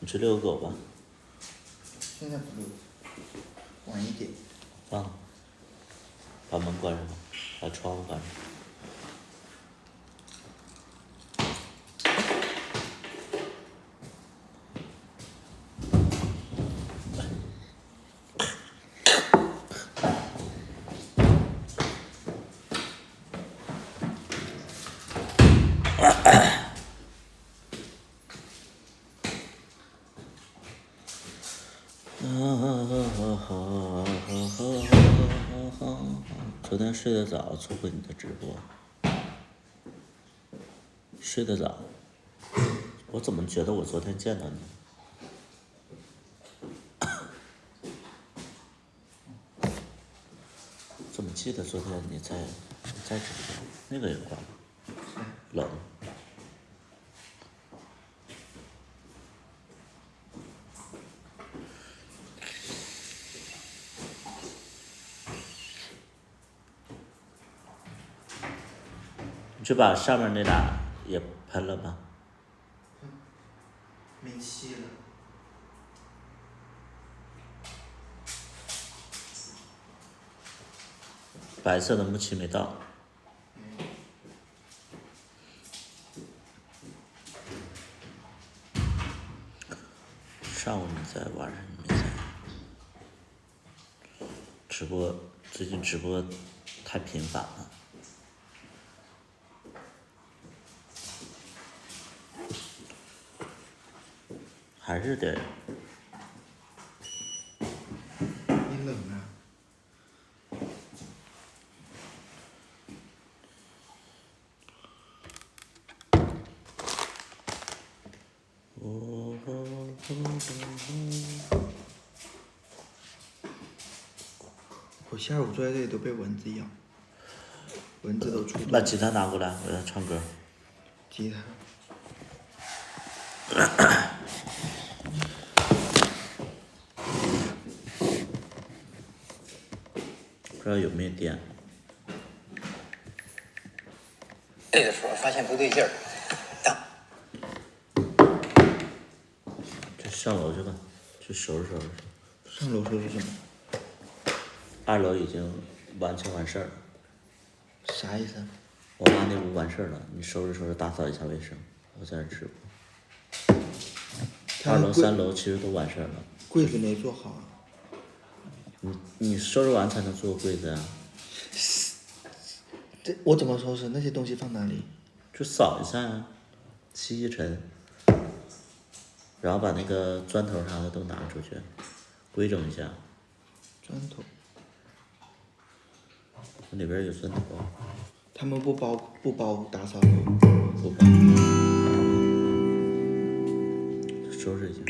你去遛个狗吧。现在不遛，晚一点。放，把门关上吧，把窗户关上。昨天睡得早，错过你的直播。睡得早，我怎么觉得我昨天见到你？怎么记得昨天你在直播？那个也关了，冷。你去把上面那俩也喷了吧？没气了。白色的木漆没到。上午你在，晚上你没在。直播最近直播太频繁了。还是得。你冷啊？我下午坐在这里都被蚊子咬，蚊子都出动。把吉他拿过来，我要唱歌。吉他。不知道有没有电。这的时候发现不对劲儿，去上楼去吧，去收拾收拾。上楼收拾什么？2楼已经完全完事儿了。啥意思啊？我妈那屋完事儿了，你收拾收拾，打扫一下卫生，我在这直播。2楼、3楼其实都完事儿了。柜子没做好啊。你收拾完才能做柜子啊。这我怎么收拾？那些东西放哪里？就扫一下呀，吸尘，然后把那个砖头啥的都拿出去，规整一下。砖头。里边有砖头。他们不包打扫吗？不包。收拾一下。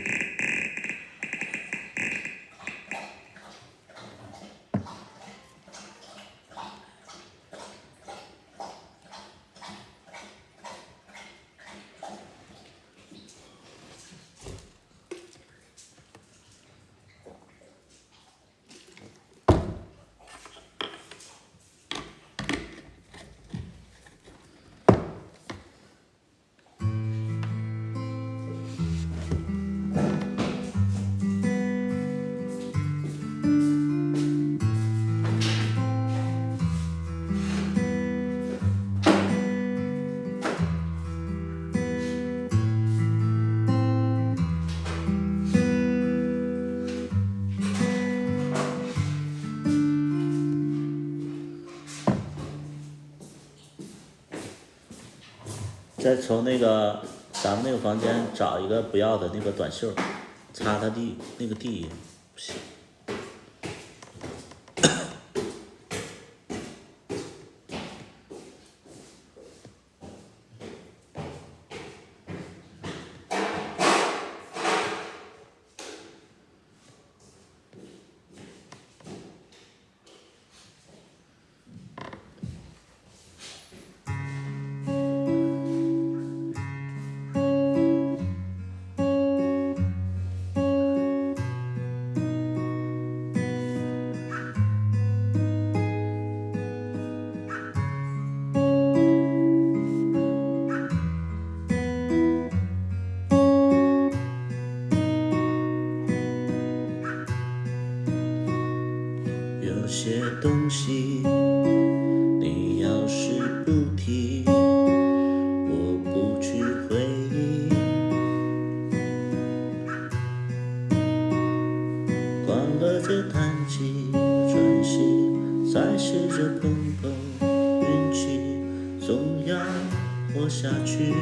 再从那个咱们那个房间找一个不要的那个短袖，擦它地，那个地不行。些东西，你要是不提，我不去回忆。关了键弹起，喘息，再试着碰碰运气，总要活下去。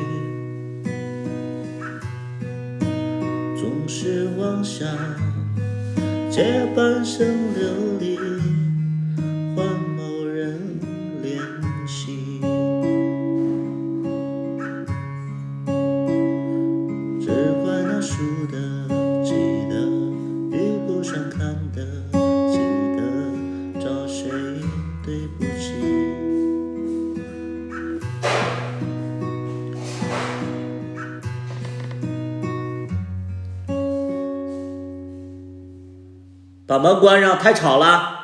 总是妄想借半生流离，换某人怜惜。只怪那输的记得，遇不上看的记得，找谁对不起。把门关上，太吵了。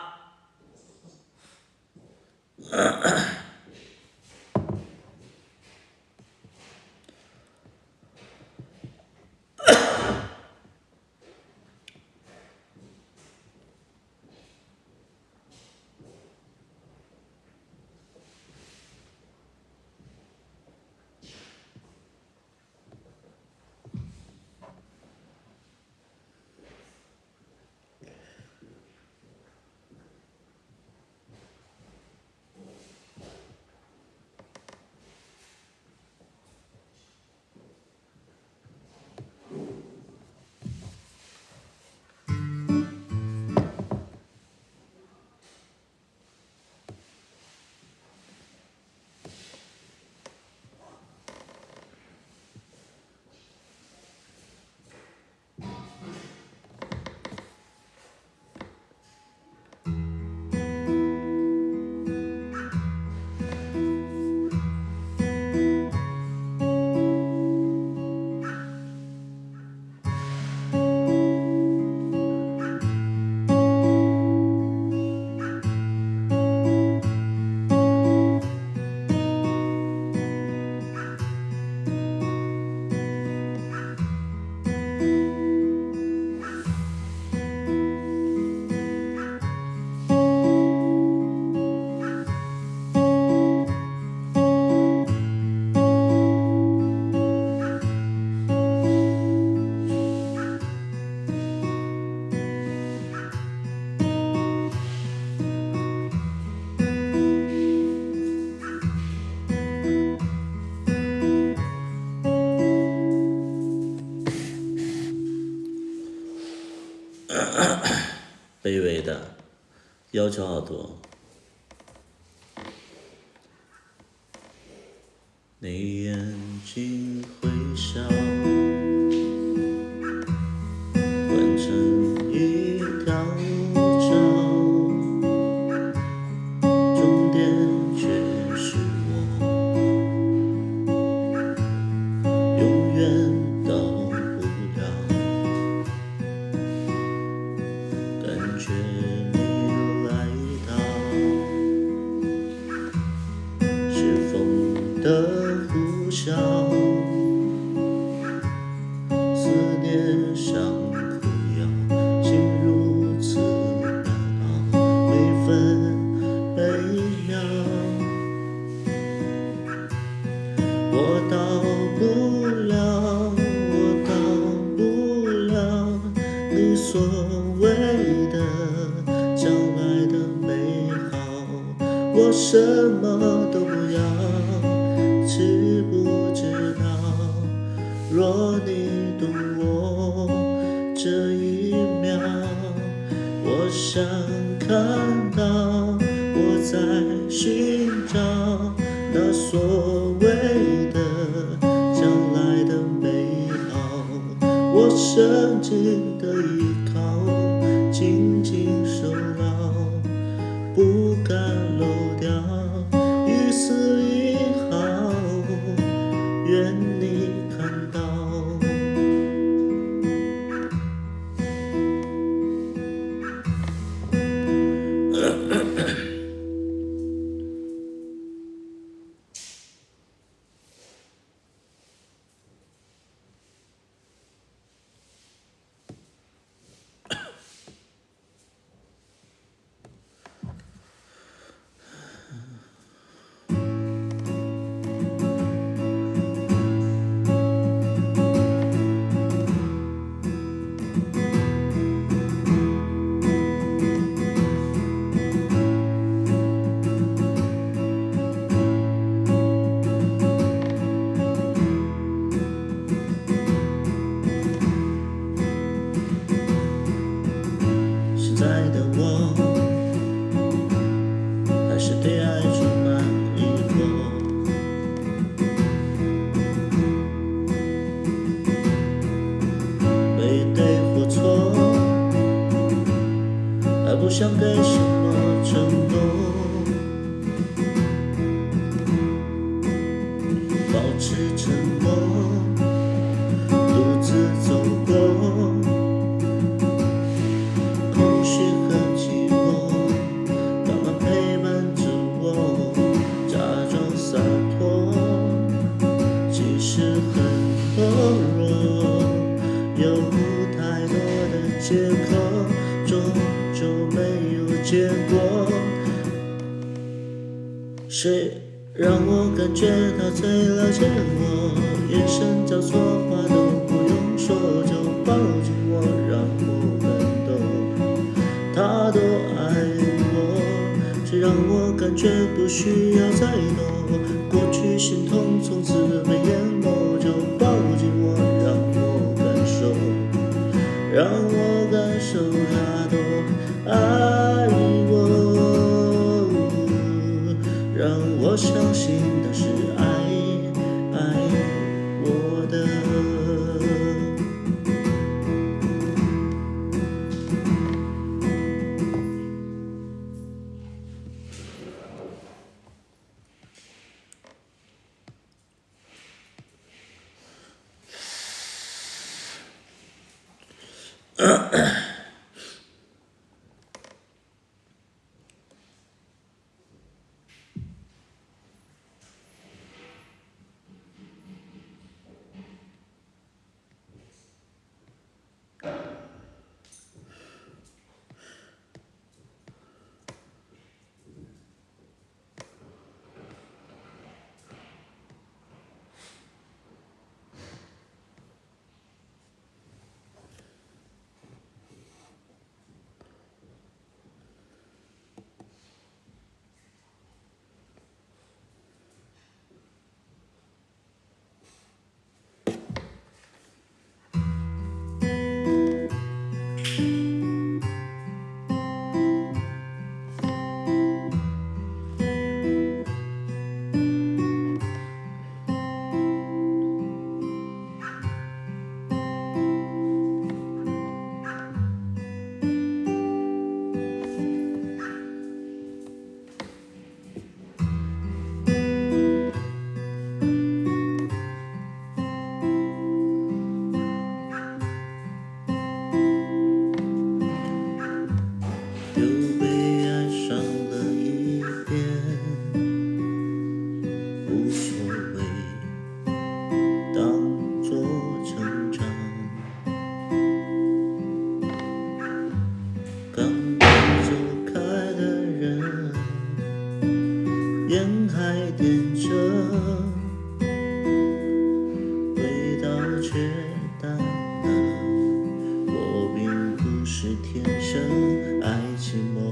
卑微的要求好多。你眼睛会笑，换成一条桥，终点却是我，永远到不了。感觉你来到，是风的呼啸，思念像苦药，心如此难熬，每分每秒。我到不了，我到不了你所谓的将来的美好，我什么都不要，知不知道？若你懂我这一秒，我想看到我在寻找那所谓的将来的美好，我深情的依靠，紧紧守牢，不敢漏掉一丝一毫，愿你看到。不想给什么承诺，保持沉默，独自走过空虚和寂寞，慢慢陪伴着我，假装洒脱，其实很懦弱，有太多的借口，终究没有结果。谁让我感觉他最了解我，眼神交错，话都不用说，就抱紧我，让我感动。他多爱我，谁让我感觉不需要再躲，过去心痛从此被淹没，就抱紧我，让我感受，让我感受他多爱我，让我相信他是爱我的。又被爱上了一遍，无所谓，当作成长。刚刚走开的人，烟还点着，味道却淡了。我并不是天生爱寂寞，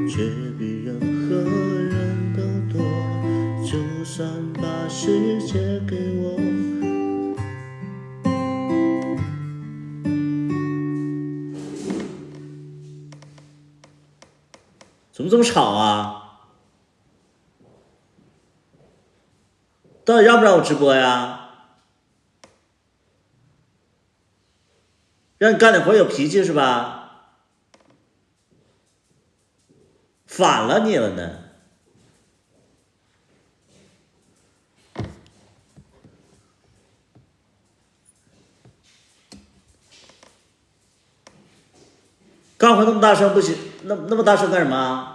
却比任何人都多。就算把世界给我，怎么这么吵啊？到底让不让我直播呀？让你干点活有脾气是吧？反了你了呢？干活那么大声不行，那么大声干什么？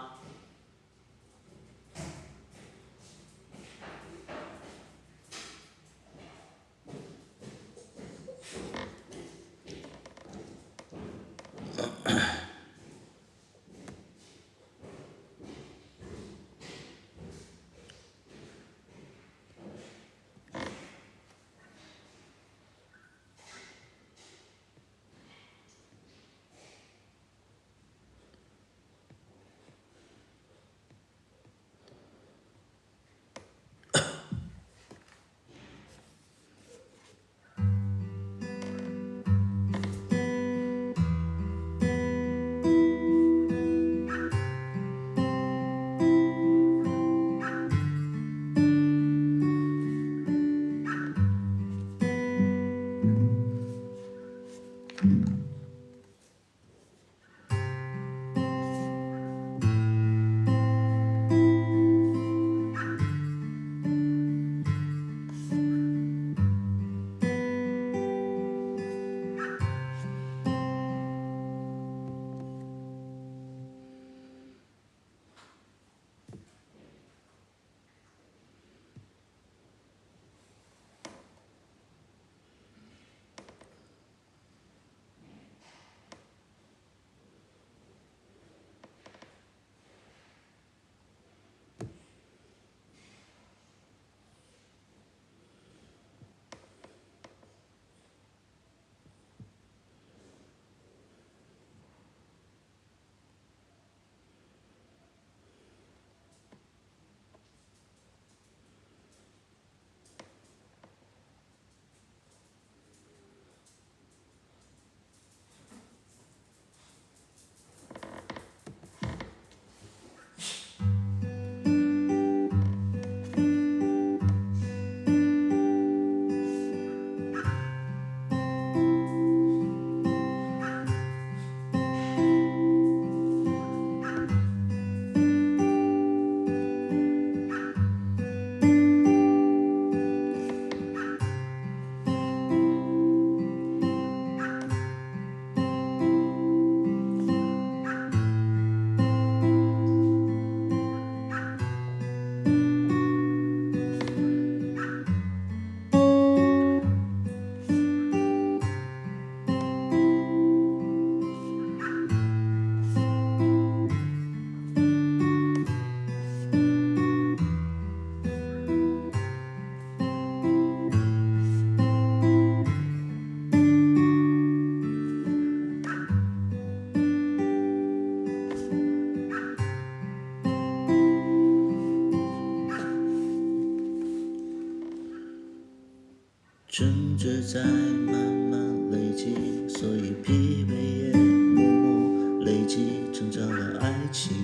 心只在慢慢累积，所以疲惫也默默累积，成长了爱情，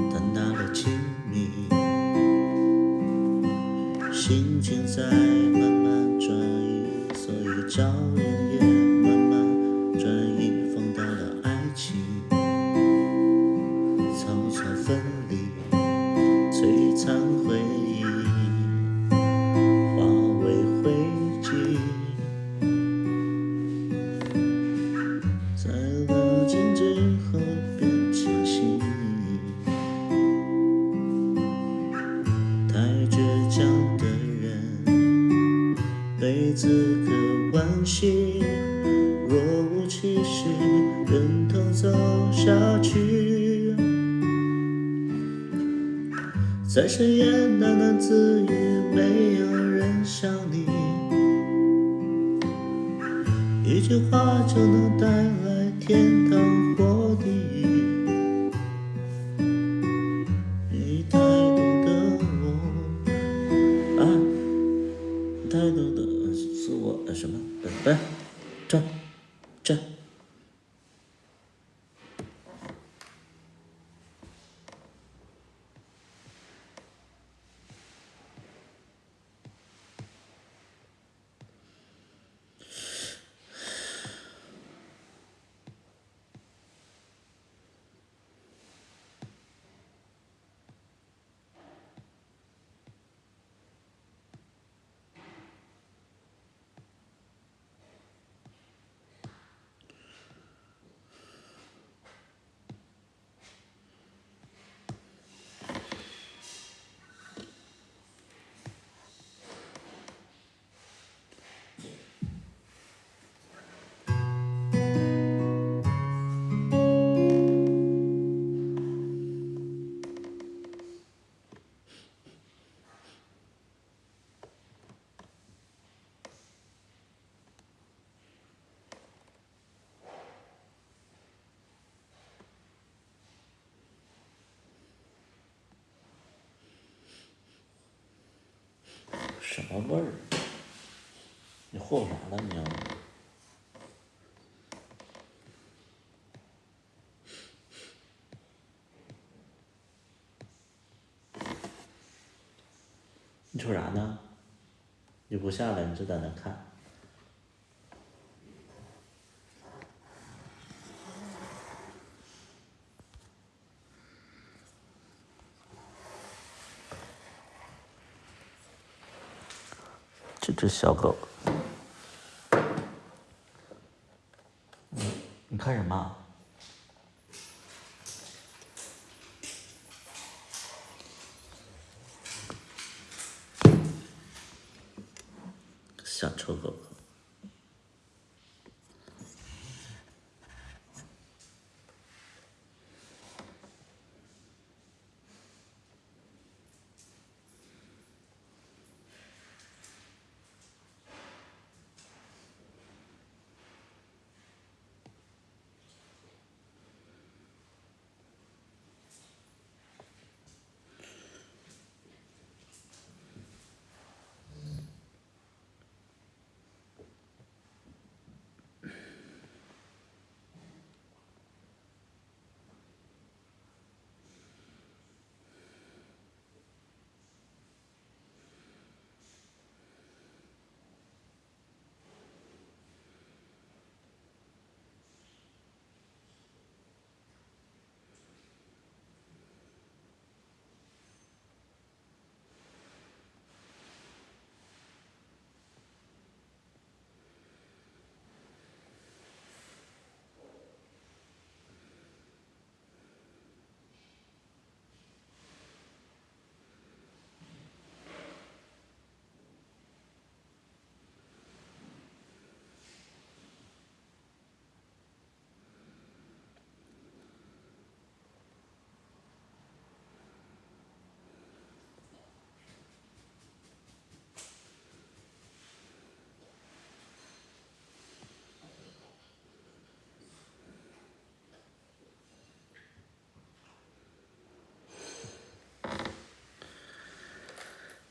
淡大了亲密，心情在慢慢转移，所以照人也慢慢转移，放大了爱情，草草分离，璀璨回忆化为灰烬，在了解之后变清晰，太倔强的人被资格惋惜，若无其事忍痛走下去，在深夜喃喃自语，没有人想你，一句话就能带来天堂或地狱，你太懂得我啊，太懂得是我什么这什么味儿？你和啥了你？你瞅啥呢？你不下来，你就在那看。这只小狗，你看什么？小臭狗狗。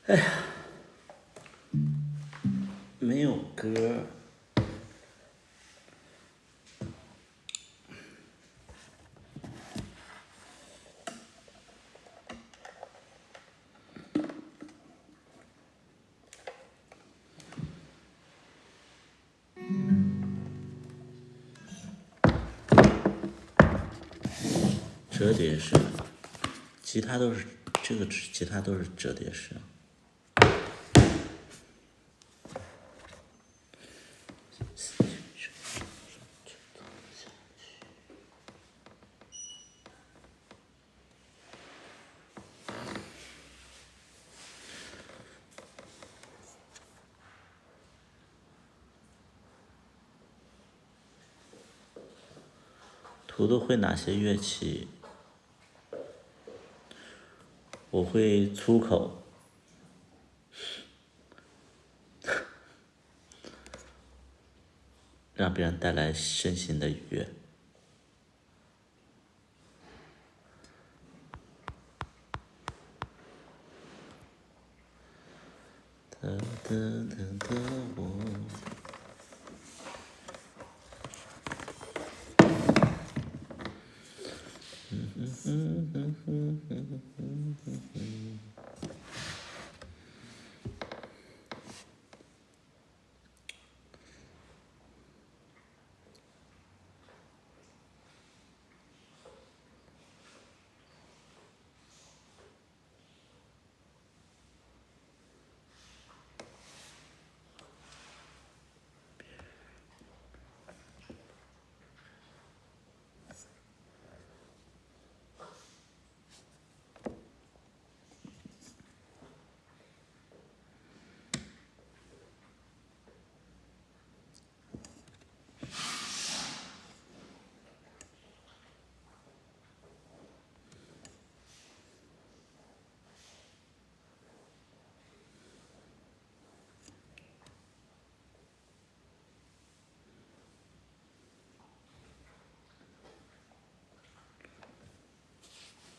哎呀，没有歌。折叠式，吉他都是这个吉他都是折叠式。图图会哪些乐器？我会粗口，让别人带来身心的愉悦。哒哒哒哒我。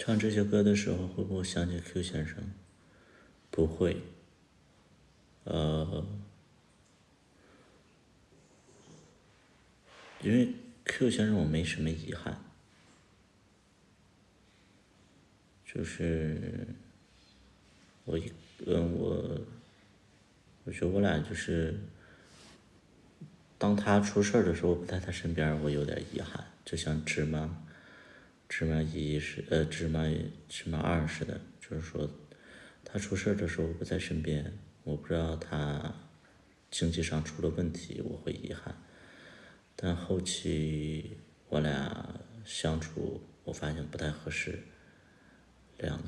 唱这些歌的时候，会不会想起 Q 先生？不会，因为 Q 先生我没什么遗憾，就是我觉得我俩就是，当他出事儿的时候，我不在他身边，我有点遗憾，就像芝麻一芝麻二似的，就是说，他出事的时候我不在身边，我不知道他经济上出了问题，我会遗憾。但后期我俩相处，我发现不太合适，两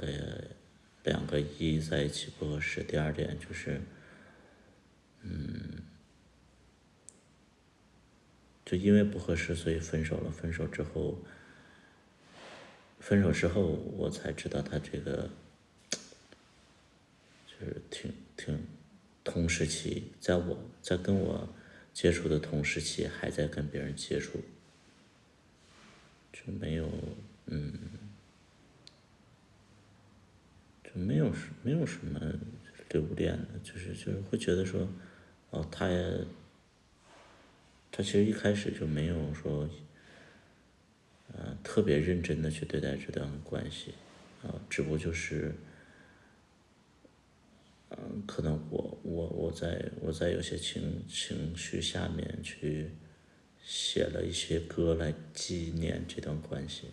个一在一起不合适。第二点就是，就因为不合适，所以分手了。分手之后，我才知道他这个就是挺同时期，在跟我接触的同时期，还在跟别人接触，就没有没有什么留恋的，就是会觉得说，哦，他其实一开始就没有说，特别认真的去对待这段关系，只不过就是，可能我在有些情绪下面去写了一些歌来纪念这段关系，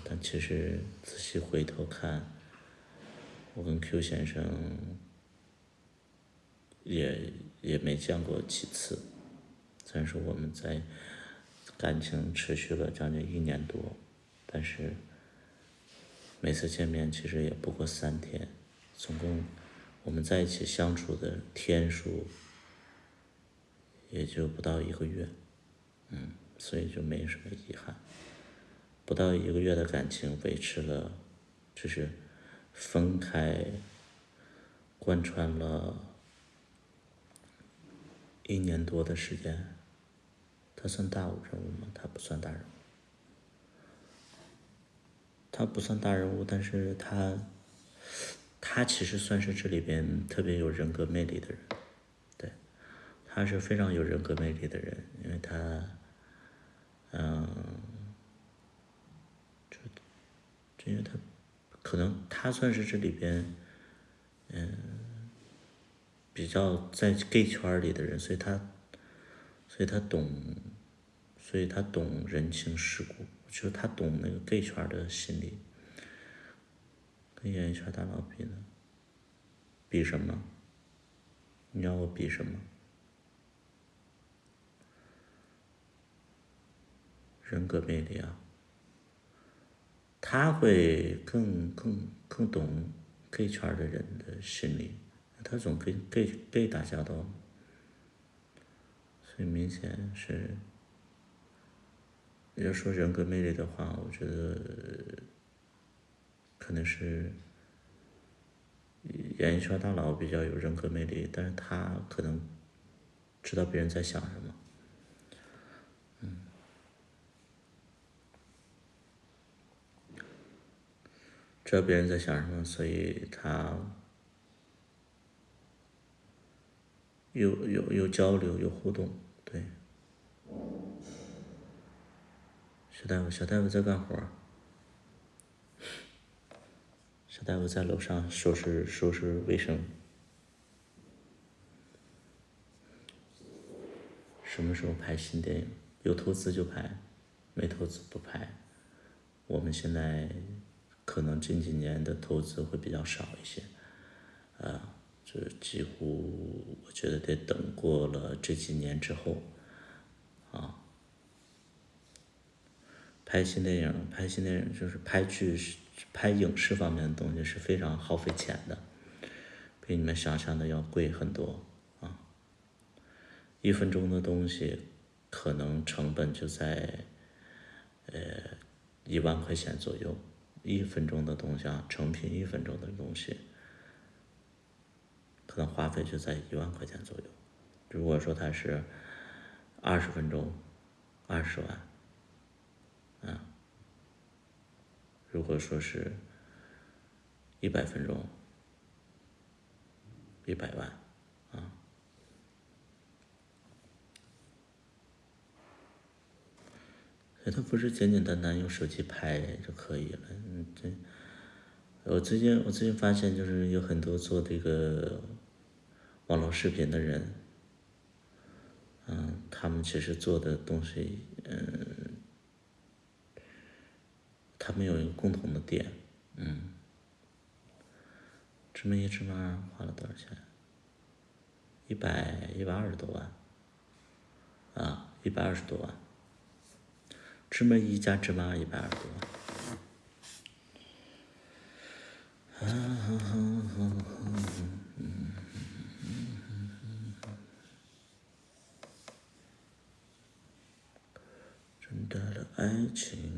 但其实仔细回头看，我跟 Q 先生也没见过几次，虽然说我们在感情持续了将近1年多，但是每次见面其实也不过3天，总共我们在一起相处的天数也就不到1个月，所以就没什么遗憾。不到1个月的感情维持了，就是分开贯穿了1年多的时间，他算大人物吗？他不算大人物，但是他其实算是这里边特别有人格魅力的人，他是非常有人格魅力的人，因为他，因为他可能他算是这里边，比较在 gay 圈里的人，所以他懂人情世故，我觉得他懂那个 gay 圈的心理，跟演艺圈大佬比呢，比什么？你要我比什么？人格魅力啊，他会更懂 gay 圈的人的心理，他总跟 gay 打交道，所以明显是，要说人格魅力的话，我觉得可能是演艺圈大佬比较有人格魅力，但是他可能知道别人在想什么。知道别人在想什么，所以他有交流，有互动，对。小大夫在干活，小大夫在楼上收拾卫生。什么时候拍新电影？有投资就拍，没投资不拍。我们现在可能近几年的投资会比较少一些，这几乎我觉得得等过了这几年之后，拍新电影就是拍剧、拍影视方面的东西是非常耗费钱的，比你们想象的要贵很多啊。1分钟的东西，可能成本就在1万块钱左右。1分钟的东西啊，成品1分钟的东西，可能花费就在1万块钱左右。如果说它是20分钟，20万。如果说是100分钟，100万啊。所以它不是简简单单用手机拍就可以了。我最近发现，就是有很多做这个网络视频的人，他们其实做的东西，他们有一个共同的点，芝麻1芝麻2花了多少钱？120多万，120多万。芝麻1加芝麻2，120多万。真的了爱情。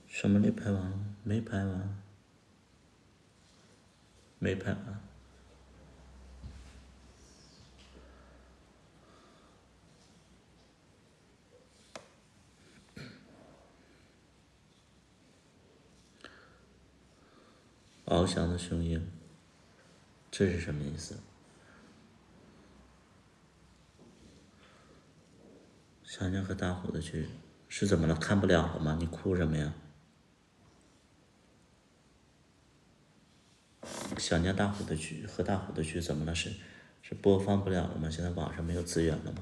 什么没拍完？没拍完。没拍完。翱翔的雄鹰，这是什么意思？小娘和大虎的剧是怎么了？看不了了吗？你哭什么呀？小娘大虎的剧和大虎的剧怎么了？是播放不了了吗？现在网上没有资源了吗？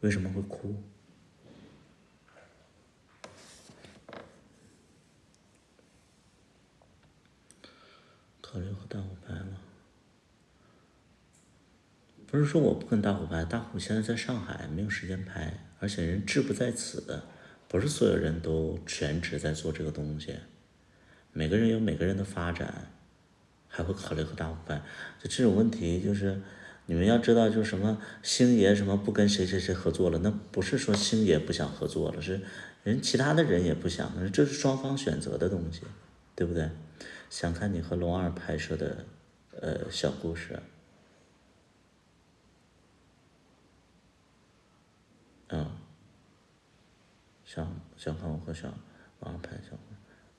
为什么会哭？考虑和大虎拍了。不是说我不跟大虎拍，大虎现在在上海，没有时间拍，而且人志不在此，不是所有人都全职在做这个东西，每个人有每个人的发展，还会考虑和大虎拍，就这种问题，就是你们要知道，就是什么星爷什么不跟谁合作了，那不是说星爷不想合作了，是其他的人也不想，这是双方选择的东西，对不对？想看你和龙二拍摄的小故事。想看我和小王拍小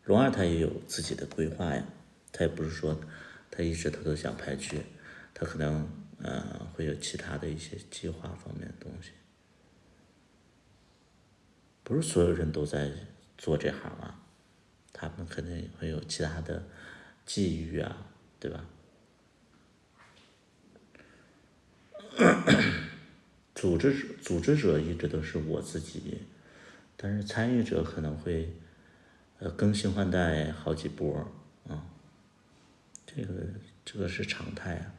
龙二他也有自己的规划呀，他也不是说他一直他都想拍剧，他可能会有其他的一些计划方面的东西，不是所有人都在做这行啊，他们肯定会有其他的际遇啊，对吧？组织者一直都是我自己，但是参与者可能会更新换代好几波啊，这个是常态啊。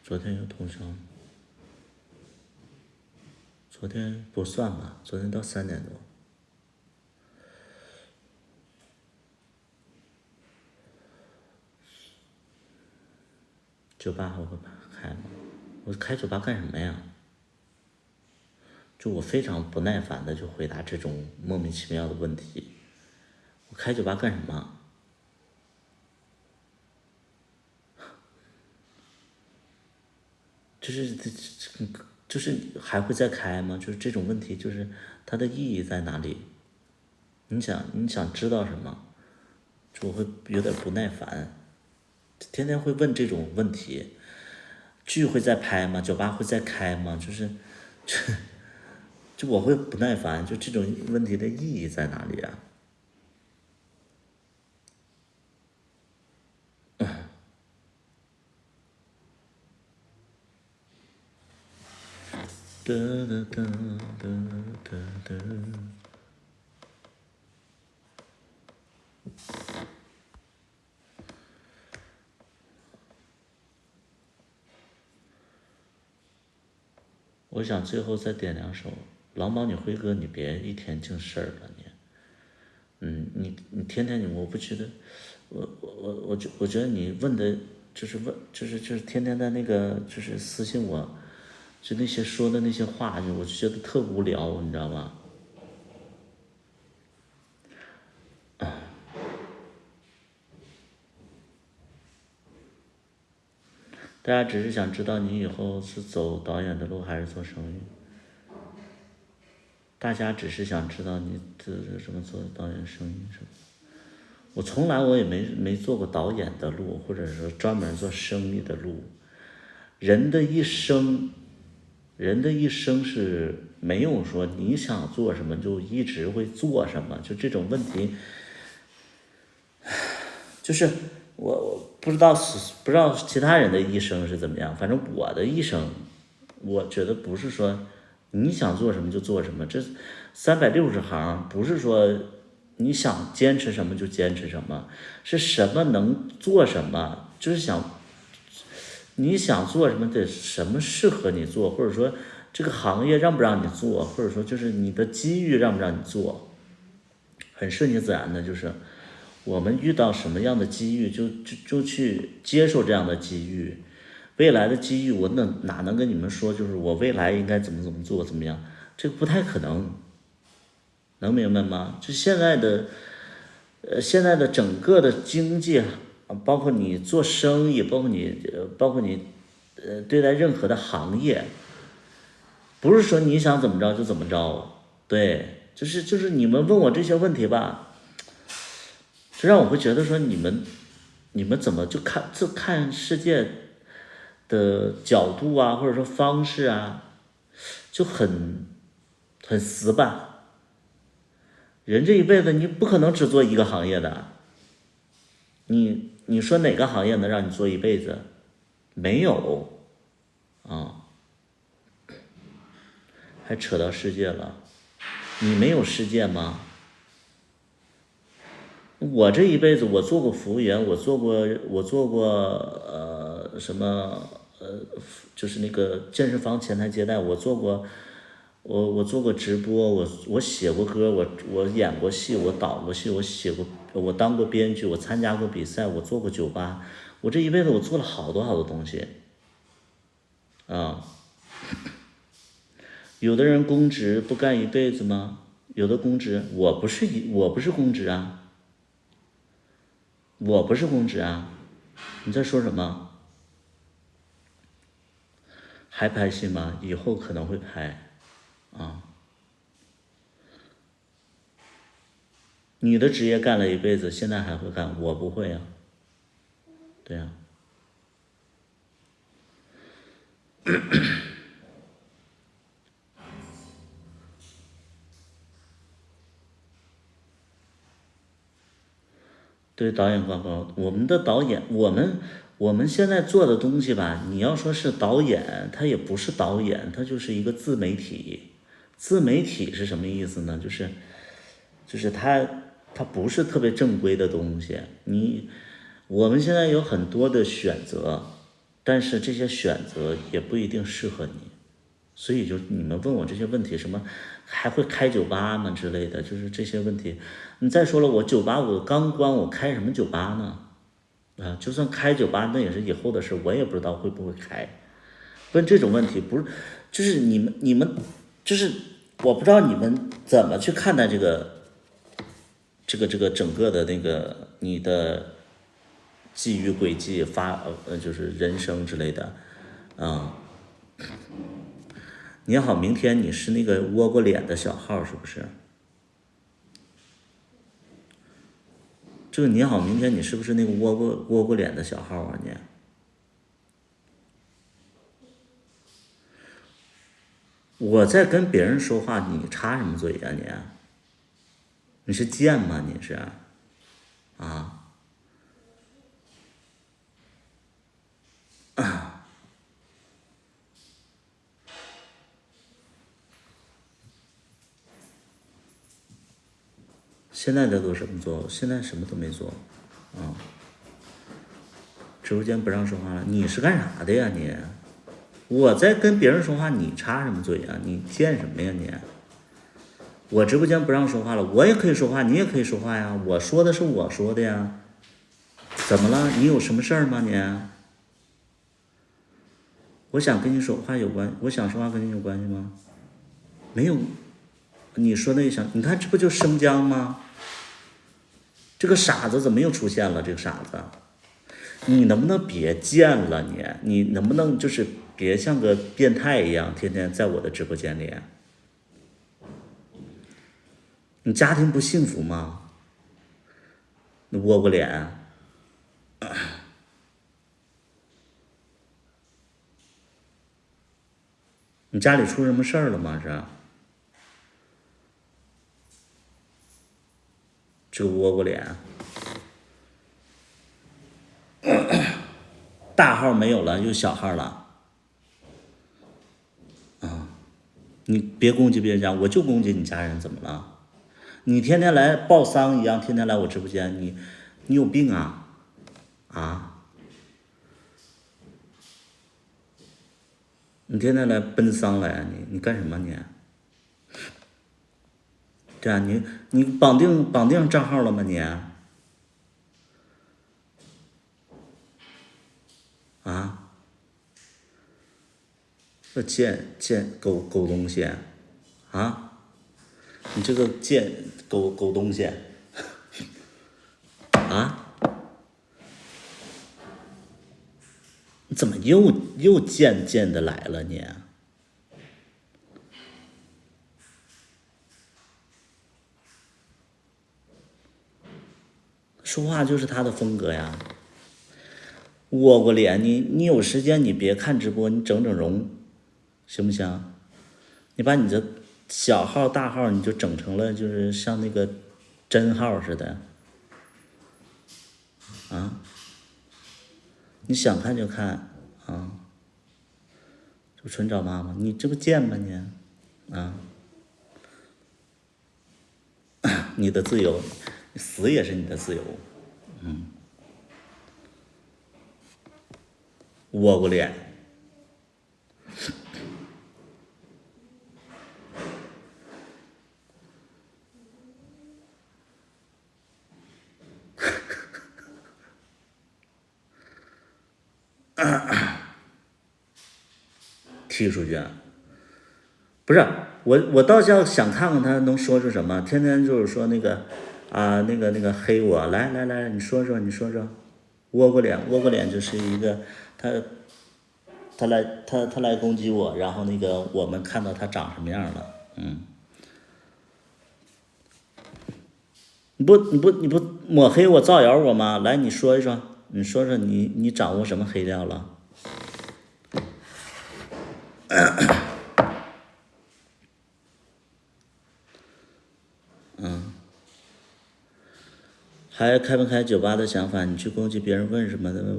昨天有通宵吗？昨天不算吧，昨天到3点多。酒吧我会开吗？我开酒吧干什么呀？就我非常不耐烦的就回答这种莫名其妙的问题。我开酒吧干什么？就是还会再开吗？就是这种问题，就是它的意义在哪里？你想知道什么？就我会有点不耐烦，天天会问这种问题。剧会再拍吗？酒吧会再开吗？就我会不耐烦，就这种问题的意义在哪里啊？哒哒哒哒哒哒。我想最后再点2首，狼宝，你辉哥，你别一天净事儿了你，你天天我不觉得，我觉得你问的就是天天在那个就是私信我，就那些说的那些话，我就觉得特无聊，你知道吗？大家只是想知道你以后是走导演的路还是做生意。大家只是想知道你怎么做导演生意什么。我从来我也没做过导演的路，或者说专门做生意的路。人的一生是没有说你想做什么就一直会做什么，就这种问题，就是我不知道其他人的一生是怎么样，反正我的一生，我觉得不是说你想做什么就做什么，这360行不是说你想坚持什么就坚持什么，是什么能做什么，就是你想做什么的，什么适合你做，或者说这个行业让不让你做，或者说就是你的机遇让不让你做，很顺其自然的，就是我们遇到什么样的机遇就去接受这样的机遇。未来的机遇我哪能跟你们说，就是我未来应该怎么做怎么样，这个不太可能，能明白吗？就现在的整个的经济，包括你做生意，包括你对待任何的行业，不是说你想怎么着就怎么着。对，就是你们问我这些问题吧，就让我会觉得说你们怎么就看世界的角度啊，或者说方式啊，就很死板。人这一辈子你不可能只做一个行业的，你说哪个行业能让你做一辈子？没有啊，还扯到世界了，你没有世界吗？我这一辈子我做过服务员，我做过什么就是那个健身房前台接待，我做过直播，我写过歌，我演过戏，我导过戏，我当过编剧，我参加过比赛，我做过酒吧，我这一辈子我做了好多东西啊。有的人公职不干一辈子吗？有的公职，我不是公职啊，我不是公职啊，你在说什么？还拍戏吗？以后可能会拍啊。你的职业干了一辈子，现在还会干，我不会啊。对啊。对导演广告，我们的导演，我们现在做的东西吧，你要说是导演，他也不是导演，他就是一个自媒体。自媒体是什么意思呢？就是它不是特别正规的东西。我们现在有很多的选择，但是这些选择也不一定适合你。所以就你们问我这些问题，什么还会开酒吧吗之类的，就是这些问题。你再说了，我酒吧我刚关，我开什么酒吧呢？啊，就算开酒吧，那也是以后的事，我也不知道会不会开。问这种问题不是，就是你们就是我不知道你们怎么去看待这个整个的那个你的际遇轨迹就是人生之类的，啊。你好，明天你是那个窝过脸的小号是不是？这个你好，明天你是不是那个窝过脸的小号啊你？我在跟别人说话，你插什么嘴呀你？你是贱吗你是？啊？现在在做什么做？现在什么都没做，啊。直播间不让说话了，你是干啥的呀你？我在跟别人说话，你插什么嘴呀？你贱什么呀你？我直播间不让说话了，我也可以说话，你也可以说话呀。我说的是我说的呀，怎么了？你有什么事儿吗你？我想跟你说话有关，我想说话跟你有关系吗？没有。你说那个想，你看这不就生姜吗？这个傻子怎么又出现了？这个傻子，你能不能别贱了你能不能就是别像个变态一样，天天在我的直播间里？你家庭不幸福吗？你窝过脸。你家里出什么事儿了吗？是？这个窝过脸。大号没有了，又小号了。你别攻击别人家，我就攻击你家人，怎么了？你天天来报丧一样，天天来我直播间，你有病啊？啊？你天天来奔丧来啊你干什么你？对啊，你绑定账号了吗你？啊？这贱狗东西啊！你这个贱狗东西啊！你怎么又贱的来了你？说话就是他的风格呀。窝过脸，你有时间你别看直播，你整容，行不行？你把你这小号大号你就整成了就是像那个真号似的啊！你想看就看啊！就纯找妈妈，你这不贱吗你？啊！你的自由，死也是你的自由。窝过脸。踢出去。不是我倒是要想看看他能说出什么，天天就是说那个那个黑我，来，你说说，倭瓜脸就是一个他来攻击我，然后那个我们看到他长什么样了，你不抹黑我造谣我吗？来，你说一说，你掌握什么黑料了？还开不开酒吧的想法？你去攻击别人问什么的？问，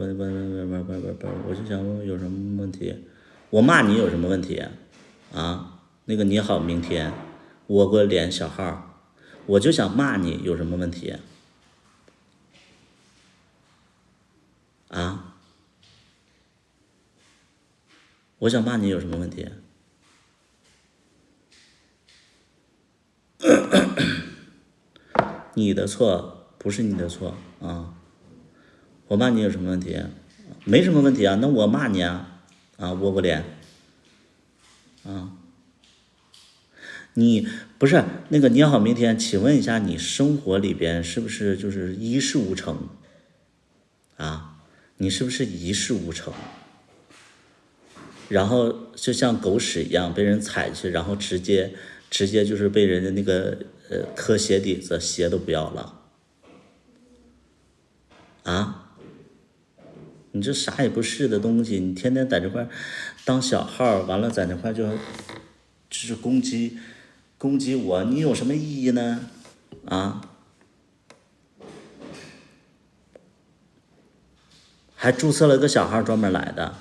我就想问有什么问题？我骂你有什么问题？啊，那个你好，明天，倭瓜脸小号，我就想骂你有什么问题？啊，我想骂你有什么问题？你的错不是你的错啊！我骂你有什么问题？没什么问题啊，那我骂你啊，倭瓜脸，你不是那个你好，明天，请问一下，你生活里边是不是就是一事无成啊？你是不是一事无成？然后就像狗屎一样被人踩去，然后直接就是被人家那个磕鞋底子，鞋都不要了啊！你这啥也不是的东西，你天天在这块当小号，完了在那块就是攻击我，你有什么意义呢？啊？还注册了个小号专门来的。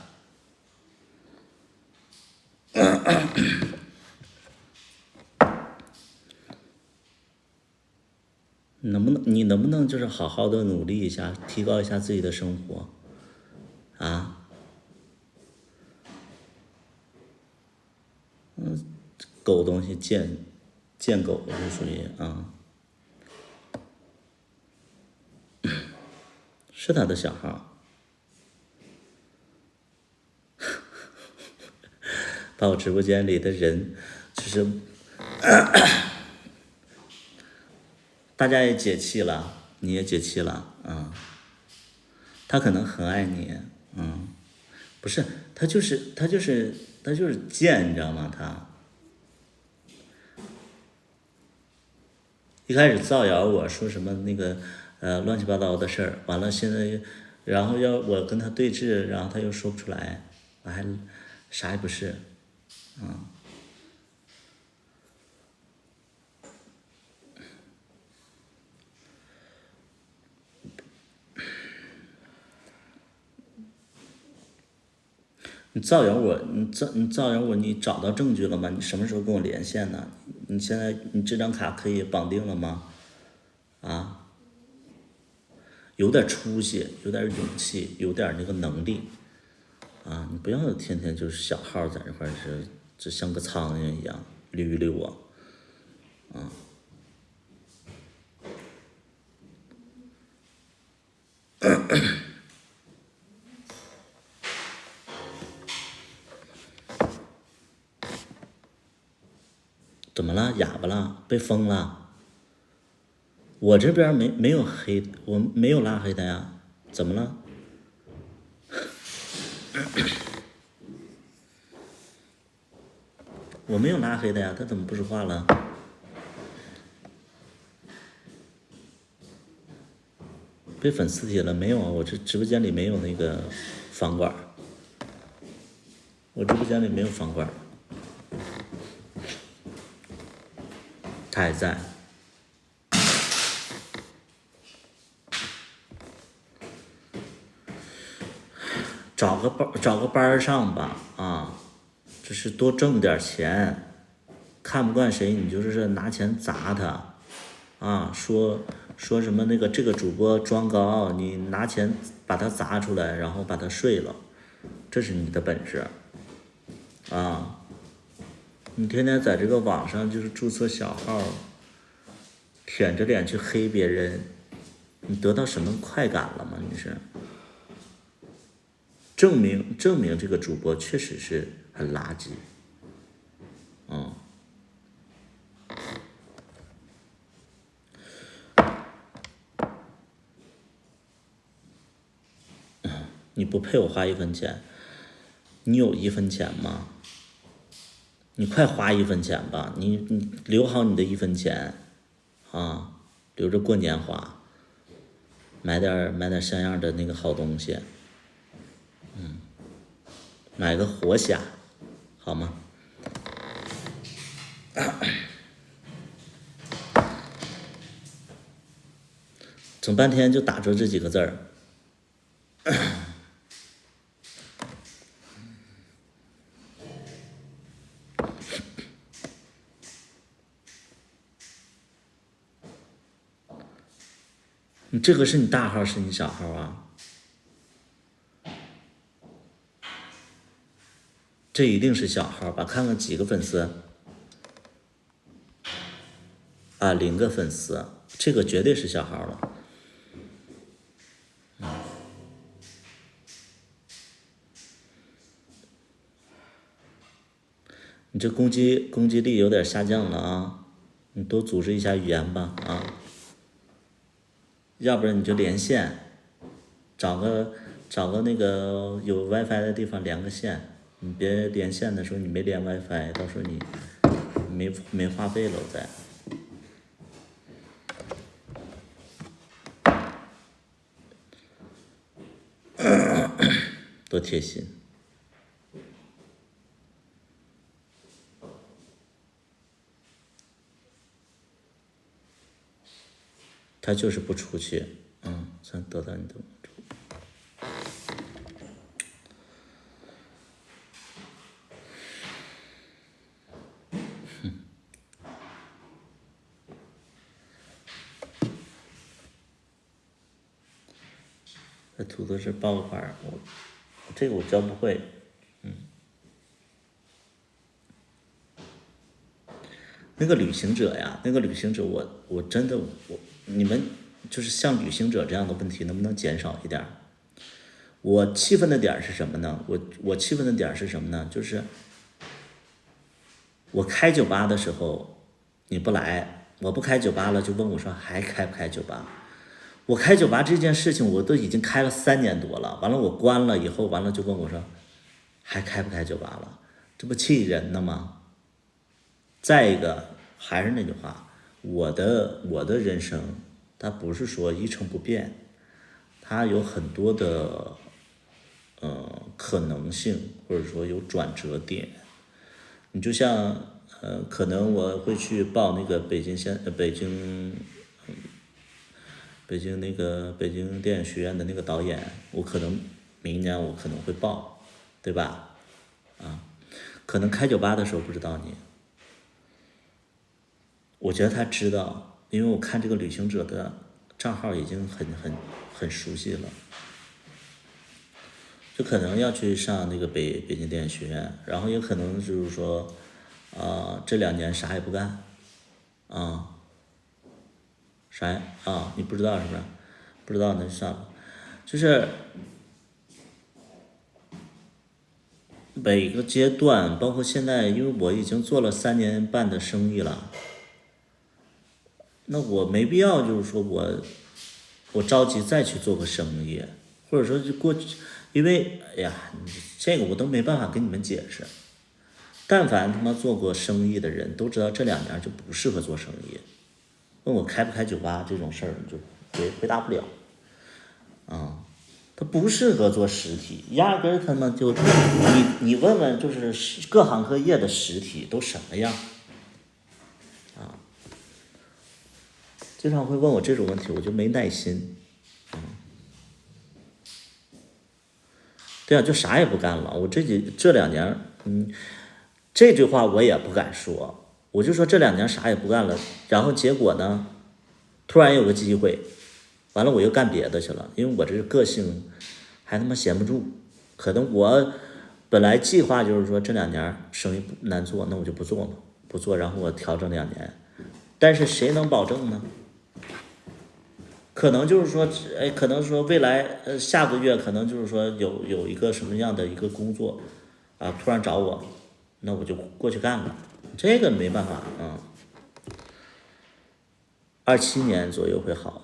你能不能就是好好的努力一下，提高一下自己的生活啊？狗东西贱狗是属于啊，是他的小号，把我直播间里的人就是大家也解气了，你也解气了，他可能很爱你，不是，他就是贱，你知道吗？他一开始造谣我说什么那个乱七八糟的事儿，完了现在然后要我跟他对峙，然后他又说不出来，我还啥也不是，你造谣我，你造谣我，你找到证据了吗？你什么时候跟我连线呢？你现在你这张卡可以绑定了吗？啊，有点出息，有点勇气，有点那个能力，你不要天天就是小号在这块是，就像个苍蝇一样捋我，怎么了？哑巴了？被封了？我这边没有黑，我没有拉黑他呀，怎么了？我没有拉黑的呀，他怎么不说话了？被粉丝帖了没有啊？我这直播间里没有那个房管，我直播间里没有房管，他还在。找个班上吧，这是多挣点钱，看不惯谁你就是拿钱砸他，说什么那个这个主播装高傲，你拿钱把他砸出来，然后把他睡了，这是你的本事，你天天在这个网上就是注册小号，舔着脸去黑别人，你得到什么快感了吗？你是？证明这个主播确实是很垃圾，你不配我花1分钱，你有1分钱吗？你快花1分钱吧，你留好你的1分钱啊，留着过年花，买点像样的那个好东西，买个活虾，好吗？整半天就打着这几个字儿。你这个是你大号是你小号啊？这一定是小号吧？看看几个粉丝啊，0个粉丝，这个绝对是小号了。你这攻击力有点下降了啊！你多组织一下语言吧啊！要不然你就连线，找个那个有 WiFi 的地方连个线。你别连线的时候你没连 WiFi， 到时候你没话费了再。多贴心。他就是不出去，才得到你的关注。这土豆是爆款，这个我教不会，那个旅行者呀，我真的你们就是像旅行者这样的问题能不能减少一点？我气愤的点是什么呢？我气愤的点是什么呢？就是我开酒吧的时候你不来，我不开酒吧了就问我说还开不开酒吧？我开酒吧这件事情我都已经开了3年多了，完了我关了以后，完了就问我说还开不开酒吧了？这不气人呢吗？再一个还是那句话，我的人生它不是说一成不变，它有很多的可能性，或者说有转折点。你就像可能我会去报那个北京电影学院的那个导演，我可能明年我可能会报，对吧？可能开酒吧的时候不知道你，我觉得他知道，因为我看这个旅行者的账号已经很熟悉了，就可能要去上那个北京电影学院，然后也可能就是说这2年啥也不干你不知道是不是？不知道那就算了。就是每个阶段，包括现在，因为我已经做了3年半的生意了，那我没必要就是说我着急再去做个生意，或者说就过去，因为哎呀，这个我都没办法跟你们解释。但凡他妈做过生意的人都知道，这2年就不适合做生意。问我开不开酒吧这种事儿，就回答不了。它不适合做实体，压根儿他妈就你问问，就是各行各业的实体都什么样经常会问我这种问题，我就没耐心。对啊，就啥也不干了。我这2年，这句话我也不敢说，我就说这2年啥也不干了，然后结果呢，突然有个机会，完了我又干别的去了，因为我这个性还他妈闲不住，可能我本来计划就是说这2年生意难做，那我就不做嘛，不做，然后我调整2年，但是谁能保证呢？可能就是说，可能说未来下个月可能就是说有一个什么样的一个工作突然找我，那我就过去干了，这个没办法，27年左右会好，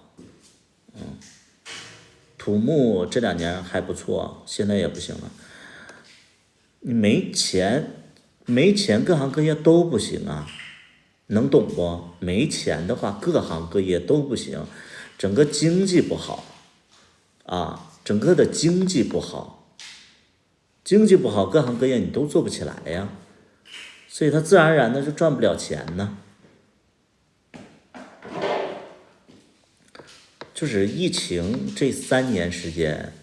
土木这2年还不错，现在也不行了。你没钱，各行各业都不行啊，能懂不？没钱的话，各行各业都不行，整个经济不好啊，整个的经济不好，各行各业你都做不起来呀，所以他自然而然的就赚不了钱呢。就是疫情这3年时间，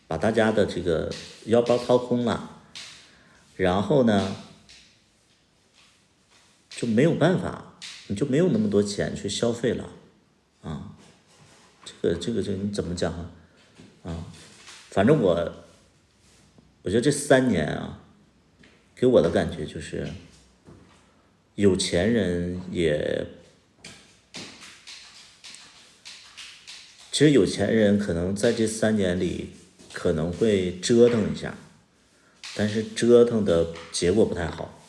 把大家的这个腰包掏空了，然后呢，就没有办法，你就没有那么多钱去消费了，这个你怎么讲啊？反正我觉得这3年啊，给我的感觉就是，有钱人也。其实有钱人可能在这3年里可能会折腾一下，但是折腾的结果不太好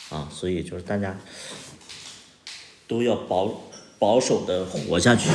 啊，所以就是大家都要保守的活下去。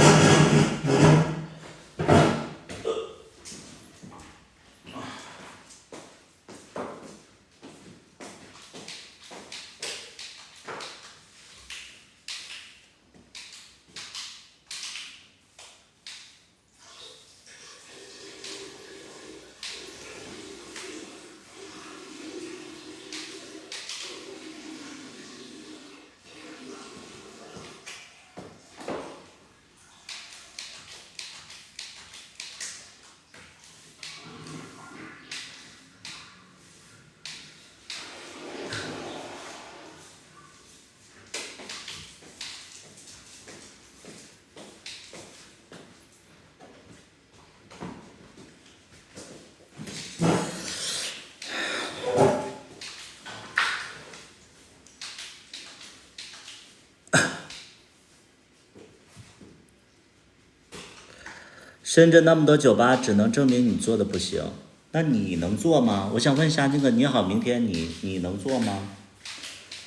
深圳那么多酒吧，只能证明你做的不行。那你能做吗？我想问一下，那个你好，明天你能做吗？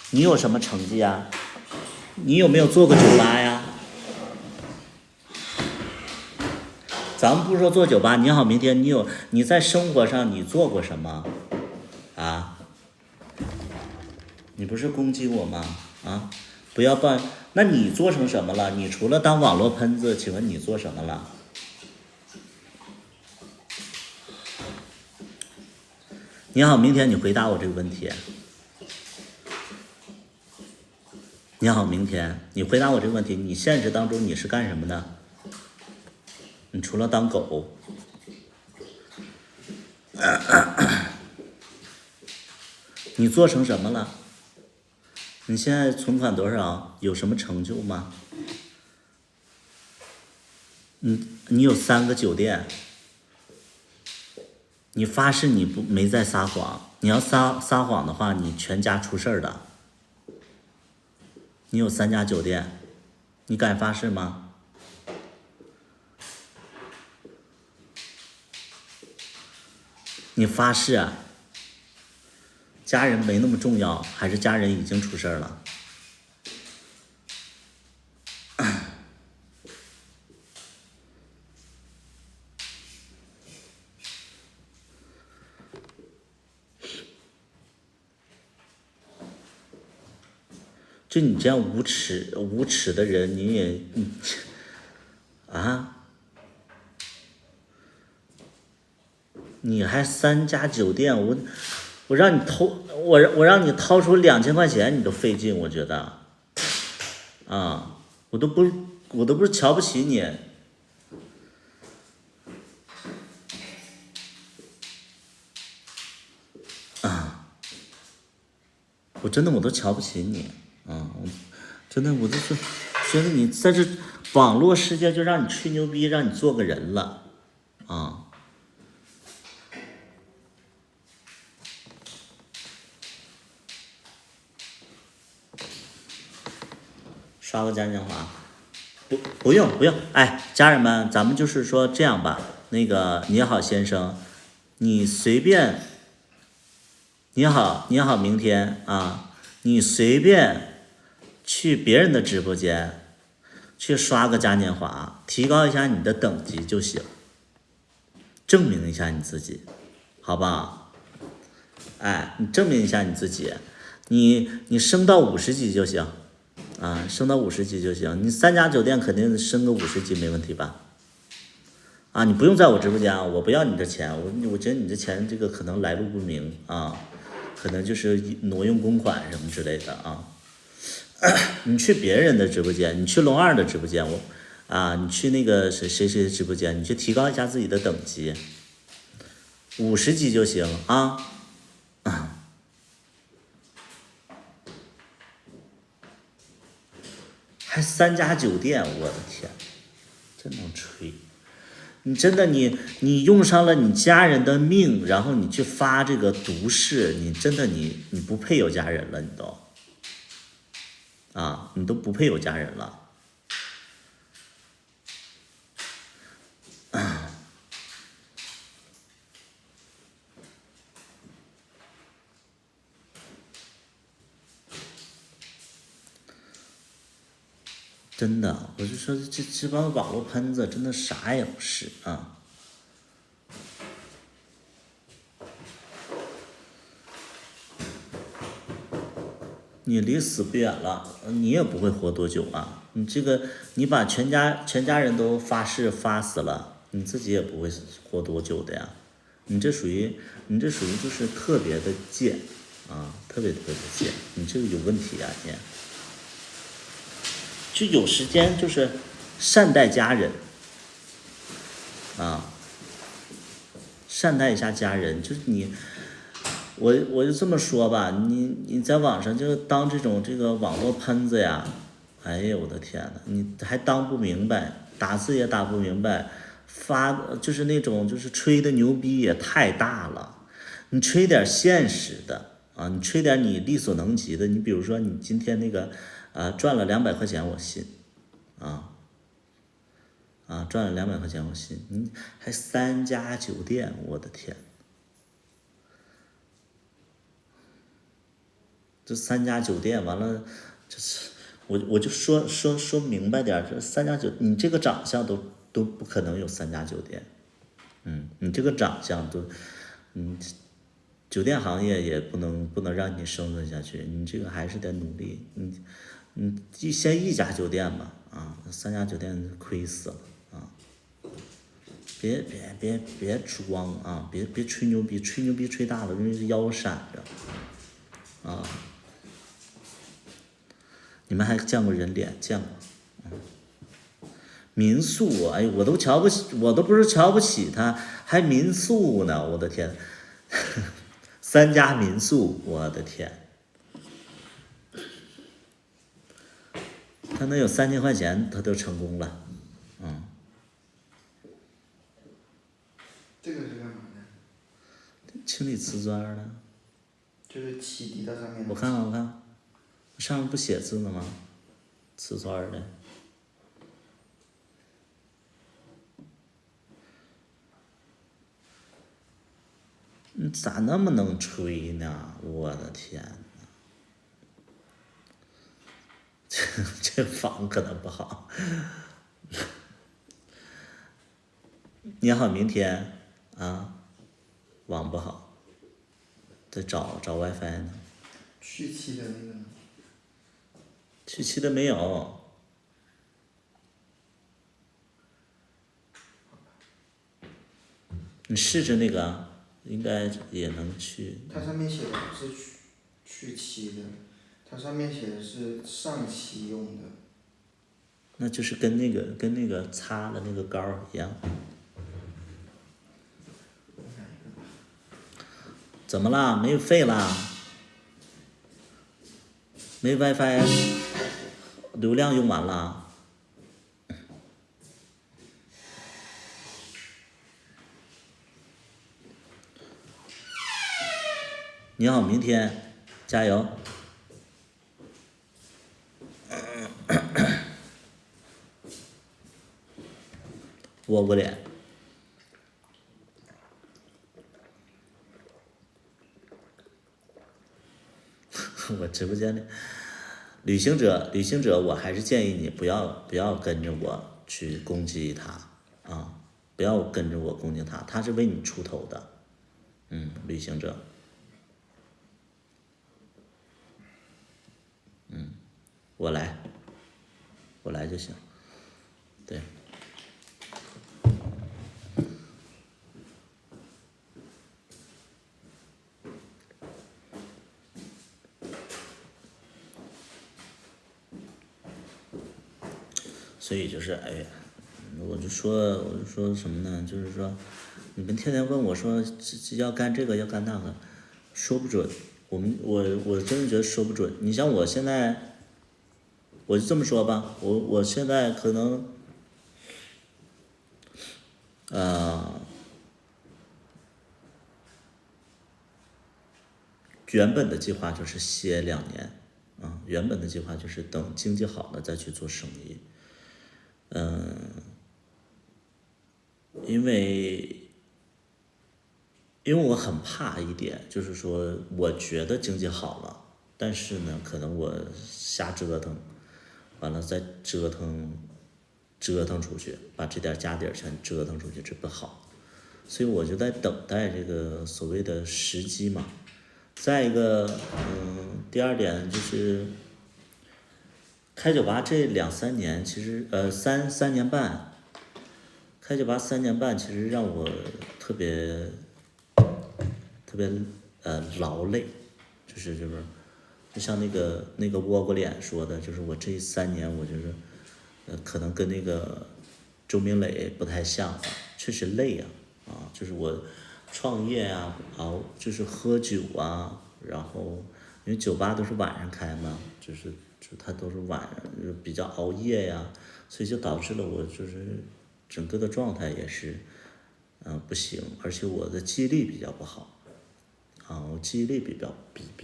你有什么成绩啊？你有没有做过酒吧呀？咱们不说做酒吧，你好，明天你在生活上你做过什么啊？你不是攻击我吗？啊，不要抱怨。那你做成什么了？你除了当网络喷子，请问你做什么了？你好，明天你回答我这个问题。你好，明天你回答我这个问题，你现实当中你是干什么的？你除了当狗，你做成什么了？你现在存款多少？有什么成就吗？你有3个酒店，你发誓你没在撒谎，你要撒谎的话，你全家出事儿的。你有3家酒店，你敢发誓吗？你发誓啊？家人没那么重要，还是家人已经出事儿了？就你这样无耻的人，你也你还3家酒店，我让你让你掏出2000块钱，你都费劲，我觉得，我都不是瞧不起你，我真的我都瞧不起你，真的我都是觉得你在这网络世界就让你吹牛逼，让你做个人了，刷个嘉年华，不用，家人们，咱们就是说这样吧，那个你好先生，你随便，你好明天啊，你随便去别人的直播间去刷个嘉年华，提高一下你的等级就行，证明一下你自己，好吧？哎，你证明一下你自己，你升到50级就行，啊，升到50级就行。你3家酒店肯定升个50级没问题吧？啊，你不用在我直播间啊，我不要你这钱，我觉得你这钱这个可能来路不明啊，可能就是挪用公款什么之类的啊。你去别人的直播间，你去龙二的直播间，你去那个谁的直播间，你去提高一下自己的等级，50级就行啊。还3家酒店，我的天，真能吹！你真的你用上了你家人的命，然后你去发这个毒誓，你真的你不配有家人了，你都你都不配有家人了。真的，我就说这帮网络喷子真的啥也不是啊！你离死不远了，你也不会活多久啊！你这个，你把全家人都发誓发死了，你自己也不会活多久的呀！你这属于就是特别的贱啊，特别的贱，你这个有问题啊你！就有时间就是善待家人啊，善待一下家人，就是你。我就这么说吧，你在网上就当这个网络喷子呀，哎呀我的天呐，你还当不明白，打字也打不明白，发就是那种就是吹的牛逼也太大了，你吹点现实的啊，你吹点你力所能及的，你比如说你今天那个赚了200块钱我信，赚了200块钱我信，你还3家酒店，我的天！这3家酒店完了，就是我就说明白点，这3家酒，你这个长相都不可能有3家酒店，你这个长相都，酒店行业也不能让你生存下去，你这个还是得努力，你先1家酒店吧，3家酒店亏死了啊！别装啊，别吹牛逼，吹牛逼吹大了容易腰闪着啊！你们还见过人脸？见过。民宿，哎，我都不是瞧不起他，还民宿呢，我的天！3家民宿，我的天！他能有3000块钱，他都成功了，这个是干嘛的？清理瓷砖的。就是起滴到上面。我看。上面不写字呢吗？瓷砖的。你咋那么能吹呢？我的天呐，这房可能不好。你好，明天网不好，得找 WiFi 呢。去气的那个呢？去气的没有。你试试那个，应该也能去。它上面写的不是去气的，它上面写的是上气用的。那就是跟那个擦的那个膏一样。怎么啦？没有费啦？没 WiFi， 流量用完了。你好，明天加油。窝窝脸。我直播间里，旅行者，我还是建议你不要跟着我去攻击他啊，不要跟着我攻击他，他是为你出头的，旅行者，我来就行，对。所以就是哎呀，我就说什么呢？就是说，你们天天问我说要干这个要干那个，说不准。我真的觉得说不准。你像我现在，我就这么说吧，我现在可能，原本的计划就是歇2年，原本的计划就是等经济好了再去做生意。因为我很怕一点，就是说，我觉得经济好了，但是呢，可能我瞎折腾，完了再折腾出去，把这点家底儿全折腾出去，这不好。所以我就在等待这个所谓的时机嘛。再一个，第二点就是开酒吧这2-3年，其实三年半，开酒吧3年半，其实让我特别劳累，就是就像那个倭瓜脸说的，就是我这3年，我觉得可能跟那个周明磊不太像吧，确实累呀，就是我创业啊，就是喝酒啊，然后因为酒吧都是晚上开嘛，就它都是晚上比较熬夜呀，所以就导致了我就是整个的状态也是不行，而且我的记忆力比较不好，我记忆力比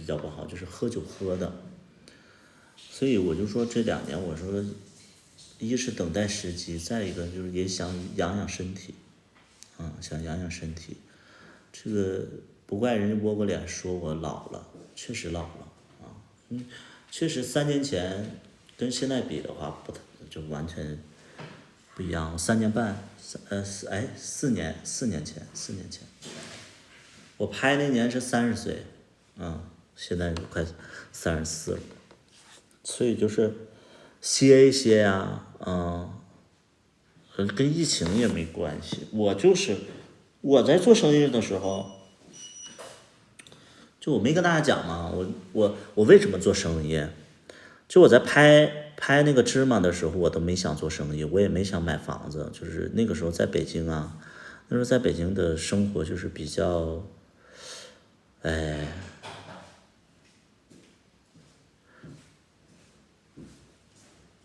较不好，就是喝酒喝的，所以我就说这2年，我说一是等待时机，再一个就是也想养养身体，想养养身体。这个不怪人家倭瓜脸说我老了，确实老了确实3年前跟现在比的话，就完全不一样。3年半，4年前，我拍那年是30岁，现在就快34了，所以就是歇一歇呀，跟疫情也没关系。我在做生意的时候，就我没跟大家讲嘛，我为什么做生意？就我在拍那个芝麻的时候，我都没想做生意，我也没想买房子，就是那个时候在北京啊，那时候在北京的生活就是比较，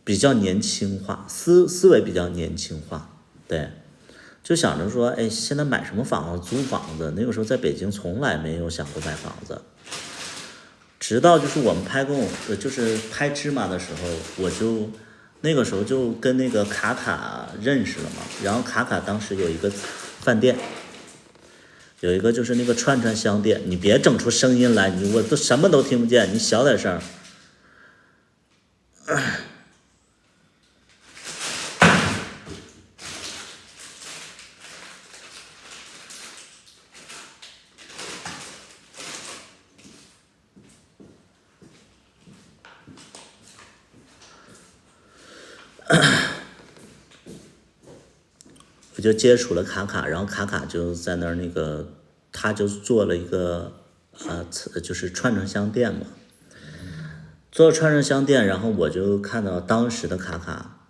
比较年轻化，思维比较年轻化，对。就想着说，现在买什么房子？租房子。那个时候在北京从来没有想过买房子，直到就是我们就是拍芝麻的时候，那个时候就跟那个卡卡认识了嘛。然后卡卡当时有一个饭店，有一个就是那个串串香店，你别整出声音来，我都什么都听不见，你小点声。我就接触了卡卡，然后卡卡就在那儿他就做了一个就是串串香店嘛，做了串串香店，然后我就看到当时的卡卡，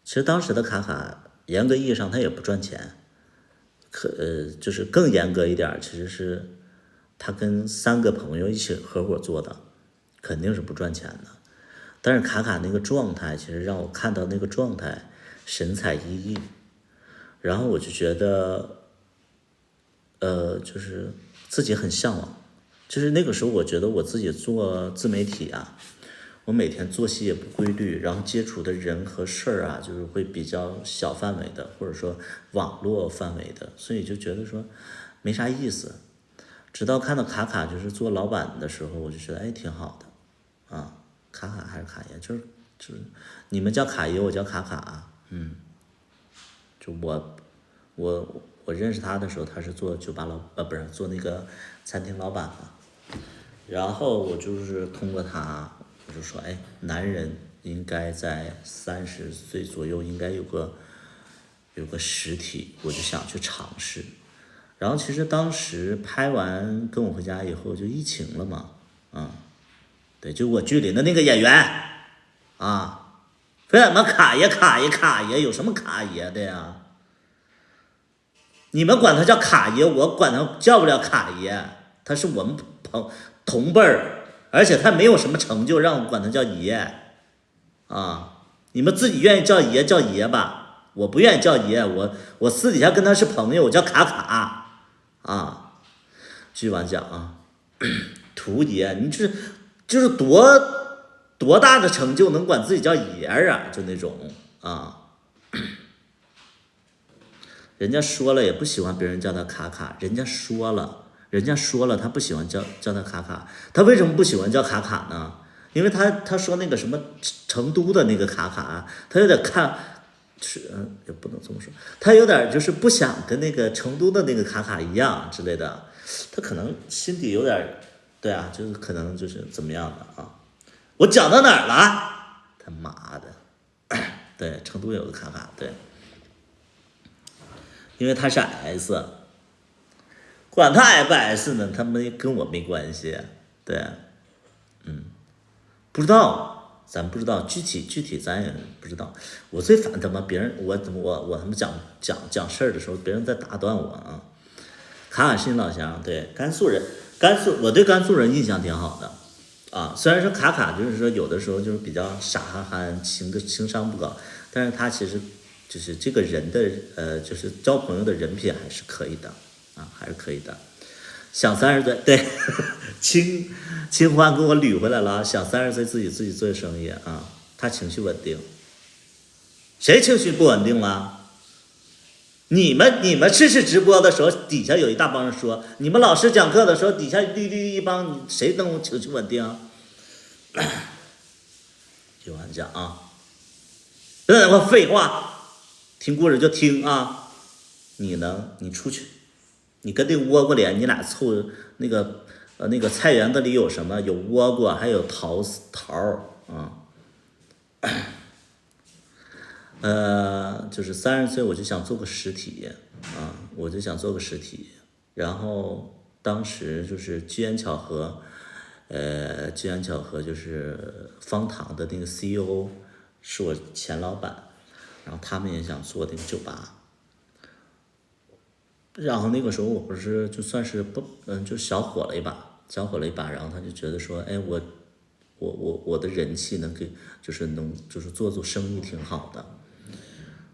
其实当时的卡卡严格意义上他也不赚钱，就是更严格一点，其实是他跟3个朋友一起合伙做的，肯定是不赚钱的。但是卡卡那个状态，其实让我看到那个状态神采奕奕，然后我就觉得，就是自己很向往。就是那个时候，我觉得我自己做自媒体啊，我每天作息也不规律，然后接触的人和事儿啊，就是会比较小范围的，或者说网络范围的，所以就觉得说没啥意思。直到看到卡卡就是做老板的时候，我就觉得挺好的。卡卡还是卡爷，就是你们叫卡爷，我叫卡卡，就我认识他的时候，他是做酒吧不是做那个餐厅老板嘛，然后我就是通过他，我就说，哎，男人应该在30岁左右应该有个实体，我就想去尝试。然后其实当时拍完跟我回家以后就疫情了嘛，对，就我剧里的那个演员啊，为什么卡爷有什么卡爷的呀？你们管他叫卡爷，我管他叫不了卡爷，他是我们同辈儿，而且他没有什么成就让我管他叫爷啊。你们自己愿意叫爷吧，我不愿意叫爷，我私底下跟他是朋友，我叫卡卡啊。继续往讲啊，图爷，你就是多大的成就能管自己叫爷儿啊？就那种啊。人家说了也不喜欢别人叫他卡卡，人家说了他不喜欢叫他卡卡，他为什么不喜欢叫卡卡呢？因为他说那个什么成都的那个卡卡，他有点也不能这么说，他有点就是不想跟那个成都的那个卡卡一样之类的，他可能心底有点，对啊，就是可能就是怎么样的啊？我讲到哪儿了？他妈的，对，成都有个卡卡，对。因为他是 S， 管他 S 不 S 呢，他们跟我没关系，对，不知道，咱不知道具体咱也不知道。我最烦他妈别人，我他妈讲事儿的时候，别人在打断我啊。卡卡是你老乡，对，甘肃人，我对甘肃人印象挺好的啊。虽然说卡卡就是说有的时候就是比较傻憨憨，情商不高，但是他其实。就是这个人的就是交朋友的人品还是可以的啊，还是可以的。想30岁，对，清欢给我捋回来了。想30岁自己做生意啊，他情绪稳定。谁情绪不稳定了？你们直播的时候，底下有一大帮人说，你们老师讲课的时候，底下一帮谁能情绪稳定？就完讲啊，别他妈废话。听故事就听啊，你呢？你出去，你跟那倭瓜脸，你俩凑那个菜园子里有什么？有倭瓜，还有桃啊。就是30岁我就想做个实体啊，然后当时就是机缘巧合就是方糖的那个 CEO 是我前老板。然后他们也想做那个酒吧，然后那个时候我不是就算是就小火了一把，然后他就觉得说，哎，我的人气能给就是做生意挺好的，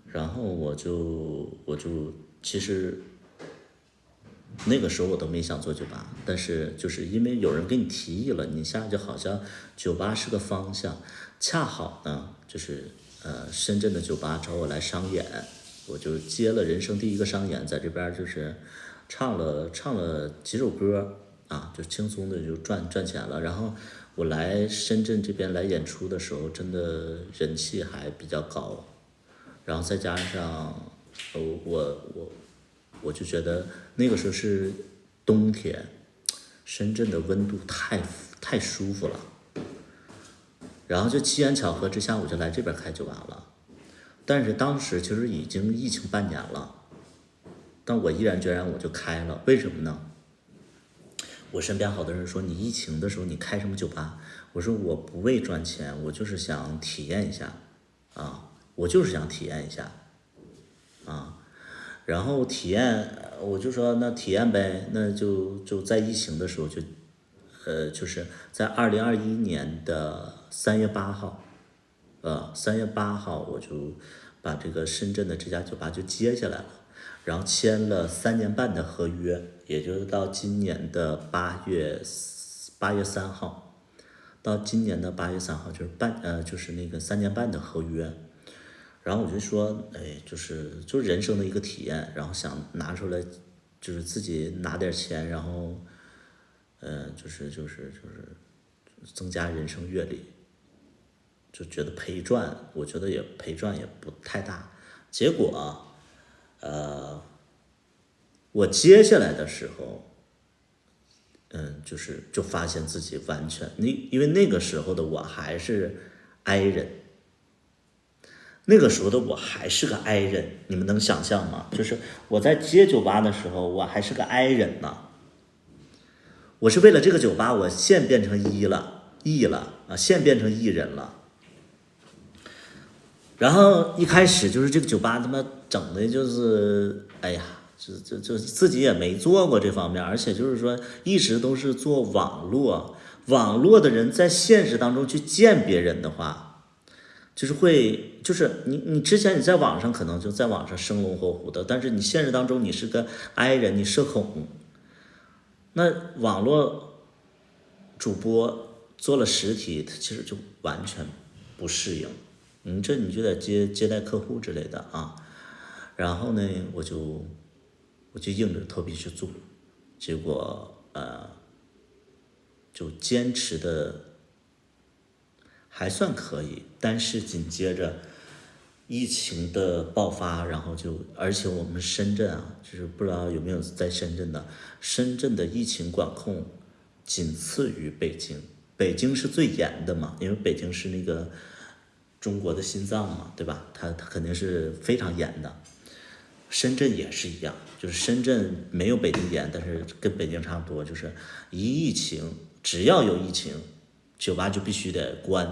然后我就其实那个时候我都没想做酒吧，但是就是因为有人给你提议了，你现在就好像酒吧是个方向，恰好呢就是深圳的酒吧找我来商演，我就接了人生第一个商演，在这边就是唱了几首歌啊，就轻松的就赚钱了。然后我来深圳这边来演出的时候，真的人气还比较高，然后再加上我就觉得那个时候是冬天，深圳的温度太舒服了。然后就机缘巧合之下，我就来这边开酒吧了。但是当时其实已经疫情半年了，但我毅然决然我就开了。为什么呢？我身边好多人说，你疫情的时候你开什么酒吧？我说我不为赚钱，我就是想体验一下啊，然后体验，我就说那体验呗，那就在疫情的时候就是在2021年的3月8号，3月8号我就把这个深圳的这家酒吧就接下来了，然后签了3年半的合约，也就是到今年的8月3号，就是那个3年半的合约。然后我就说，哎，就是人生的一个体验，然后想拿出来，就是自己拿点钱，然后，就是增加人生阅历，就觉得赔赚，我觉得也赔赚也不太大。结果我接下来的时候，就发现自己完全，因为那个时候的我还是 I 人，那个时候的我还是个 I 人，你们能想象吗？就是我在接酒吧的时候，我还是个 I 人呢。我是为了这个酒吧，我现变成E 了啊，现变成 E 人了。然后一开始就是这个酒吧他妈整的就是，哎呀，就自己也没做过这方面，而且就是说一直都是做网络的人在现实当中去见别人的话，就是你之前你在网上可能就在网上生龙活虎的，但是你现实当中你是个 I 人，你社恐，那网络主播做了实体，他其实就完全不适应。你就得接待客户之类的啊，然后呢，我就硬着头皮去做，结果就坚持的还算可以，但是紧接着疫情的爆发，然后而且我们深圳啊，就是不知道有没有在深圳的，深圳的疫情管控仅次于北京，北京是最严的嘛，因为北京是那个中国的心脏嘛，对吧？它肯定是非常严的。深圳也是一样，就是深圳没有北京严，但是跟北京差不多，就是疫情只要有疫情，酒吧就必须得关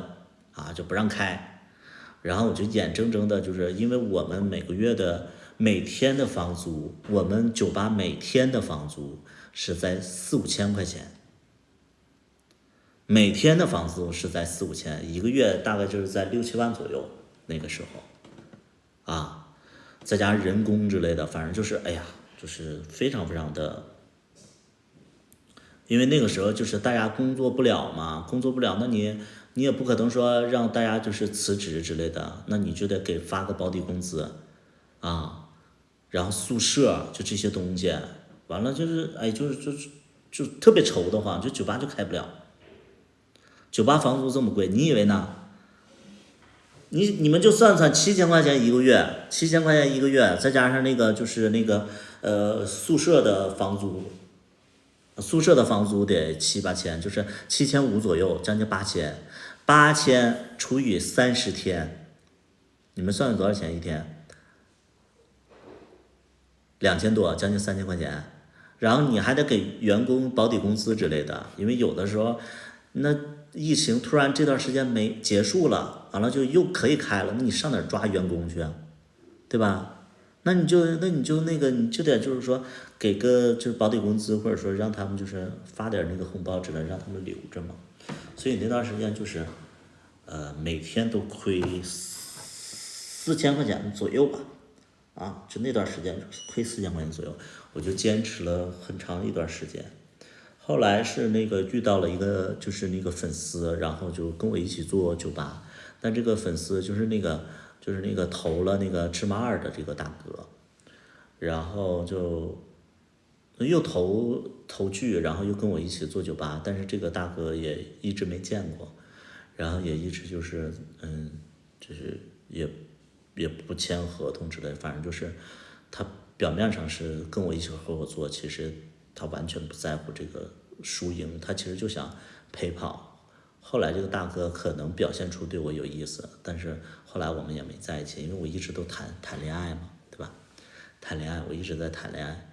啊，就不让开。然后我就眼睁睁的，就是因为我们每天的房租，我们酒吧每天的房租是在4、5千块钱。每天的房租是在4、5千，一个月大概就是在6、7万左右。那个时候，啊，再加上人工之类的，反正就是哎呀，就是非常非常的，因为那个时候就是大家工作不了嘛，那你也不可能说让大家就是辞职之类的，那你就得给发个保底工资，啊，然后宿舍就这些东西，完了就是哎就特别愁的慌，就酒吧就开不了。酒吧房租这么贵，你以为呢？你们就算7000块钱一个月，7000块钱一个月，再加上那个就是那个宿舍的房租得7、8千，就是7500左右，将近8000除以30天，你们算多少钱一天？2000多，将近3000块钱，然后你还得给员工保底工资之类的，因为有的时候那疫情突然这段时间没结束了，完了就又可以开了，那你上哪儿抓员工去啊？对吧？那你就得就是说给个就是保底工资，或者说让他们就是发点那个红包之类，让他们留着嘛。所以那段时间就是每天都亏4000块钱左右吧，啊，就那段时间亏4000块钱左右，我就坚持了很长一段时间。后来是那个遇到了一个就是那个粉丝，然后就跟我一起做酒吧，但这个粉丝就是那个投了那个芝麻2的这个大哥，然后就又投剧，然后又跟我一起做酒吧，但是这个大哥也一直没见过，然后也一直就是就是也不签合同之类，反正就是他表面上是跟我一起合伙做，其实他完全不在乎这个输赢，他其实就想陪跑。后来这个大哥可能表现出对我有意思，但是后来我们也没在一起，因为我一直都谈恋爱嘛，对吧？谈恋爱，我一直在谈恋爱。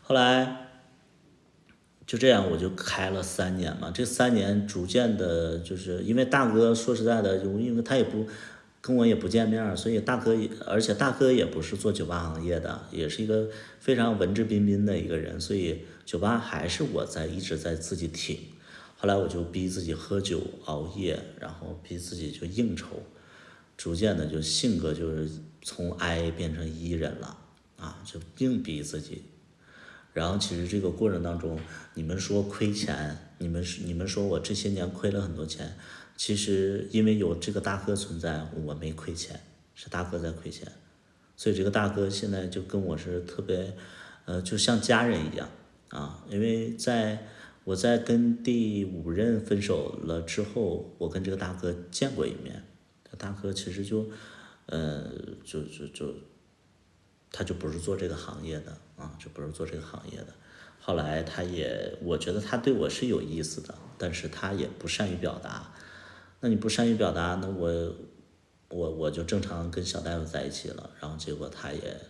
后来就这样，我就开了3年嘛。这3年逐渐的，就是因为大哥说实在的，因为他也不跟我也不见面，所以而且大哥也不是做酒吧行业的，也是一个非常文质彬彬的一个人，所以酒吧还是我一直在自己挺。后来我就逼自己喝酒熬夜，然后逼自己就应酬，逐渐的就性格就是从 I 变成 E 人了啊，就硬逼自己。然后其实这个过程当中，你们说亏钱，你们说我这些年亏了很多钱，其实因为有这个大哥存在，我没亏钱，是大哥在亏钱，所以这个大哥现在就跟我是特别，就像家人一样啊。因为我在跟第5任分手了之后，我跟这个大哥见过一面，大哥其实就他就不是做这个行业的啊，就不是做这个行业的。后来我觉得他对我是有意思的，但是他也不善于表达。那你不善于表达，那我就正常跟小大夫在一起了，然后结果他也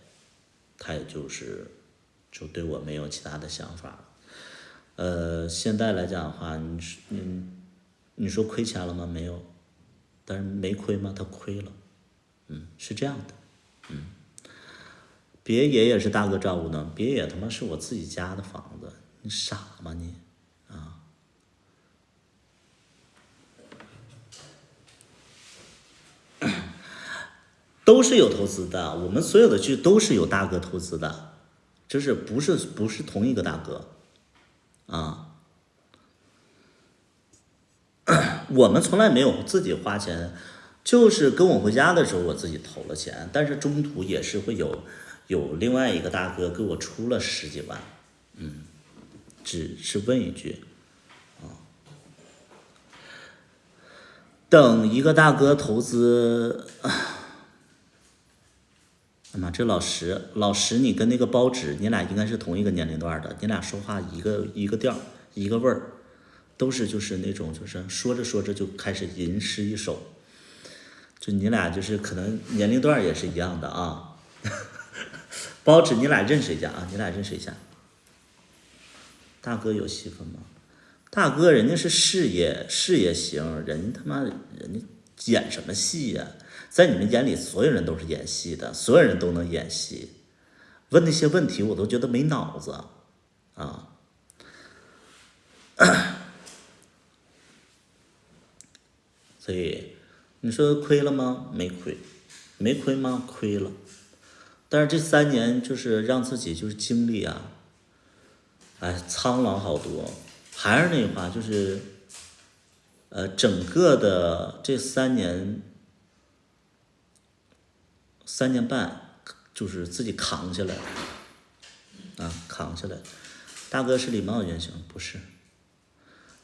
就对我没有其他的想法了。现在来讲的话，你说亏钱了吗？没有，但是没亏吗？他亏了，是这样的，别野也是大哥照顾的，别野他妈是我自己家的房子，你傻吗你？都是有投资的，我们所有的剧都是有大哥投资的，就是不是同一个大哥，我们从来没有自己花钱，就是跟我回家的时候我自己投了钱，但是中途也是会有另外一个大哥给我出了10几万，只是问一句，等一个大哥投资。这老石，你跟那个包纸，你俩应该是同一个年龄段的，你俩说话一个调一个味儿，都是就是那种就是说着说着就开始吟诗一首，就你俩就是可能年龄段也是一样的啊。包纸，你俩认识一下啊，大哥有戏份吗？大哥人家是事业型，人家演什么戏呀？在你们眼里，所有人都是演戏的，所有人都能演戏。问那些问题，我都觉得没脑子啊。所以你说亏了吗？没亏。没亏吗？亏了。但是这3年就是让自己就是经历啊，苍老好多。还是那话，就是整个的这3年。3年半，就是自己扛下来扛下来。大哥是李茂的原型，不是。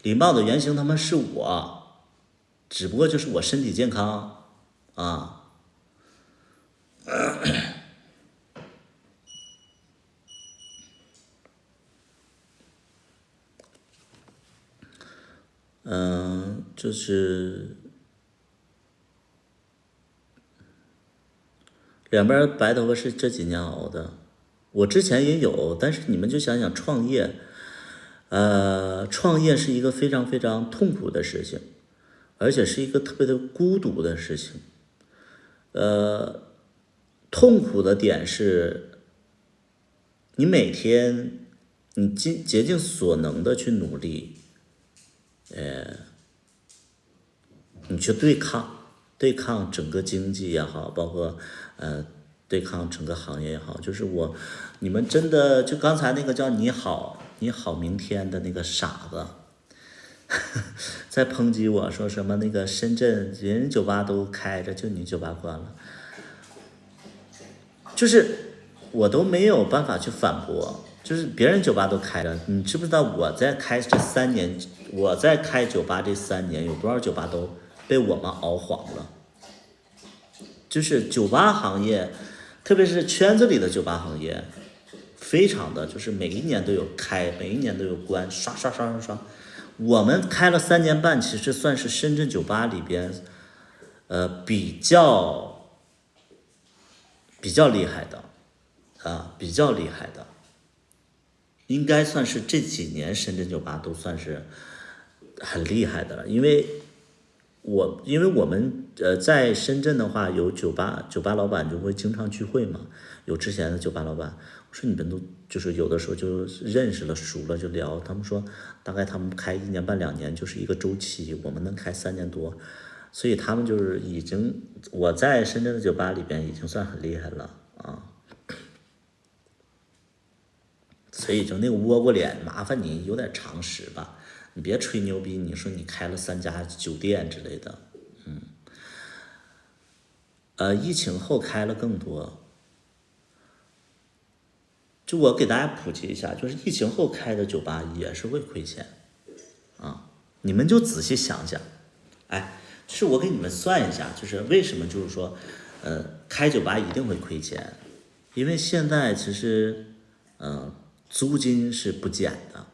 李茂的原型他妈是我，只不过就是我身体健康啊。就是两边白头发是这几年熬的，我之前也有，但是你们就想想创业，创业是一个非常非常痛苦的事情，而且是一个特别的孤独的事情。痛苦的点是，你每天你竭尽所能的去努力，你去对抗整个经济也好，包括对抗整个行业也好，就是你们真的就刚才那个叫你好明天的那个傻子，在抨击我说什么那个深圳人酒吧都开着，就你酒吧关了，就是我都没有办法去反驳。就是别人酒吧都开着，你知不知道我在开这3年，我在开酒吧这3年，有多少酒吧都被我们熬黄了。就是酒吧行业，特别是圈子里的酒吧行业，非常的就是每一年都有开，每一年都有关，刷。我们开了3年半，其实算是深圳酒吧里边，比较厉害的，应该算是这几年深圳酒吧都算是很厉害的了。因为我们在深圳的话，有酒吧老板就会经常聚会嘛，有之前的酒吧老板，我说你们都就是有的时候就认识了熟了就聊，他们说大概他们开1年半2年就是一个周期，我们能开3年多，所以他们就是我在深圳的酒吧里边已经算很厉害了啊。所以就那个窝瓜脸，麻烦你有点常识吧，你别吹牛逼，你说你开了3家酒店之类的，疫情后开了更多。就我给大家普及一下，就是疫情后开的酒吧也是会亏钱啊，你们就仔细想想，是我给你们算一下，就是为什么就是说，开酒吧一定会亏钱，因为现在其实，租金是不减的。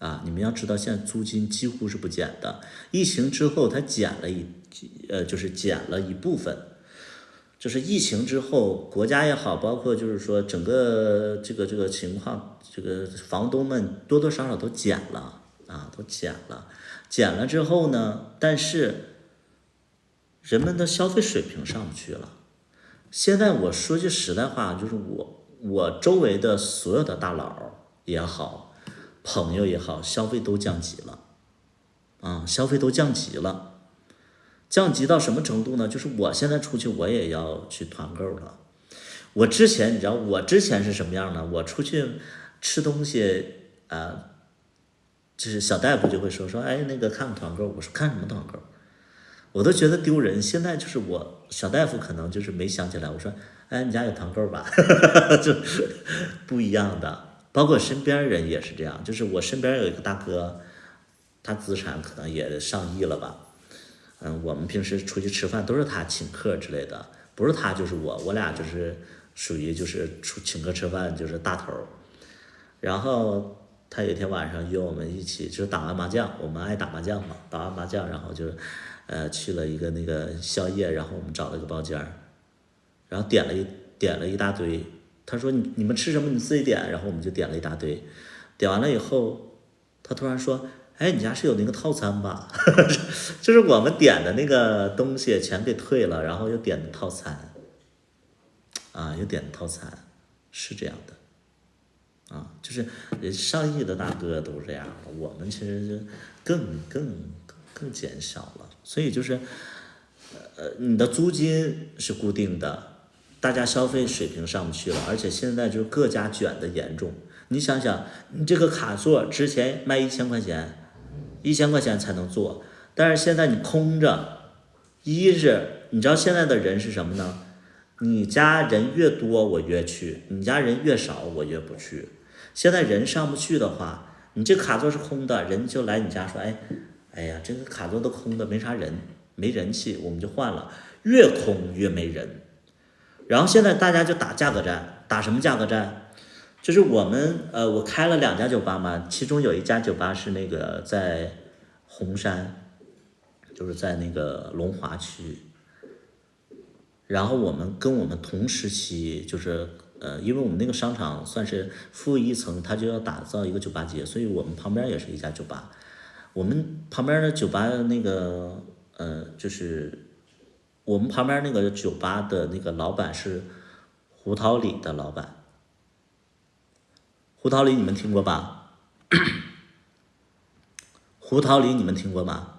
啊，你们要知道，现在租金几乎是不减的。疫情之后，它就是减了一部分。就是疫情之后，国家也好，包括就是说整个这个情况，这个房东们多多少少都减了啊，都减了。减了之后呢，但是人们的消费水平上不去了。现在我说句实在话，就是我周围的所有的大佬也好。朋友也好，消费都降级了，消费都降级了，降级到什么程度呢？就是我现在出去我也要去团购了。你知道我之前是什么样呢？我出去吃东西，就是小大夫就会说，哎，那个看看团购。我说看什么团购？我都觉得丢人。现在就是小大夫可能就是没想起来，我说，哎，你家有团购吧？就不一样的。包括身边人也是这样，就是我身边有一个大哥，他资产可能也上亿了吧，我们平时出去吃饭都是他请客之类的，不是他就是我俩就是属于就是请客吃饭就是大头。然后他有一天晚上约我们一起就是打完麻将，我们爱打麻将嘛，打完麻将然后就去了一个那个宵夜，然后我们找了个包间，然后点了一大堆。他说你们吃什么你自己点，然后我们就点了一大堆，点完了以后，他突然说，哎，你家是有那个套餐吧？就是我们点的那个东西全给退了，然后又点的套餐，又点的套餐，是这样的，就是上亿的大哥都是这样的，我们其实就更减少了，所以就是，你的租金是固定的。大家消费水平上不去了，而且现在就是各家卷的严重。你想想，你这个卡座之前卖1000块钱，1000块钱才能做，但是现在你空着，一是你知道现在的人是什么呢？你家人越多我越去，你家人越少我越不去。现在人上不去的话，你这卡座是空的，人就来你家说，哎呀，这个卡座都空的，没啥人，没人气，我们就换了，越空越没人。然后现在大家就打价格战，打什么价格战？就是我开了2家酒吧嘛，其中有一家酒吧是那个在红山，就是在那个龙华区。然后我们同时期就是因为我们那个商场算是负一层，它就要打造一个酒吧街，所以我们旁边也是一家酒吧。我们旁边的酒吧那个就是我们旁边那个酒吧的那个老板是胡桃里的老板。胡桃里你们听过吧？胡桃里你们听过吗？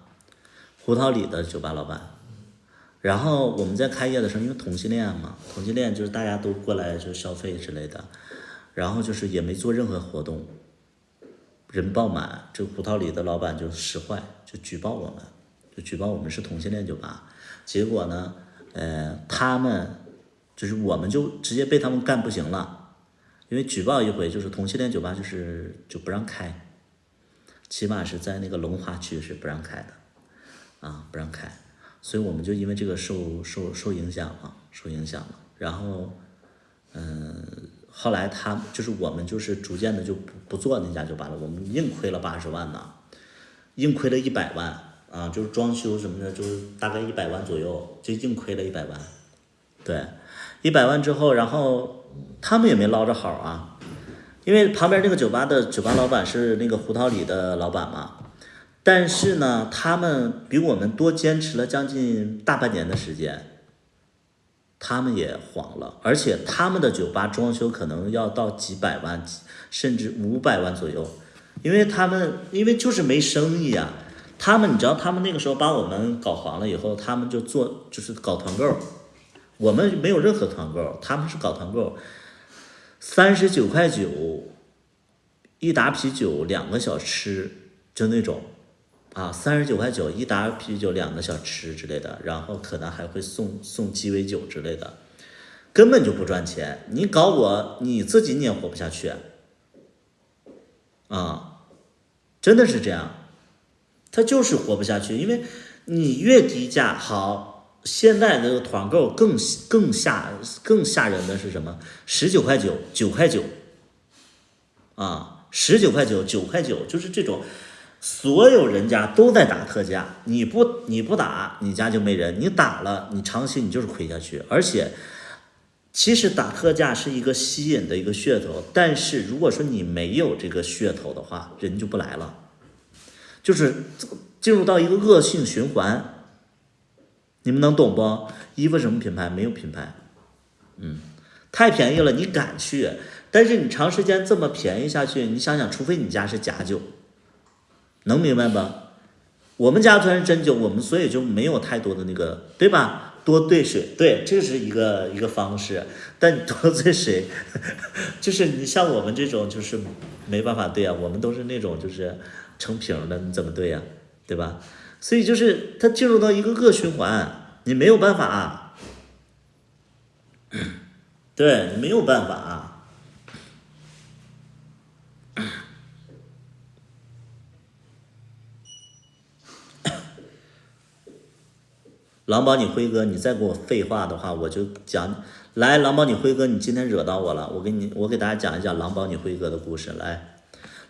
胡桃里的酒吧老板。然后我们在开业的时候，因为同性恋嘛，同性恋就是大家都过来就消费之类的，然后就是也没做任何活动，人爆满，这胡桃里的老板就使坏，就举报我们是同性恋酒吧。结果呢，他们就是我们就直接被他们干不行了，因为举报一回就是同性恋酒吧就不让开，起码是在那个龙华区是不让开的，不让开，所以我们就因为这个受影响了，然后后来我们就是逐渐的就不做那家酒吧了，我们硬亏了80万呢，硬亏了100万。就是装修什么的，就是大概100万左右，就硬亏了100万。对，100万之后，然后他们也没捞着好啊，因为旁边那个酒吧老板是那个胡桃里的老板嘛，但是呢，他们比我们多坚持了将近大半年的时间，他们也黄了，而且他们的酒吧装修可能要到几百万，甚至500万左右，因为就是没生意啊。你知道他们那个时候把我们搞黄了以后，他们就是搞团购，我们没有任何团购，他们是搞团购，39.9块一打啤酒2个小吃，就那种39.9块一打啤酒2个小吃之类的，然后可能还会送鸡尾酒之类的，根本就不赚钱。你搞我，你自己你也活不下去真的是这样。他就是活不下去，因为你越低价好，现在这个团购更吓人的是什么？19.9、9.9啊，19.9、9.9，就是这种，所有人家都在打特价，你不打，你家就没人；你打了，你长期你就是亏下去。而且，其实打特价是一个吸引的一个噱头，但是如果说你没有这个噱头的话，人就不来了。就是进入到一个恶性循环，你们能懂不？衣服什么品牌？没有品牌，太便宜了，你敢去？但是你长时间这么便宜下去，你想想，除非你家是假酒，能明白吧？我们家全是真酒，我们所以就没有太多的那个，对吧？多兑水，对，这是一个方式。但你多兑水，就是你像我们这种就是没办法兑啊，我们都是那种就是成瓶的，你怎么兑呀？对吧？所以就是它进入到一个恶循环，你没有办法，对，你没有办法。狼宝，你辉哥，你再给我废话的话，我就讲。来，狼宝，你辉哥，你今天惹到我了，我给大家讲一讲狼宝你辉哥的故事。来，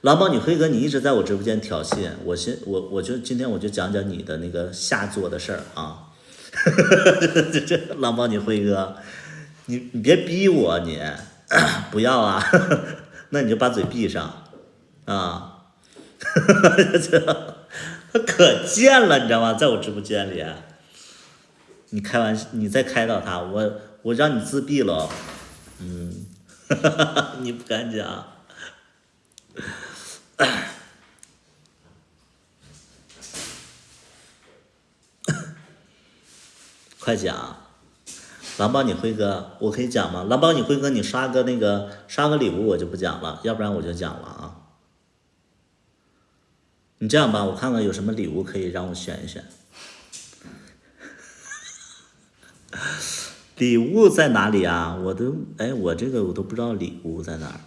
狼宝你辉哥，你一直在我直播间挑衅，我就今天我就讲讲你的那个下作的事儿啊。这狼宝你辉哥，你别逼我，你不要啊，那你就把嘴闭上啊。他可贱了，你知道吗？在我直播间里。你开玩笑，你再开导他，我让你自闭了，你不敢讲，快讲，狼宝你辉哥，我可以讲吗？狼宝你辉哥，你刷个礼物我就不讲了，要不然我就讲了啊。你这样吧，我看看有什么礼物可以让我选一选。礼物在哪里啊？我这个我都不知道礼物在哪儿。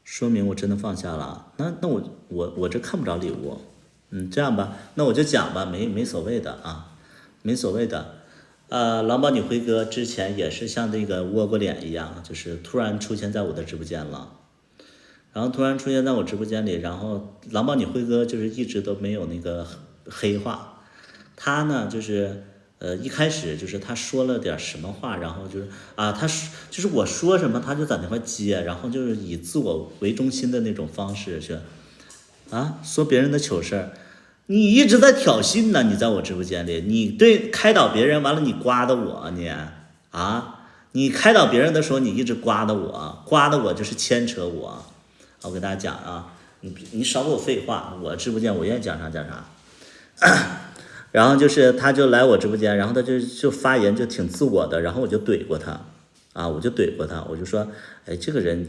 说明我真的放下了。那我这看不着礼物。这样吧，那我就讲吧，没所谓的啊，没所谓的。狼宝你辉哥之前也是像这个窝瓜脸一样，就是突然出现在我的直播间了。然后突然出现在我直播间里，然后狼宝你辉哥就是一直都没有那个黑话，他呢就是一开始就是他说了点什么话，然后就是他就是我说什么他就在那块接，然后就是以自我为中心的那种方式去说别人的糗事儿，你一直在挑衅呢，你在我直播间里，你对开导别人完了你刮的我你开导别人的时候你一直刮的我就是牵扯我。我给大家讲啊，你少给我废话，我直播间我愿意讲啥讲啥。然后就是他就来我直播间，然后他就发言就挺自我的，然后我就怼过他我就说，这个人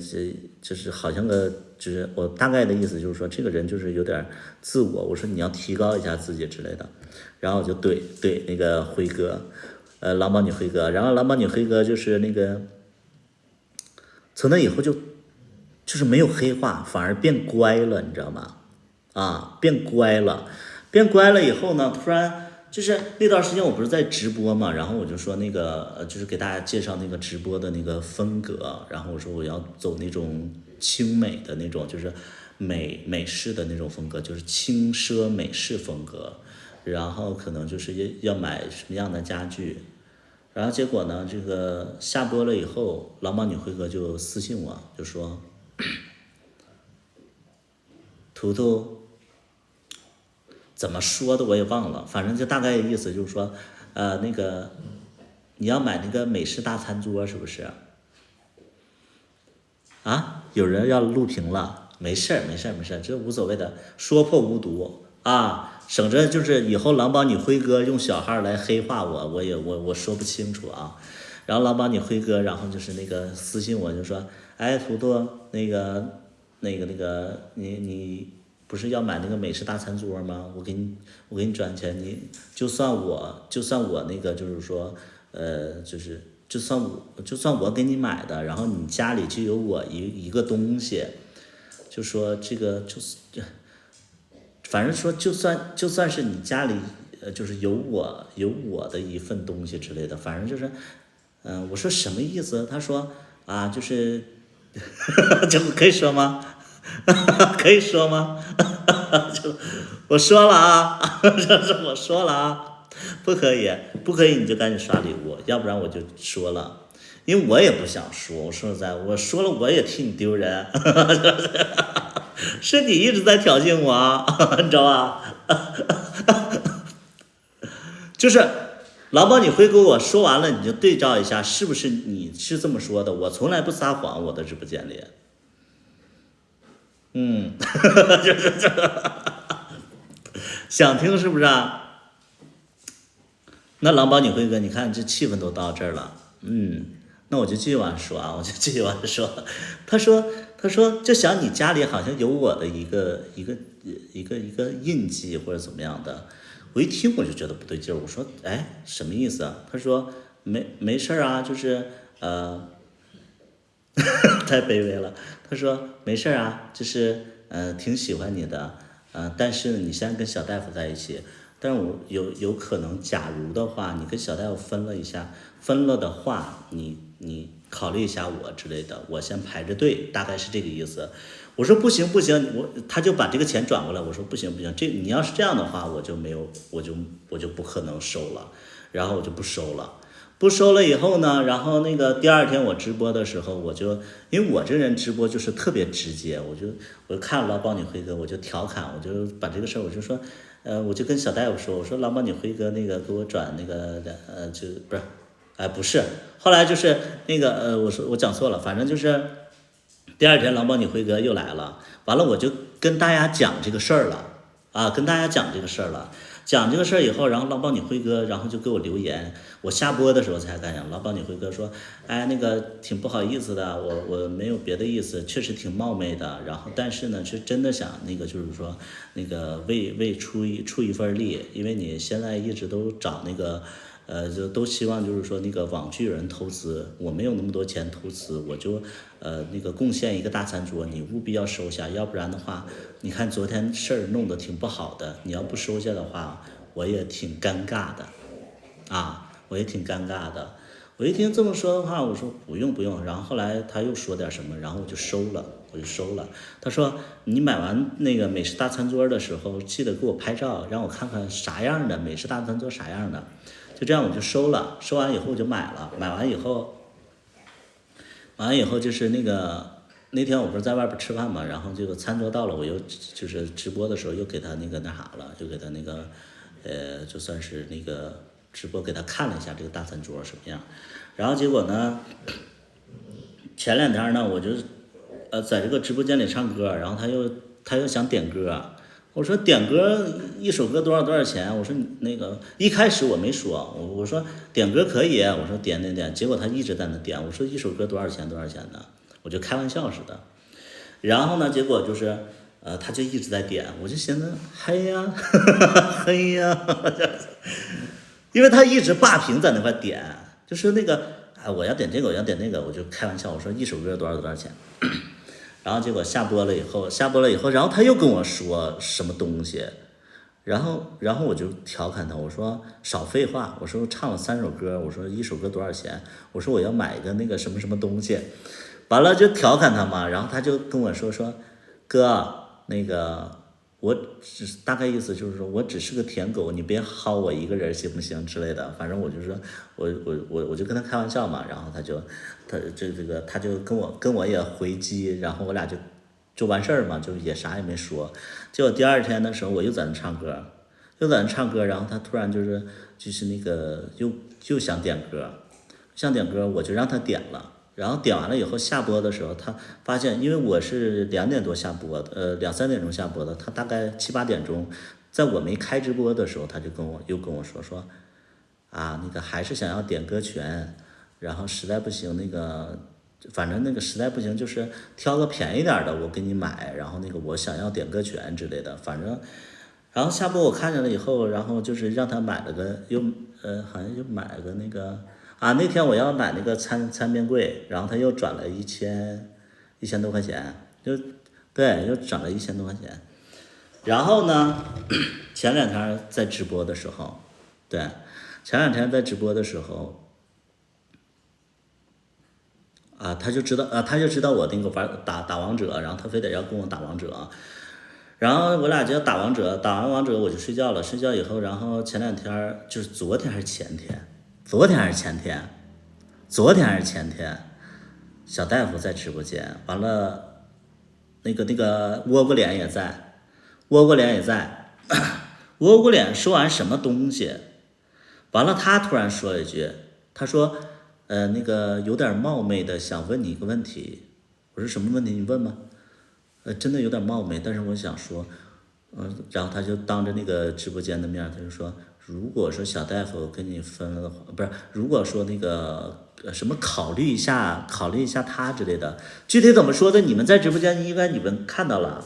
就是好像就是我大概的意思就是说这个人就是有点自我，我说你要提高一下自己之类的，然后我就怼那个辉哥，狼宝女辉哥，然后狼宝女辉哥就是那个从那以后就是没有黑话，反而变乖了，你知道吗？变乖了以后呢，突然就是那段时间我不是在直播嘛，然后我就说那个就是给大家介绍那个直播的那个风格，然后我说我要走那种轻美的那种，就是美式的那种风格，就是轻奢美式风格，然后可能就是要买什么样的家具，然后结果呢，这个下播了以后，狼宝女辉哥就私信我，就说图图怎么说的我也忘了，反正就大概意思就是说，那个你要买那个美式大餐桌是不是？有人要录屏了，没事儿，这无所谓的，说破无毒省着就是以后狼宝你辉哥用小号来黑化我说不清楚然后狼宝你辉哥，然后就是那个私信我就说，图图那个你不是要买那个美式大餐桌吗？我给你转钱，你就算我那个就是说就算我给你买的，然后你家里就有我一个东西，就说这个就是反正说就算是你家里就是有我的一份东西之类的，反正就是我说什么意思？他说啊就是就可以说吗？可以说吗？就我说了啊，这是我说了啊，不可以，不可以，你就赶紧刷礼物，要不然我就说了，因为我也不想说，我说实在，我说了我也替你丢人，是你一直在挑衅我啊，你知道吧？就是老鸨，你回给我说完了，你就对照一下，是不是你是这么说的？我从来不撒谎，我的直播间里。就是这个，想听是不是啊？那狼宝你辉哥，你看这气氛都到这儿了，那我就继续往说啊，我就继续往说。他说，就想你家里好像有我的一个印记或者怎么样的。我一听我就觉得不对劲儿，我说，哎，什么意思啊？他说没事啊，就是太卑微了。他说没事啊，就是挺喜欢你的，但是你现在跟小大夫在一起，但是我有可能，假如的话，你跟小大夫分了一下，分了的话，你考虑一下我之类的，我先排着队，大概是这个意思。我说不行，他就把这个钱转过来，我说不行，这你要是这样的话，我就没有，我就不可能收了，然后我就不收了。不收了以后呢，然后那个第二天我直播的时候，因为我这人直播就是特别直接，我就看了老鸨你辉哥，我就调侃，我就把这个事儿我就说，我就跟小大夫说，我说老鸨你辉哥那个给我转那个就不是，不是，后来就是那个我说我讲错了，反正就是第二天老鸨你辉哥又来了，完了我就跟大家讲这个事儿了跟大家讲这个事儿了。讲这个事儿以后，然后老鸨你辉哥，然后就给我留言。我下播的时候才看见，老鸨你辉哥说，哎，那个挺不好意思的，我没有别的意思，确实挺冒昧的。然后但是呢，是真的想那个就是说那个为出一份力，因为你现在一直都找那个就都希望就是说那个网剧人投资，我没有那么多钱投资，我就那个贡献一个大餐桌，你务必要收下，要不然的话，你看昨天事儿弄得挺不好的，你要不收下的话，我也挺尴尬的，我也挺尴尬的。我一听这么说的话，我说不用，然后后来他又说点什么，然后我就收了。他说你买完那个美式大餐桌的时候，记得给我拍照，让我看看啥样的美式大餐桌啥样的。就这样我就收了，收完以后我就买了，买完以后就是那天我不是在外边吃饭嘛，然后这个餐桌到了，我又就是直播的时候又给他那啥了，就给他那个就算是那个直播给他看了一下这个大餐桌什么样，然后结果呢，前2天呢我就在这个直播间里唱歌，然后他又想点歌。我说点歌一首歌多少钱？我说那个一开始我没说，我说点歌可以，我说点，结果他一直在那点。我说一首歌多少钱的？我就开玩笑似的。然后呢，结果就是他就一直在点，我就寻思嘿呀，因为他一直霸屏在那块点，就是那个我要点这个，我要点那个，我就开玩笑，我说一首歌多少钱。然后结果下播了以后，然后他又跟我说什么东西，然后我就调侃他，我说少废话，我说唱了3首歌，我说一首歌多少钱，我说我要买一个那个什么东西，完了就调侃他嘛，然后他就跟我说哥，那个我大概意思就是说我只是个舔狗，你别薅我一个人行不行之类的，反正我就说我就跟他开玩笑嘛，然后他就跟我也回击，然后我俩就完事儿嘛，就也啥也没说。结果第2天的时候我又在那唱歌，然后他突然就是那个又想点歌，我就让他点了。然后点完了以后下播的时候，他发现，因为我是2点多下播的，2、3点钟下播的，他大概7、8点钟，在我没开直播的时候，他就又跟我说那个还是想要点歌权，然后实在不行反正那个实在不行就是挑个便宜点的我给你买，然后那个我想要点歌权之类的，反正，然后下播我看见了以后，然后就是让他买了个好像就买了个那个。那天我要买那个餐边柜，然后他又转了1000多块钱，就对，又涨了1000多块钱。然后呢，前2天在直播的时候，对，前2天在直播的时候，他就知道我那个打王者，然后他非得要跟我打王者，然后我俩就要打王者，打完王者我就睡觉了，睡觉以后，然后前2天就是昨天还是前天，小大夫在直播间，完了，那个倭瓜脸也在，倭瓜脸说完什么东西，完了他突然说了一句，他说，那个有点冒昧的想问你一个问题，我说什么问题？你问吧。真的有点冒昧，但是我想说，然后他就当着那个直播间的面，他就说，如果说小大夫跟你分了的话，不是，如果说那个什么考虑一下他之类的，具体怎么说的，你们在直播间应该你们看到了，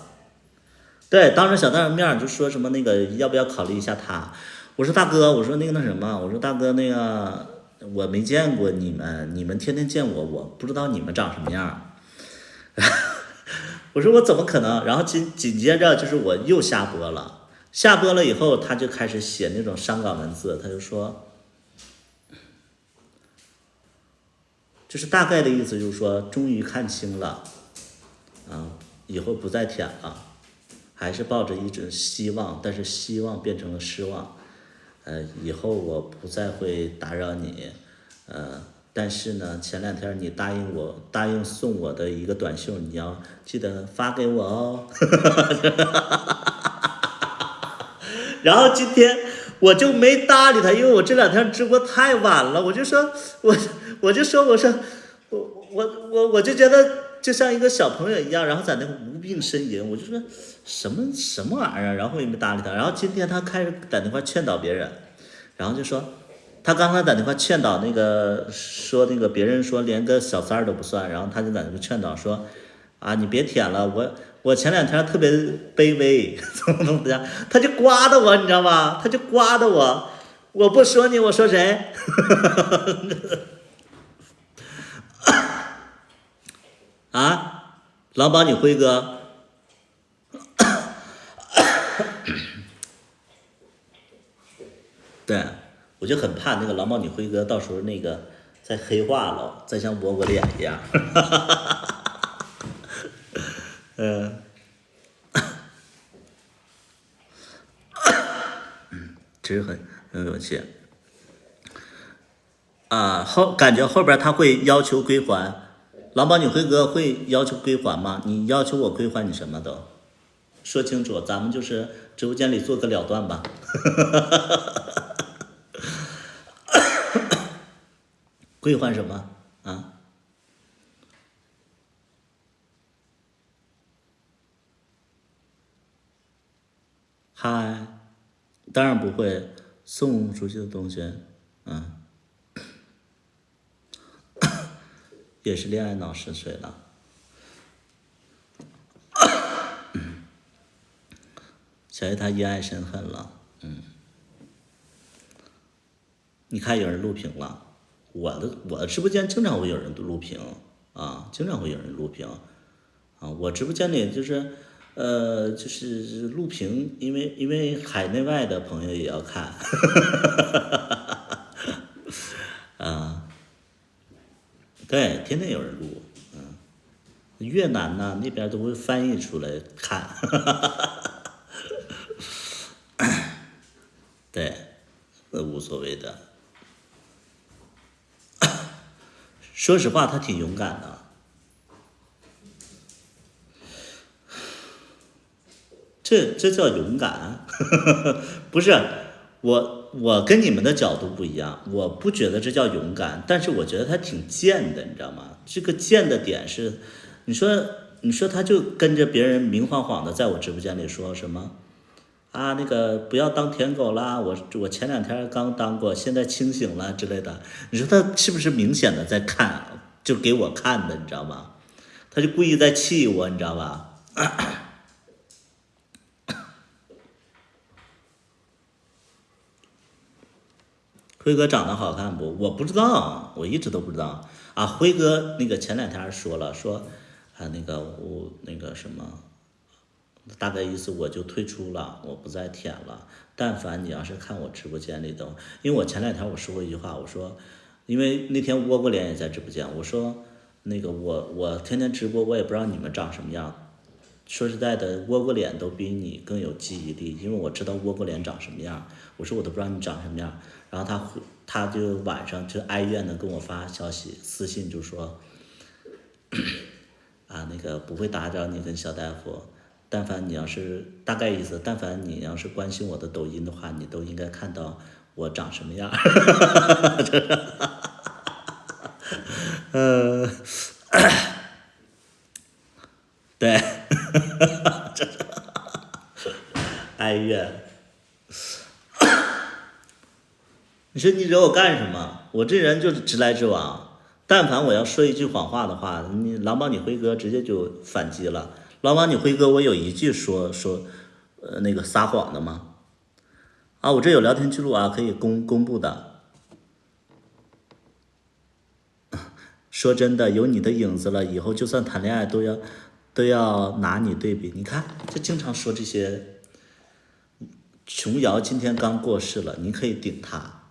对，当着小大夫面就说什么那个要不要考虑一下他，我说大哥，我说那个那什么，我说大哥那个我没见过你们天天见我，我不知道你们长什么样。我说我怎么可能？然后紧接着就是我又下播了以后，他就开始写那种伤感文字，他就说，就是大概的意思就是说，终于看清了，以后不再舔了，还是抱着一种希望，但是希望变成了失望，以后我不再会打扰你，但是呢，前2天你答应送我的一个短袖，你要记得发给我哦。然后今天我就没搭理他，因为我这2天直播太晚了，我就说我就觉得就像一个小朋友一样，然后在那个无病呻吟，我就说什么玩意儿，然后我也没搭理他。然后今天他开始在那块劝导别人，然后就说。他刚才在那块劝导那个说那个别人说连个小三儿都不算，然后他就在那块劝导说，你别舔了，我前2天特别卑微，怎么样，他就刮的我，你知道吗？他就刮的我，我不说你，我说谁？狼宝你辉哥。对。我就很怕那个狼猫女辉哥到时候那个再黑化了，再像倭瓜脸一样。真是很有趣。感觉后边他会要求归还，狼猫女辉哥会要求归还吗？你要求我归还你什么都说清楚，咱们就是直播间里做个了断吧。归还什么嗨，当然不会送出去的东西，也是恋爱脑10岁了。小叶他因爱生恨了，你看有人录屏了。我的直播间经常会有人录屏经常会有人录屏我直播间里就是录屏，因为海内外的朋友也要看，对，天天有人录，越南呢那边都会翻译出来看，对，无所谓的。说实话，他挺勇敢的。这叫勇敢？不是，我跟你们的角度不一样，我不觉得这叫勇敢，但是我觉得他挺贱的，你知道吗？这个贱的点是，你说他就跟着别人明晃晃的在我直播间里说什么那个不要当舔狗啦，我前2天刚当过，现在清醒了之类的。你说他是不是明显的在看，就给我看的，你知道吗？他就故意在气我，你知道吧？辉哥长得好看不？我不知道，我一直都不知道辉哥那个前2天说了，说那个我那个什么大概意思我就退出了，我不再舔了。但凡你要是看我直播间里的，因为我前两天我说过一句话，我说，因为那天倭瓜脸也在直播间，我说那个我天天直播，我也不知道你们长什么样。说实在的，倭瓜脸都比你更有记忆力，因为我知道倭瓜脸长什么样。我说我都不知道你长什么样，然后他就晚上就哀怨的跟我发消息私信，就说啊那个不会打扰你跟小大夫，但凡你要是大概意思，但凡你要是关心我的抖音的话，你都应该看到我长什么样。对，哀怨。你说你惹我干什么？我这人就是直来直往，但凡我要说一句谎话的话，你狼帮你辉哥直接就反击了。狼帮你辉哥，我有一句说那个撒谎的吗？啊，我这有聊天记录啊，可以公布的。说真的，有你的影子了，以后就算谈恋爱都要拿你对比。你看，就经常说这些。琼瑶今天刚过世了，你可以顶他。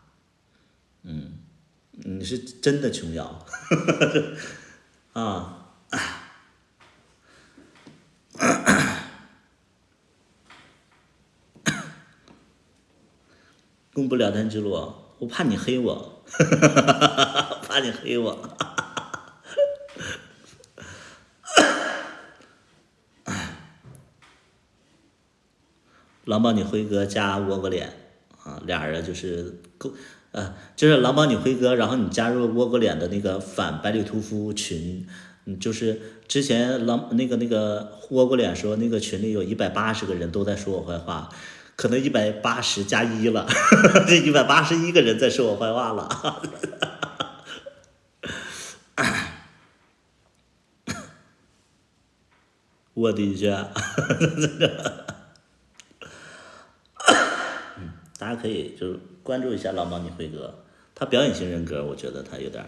你是真的琼瑶。啊。公布聊天记录，我怕你黑我。怕你黑我。狼帮你辉哥加倭瓜脸啊，俩人就是就是狼帮你辉哥，然后你加入倭瓜脸的那个反白里屠夫群，就是之前那个倭瓜脸说那个群里有180个人都在说我坏话，可能180加1了，这181个人在说我坏话了。我的天。大家可以就是关注一下狼帮你辉哥，他表演型人格，我觉得他有点。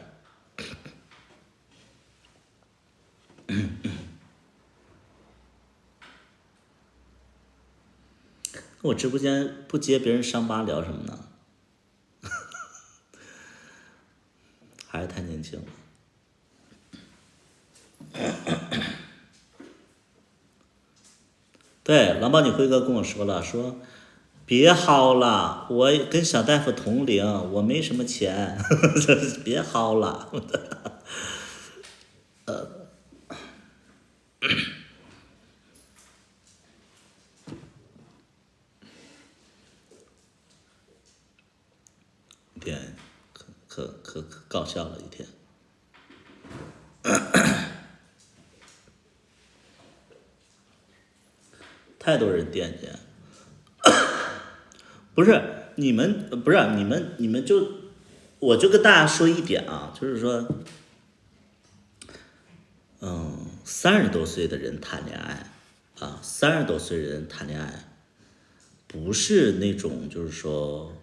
我直播间不揭别人伤疤聊什么呢？还是太年轻了。对，狼帮你辉哥跟我说了，说别薅了，我跟小大夫同龄，我没什么钱。别薅了。一天可搞笑了一天。太多人惦记。不是你们，就，我就跟大家说一点啊，就是说，30多岁的人谈恋爱啊，30多岁的人谈恋爱，不是那种就是说，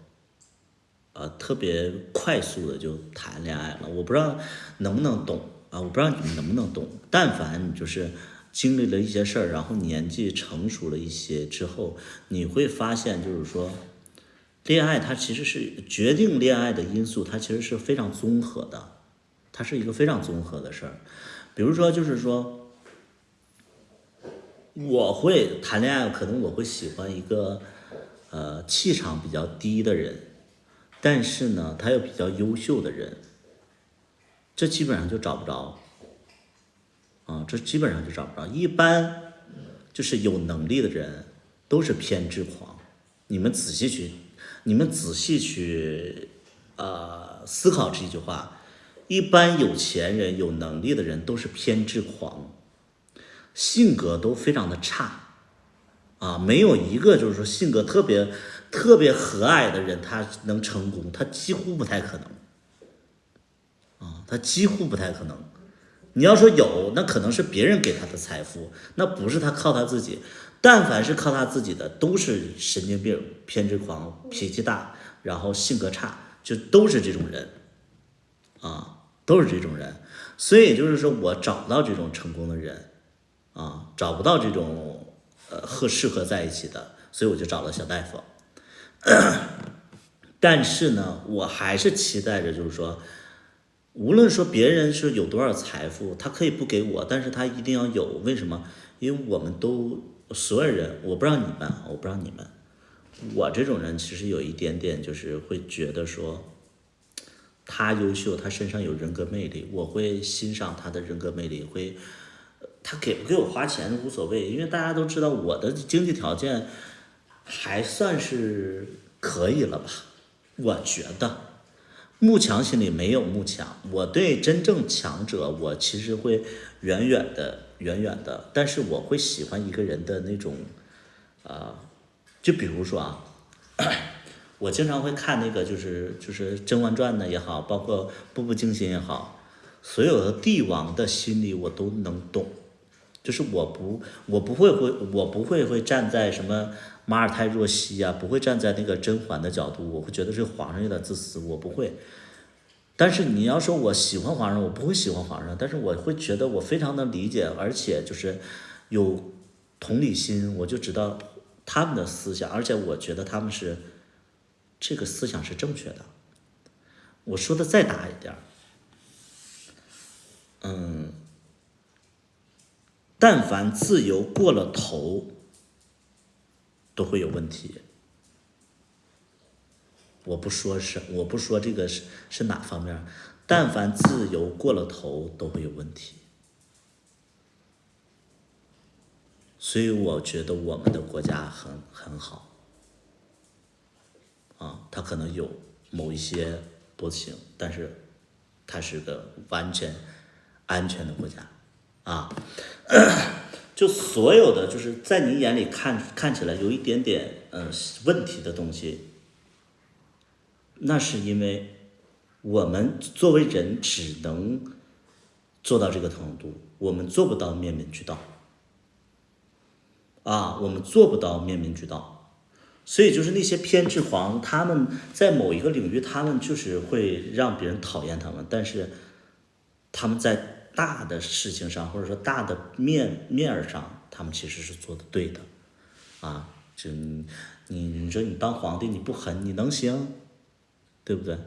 特别快速的就谈恋爱了。我不知道能不能懂啊，我不知道你们能不能懂。但凡你就是经历了一些事儿，然后年纪成熟了一些之后，你会发现就是说，恋爱它其实是决定恋爱的因素，它其实是非常综合的，它是一个非常综合的事儿。比如说就是说，我会谈恋爱，可能我会喜欢一个气场比较低的人，但是呢他又比较优秀的人，这基本上就找不着啊，这基本上就找不着。一般就是有能力的人都是偏执狂，你们仔细去思考这句话，一般有钱人有能力的人都是偏执狂，性格都非常的差啊，没有一个就是说性格特别和蔼的人他能成功，他几乎不太可能啊，他几乎不太可能。你要说有，那可能是别人给他的财富，那不是他靠他自己。但凡是靠他自己的，都是神经病、偏执狂、脾气大，然后性格差，就都是这种人啊，都是这种人。所以就是说我找不到这种成功的人啊，找不到这种适合在一起的，所以我就找了小大夫。但是呢，我还是期待着，就是说，无论说别人是有多少财富，他可以不给我，但是他一定要有。为什么？因为我们都所有人，我不知道你们，我这种人其实有一点点就是会觉得说，他优秀，他身上有人格魅力，我会欣赏他的人格魅力，他给不给我花钱无所谓，因为大家都知道我的经济条件还算是可以了吧。我觉得慕强心里没有慕强，我对真正强者我其实会远远的，但是我会喜欢一个人的那种就比如说啊，我经常会看那个就是《甄嬛传》的也好，包括《步步惊心》也好，所有的帝王的心理我都能懂。就是我不会站在什么马尔泰若曦啊，不会站在那个甄嬛的角度，我会觉得这个皇上有点自私，我不会。但是你要说我喜欢皇上，我不会喜欢皇上，但是我会觉得我非常的理解，而且就是有同理心，我就知道他们的思想，而且我觉得他们是这个思想是正确的。我说的再大一点，但凡自由过了头，都会有问题。我不说这个是哪方面，但凡自由过了头，都会有问题。所以我觉得我们的国家很好，它可能有某一些不行，但是它是个完全安全的国家。就所有的就是在你眼里看起来有一点点问题的东西，那是因为我们作为人只能做到这个程度，我们做不到面面俱到我们做不到面面俱到。所以就是那些偏执狂，他们在某一个领域他们就是会让别人讨厌他们，但是他们在大的事情上，或者说大的面上，他们其实是做的对的就你说你当皇帝你不狠你能行，对不对？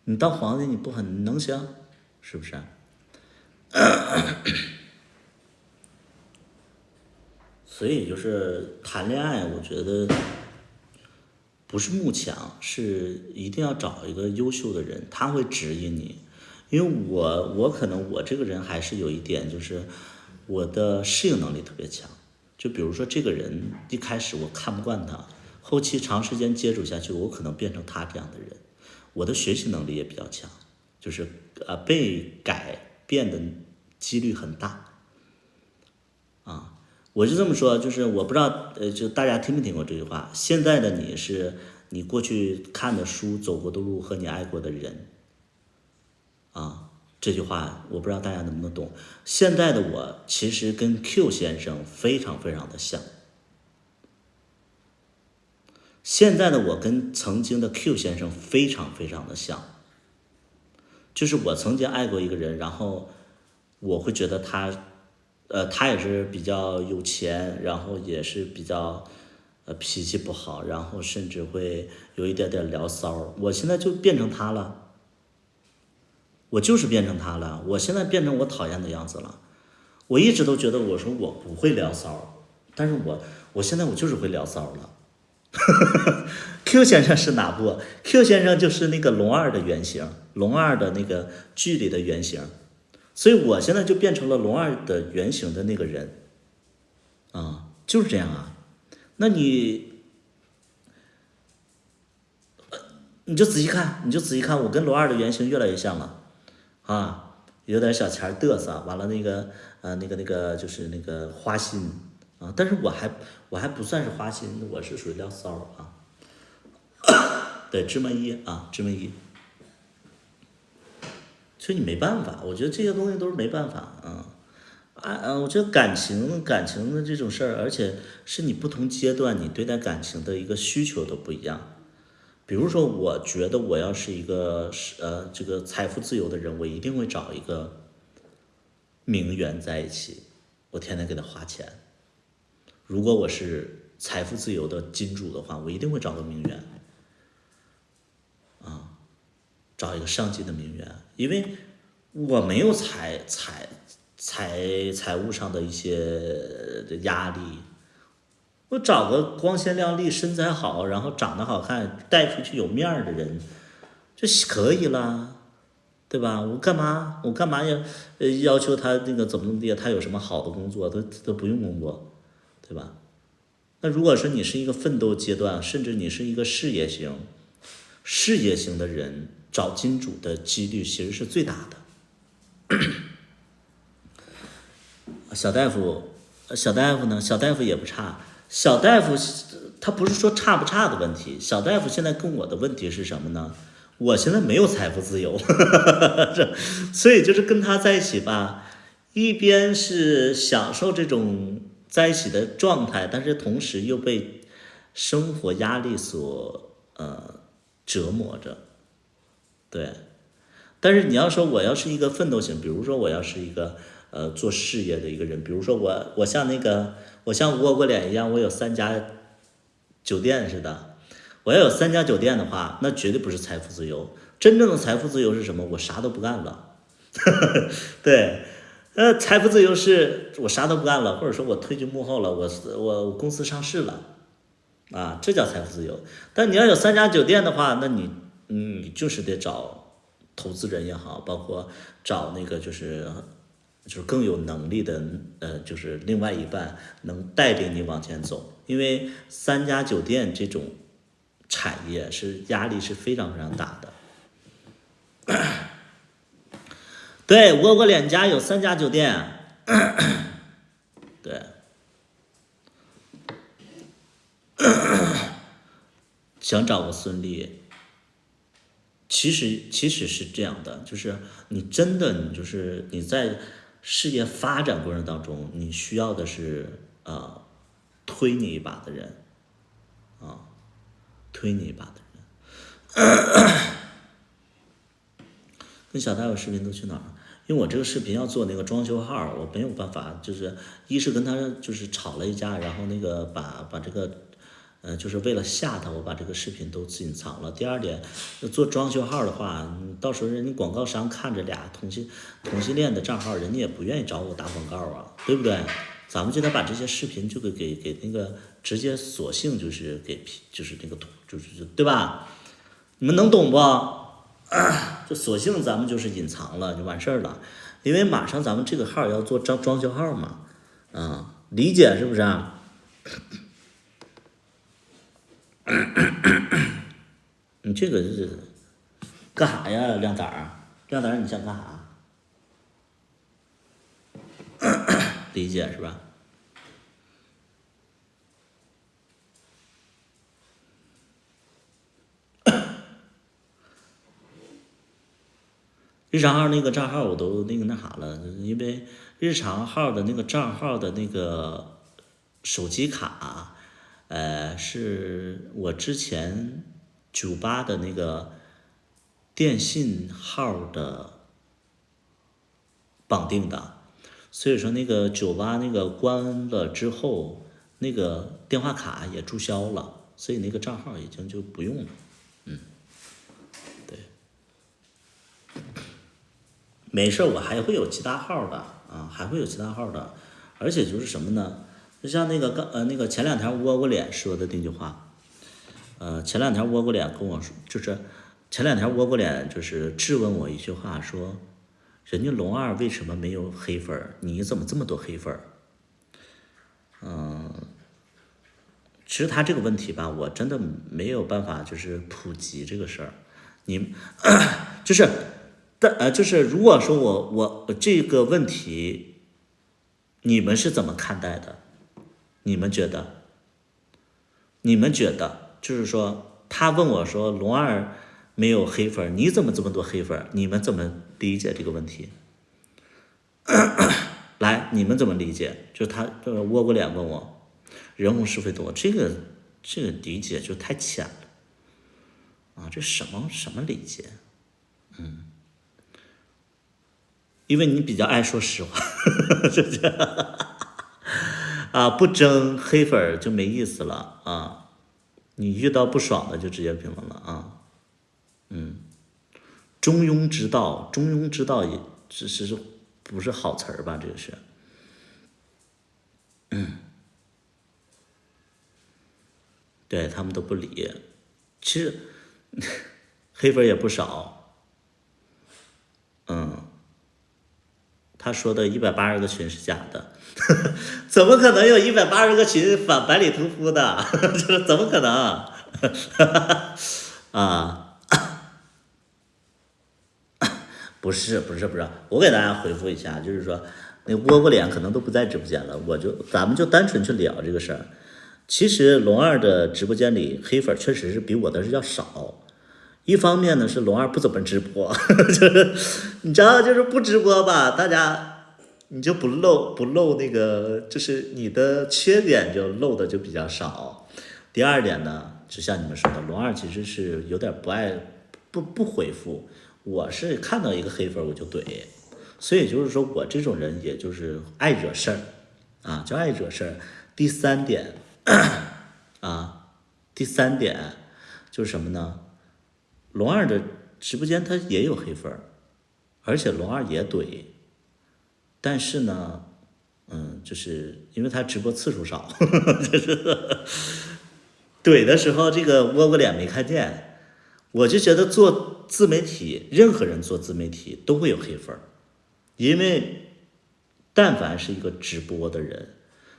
你当皇帝你不狠你能行，是不是？所以就是谈恋爱，我觉得不是慕强，是一定要找一个优秀的人，他会指引你。因为我可能我这个人还是有一点，就是我的适应能力特别强。就比如说这个人一开始我看不惯他，后期长时间接触下去，我可能变成他这样的人。我的学习能力也比较强，就是被改变的几率很大我就这么说，就是我不知道就大家听没听过这句话，现在的你是你过去看的书、走过的路和你爱过的人这句话我不知道大家能不能懂。现在的我其实跟 Q 先生非常非常的像，现在的我跟曾经的 Q 先生非常非常的像，就是我曾经爱过一个人，然后我会觉得他也是比较有钱，然后也是比较脾气不好，然后甚至会有一点点聊骚。我现在就变成他了，我就是变成他了，我现在变成我讨厌的样子了。我一直都觉得我说我不会聊骚，但是我现在我就是会聊骚了。Q 先生是哪部 ？Q 先生就是那个龙二的原型，龙二的那个剧里的原型，所以我现在就变成了龙二的原型的那个人就是这样那你就仔细看，我跟龙二的原型越来越像了有点小钱嘚瑟，完了那个就是那个花心但是我还不算是花心，我是属于聊骚对，芝麻一芝麻一，所以你没办法，我觉得这些东西都是没办法我觉得感情的这种事儿，而且是你不同阶段你对待感情的一个需求都不一样。比如说，我觉得我要是一个这个财富自由的人，我一定会找一个名媛在一起，我天天给他花钱。如果我是财富自由的金主的话，我一定会找个名媛，找一个上进的名媛，因为我没有财务上的一些压力，我找个光鲜亮丽、身材好，然后长得好看、带出去有面儿的人，就可以了。对吧？我干嘛要求他那个怎么地？他有什么好的工作？都不用工作，对吧？那如果说你是一个奋斗阶段，甚至你是一个事业型的人，找金主的几率其实是最大的。小大夫呢？小大夫也不差。小大夫他不是说差不差的问题，小大夫现在跟我的问题是什么呢？我现在没有财富自由，所以就是跟他在一起吧，一边是享受这种在一起的状态，但是同时又被生活压力所折磨着，对。但是你要说我要是一个奋斗型，比如说我要是一个做事业的一个人，比如说我像窝瓜脸一样，我有3家酒店似的。我要有3家酒店的话，那绝对不是财富自由。真正的财富自由是什么？我啥都不干了。对，财富自由是我啥都不干了，或者说我退居幕后了，我公司上市了，这叫财富自由。但你要有3家酒店的话，那你就是得找投资人也好，包括找那个就是更有能力的就是另外一半能带领你往前走，因为3家酒店这种产业是压力是非常非常大的。对，窝瓜脸家有3家酒店，对，想找个孙俪，其实是这样的，就是你就是你在事业发展过程当中，你需要的是推你一把的人，推你一把的人。跟小大夫视频都去哪儿？因为我这个视频要做那个装修号，我没有办法，就是一是跟他就是吵了一架，然后那个把这个就是为了吓他，我把这个视频都隐藏了。第二点，做装修号的话，到时候人家广告商看着俩同性恋的账号，人家也不愿意找我打广告啊，对不对？咱们就得把这些视频就给那个直接索性就是就是那个就是对吧？你们能懂不？就索性咱们就是隐藏了就完事儿了，因为马上咱们这个号要做装修号嘛，理解是不是啊？你这个是干啥呀，亮仔儿？亮仔儿，你想干啥？理解是吧？日常号那个账号我都那啥了，因为日常号的那个账号的那个手机卡，是我之前酒吧的那个电信号的绑定的，所以说那个酒吧那个关了之后，那个电话卡也注销了，所以那个账号已经就不用了。对，没事，我还会有其他号的还会有其他号的，而且就是什么呢？就像那个前2天窝瓜脸说的那句话，前2天窝瓜脸跟我说，就是前2天窝瓜脸就是质问我一句话，说人家龙二为什么没有黑粉，你怎么这么多黑粉？其实他这个问题吧，我真的没有办法就是普及这个事儿，就是如果说我这个问题，你们是怎么看待的？你们觉得就是说他问我说龙二没有黑粉，你怎么这么多黑粉？你们怎么理解这个问题？来，你们怎么理解？就是他窝瓜脸问我，人红是非多，这个理解就太浅了这什么理解？因为你比较爱说实话，是不是？啊，不争黑粉儿就没意思了啊！你遇到不爽的就直接评论了啊。中庸之道，中庸之道也只是不是好词儿吧？这个是，对他们都不理。其实黑粉儿也不少，他说的180个群是假的，怎么可能有180个群反百里屠夫的？这怎么可能？啊，不是，我给大家回复一下，就是说那倭瓜脸可能都不在直播间了，咱们就单纯去聊这个事儿。其实龙二的直播间里黑粉确实是比我的是要少。一方面呢是龙二不怎么直播，就是你知道，就是不直播吧，大家你就不露那个，就是你的缺点就露的就比较少。第二点呢，就像你们说的，龙二其实是有点不回复，我是看到一个黑粉我就怼，所以就是说我这种人也就是爱惹事儿啊，就爱惹事儿。第三点就是什么呢？龙二的直播间他也有黑粉，而且龙二也怼，但是呢，就是因为他直播次数少，就是怼的时候这个倭瓜脸没看见。我就觉得做自媒体，任何人做自媒体都会有黑粉，因为但凡是一个直播的人，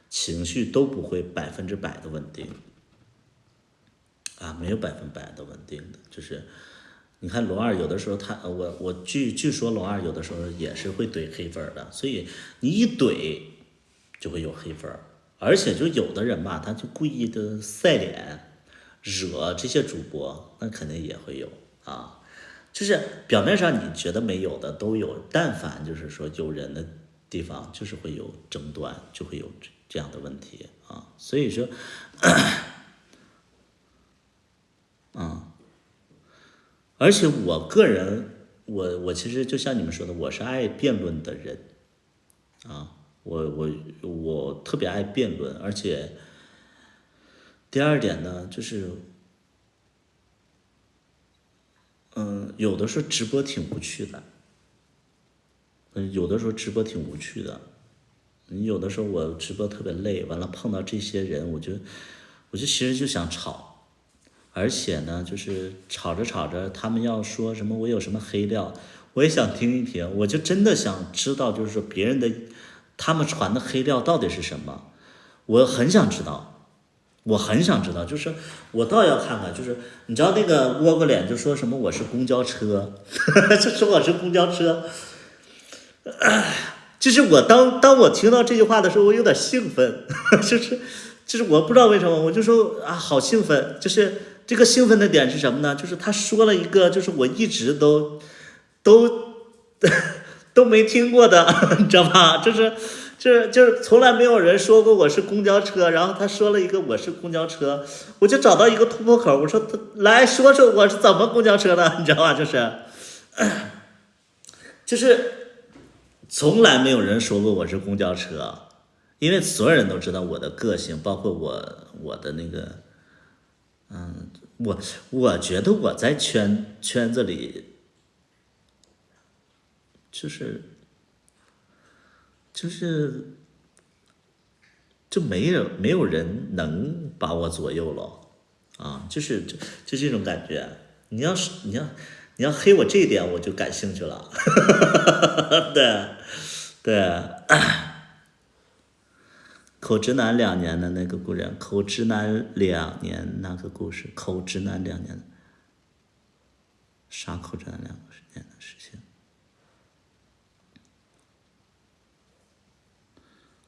情绪都不会100%的稳定。啊，没有100%的稳定的，就是你看龙二有的时候据说龙二有的时候也是会怼黑粉的，所以你一怼就会有黑粉，而且就有的人吧，他就故意的晒脸惹这些主播，那肯定也会有啊。就是表面上你觉得没有的都有，但凡就是说有人的地方，就是会有争端，就会有这样的问题啊。所以说。而且我个人，我其实就像你们说的，我是爱辩论的人，啊，我特别爱辩论，而且第二点呢，就是，有的时候直播挺无趣的，有的时候直播挺无趣的，有的时候我直播特别累，完了碰到这些人，我就其实就想吵。而且呢，就是吵着，他们要说什么我有什么黑料，我也想听一听，我就真的想知道，就是说别人的他们传的黑料到底是什么，我很想知道，就是我倒要看看，就是你知道那个倭瓜脸就说什么我是公交车，就说我是公交车，就是我当我听到这句话的时候，我有点兴奋，就是我不知道为什么，我就说啊好兴奋，就是。这个兴奋的点是什么呢？就是他说了一个，就是我一直都没听过的，你知道吗？就是从来没有人说过我是公交车，然后他说了一个我是公交车，我就找到一个突破口，我说来说说我是怎么公交车的，你知道吗？就是从来没有人说过我是公交车，因为所有人都知道我的个性，包括我的那个。我觉得我在圈子里，就没有人能把我左右了啊，就这种感觉。你要黑我这一点，我就感兴趣了。对。口直男2年的那个故事，口直男2年那个故事，口直男2年，啥口直男2年的事情？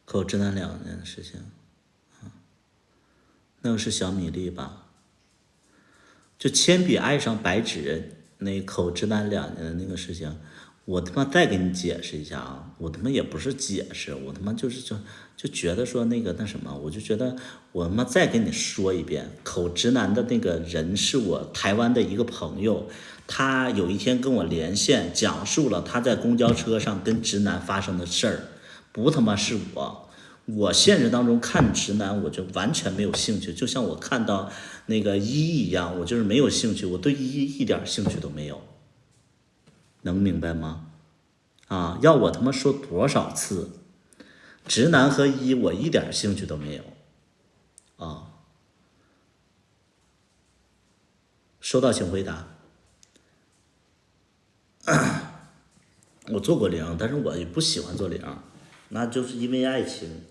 口直男2年的事情，那个是小米粒吧？就铅笔爱上白纸，那口直男2年的那个事情。我他妈再给你解释一下啊！我他妈也不是解释，我他妈就觉得说那什么，我就觉得我他妈再给你说一遍，口直男的那个人是我台湾的一个朋友，他有一天跟我连线，讲述了他在公交车上跟直男发生的事儿，不他妈是我现实当中看直男，我就完全没有兴趣，就像我看到那个一样，我就是没有兴趣，我对一点兴趣都没有，能明白吗？啊，要我他妈说多少次，直男和一我一点兴趣都没有啊。收到请回答。我做过零，但是我也不喜欢做零，那就是因为爱情，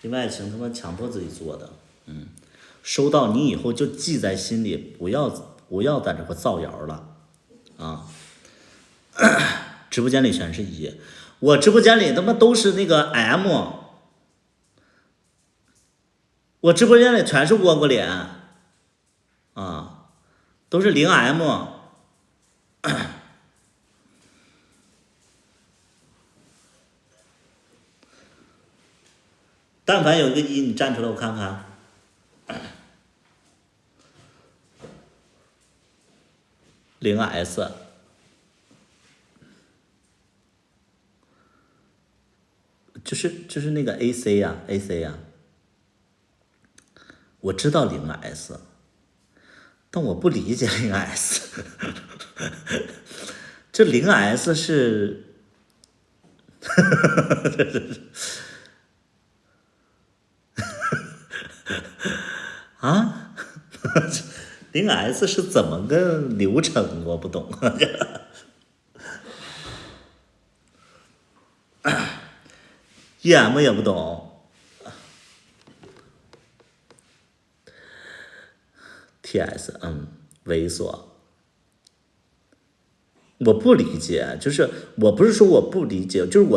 因为爱情他妈强迫自己做的。收到你以后就记在心里，不要在这块造谣了啊！直播间里全是一，我直播间里他妈都是那个 M， 我直播间里全是倭瓜脸啊，都是0M。但凡有一个一，你站出来我看看。0S， 就是那个 AC 呀，AC 呀，我知道0S， 但我不理解0S， 这0S 是，啊，0S 是怎么个流程？我不懂。EM 也不懂。TS， 猥琐。我不理解，就是我不是说我不理解，就是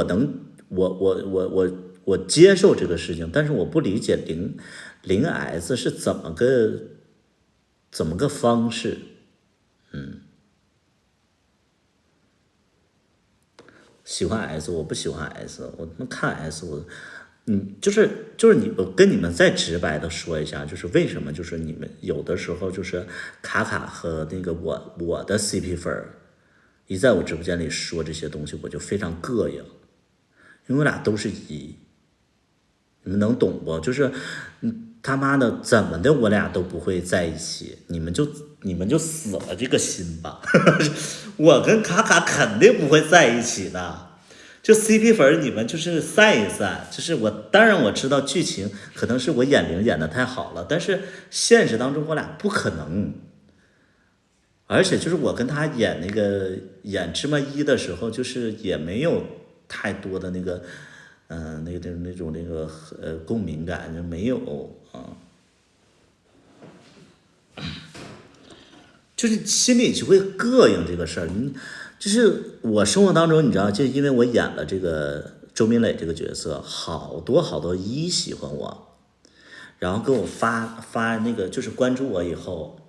我接受这个事情，但是我不理解0S 是怎么个方式。喜欢 S， 我不喜欢 S， 我他妈看 S 我，就是我跟你们再直白的说一下，就是为什么就是你们有的时候就是卡卡和那个我的 CP 粉一在我直播间里说这些东西，我就非常膈应，因为我俩都是一，你们能懂不？就是他妈的怎么的我俩都不会在一起，你们就死了这个心吧。我跟卡卡肯定不会在一起的，就 CP 粉你们就是散一散，就是当然我知道剧情可能是我演零演的太好了，但是现实当中我俩不可能。而且就是我跟他演芝麻一的时候，就是也没有太多的那个共鸣感，就没有啊。就是心里就会膈应这个事儿，就是我生活当中，你知道，就因为我演了这个周明磊这个角色，好多一喜欢我，然后给我发那个，就是关注我以后，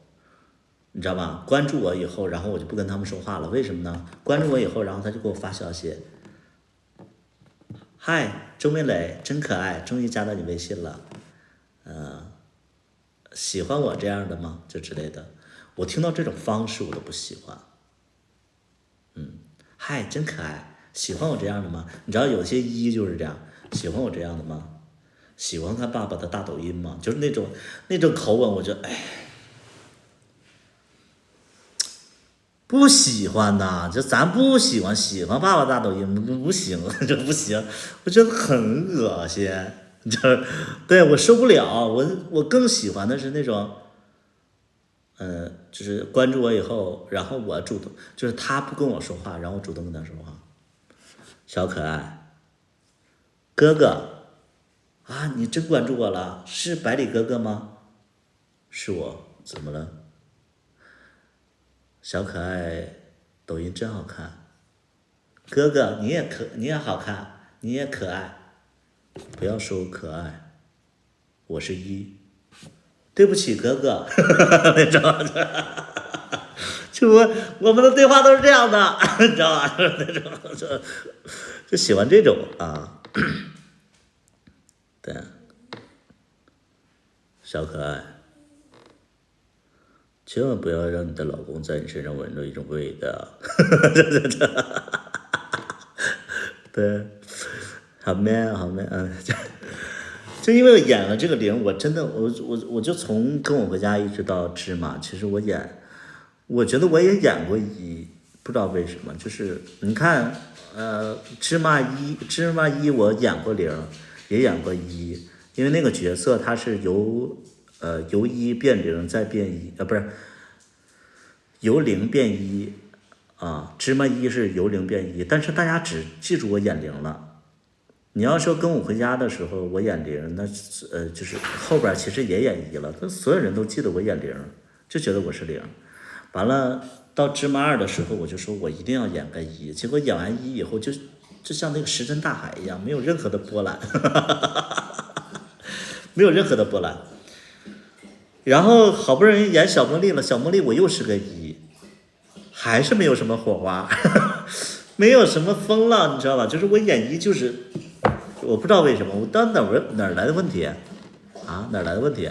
你知道吧？关注我以后，然后我就不跟他们说话了，为什么呢？关注我以后，然后他就给我发消息，嗨，周明磊真可爱，终于加到你微信了，喜欢我这样的吗？就之类的。我听到这种方式我都不喜欢。嗨，真可爱，喜欢我这样的吗？你知道有些一就是这样，喜欢我这样的吗？喜欢看爸爸的大抖音吗？就是那种口吻，我就不喜欢呐，就咱不喜欢爸爸大抖音不行，这不行，我觉得很恶心，对我受不了，我更喜欢的是那种。就是关注我以后，然后我主动，就是他不跟我说话，然后我主动跟他说话。小可爱，哥哥，啊，你真关注我了？是百里哥哥吗？是我，怎么了？小可爱，抖音真好看。哥哥，你也好看，你也可爱。不要说我可爱，我是一。对不起，哥哥，你知道吗？就我们的对话都是这样的，你知道吧？那种就喜欢这种啊，对，小可爱，千万不要让你的老公在你身上闻到一种味道，对，好 man 好 man 啊。就因为我演了这个零，我真的我就从跟我回家一直到芝麻，其实我觉得我也演过一，不知道为什么，就是你看，芝麻一我演过零，也演过一，因为那个角色它是由一变零再变一，不是由零变一啊，芝麻一是由零变一，但是大家只记住我演零了。你要说跟我回家的时候我演零，那就是后边其实也演一了，但所有人都记得我演零，就觉得我是零。完了到芝麻二的时候，我就说我一定要演个一，结果演完一以后就像那个石沉大海一样，没有任何的波澜，没有任何的波澜。然后好不容易演小茉莉了，小茉莉我又是个一，还是没有什么火花，没有什么风浪，你知道吧？就是我演一就是。我不知道为什么，我到哪儿来的问题啊？哪儿来的问题？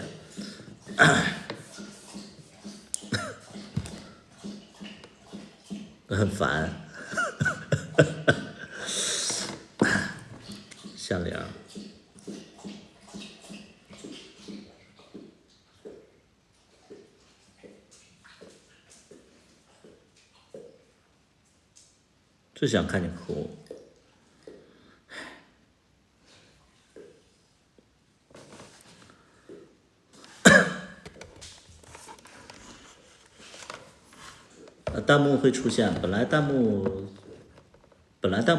很烦，向玲，就想看你哭。弹幕会出现，本来弹幕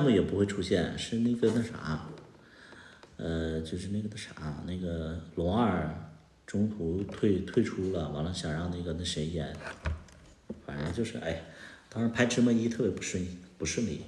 也不会出现，是那个那啥，就是那个那个龙二中途退出了，完了想让那谁演，反正就是哎，当时拍芝麻一特别不顺利。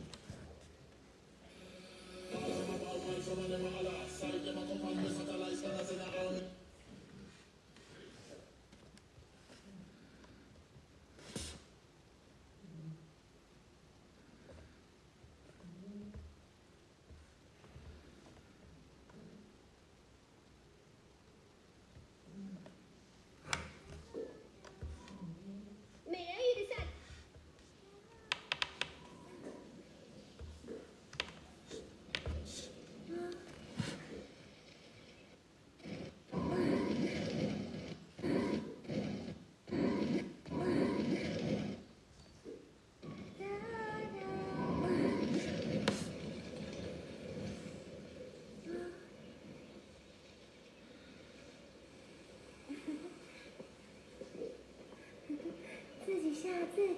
吓自己。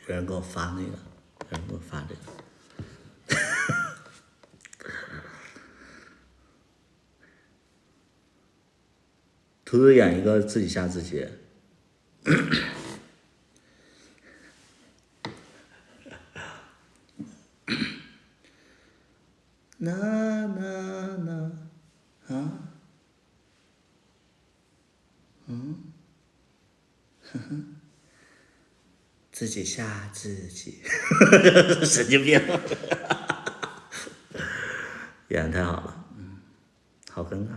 有人给我发那个，有人给我发这个。图图演一个自己吓自己。那啊，自己吓自己，神经病，演得太好了，好尴尬。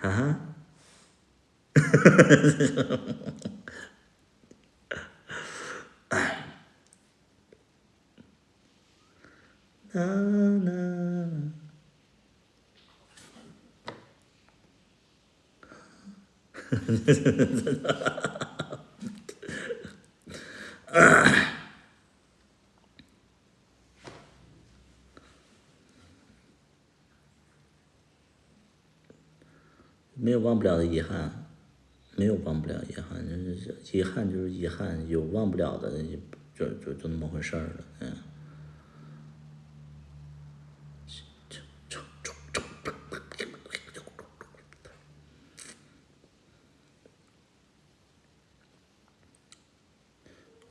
啊？没有忘不了的遗憾，没有忘不了遗憾，遗憾就是遗憾，有忘不了的，就那么回事儿了，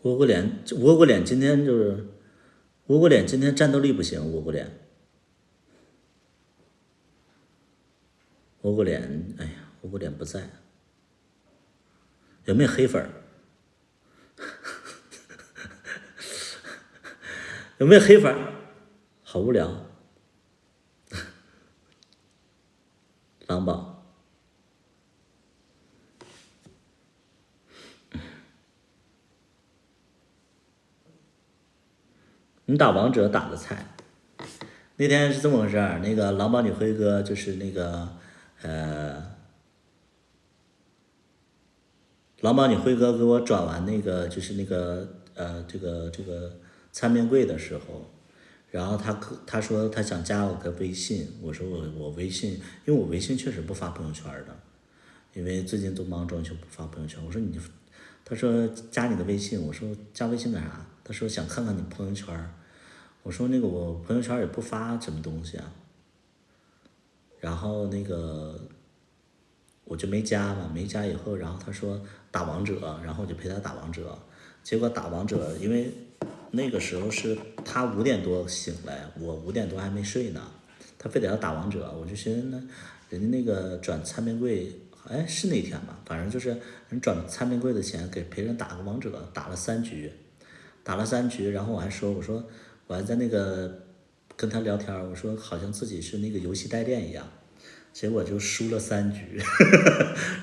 倭国脸今天就是倭国脸今天战斗力不行，倭国脸，哎呀，倭国脸不在，有没有黑粉？有没有黑粉？好无聊，狼宝，你打王者打的菜。那天是这么回事儿，那个狼宝你辉哥就是那个狼宝你辉哥给我转完那个就是那个这个餐面柜的时候，然后他说他想加我个微信，我说我微信，因为我微信确实不发朋友圈的，因为最近都忙装修不发朋友圈。我说他说加你的微信，我说加微信干啥？他说想看看你朋友圈。我说那个我朋友圈也不发什么东西啊，然后那个我就没加嘛，没加以后，然后他说打王者，然后我就陪他打王者，结果打王者，因为那个时候是他5点多醒来，我5点多还没睡呢，他非得要打王者，我就寻思呢，人家那个转餐面柜，哎是那天吧，反正就是人转餐面柜的钱给陪人打个王者，打了3局，然后我还说我还在那个跟他聊天，我说好像自己是那个游戏代练一样，结果就输了3局，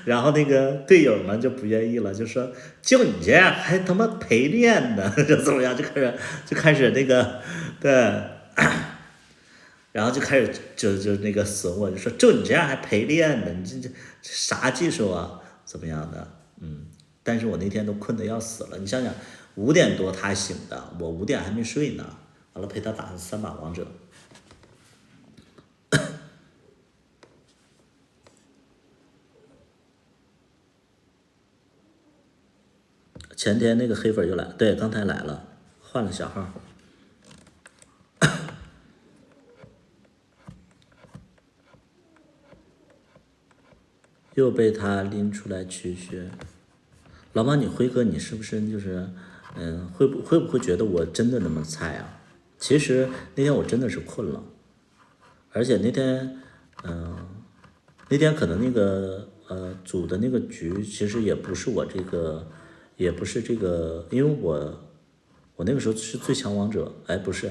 然后那个队友们就不愿意了，就说就你这样还他妈陪练呢，就怎么样，就开始那个对，然后就开始就那个损我，就说就你这样还陪练呢，你这啥技术啊，怎么样的，但是我那天都困得要死了，你想想5点多他醒的，我5点还没睡呢。完了陪他打3把王者，前天那个黑粉又来，对，刚才来了，换了小号，又被他拎出来取血。老板，你辉哥，你是不是就是会不会觉得我真的那么菜啊？其实那天我真的是困了，而且那天可能那个组的那个局其实也不是我这个，也不是这个，因为我那个时候是最强王者，哎不是，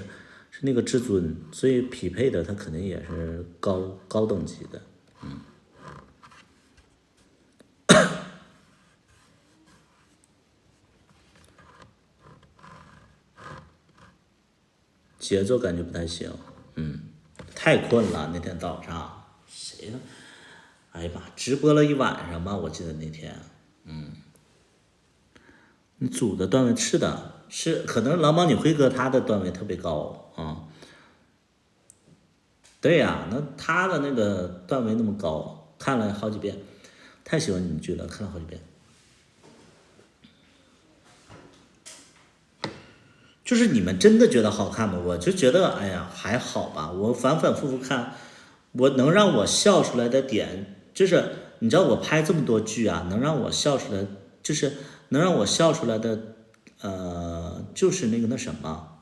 是那个至尊，所以匹配的他肯定也是高等级的，节奏感觉不太行，太困了那天早上，谁呢？哎呀妈，直播了一晚上吧，我记得那天，你组的段位是的，是可能狼猫你辉哥他的段位特别高啊，对呀，那他的那个段位那么高，看了好几遍，太喜欢你们剧了，看了好几遍。就是你们真的觉得好看吗？我就觉得，哎呀，还好吧。我反反复复看，我能让我笑出来的点，就是你知道我拍这么多剧啊，能让我笑出来，就是能让我笑出来的，就是那个那什么，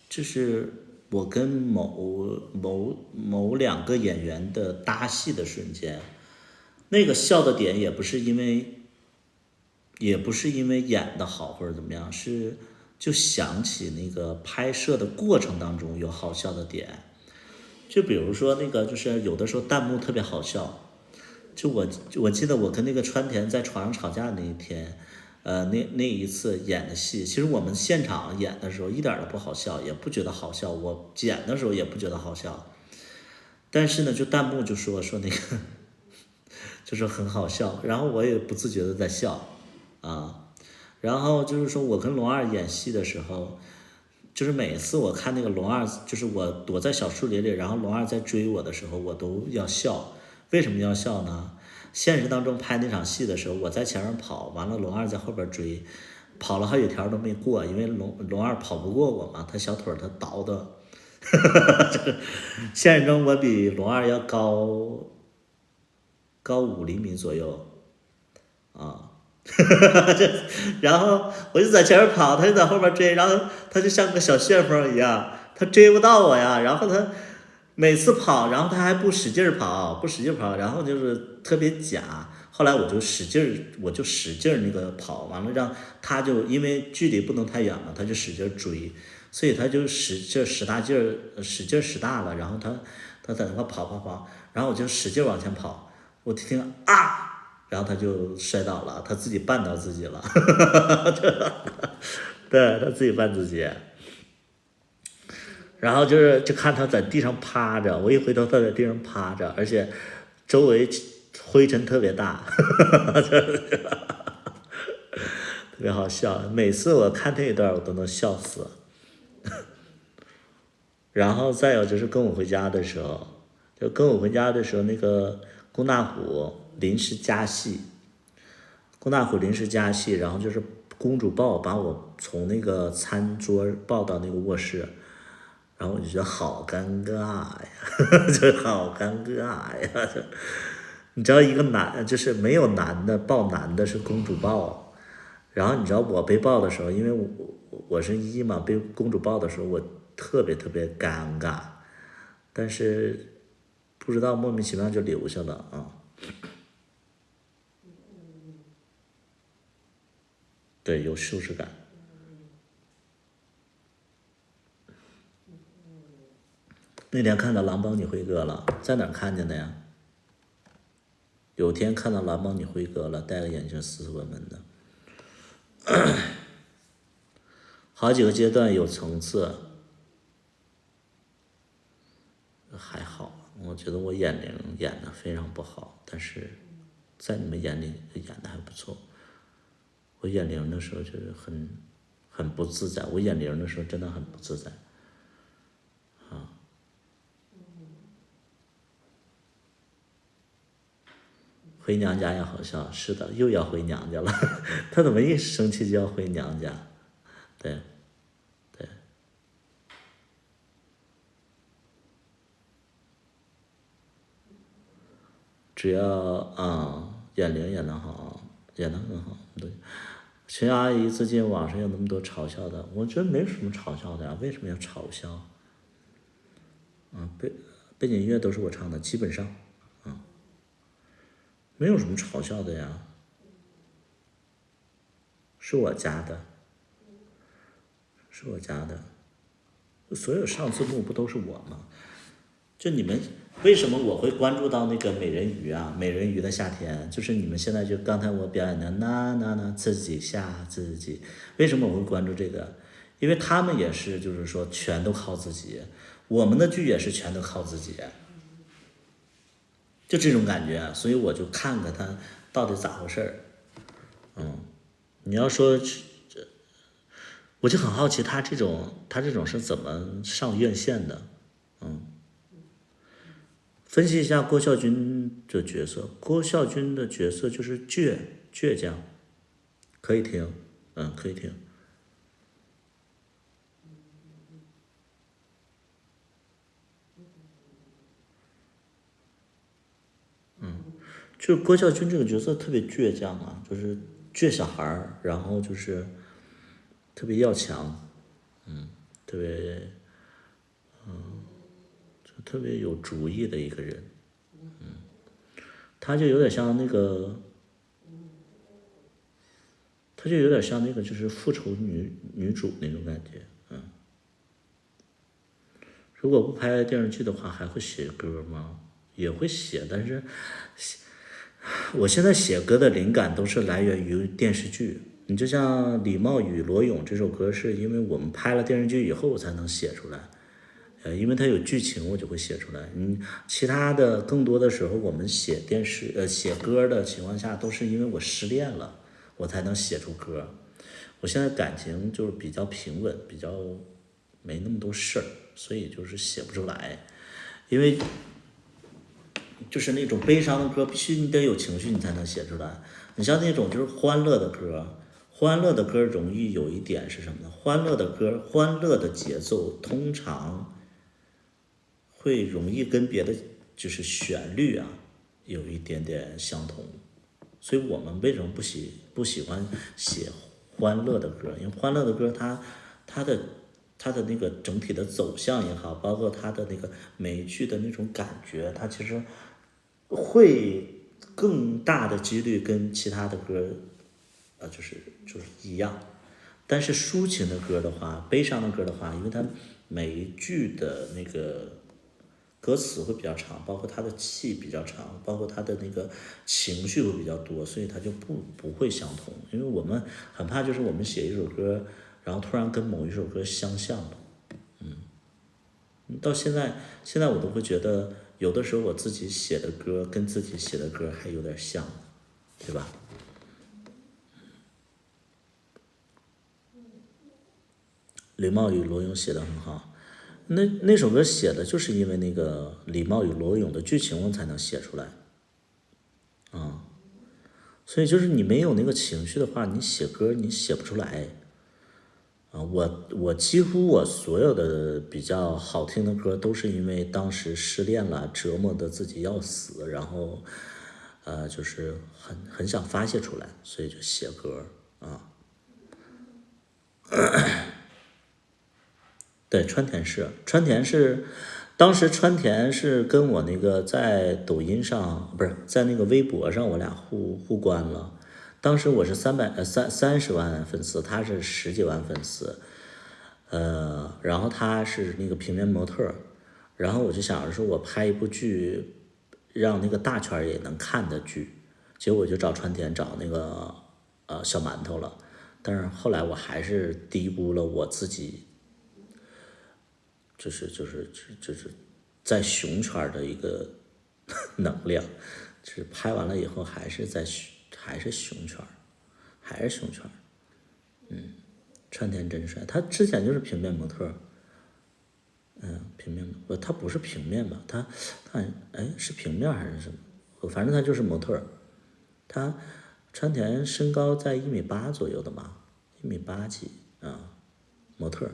就是我跟某2个演员的搭戏的瞬间，那个笑的点也不是因为演的好或者怎么样，是就想起那个拍摄的过程当中有好笑的点，就比如说那个就是有的时候弹幕特别好笑，就我记得我跟那个川田在床上吵架那一天，那一次演的戏，其实我们现场演的时候一点都不好笑，也不觉得好笑，我剪的时候也不觉得好笑，但是呢，就弹幕就说那个就是很好笑，然后我也不自觉的在笑啊。然后就是说我跟龙二演戏的时候，就是每次我看那个龙二，就是我躲在小树林里，然后龙二在追我的时候，我都要笑。为什么要笑呢？现实当中拍那场戏的时候，我在前面跑，完了龙二在后边追，跑了好几条都没过，因为龙二跑不过我嘛，他小腿他倒的，现实中我比龙二要高5厘米左右，啊。然后我就在前面跑，他就在后边追，然后他就像个小旋风一样，他追不到我呀。然后他每次跑，然后他还不使劲跑，然后就是特别假。后来我就使劲那个跑，完了让他就因为距离不能太远了，他就使劲追，所以他就使大了，然后他在那块跑，然后我就使劲往前跑，我听啊，然后他就摔倒了，他自己绊到自己了，对他自己绊自己，然后就看他在地上趴着，我一回头他在地上趴着，而且周围灰尘特别大，特别好笑，每次我看那一段我都能笑死。然后再有就是跟我回家的时候，那个龚大虎临时加戏，然后就是公主抱把我从那个餐桌抱到那个卧室，然后我就觉得好尴尬呀，就好尴尬呀。你知道一个就是没有男的抱男的是公主抱，然后你知道我被抱的时候，因为我是一嘛，被公主抱的时候我特别特别尴尬，但是不知道莫名其妙就留下了啊。对，有舒适感。那天看到狼帮你辉哥了，在哪儿看见的呀？有天看到狼帮你辉哥了，戴个眼镜，斯斯文文的。好几个阶段有层次，还好，我觉得我眼龄演的非常不好，但是在你们眼里演的还不错。我眼龄的时候就是很不自在，我眼龄的时候真的很不自在。回娘家也好笑，是的，又要回娘家了。他怎么一生气就要回娘家？对，对。只要眼龄演得好，演得很好，对。秦阿姨最近网上有那么多嘲笑的，我觉得没什么嘲笑的呀，为什么要嘲笑？背景音乐都是我唱的，基本上，没有什么嘲笑的呀，是我加的，所有上字幕不都是我吗？就你们为什么我会关注到那个美人鱼啊？美人鱼的夏天，就是你们现在就刚才我表演的那自己吓自己，为什么我会关注这个？因为他们也是，就是说全都靠自己，我们的剧也是全都靠自己，就这种感觉，所以我就看看他到底咋回事儿。你要说我就很好奇他这种是怎么上院线的，分析一下郭孝军的角色。郭孝军的角色就是倔强，可以听，可以听。就是郭孝军这个角色特别倔强啊，就是倔小孩儿，然后就是特别要强，特别，就特别有主意的一个人，他就有点像那个，就是复仇女主那种感觉，如果不拍电视剧的话，还会写歌吗？也会写，但是我现在写歌的灵感都是来源于电视剧。你就像李茂与罗勇这首歌，是因为我们拍了电视剧以后我才能写出来，因为它有剧情，我就会写出来。其他的更多的时候，我们写歌的情况下，都是因为我失恋了，我才能写出歌。我现在感情就是比较平稳，比较没那么多事儿，所以就是写不出来，因为就是那种悲伤的歌，必须你得有情绪你才能写出来。你像那种就是欢乐的歌容易有一点是什么呢？欢乐的节奏通常会容易跟别的就是旋律啊有一点点相同，所以我们为什么不喜欢写欢乐的歌？因为欢乐的歌它的那个整体的走向也好，包括它的那个每一句的那种感觉，它其实会更大的几率跟其他的歌就是一样。但是抒情的歌的话，悲伤的歌的话，因为它每一句的那个歌词会比较长，包括他的气比较长，包括他的那个情绪会比较多，所以他就不会相同。因为我们很怕就是我们写一首歌，然后突然跟某一首歌相像了。到现在我都会觉得，有的时候我自己写的歌跟自己写的歌还有点像，对吧？李茂与罗勇写的很好，那首歌写的就是因为那个李茂与罗勇的剧情我才能写出来，所以就是你没有那个情绪的话，你写歌你写不出来。我几乎我所有的比较好听的歌都是因为当时失恋了，折磨的自己要死，然后就是很想发泄出来，所以就写歌啊。对，川田是，当时川田是跟我那个在抖音上不是在那个微博上，我俩互关了。当时我是30万粉丝，他是10几万粉丝，然后他是那个平面模特，然后我就想着说我拍一部剧，让那个大圈也能看的剧，结果我就找川田找那个小馒头了，但是后来我还是低估了我自己，就是在熊圈的一个能量，就是拍完了以后还是熊圈，川田真帅，他之前就是平面模特，平面他不是平面吧？他是平面还是什么？反正他就是模特，他川田身高在1.8米左右的嘛，1.8米几啊，模特。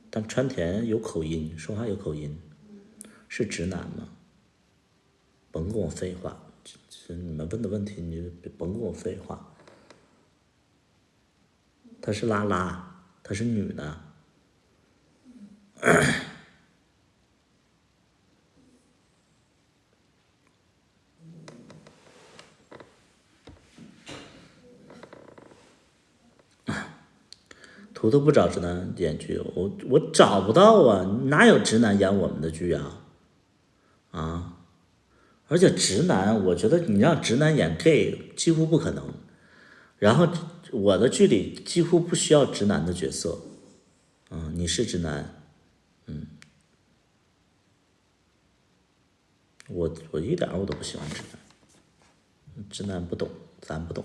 但川田有口音，说话有口音，是直男吗？甭跟我废话，你们问的问题你就甭跟我废话。她是拉拉，她是女的。图图不找直男演剧，我找不到啊，哪有直男演我们的剧啊？而且直男，我觉得你让直男演 gay 几乎不可能。然后我的剧里几乎不需要直男的角色，你是直男，我一点我都不喜欢直男，直男不懂，咱不懂。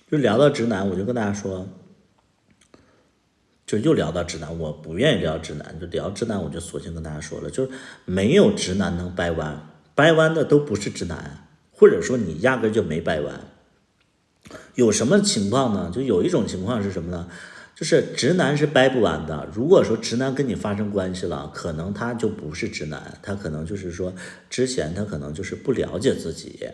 就聊到直男，我就跟大家说，就又聊到直男，我不愿意聊直男，就聊直男，我就索性跟大家说了，就是没有直男能掰弯，掰弯的都不是直男，或者说你压根就没掰弯。有什么情况呢？就有一种情况是什么呢？就是直男是掰不完的。如果说直男跟你发生关系了，可能他就不是直男，他可能就是说之前他可能就是不了解自己。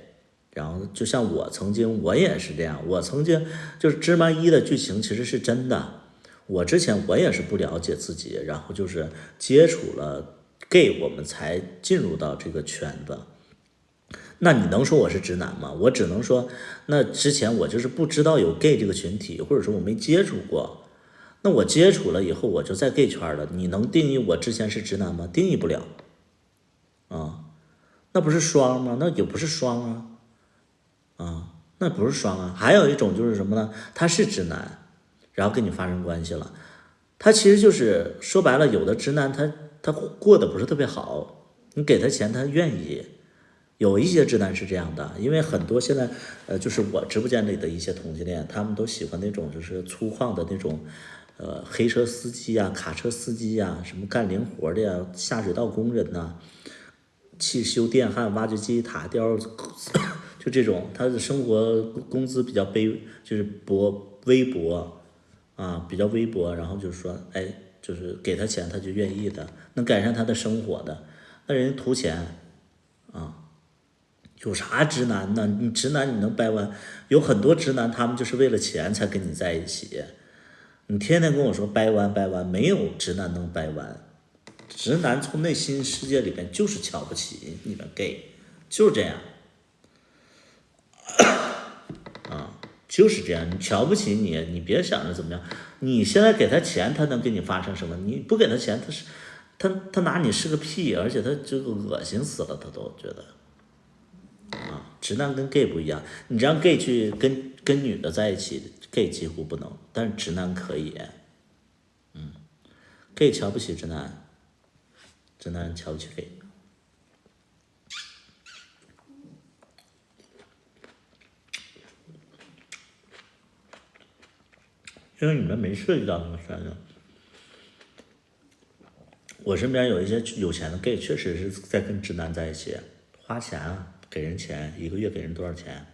然后就像我也是这样，我曾经就是芝麻1的剧情其实是真的，我之前我也是不了解自己，然后就是接触了 gay 我们才进入到这个圈子。那你能说我是直男吗？我只能说那之前我就是不知道有 gay 这个群体，或者说我没接触过，那我接触了以后我就在 gay 圈了，你能定义我之前是直男吗？定义不了那不是双吗？那也不是双啊，那不是双啊。还有一种就是什么呢？他是直男，然后跟你发生关系了，他其实就是说白了，有的直男他过得不是特别好，你给他钱他愿意。有一些直男是这样的，因为很多现在就是我直播间里的一些同性恋，他们都喜欢那种就是粗犷的那种黑车司机啊、卡车司机啊、什么干零活的呀、下水道工人呐、汽修电焊、挖掘机、塔吊，就这种，他的生活工资比较就是微薄啊，比较微薄，然后就是说，就是给他钱他就愿意的，能改善他的生活的，那人家图钱啊。有啥直男呢？你直男你能掰弯？有很多直男他们就是为了钱才跟你在一起，你天天跟我说掰弯掰弯，没有直男能掰弯，直男从内心世界里面就是瞧不起你们 gay， 就是这样。就是这样，你瞧不起你，你别想着怎么样。你现在给他钱，他能给你发生什么？你不给他钱，他拿你是个屁，而且他这个恶心死了，他都觉得。直男跟 gay 不一样，你让 gay 去跟女的在一起 ，gay 几乎不能，但是直男可以。gay 瞧不起直男，直男瞧不起 gay。因为你们没涉及到那么深的。我身边有一些有钱的 gay， 确实是在跟直男在一起，花钱啊，给人钱，一个月给人多少钱，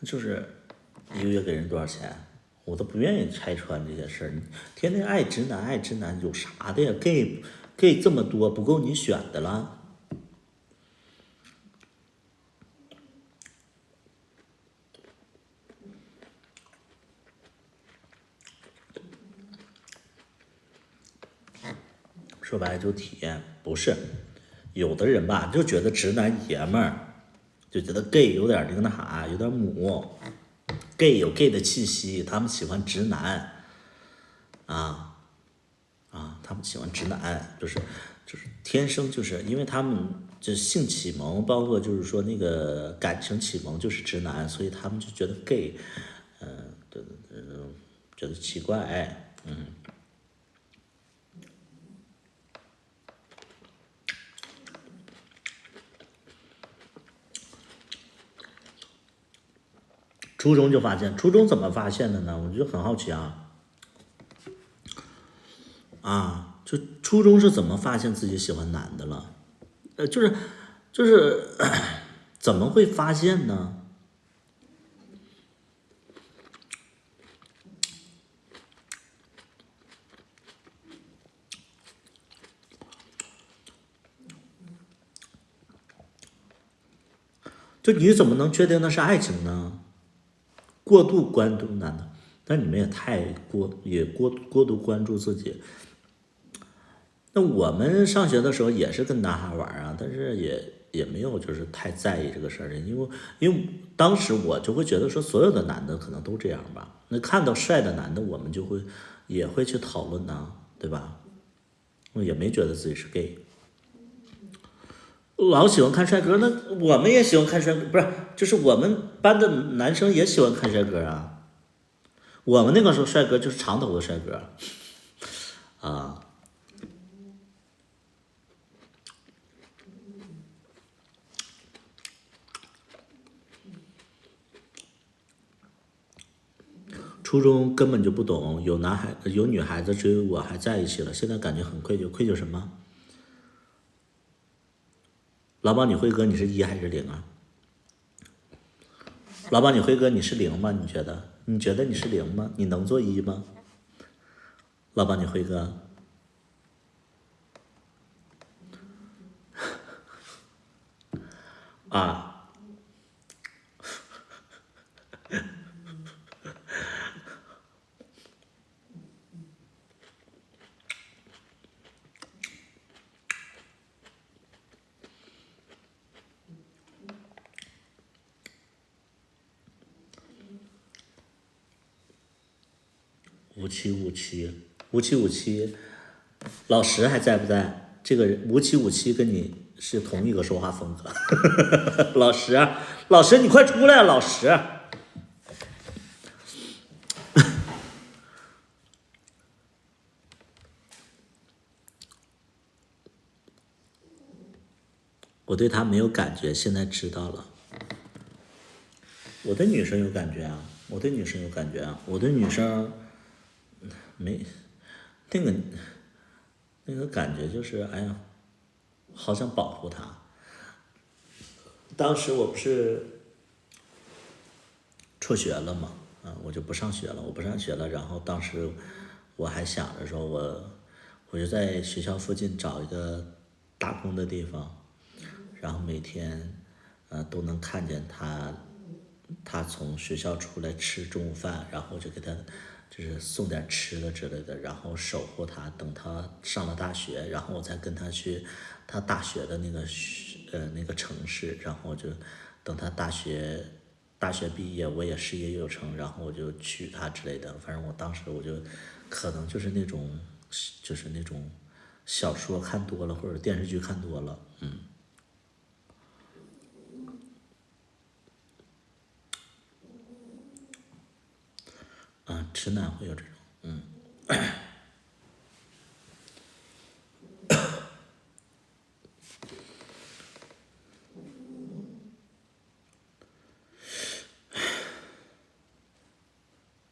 就是一个月给人多少钱，我都不愿意拆穿这些事儿。你天天爱直男爱直男有啥的呀？gay 这么多，不够你选的了。说白了就体验，不是有的人吧，就觉得直男爷们儿，就觉得 gay 有点那啥，有点母，gay 有 gay 的气息，他们喜欢直男，他们喜欢直男，就是天生就是因为他们这性启蒙，包括就是说那个感情启蒙就是直男，所以他们就觉得 gay，觉得奇怪，初中就发现，初中怎么发现的呢？我就很好奇就初中是怎么发现自己喜欢男的了？就是怎么会发现呢？就你怎么能确定那是爱情呢？过度关注男的，但你们也太过度关注自己。那我们上学的时候也是跟男孩玩啊，但是也没有就是太在意这个事儿，因为当时我就会觉得说所有的男的可能都这样吧。那看到帅的男的，我们也会去讨论呐，对吧？我也没觉得自己是 gay。老喜欢看帅哥，那我们也喜欢看帅哥，不是，就是我们班的男生也喜欢看帅哥啊。我们那个时候帅哥就是长头的帅哥，初中根本就不懂，有女孩子追我还在一起了，现在感觉很愧疚，愧疚什么？老板，你辉哥你是1还是0啊？老板，你辉哥你是0吗？你觉得你是0吗？你能做1吗？老板，你辉哥。5757，老石还在不在？这个5757跟你是同一个说话风格。老石，你快出来，老石！我对他没有感觉，现在知道了。我对女生有感觉啊，我对女生没那个感觉就是哎呀，好想保护她。当时我不是辍学了嘛，我就不上学了，然后当时我还想着说我就在学校附近找一个打工的地方，然后每天都能看见她他从学校出来吃中午饭，然后就给他就是送点吃的之类的，然后守护他，等他上了大学，然后我再跟他去他大学的那个城市，然后就等他大学毕业，我也事业有成，然后我就娶她之类的。反正我当时我就可能就是那种小说看多了或者电视剧看多了，直男会有这种，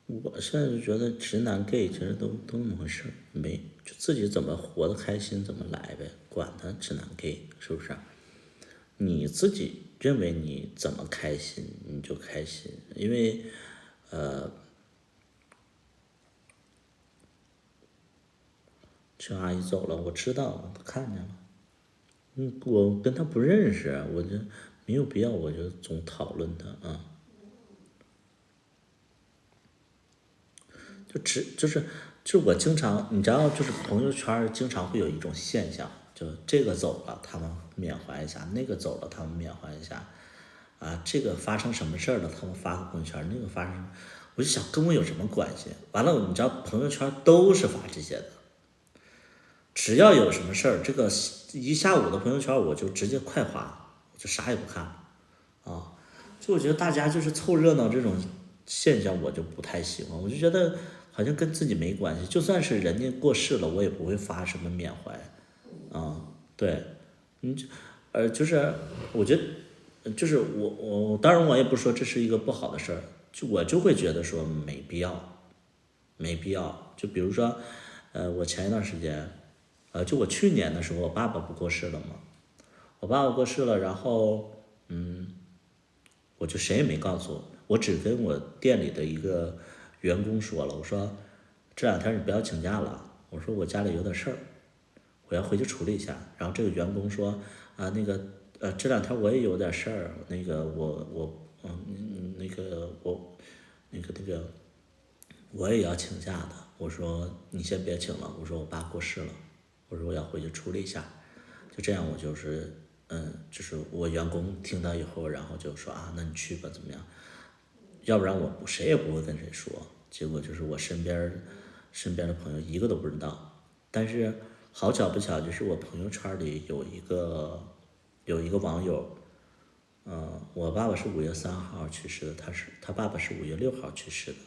我现在就觉得直男 gay 其实都那么回事，就自己怎么活得开心怎么来呗，管他直男 gay 是不是？你自己认为你怎么开心你就开心，因为邱阿姨走了，我知道，看见了。我跟她不认识，我就没有必要，我就总讨论她啊。就是我经常，你知道，就是朋友圈经常会有一种现象，就这个走了，他们缅怀一下；那个走了，他们缅怀一下。这个发生什么事儿了，他们发个朋友圈；那个发生，我就想跟我有什么关系？完了，你知道，朋友圈都是发这些的。只要有什么事儿，这个一下午的朋友圈我就直接快滑，我就啥也不看啊。就我觉得大家就是凑热闹这种现象，我就不太喜欢。我就觉得好像跟自己没关系，就算是人家过世了，我也不会发什么缅怀啊。对，就是我觉得，就是我当然我也不说这是一个不好的事儿，我就会觉得说没必要，没必要。就比如说，我前一段时间。就我去年的时候，我爸爸不过世了吗？我爸爸过世了，然后我就谁也没告诉我只跟我店里的一个员工说了，我说这2天你不要请假了，我说我家里有点事儿，我要回去处理一下。然后这个员工说那个这2天我也有点事儿，那个我也要请假的。我说你先别请了，我说我爸过世了。我说我要回去处理一下，就这样我就是就是我员工听到以后，然后就说那你去吧，怎么样？要不然我谁也不会跟谁说。结果就是我身边的朋友一个都不知道。但是好巧不巧，就是我朋友圈里有一个网友，我爸爸是5月3号去世的，他爸爸是5月6号去世的，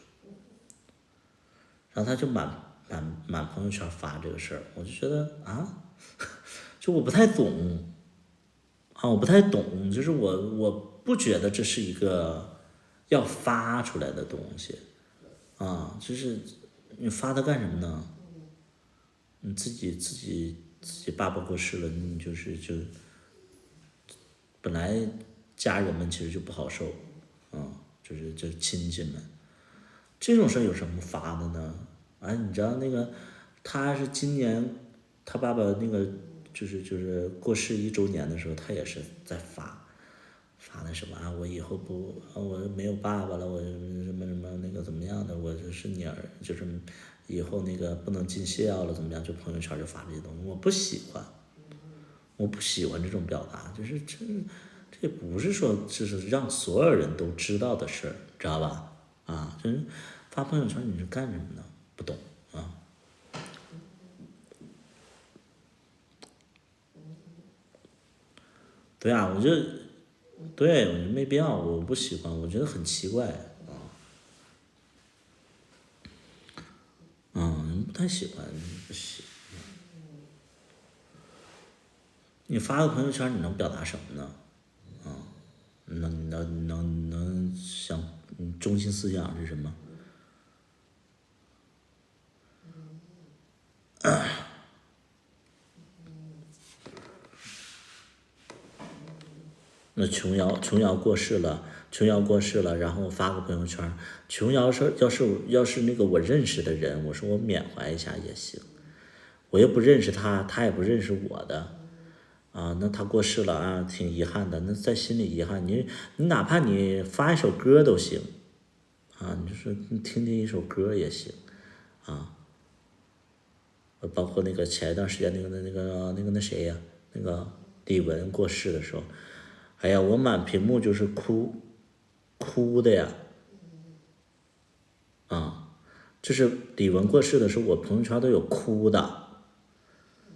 然后他就满朋友圈发这个事儿，我就觉得就我不太懂我不太懂，就是我不觉得这是一个要发出来的东西就是你发它干什么呢？你自己爸爸过世了，你就本来家人们其实就不好受就是亲戚们，这种事儿有什么发的呢？你知道那个他是今年他爸爸那个就是过世1周年的时候，他也是在发那什么我以后我没有爸爸了，我什么那个怎么样的，我就是你儿，就是以后那个不能尽孝了怎么样，就朋友圈就发这些东西，我不喜欢这种表达，就是这也不是说就是让所有人都知道的事儿，知道吧？就是发朋友圈你是干什么呢？不懂对我就没必要，我不喜欢，我觉得很奇怪不太喜欢，不喜。你发个朋友圈，你能表达什么呢？能想中心思想是什么？那琼瑶过世了，然后发个朋友圈。琼瑶说，要是那个我认识的人，我说我缅怀一下也行。我又不认识他，他也不认识我的啊，那他过世了啊，挺遗憾的。那在心里遗憾，你哪怕你发一首歌都行啊，你就说你听听一首歌也行啊。包括那个前一段时间那谁呀，那个李玟过世的时候，哎呀，我满屏幕就是哭的呀，啊，就是李玟过世的时候，我朋友圈都有哭的，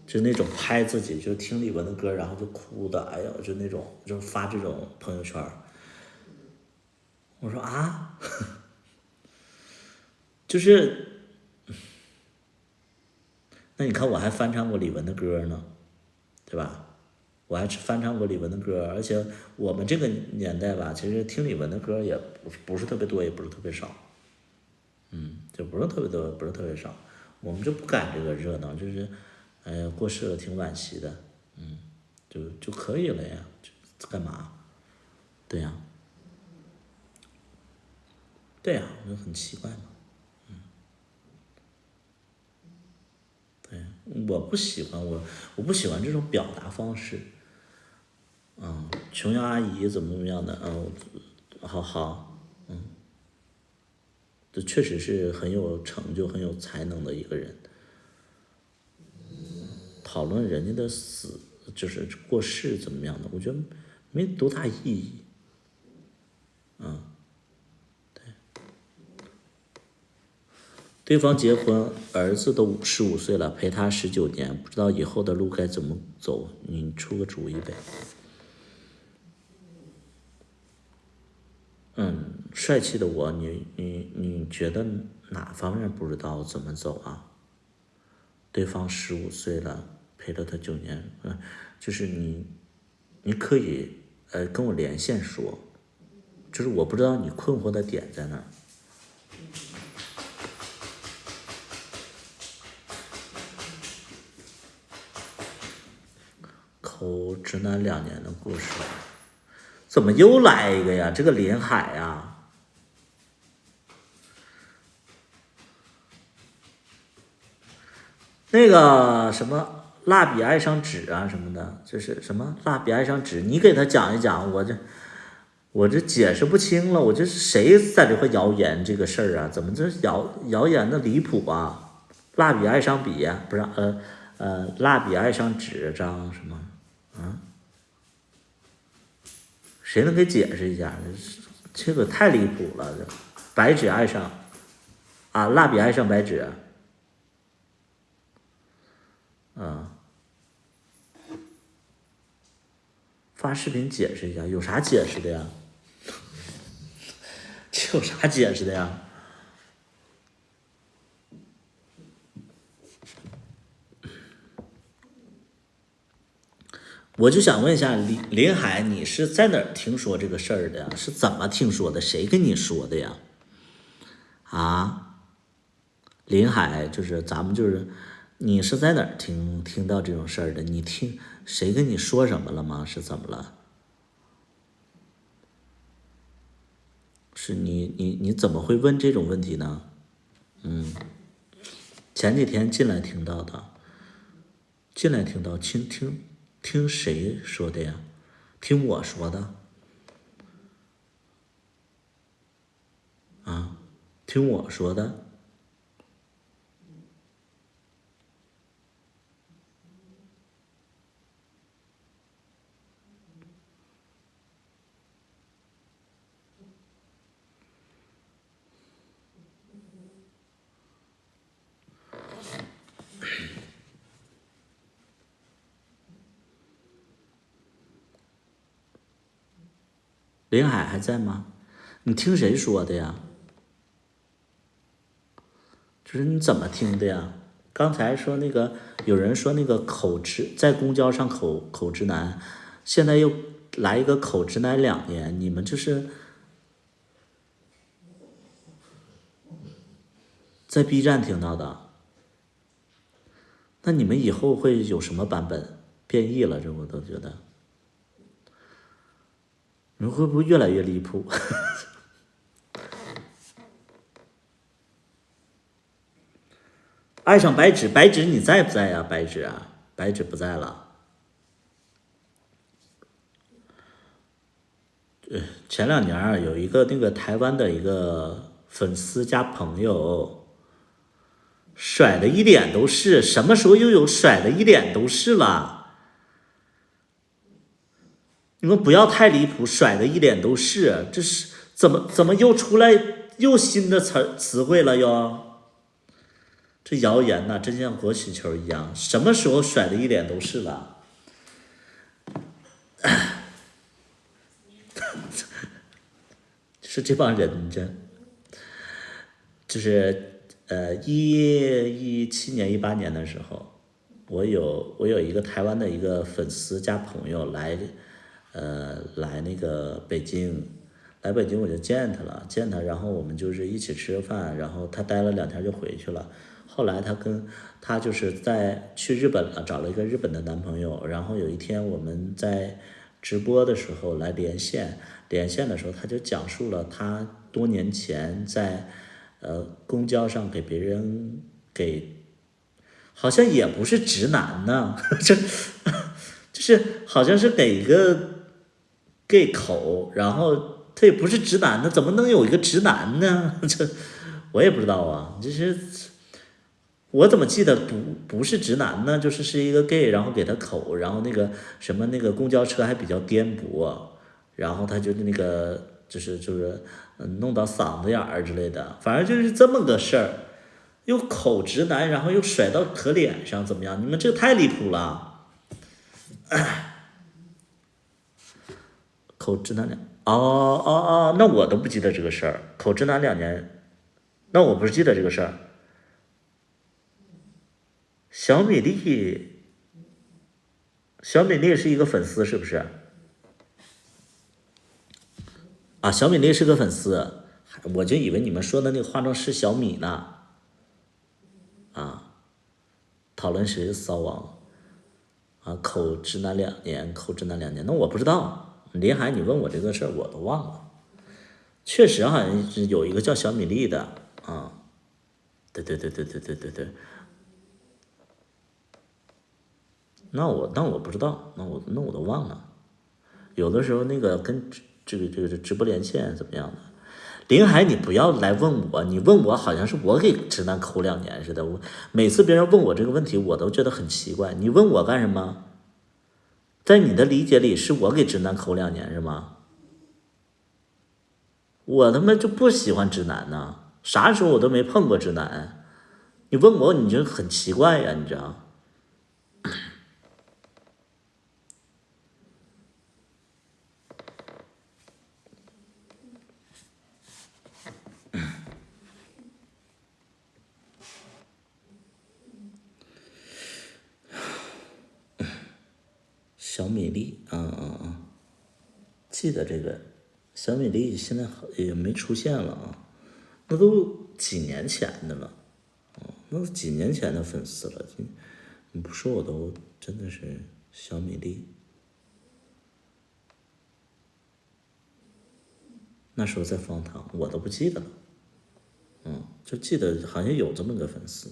就那种拍自己就听李玟的歌，然后就哭的，哎呀，就那种就发这种朋友圈。我说啊，就是，那你看我还翻唱过李玟的歌呢，对吧？我还翻唱过李玟的歌，而且我们这个年代吧，其实听李玟的歌也不是特别多，也不是特别少，就不是特别多，不是特别少。我们就不赶这个热闹，就是，哎呀，过世了挺惋惜的，就可以了呀，就干嘛？对呀，对呀，我就很奇怪嘛。对，我不喜欢我不喜欢这种表达方式。琼瑶阿姨怎么样的？好好，这确实是很有成就、很有才能的一个人。讨论人家的死，就是过世怎么样的，我觉得没多大意义。对方结婚，儿子都15岁了，陪他19年，不知道以后的路该怎么走，你出个主意呗。帅气的我，你觉得哪方面不知道怎么走啊？对方15岁了，陪了他9年，就是你可以跟我连线说，就是我不知道你困惑的点在哪儿。抠直男2年的故事，怎么又来一个呀？这个林海呀，那个什么蜡笔爱上纸啊什么的，这是什么蜡笔爱上纸？你给他讲一讲，我这解释不清了，我这是谁在这块谣言这个事儿啊？怎么这谣言的离谱啊？蜡笔爱上笔呀、不是蜡笔爱上纸张什么？谁能给解释一下？这个太离谱了，这白纸爱上啊，蜡笔爱上白纸。发视频解释一下，有啥解释的呀？这有啥解释的呀？我就想问一下林海，你是在哪儿听说这个事儿的呀？是怎么听说的？谁跟你说的呀？啊，林海就是咱们就是，你是在哪儿听到这种事儿的？你听谁跟你说什么了吗？是怎么了？是你怎么会问这种问题呢？前几天进来听到的，听谁说的呀？听我说的啊？听我说的？林海还在吗？你听谁说的呀？就是你怎么听的呀？刚才说那个有人说那个口直在公交上口直男，现在又来一个口直男2年，你们这是在 B 站听到的？那你们以后会有什么版本？变异了，这我都觉得，你们会不会越来越离谱？爱上白纸，白纸你在不在呀？白纸啊，白纸不在了。前2年啊，有一个那个台湾的一个粉丝加朋友，甩的一脸都是，什么时候又有甩的一脸都是了？你们不要太离谱，甩的一脸都是，这是怎么又出来又新的词汇了又？这谣言呐、真像国曲球一样，什么时候甩的一脸都是了？是这帮人就是17年18年的时候，我有一个台湾的一个粉丝加朋友来那个北京，来北京我就见他，然后我们就是一起吃饭，然后他待了2天就回去了。后来他就是去日本了，找了一个日本的男朋友，然后有一天我们在直播的时候来连线的时候，他就讲述了他多年前在公交上给别人好像也不是直男呢，就是好像是给一个 gay 口，然后他也不是直男的，怎么能有一个直男呢？这我也不知道啊，就是我怎么记得不是直男呢？是一个 gay， 然后给他口，然后那个什么那个公交车还比较颠簸，然后他就那个就是弄到嗓子眼儿之类的，反正就是这么个事儿，又口直男，然后又甩到可脸上，怎么样？你们这个太离谱了！口直男那我都不记得这个事儿，口直男2年，那我不是记得这个事儿。小米粒是一个粉丝是不是？啊，小米粒是个粉丝，我就以为你们说的那个化妆师小米呢。啊，讨论谁是骚王？啊，口直男2年，那我不知道。林海，你问我这个事儿我都忘了。确实好像是有一个叫小米粒的啊。对。那我不知道，那我都忘了。有的时候那个跟这个直播连线怎么样的？林海，你不要来问我，你问我好像是我给直男抠2年似的。每次别人问我这个问题，我都觉得很奇怪。你问我干什么？在你的理解里，是我给直男抠2年是吗？我他妈就不喜欢直男呢，啥时候我都没碰过直男。你问我，你就很奇怪呀，你知道？小米粒，记得这个小米粒现在也没出现了啊，那都几年前的了，那都几年前的粉丝了，你不说我都真的是小米粒，那时候在方糖，我都不记得了，就记得好像有这么个粉丝。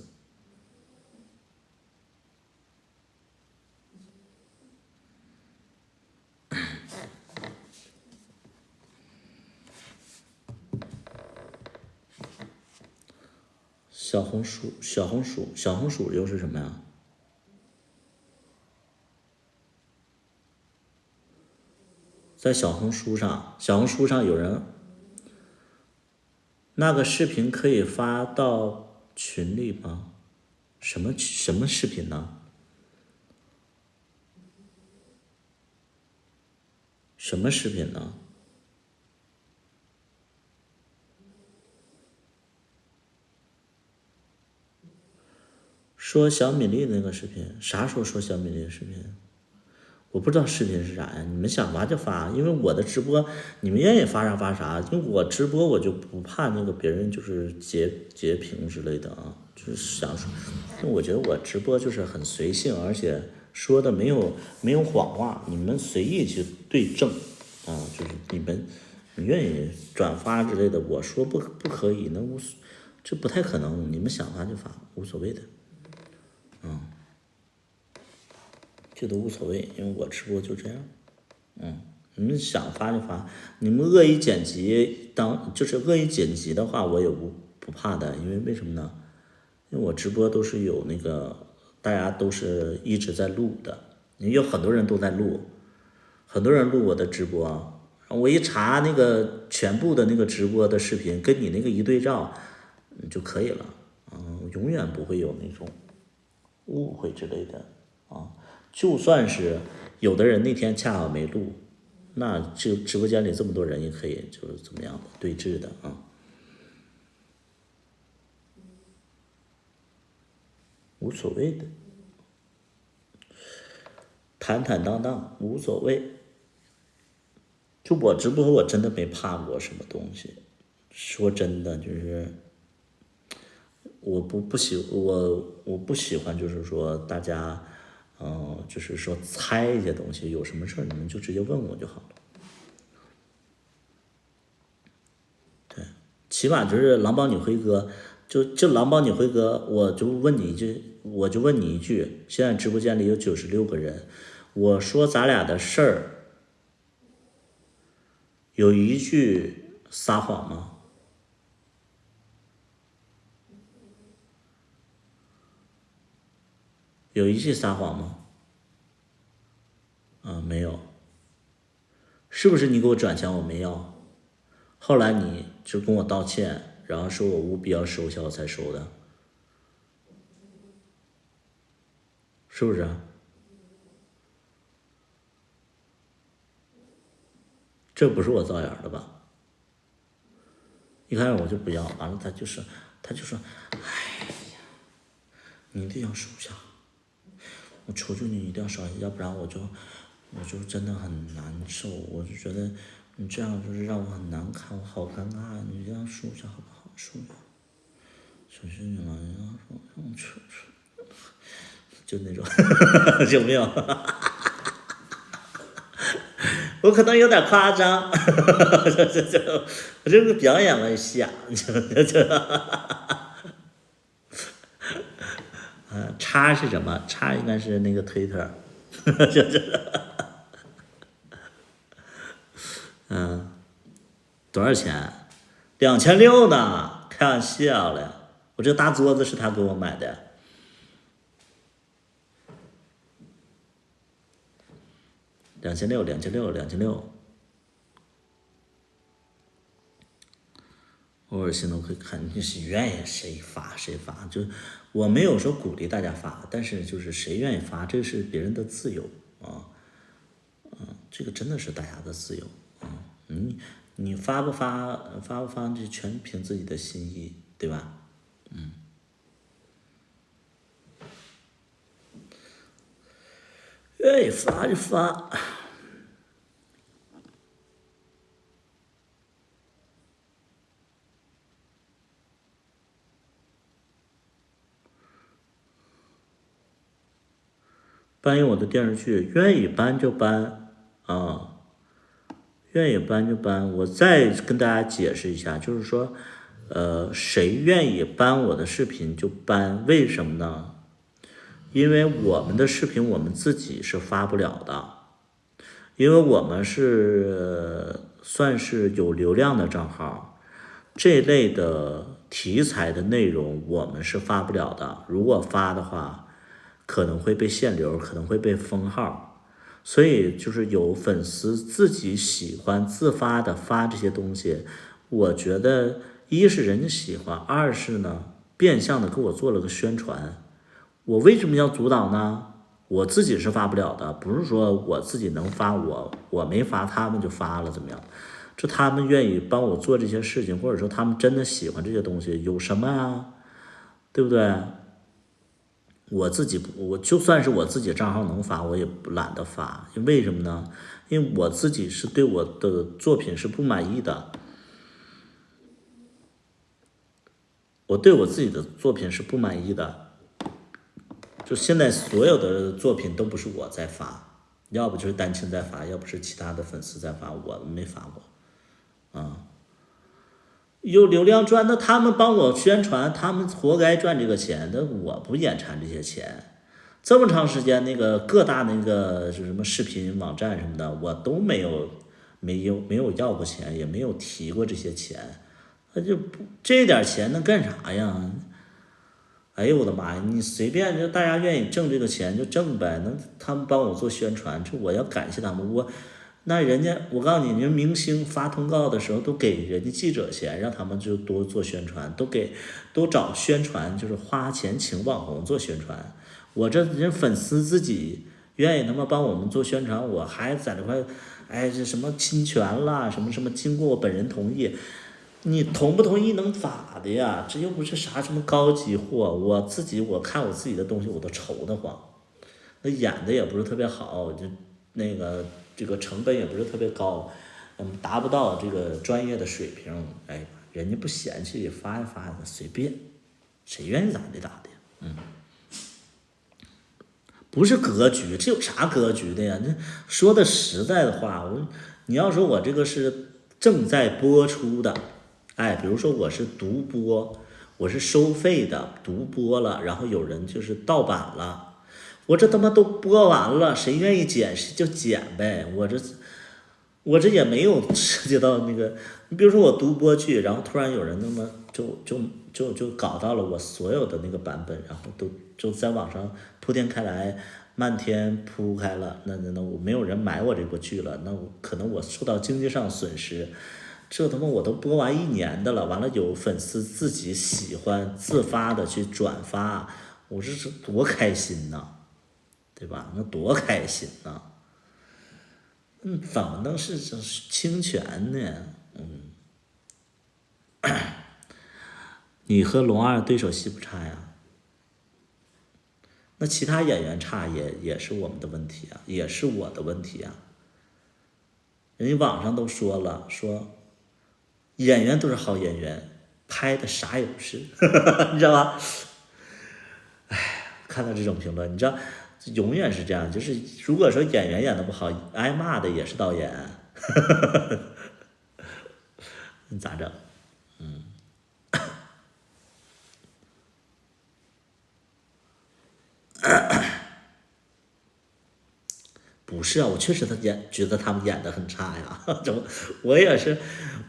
小红薯又是什么呀？在小红书上有人，那个视频可以发到群里吗？什么视频呢？什么视频呢？说小米粒那个视频，啥时候说小米粒的视频？我不知道视频是啥呀，你们想发就发，因为我的直播你们愿意发啥发啥，因为我直播我就不怕那个别人就是截屏之类的啊，就是想说，因为我觉得我直播就是很随性，而且说的没有谎话，你们随意去对证啊，就是你愿意转发之类的，我说不可以，那这不太可能，你们想发就发，无所谓的。这都无所谓，因为我直播就这样，你们想发就发，你们恶意剪辑就是恶意剪辑的话，我也不怕的，因为为什么呢？因为我直播都是有那个，大家都是一直在录的，有很多人都在录，很多人录我的直播，我一查那个全部的那个直播的视频，跟你那个一对照就可以了，永远不会有那种误会之类的啊。就算是有的人那天恰好没录，那这直播间里这么多人也可以就是怎么样的对峙的啊。无所谓的，坦坦荡荡无所谓。就我直播，我真的没怕过什么东西。说真的，就是我不喜欢，就是说大家，就是说猜一些东西，有什么事儿你们就直接问我就好了。对，起码就是狼帮你辉哥。就狼帮你辉哥，我就问你一句，现在直播间里有96个人，我说咱俩的事儿，有一句撒谎吗？有一句撒谎吗？没有。是不是你给我转钱我没要？后来你就跟我道歉，然后说我务必要收下我才收的，是不是？这不是我造谣的吧？一开始我就不要，完了他就说，哎呀，你一定要收下，我求求你一定要收下，要不然我就真的很难受，我就觉得你这样就是让我很难看，我好尴尬，你一定要收下好不好？收下，求求你了，你要说让我求，就那种，有没有？我可能有点夸张，我这个表演了一下，叉是什么？叉应该是那个推特，多少钱？2600呢？开玩笑了，我这大桌子是他给我买的。2600，偶尔心都会看，你是愿意谁发谁发，就我没有说鼓励大家发，但是就是谁愿意发，这是别人的自由啊，这个真的是大家的自由啊，你发不发这全凭自己的心意，对吧？愿意发就发。搬运我的电视剧，愿意搬就搬啊，愿意搬就搬。我再跟大家解释一下，就是说，谁愿意搬我的视频就搬，为什么呢？因为我们的视频我们自己是发不了的，因为我们是算是有流量的账号，这类的题材的内容我们是发不了的，如果发的话可能会被限流，可能会被封号，所以就是有粉丝自己喜欢自发的发这些东西，我觉得一是人家喜欢，二是呢变相的给我做了个宣传。我为什么要阻挡呢？我自己是发不了的，不是说我自己能发，我没发他们就发了怎么样？这他们愿意帮我做这些事情，或者说他们真的喜欢这些东西，有什么啊？对不对？我就算是我自己账号能发，我也懒得发，为什么呢？因为我自己是对我的作品是不满意的，我对我自己的作品是不满意的。就现在所有的作品都不是我在发，要不就是丹青在发，要不是其他的粉丝在发，我没发过啊。有流量赚，那他们帮我宣传，他们活该赚这个钱，那我不眼馋这些钱。这么长时间，那个各大那个就什么视频网站什么的，我都没有没有要过钱，也没有提过这些钱，他就不这点钱能干啥呀？哎呦我的妈呀！你随便就大家愿意挣这个钱就挣呗，能他们帮我做宣传，这我要感谢他们。那人家我告诉你，人明星发通告的时候都给人家记者钱，让他们就多做宣传，都找宣传，就是花钱请网红做宣传。我这人粉丝自己愿意他妈帮我们做宣传，我还在这块，哎这什么侵权啦，什么什么经过我本人同意。你同不同意能咋的呀？这又不是啥什么高级货，我看我自己的东西我都愁得慌。那演的也不是特别好，就那个这个成本也不是特别高，达不到这个专业的水平。哎，人家不嫌弃发一发随便，谁愿意咋的咋的。不是格局，这有啥格局的呀？那说的实在的话，你要说我这个是正在播出的。哎，比如说我是独播，我是收费的独播了，然后有人就是盗版了，我这他妈都播完了，谁愿意剪谁就剪呗，我这也没有涉及到那个，你比如说我独播剧，然后突然有人那么就搞到了我所有的那个版本，然后就在网上铺天开来，漫天铺开了，那我没有人买我这部剧了，那可能我受到经济上损失。这他妈我都播完1年的了，完了有粉丝自己喜欢自发的去转发，我这是多开心呐，对吧？那多开心呐！怎么能是侵权呢？你和龙二对手戏不差呀，那其他演员差也是我们的问题啊，也是我的问题啊。人家网上都说了，说演员都是好演员，拍的啥也不是，你知道吧？哎，看到这种评论，你知道，永远是这样，就是如果说演员演的不好，挨骂的也是导演，你咋整？不是啊，我确实觉得他们演的很差呀，我也是，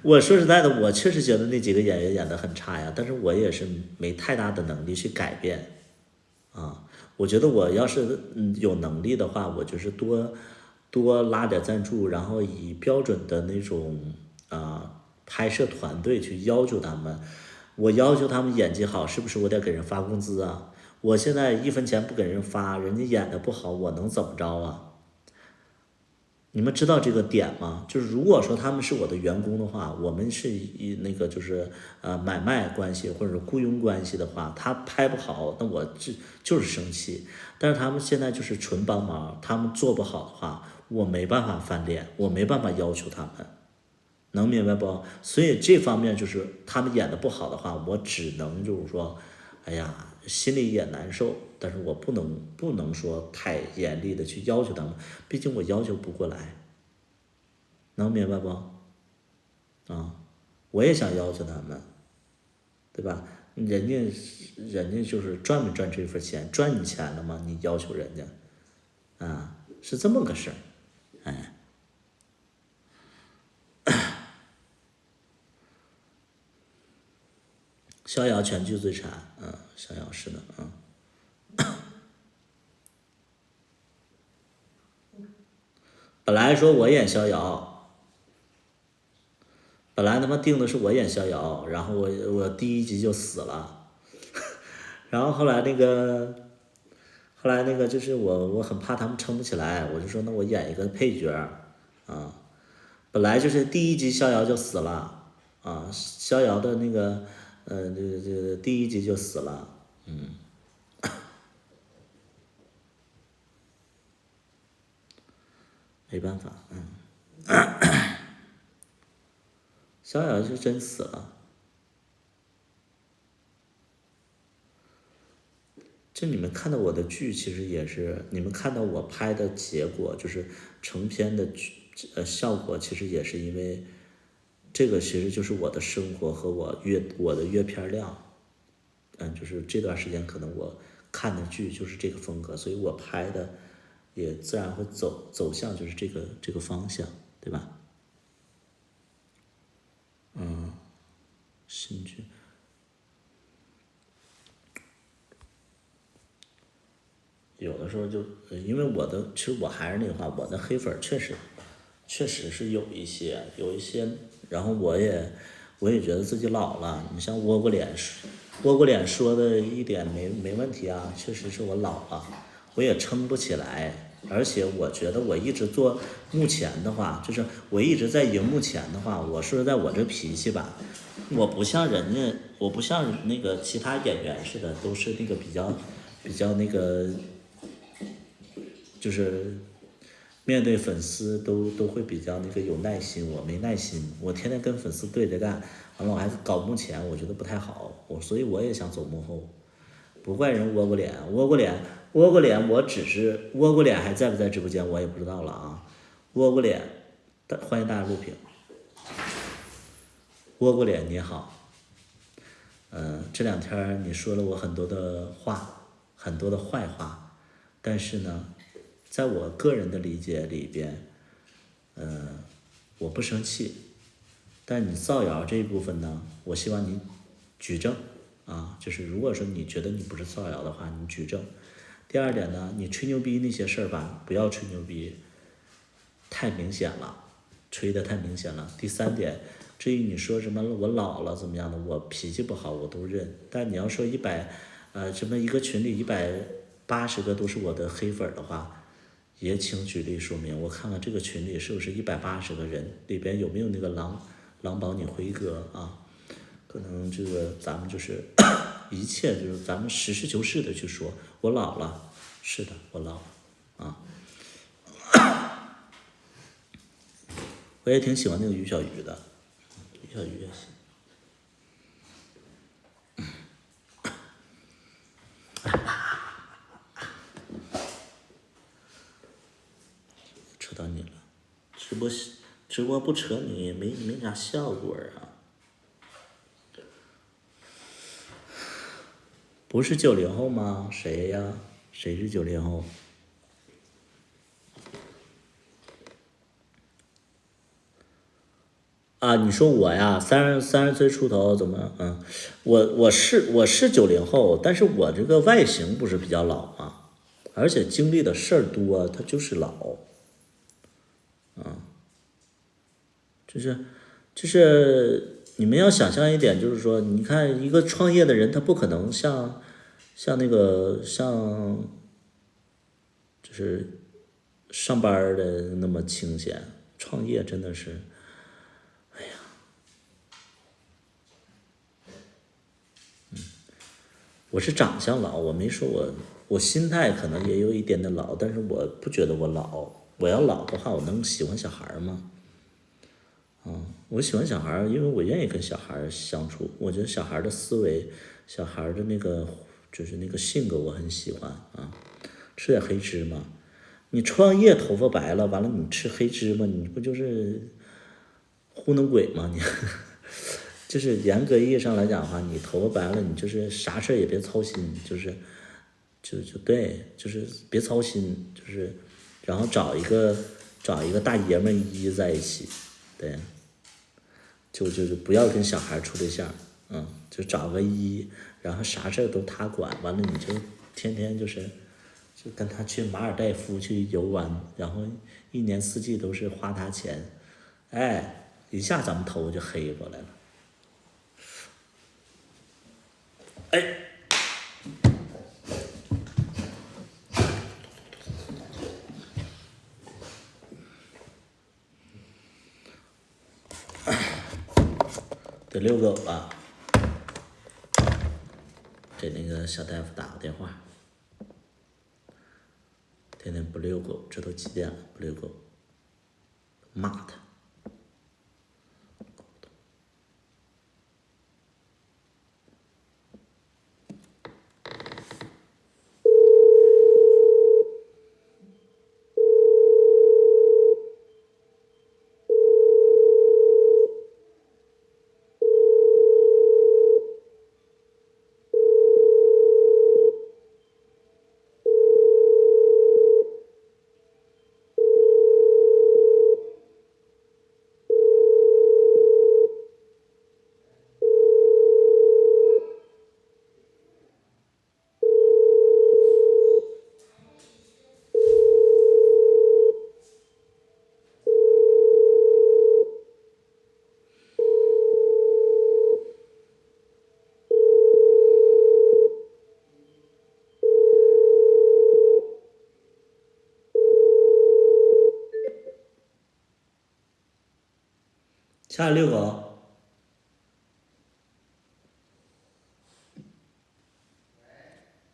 我说实在的，我确实觉得那几个演员演的很差呀，但是我也是没太大的能力去改变啊。我觉得我要是有能力的话，我就是多拉点赞助，然后以标准的那种拍摄团队去要求他们，我要求他们演技好，是不是我得给人发工资啊？我现在1分钱不给人发，人家演的不好，我能怎么着啊？你们知道这个点吗？就是如果说他们是我的员工的话，我们是以那个就是买卖关系或者是雇佣关系的话，他拍不好，那我就是生气。但是他们现在就是纯帮忙，他们做不好的话，我没办法翻脸，我没办法要求他们，能明白不？所以这方面就是他们演的不好的话，我只能就是说，哎呀，心里也难受。但是我不能说太严厉的去要求他们，毕竟我要求不过来，能明白不？我也想要求他们，对吧？人家就是赚没赚这份钱，赚你钱了吗？你要求人家，是这么个事儿，哎。逍遥全剧最差，逍遥是的，本来说我演逍遥，本来他妈定的是我演逍遥，然后我第1集就死了，然后后来那个就是我很怕他们撑不起来，我就说那我演一个配角本来就是第1集逍遥就死了逍遥的那个这第1集就死了，没办法，逍遥就真死了。就你们看到我的剧，其实也是你们看到我拍的结果，就是成片的效果，其实也是因为这个，其实就是我的生活和我的阅片量，就是这段时间可能我看的剧就是这个风格，所以我拍的也自然会走向就是这个方向，对吧？新剧。有的时候就，因为其实我还是那话，我的黑粉确实是有一些，然后我也觉得自己老了。你像窝瓜脸说的一点没问题啊，确实是我老了，我也撑不起来。而且我觉得我一直做幕前的话，就是我一直在荧幕前的话，我说实在我这脾气吧，我不像那个其他演员似的，都是那个比较那个。就是面对粉丝都会比较那个有耐心，我没耐心，我天天跟粉丝对着干，完了我还搞幕前，我觉得不太好，所以我也想走幕后。不怪人窝瓜脸，我只是窝瓜脸还在不在直播间我也不知道了啊。窝瓜脸，欢迎大家录屏。窝瓜脸你好，这两天你说了我很多的话，很多的坏话，但是呢。在我个人的理解里边，我不生气，但你造谣这一部分呢，我希望你举证啊，就是如果说你觉得你不是造谣的话，你举证。第二点呢，你吹牛逼那些事儿吧，不要吹牛逼，太明显了，吹得太明显了。第三点，至于你说什么我老了怎么样的，我脾气不好我都认，但你要说什么一个群里180个都是我的黑粉的话。也请举例说明，我看看这个群里是不是180个人，里边有没有那个狼宝你辉哥啊？可能这个咱们就是一切就是咱们实事求是的去说，我老了，是的，我老了啊。我也挺喜欢那个于小鱼的，于小鱼也行。扯到你了，直播不扯你没啥效果啊。不是90后吗？谁呀？谁是90后？啊，你说我呀，三十岁出头怎么？我是90后，但是我这个外形不是比较老吗？而且经历的事儿多，他就是老。就是你们要想象一点，就是说，你看一个创业的人，他不可能像就是上班的那么清闲，创业真的是，哎呀，我是长相老，我没说我心态可能也有一点的老，但是我不觉得我老。我要老的话，我能喜欢小孩吗？我喜欢小孩，因为我愿意跟小孩相处。我觉得小孩的思维，小孩的那个就是那个性格，我很喜欢啊。吃点黑芝麻，你创业头发白了，完了你吃黑芝麻，你不就是糊弄鬼吗？你就是严格意义上来讲的话，你头发白了，你就是啥事也别操心，就对，就是别操心，就是然后找一个大爷们一在一起，对。就是不要跟小孩处对象，就找个然后啥事都他管，完了你就天天就跟他去马尔代夫去游玩，然后1年4季都是花他钱，哎，一下咱们头发就黑过来了，哎，得遛狗了，给那个小大夫打个电话，天天不遛狗，这都几点了不遛狗，骂他。下来遛狗。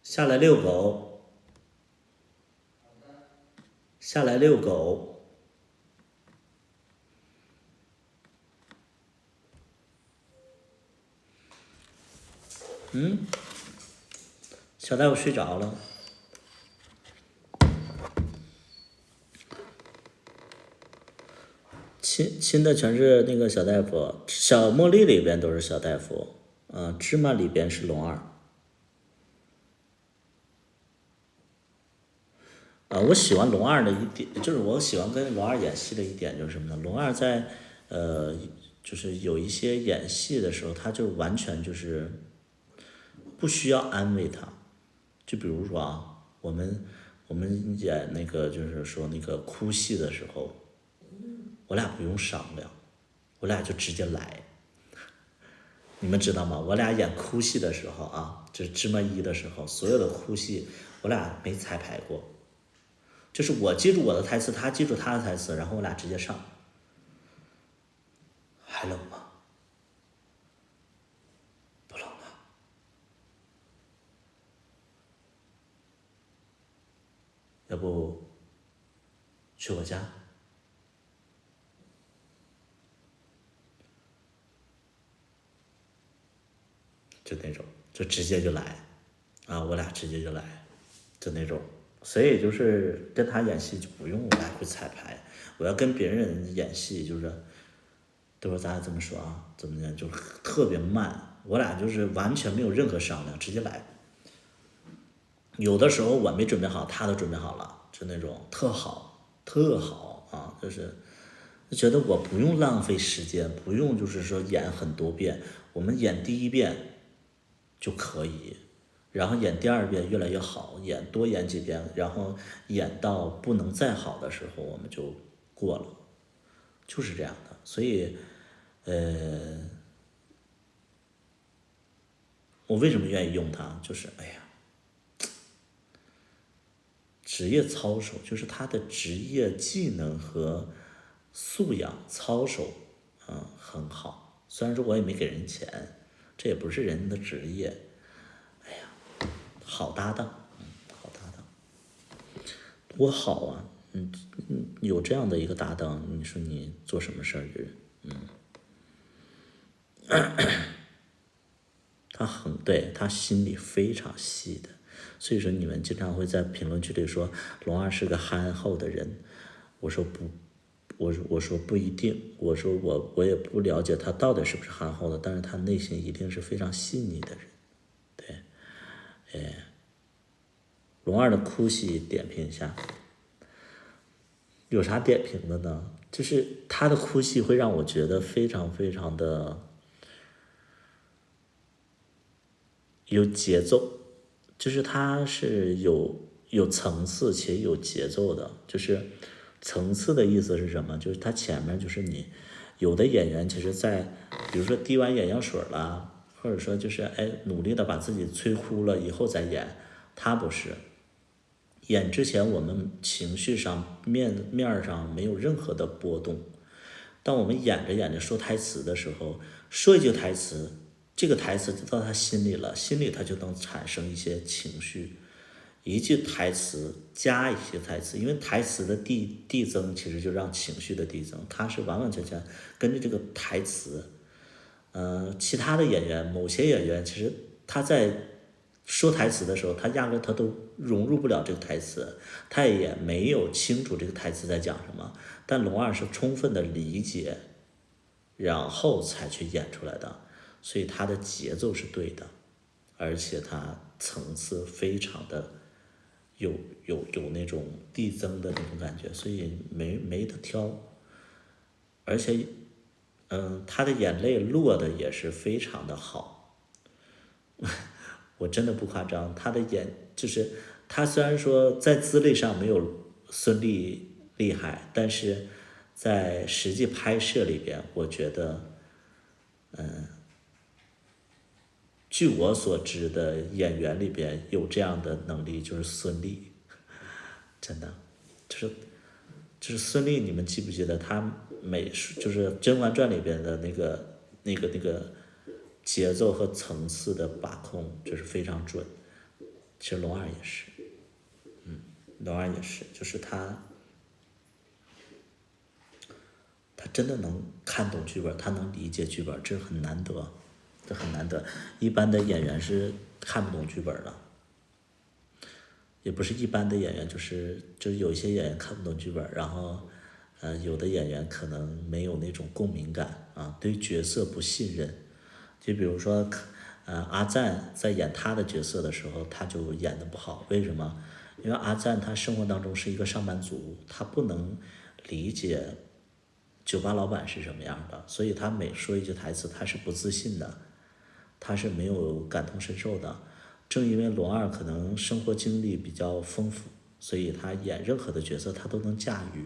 下来遛狗。下来遛狗。小大夫睡着了。亲的全是那个小大夫，小茉莉里边都是小大夫，芝麻里边是龙二。我喜欢龙二的一点，就是我喜欢跟龙二演戏的一点就是什么呢？龙二在就是有一些演戏的时候，他就完全就是不需要安慰他。就比如说啊，我们演那个就是说那个哭戏的时候，我俩不用商量，我俩就直接来。你们知道吗？我俩演哭戏的时候啊，就是芝麻一的时候，所有的哭戏我俩没彩排过，就是我记住我的台词，他记住他的台词，然后我俩直接上。还冷吗？不冷了。要不去我家？就那种，就直接就来，我俩直接就来，就那种。所以就是跟他演戏就不用来回彩排，我要跟别人演戏就是，对吧？咱俩这么说啊，怎么讲，就特别慢，我俩就是完全没有任何商量，直接来。有的时候我没准备好，他都准备好了，就那种特好特好啊，就是觉得我不用浪费时间，不用就是说演很多遍，我们演第一遍就可以，然后演第二遍越来越好，多演几遍，然后演到不能再好的时候我们就过了，就是这样的。所以我为什么愿意用它，就是职业操守，就是他的职业技能和素养操守很好。虽然说我也没给人钱，这也不是人的职业，好搭档，好搭档，多好啊！有这样的一个搭档，你说你做什么事儿他心里非常细的，所以说你们经常会在评论区里说龙二是个憨厚的人，我说不，我说不一定，我说我也不了解他到底是不是憨厚的，但是他内心一定是非常细腻的人。对，龙二的哭戏点评一下，有啥点评的呢？就是他的哭戏会让我觉得非常非常的有节奏，就是他是有层次且有节奏的。就是层次的意思是什么？就是他前面就是你有的演员其实在比如说滴完眼药水啦，或者说就是努力的把自己催哭了以后再演，他不是。演之前我们情绪上面上没有任何的波动，当我们演着演着说台词的时候，说一句台词，这个台词就到他心里了，心里他就能产生一些情绪。一句台词加一些台词，因为台词的递增其实就让情绪的递增，它是完完全全跟着这个台词。其他的演员，某些演员其实他在说台词的时候，他压根他都融入不了这个台词，他也没有清楚这个台词在讲什么。但龙二是充分的理解，然后才去演出来的，所以他的节奏是对的，而且他层次非常的有那种递增的那种感觉，所以没得挑。而且他的眼泪落的也是非常的好。我真的不夸张，他的就是他虽然说在资历上没有孙俪厉害，但是在实际拍摄里边，我觉得据我所知的演员里边有这样的能力就是孙俪。真的就是孙俪，你们记不记得她美术，就是《甄嬛传》里边的那个节奏和层次的把控，就是非常准。其实龙二也是，龙二也是，就是他真的能看懂剧本，他能理解剧本，这很难得，这很难得。一般的演员是看不懂剧本的，也不是一般的演员，就是有一些演员看不懂剧本，然后有的演员可能没有那种共鸣感啊，对角色不信任。就比如说阿赞在演他的角色的时候，他就演得不好，为什么？因为阿赞他生活当中是一个上班族，他不能理解酒吧老板是什么样的，所以他每说一句台词，他是不自信的，他是没有感同身受的。正因为龙二可能生活经历比较丰富，所以他演任何的角色他都能驾驭。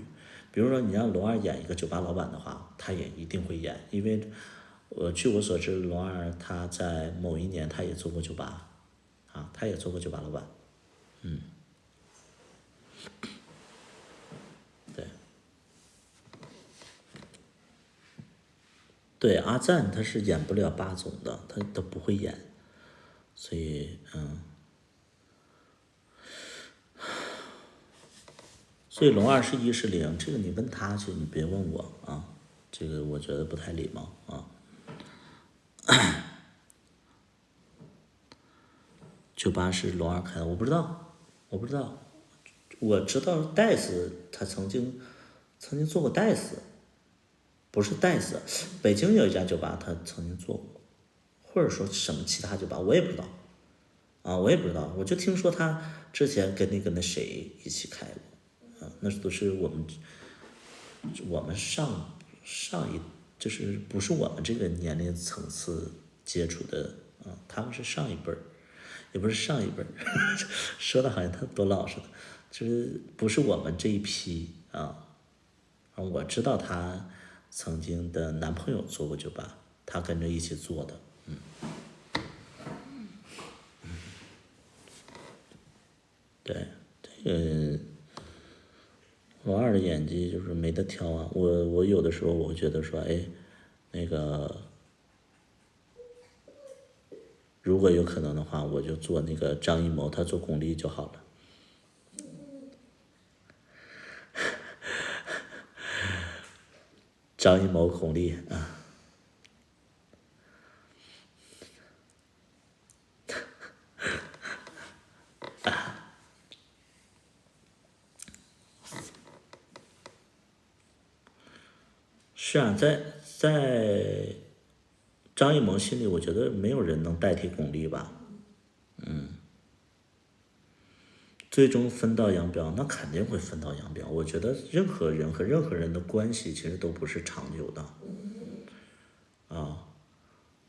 比如说你让龙二演一个酒吧老板的话，他也一定会演，因为据我所知，龙二他在某一年他也做过酒吧，他也做过酒吧老板，对。对，阿赞他是演不了霸总的，他都不会演，所以所以龙二是1是0，这个你问他去，你别问我啊，这个我觉得不太礼貌啊。酒吧是龙二开的，我不知道，我知道戴斯他曾经做过戴斯，不是戴斯，北京有一家酒吧他曾经做过，或者说什么其他酒吧我也不知道我也不知道，我就听说他之前跟那谁一起开过那都是我们上一就是不是我们这个年龄层次接触的他们是上一辈儿，也不是上一辈儿，说的好像他多老似的，就是不是我们这一批我知道她曾经的男朋友做过酒吧，她跟着一起做的，对，这个龙二的演技就是没得挑啊。我有的时候我觉得说，哎，那个如果有可能的话，我就做那个张艺谋，他做巩俐就好了。张艺谋、巩俐是啊，在张艺谋心里，我觉得没有人能代替巩俐吧。最终分道扬镳，那肯定会分道扬镳。我觉得任何人和任何人的关系其实都不是长久的，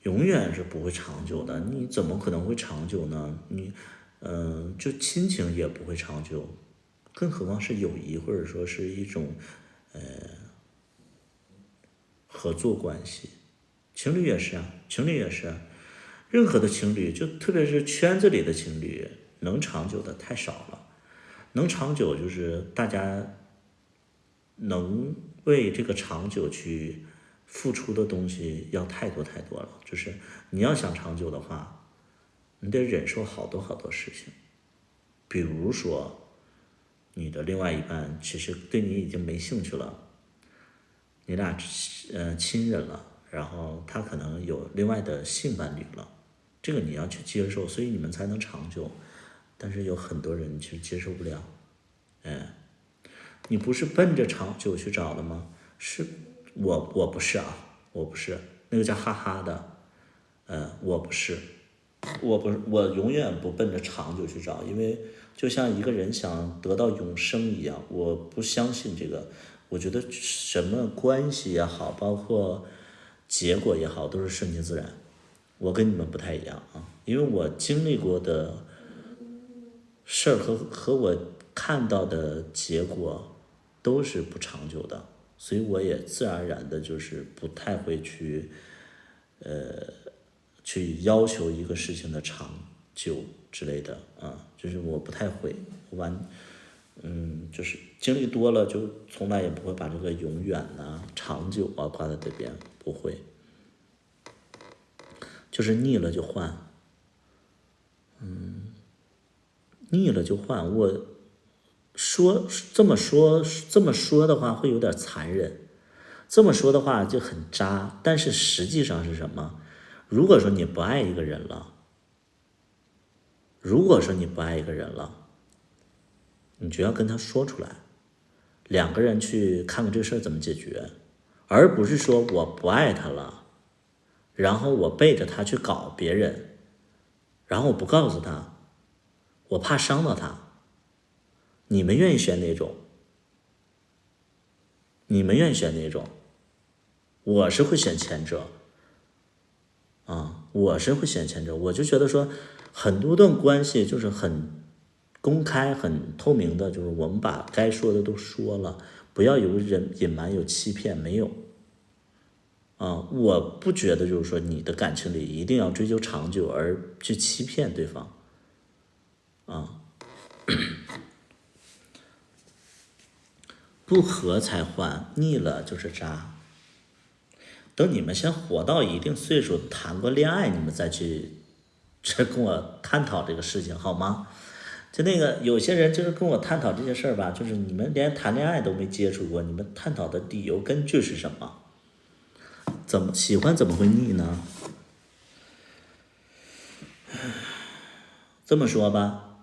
永远是不会长久的。你怎么可能会长久呢？你，就亲情也不会长久，更何况是友谊，或者说是一种，合作关系。情侣也是啊，情侣也是啊，任何的情侣，就特别是圈子里的情侣，能长久的太少了。能长久就是大家能为这个长久去付出的东西要太多太多了。就是你要想长久的话，你得忍受好多好多事情。比如说，你的另外一半其实对你已经没兴趣了，你俩亲人了，然后他可能有另外的性伴侣了，这个你要去接受，所以你们才能长久。但是有很多人其实接受不了，你不是奔着长久去找的吗？是，我不是啊，我不是，那个叫哈哈的，我不是，我永远不奔着长久去找，因为就像一个人想得到永生一样，我不相信这个。我觉得什么关系也好，包括结果也好，都是顺其自然。我跟你们不太一样啊，因为我经历过的事儿和我看到的结果都是不长久的，所以我也自然而然的就是不太会去要求一个事情的长久之类的就是我不太会就是经历多了，就从来也不会把这个永远啊、长久啊挂在这边，不会。就是腻了就换，腻了就换。我这么说的话会有点残忍，这么说的话就很渣，但是实际上是什么？如果说你不爱一个人了，你就要跟他说出来，两个人去看看这事儿怎么解决，而不是说我不爱他了，然后我背着他去搞别人，然后我不告诉他，我怕伤到他。你们愿意选哪种？我是会选前者啊，我就觉得说，很多段关系就是很公开、很透明的，就是我们把该说的都说了，不要有隐瞒、有欺骗，没有。我不觉得就是说你的感情里一定要追求长久而去欺骗对方，不合才换，腻了就是渣。等你们先活到一定岁数，谈过恋爱，你们再去跟我探讨这个事情，好吗？就那个有些人就是跟我探讨这些事儿吧，就是你们连谈恋爱都没接触过，你们探讨的理由根据是什么？怎么喜欢怎么会腻呢？这么说吧，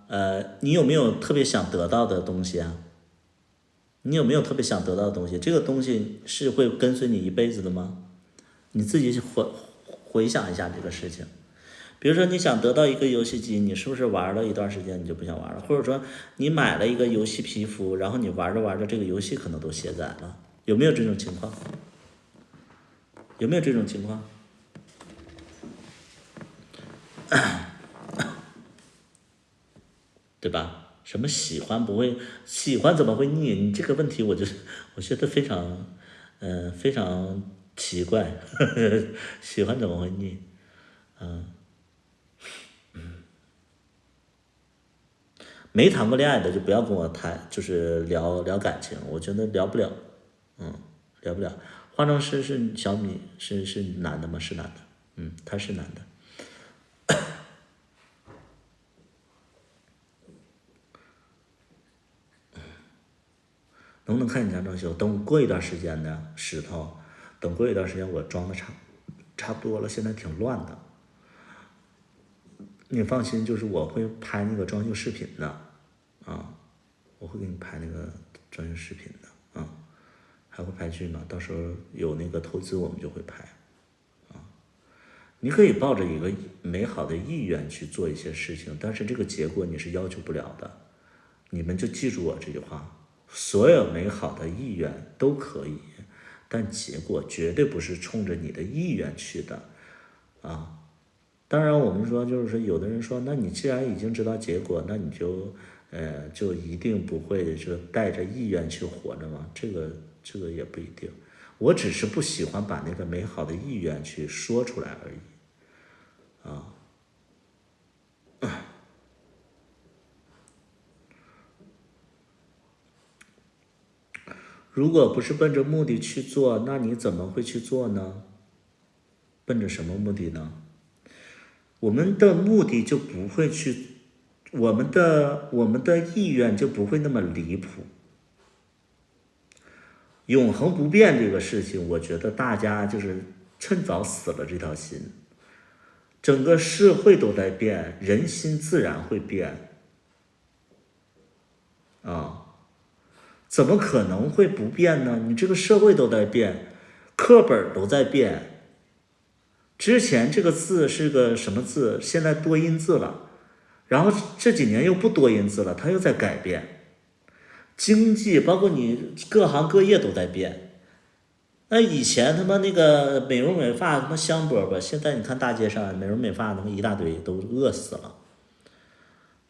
你有没有特别想得到的东西啊？这个东西是会跟随你一辈子的吗？你自己回想一下这个事情。比如说你想得到一个游戏机，你是不是玩了一段时间你就不想玩了？或者说你买了一个游戏皮肤，然后你玩着玩着这个游戏可能都卸载了，有没有这种情况？对吧？什么喜欢怎么会腻？你这个问题我觉得非常奇怪，喜欢怎么会腻？没谈过恋爱的就不要跟我谈，就是聊感情，我觉得聊不了，聊不了。化妆师是小米，是男的吗？是男的，他是男的。能不能看你家装修？等过一段时间的石头，等过一段时间我装的差不多了，现在挺乱的。你放心，就是我会拍那个装修视频的，我会给你拍那个装修视频的，还会拍剧呢。到时候有那个投资，我们就会拍，你可以抱着一个美好的意愿去做一些事情，但是这个结果你是要求不了的。你们就记住我这句话。所有美好的意愿都可以，但结果绝对不是冲着你的意愿去的，当然我们说就是说，有的人说，那你既然已经知道结果，那你就一定不会就带着意愿去活着吗？这个也不一定，我只是不喜欢把那个美好的意愿去说出来而已，如果不是奔着目的去做，那你怎么会去做呢？奔着什么目的呢？我们的目的就不会去，我们的意愿就不会那么离谱。永恒不变这个事情，我觉得大家就是趁早死了这条心。整个社会都在变，人心自然会变，怎么可能会不变呢？你这个社会都在变，课本都在变。之前这个字是个什么字，现在多音字了，然后这几年又不多音字了，它又在改变。经济包括你各行各业都在变。那以前他妈那个美容美发他妈香饽饽，现在你看大街上美容美发他妈一大堆，都饿死了。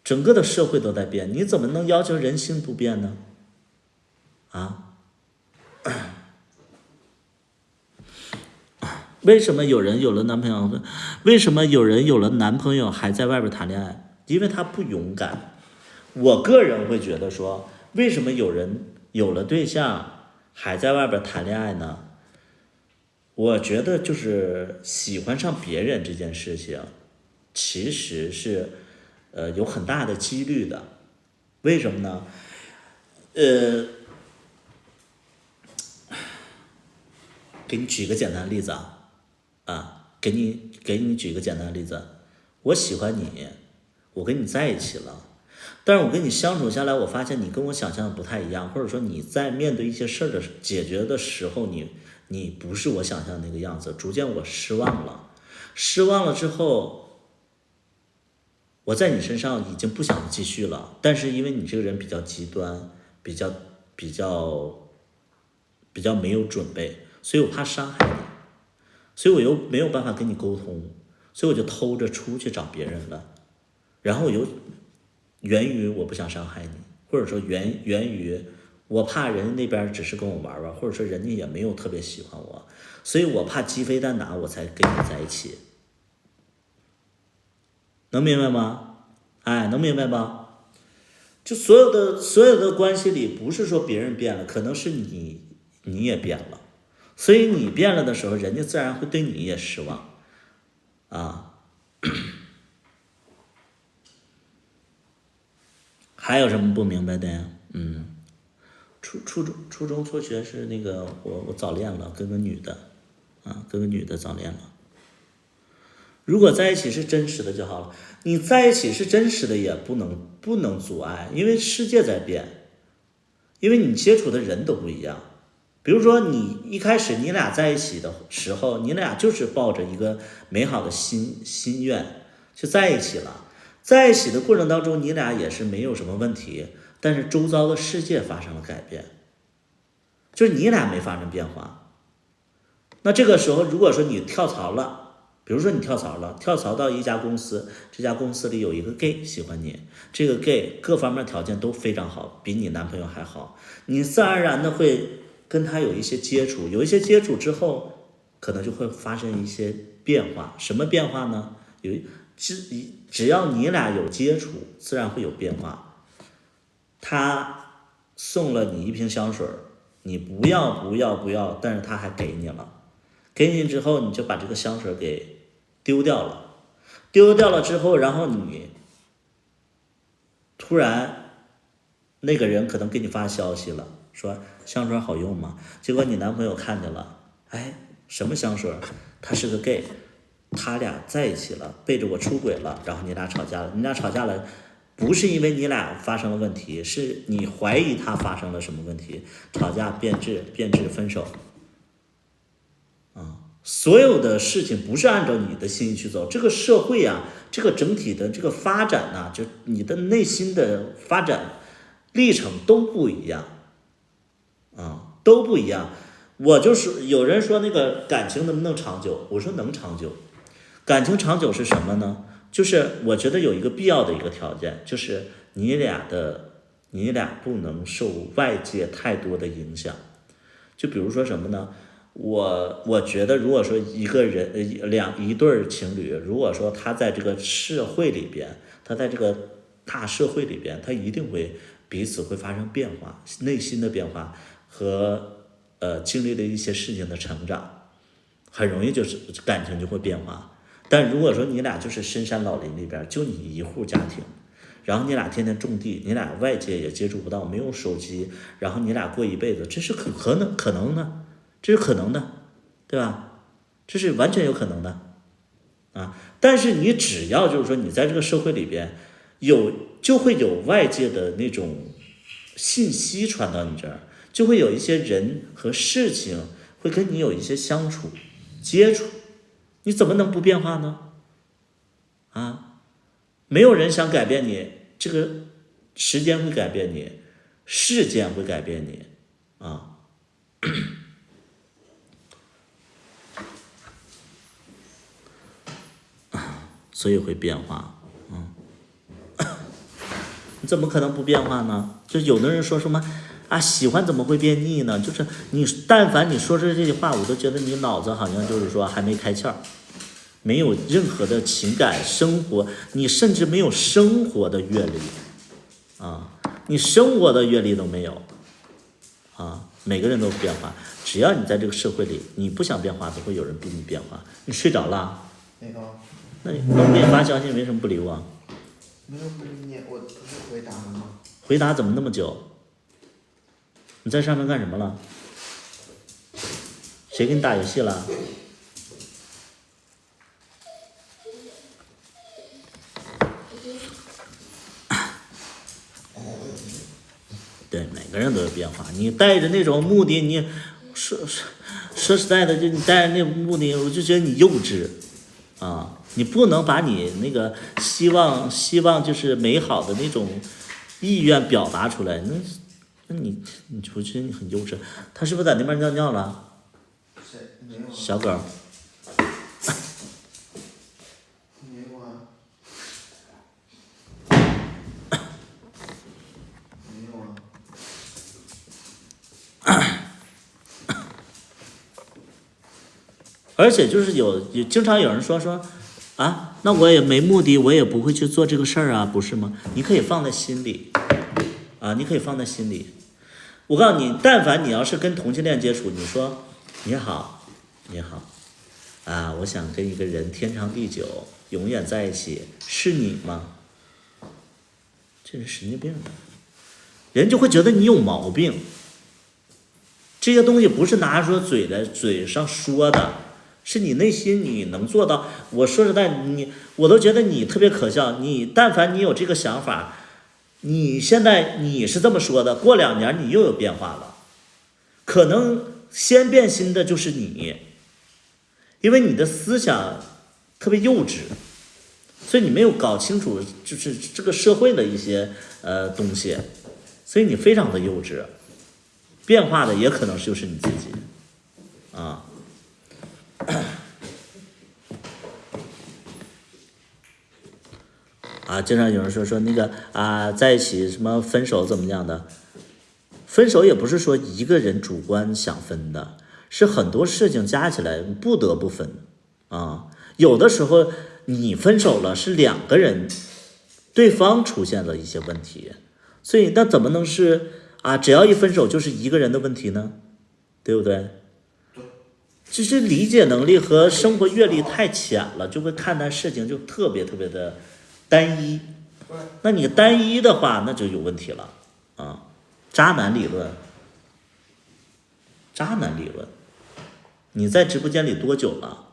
整个的社会都在变，你怎么能要求人心不变呢？为什么有人有了男朋友？为什么有人有了男朋友还在外边谈恋爱？因为他不勇敢。我个人会觉得说，为什么有人有了对象还在外边谈恋爱呢？我觉得就是喜欢上别人这件事情，其实是有很大的几率的。为什么呢？给你举个简单的例子给你举个简单的例子，我喜欢你，我跟你在一起了，但是我跟你相处下来，我发现你跟我想象的不太一样，或者说你在面对一些事儿的解决的时候，你不是我想象的那个样子，逐渐我失望了，失望了之后，我在你身上已经不想继续了，但是因为你这个人比较极端，比较没有准备，所以我怕伤害你，所以我又没有办法跟你沟通，所以我就偷着出去找别人了，然后我又源于我不想伤害你，或者说源于我怕人家那边只是跟我玩玩，或者说人家也没有特别喜欢我，所以我怕鸡飞蛋打，我才跟你在一起。能明白吗？能明白吧？就所有的关系里，不是说别人变了，可能是你也变了，所以你变了的时候，人家自然会对你也失望还有什么不明白的呀？初中辍学是那个我早恋了，跟个女的早恋了。如果在一起是真实的就好了，你在一起是真实的也不能阻碍，因为世界在变，因为你接触的人都不一样。比如说你一开始你俩在一起的时候，你俩就是抱着一个美好的心愿就在一起了，在一起的过程当中，你俩也是没有什么问题，但是周遭的世界发生了改变，就是你俩没发生变化。那这个时候如果说你跳槽了，比如说你跳槽到一家公司，这家公司里有一个 gay 喜欢你，这个 gay 各方面条件都非常好，比你男朋友还好，你自然而然的会跟他有一些接触，有一些接触之后，可能就会发生一些变化。什么变化呢？只要你俩有接触，自然会有变化。他送了你一瓶香水，你不要，但是他还给你了，给你之后，你就把这个香水给丢掉了之后，然后你突然那个人可能给你发消息了，说香水好用吗？结果你男朋友看见了，什么香水？他是个 gay， 他俩在一起了，背着我出轨了，然后你俩吵架了，不是因为你俩发生了问题，是你怀疑他发生了什么问题，吵架变质分手。所有的事情不是按照你的心意去走，这个社会这个整体的这个发展就你的内心的发展历程都不一样都不一样。我就是有人说那个感情能不能长久，我说能长久。感情长久是什么呢？就是我觉得有一个必要的一个条件，就是你俩不能受外界太多的影响。就比如说什么呢？我觉得如果说一个人一对情侣，如果说他在这个社会里边，他在这个大社会里边，他一定会彼此会发生变化，内心的变化和经历了一些事情的成长，很容易就是感情就会变化。但如果说你俩就是深山老林里边，就你一户家庭，然后你俩天天种地，你俩外界也接触不到，没有手机，然后你俩过一辈子，这是可能的，这是可能的，对吧？这是完全有可能的但是你只要就是说你在这个社会里边就会有外界的那种信息传到你这儿，就会有一些人和事情会跟你有一些相处接触，你怎么能不变化呢？没有人想改变你，这个时间会改变你，事件会改变你所以会变化你怎么可能不变化呢？就有的人说什么喜欢怎么会变腻呢？就是你但凡你说出这句话，我都觉得你脑子好像就是说还没开窍，没有任何的情感生活，你甚至没有生活的阅历你生活的阅历都没有啊。每个人都有变化，只要你在这个社会里，你不想变化，都会有人逼你变化。你睡着了？没有。那我给你发消息，为什么不理我？没有不理你，我不是回答了吗？回答怎么那么久？你在上面干什么了？谁跟你打游戏了？对，每个人都有变化。你带着那种目的，你说实在的，就你带着那种目的，我就觉得你幼稚啊！你不能把你那个希望就是美好的那种意愿表达出来。那你我觉得你很幼稚。他是不是在那边尿尿了？谁？没有。小狗。没有啊。没有啊。而且就是经常有人说啊，那我也没目的，我也不会去做这个事儿啊，不是吗？你可以放在心里啊，你可以放在心里。我告诉你，但凡你要是跟同性恋接触，你说你好啊，我想跟一个人天长地久，永远在一起，是你吗？这人神经病，人就会觉得你有毛病。这些东西不是拿说嘴上说的，是你内心你能做到。我说实在，我都觉得你特别可笑。但凡你有这个想法，你现在你是这么说的，过2年你又有变化了，可能先变心的就是你，因为你的思想特别幼稚，所以你没有搞清楚就是这个社会的一些东西，所以你非常的幼稚。变化的也可能就是你自己啊。啊，经常有人说那个啊，在一起什么分手怎么样的？分手也不是说一个人主观想分的，是很多事情加起来不得不分啊。有的时候你分手了，是2个人，对方出现了一些问题，所以那怎么能是啊？只要一分手就是一个人的问题呢？对不对？只是理解能力和生活阅历太浅了，就会看待事情就特别的单一。那你单一的话，那就有问题了啊！渣男理论，你在直播间里多久了？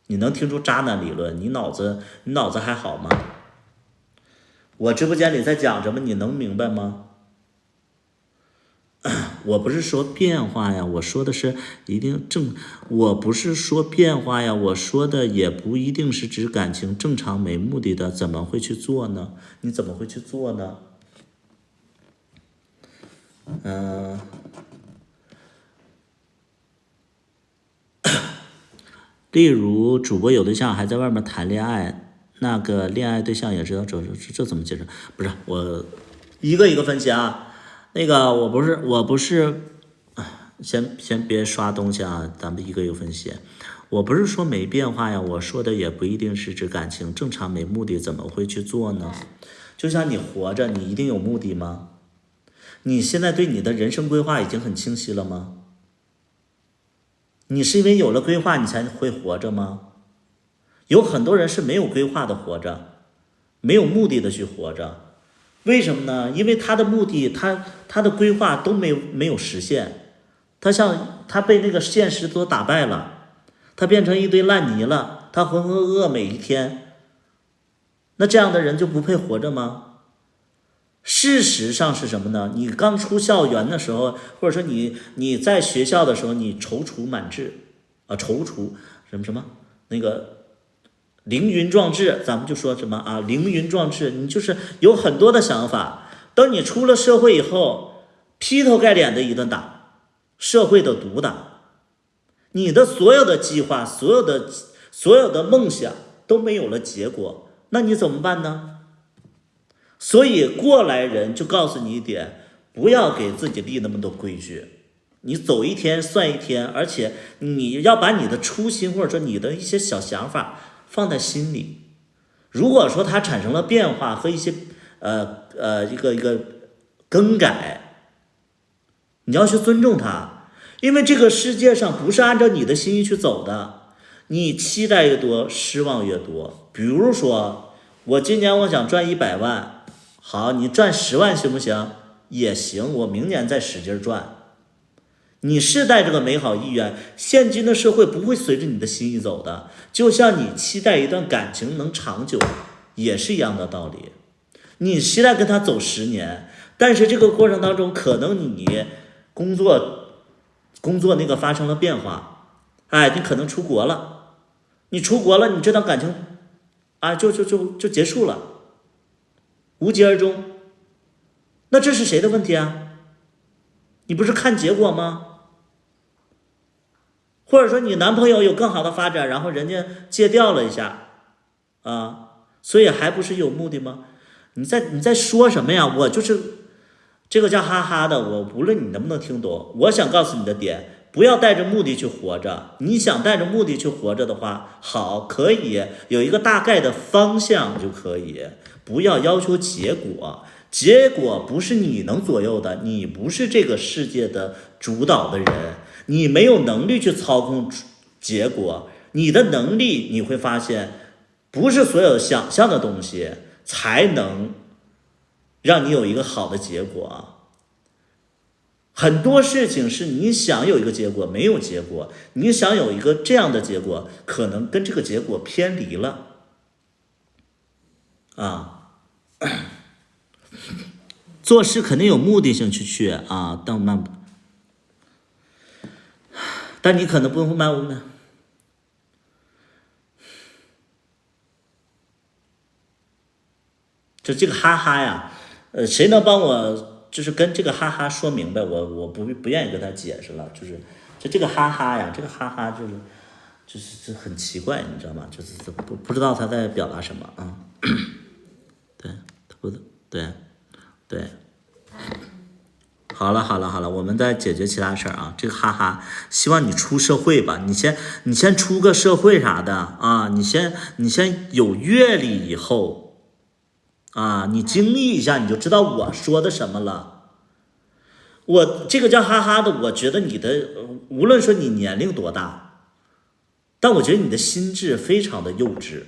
你能听出渣男理论？你脑子还好吗？我直播间里在讲什么，你能明白吗？我不是说变化呀，我说的是一定我不是说变化呀，我说的也不一定是指感情正常没目的的，怎么会去做呢？你怎么会去做呢？例如主播有对象还在外面谈恋爱，那个恋爱对象也知道这怎么解释？不是，我一个一个分析啊。那个我不是，先别刷东西啊，咱们一个一个分析。我不是说没变化呀，我说的也不一定是指感情正常没目的，怎么会去做呢？就像你活着，你一定有目的吗？你现在对你的人生规划已经很清晰了吗？你是因为有了规划你才会活着吗？有很多人是没有规划的活着，没有目的的去活着。为什么呢？因为他的目的，他的规划都没有实现，他被那个现实所打败了，他变成一堆烂泥了，他浑浑噩噩每一天。那这样的人就不配活着吗？事实上是什么呢？你刚出校园的时候，或者说你在学校的时候，你踌躇满志啊，踌躇什么那个。凌云壮志，咱们就说什么啊？凌云壮志，你就是有很多的想法。等你出了社会以后，劈头盖脸的一顿打，社会的毒打，你的所有的计划，所有的梦想都没有了结果，那你怎么办呢？所以过来人就告诉你一点，不要给自己立那么多规矩，你走一天算一天，而且你要把你的初心或者说你的一些小想法放在心里。如果说它产生了变化和一些一个更改，你要去尊重他，因为这个世界上不是按照你的心意去走的，你期待越多，失望越多。比如说，我今年我想赚100万，好，你赚10万行不行？也行，我明年再使劲赚。你是带着个美好意愿，现今的社会不会随着你的心意走的，就像你期待一段感情能长久，也是一样的道理。你期待跟他走10年，但是这个过程当中，可能你工作那个发生了变化，你可能出国了，你出国了，你这段感情就结束了，无疾而终。那这是谁的问题啊？你不是看结果吗？或者说你男朋友有更好的发展，然后人家戒掉了一下所以还不是有目的吗？你在说什么呀？我就是这个叫哈哈的，我无论你能不能听懂，我想告诉你的点，不要带着目的去活着。你想带着目的去活着的话，好，可以有一个大概的方向就可以，不要要求结果，结果不是你能左右的，你不是这个世界的主导的人，你没有能力去操控结果，你的能力你会发现，不是所有想象的东西才能让你有一个好的结果。很多事情是你想有一个结果没有结果，你想有一个这样的结果，可能跟这个结果偏离了做事肯定有目的性去但你可能不会慢慢这个哈哈呀，谁能帮我就是跟这个哈哈说明白？我不愿意跟他解释了，就是这个哈哈呀，这个哈哈就是很奇怪，你知道吗？就是不知道他在表达什么对，不对。好了，我们再解决其他事儿这个哈哈，希望你出社会吧，你先出个社会啥的你先有阅历以后你经历一下，你就知道我说的什么了。我这个叫哈哈的，我觉得你的无论说你年龄多大，但我觉得你的心智非常的幼稚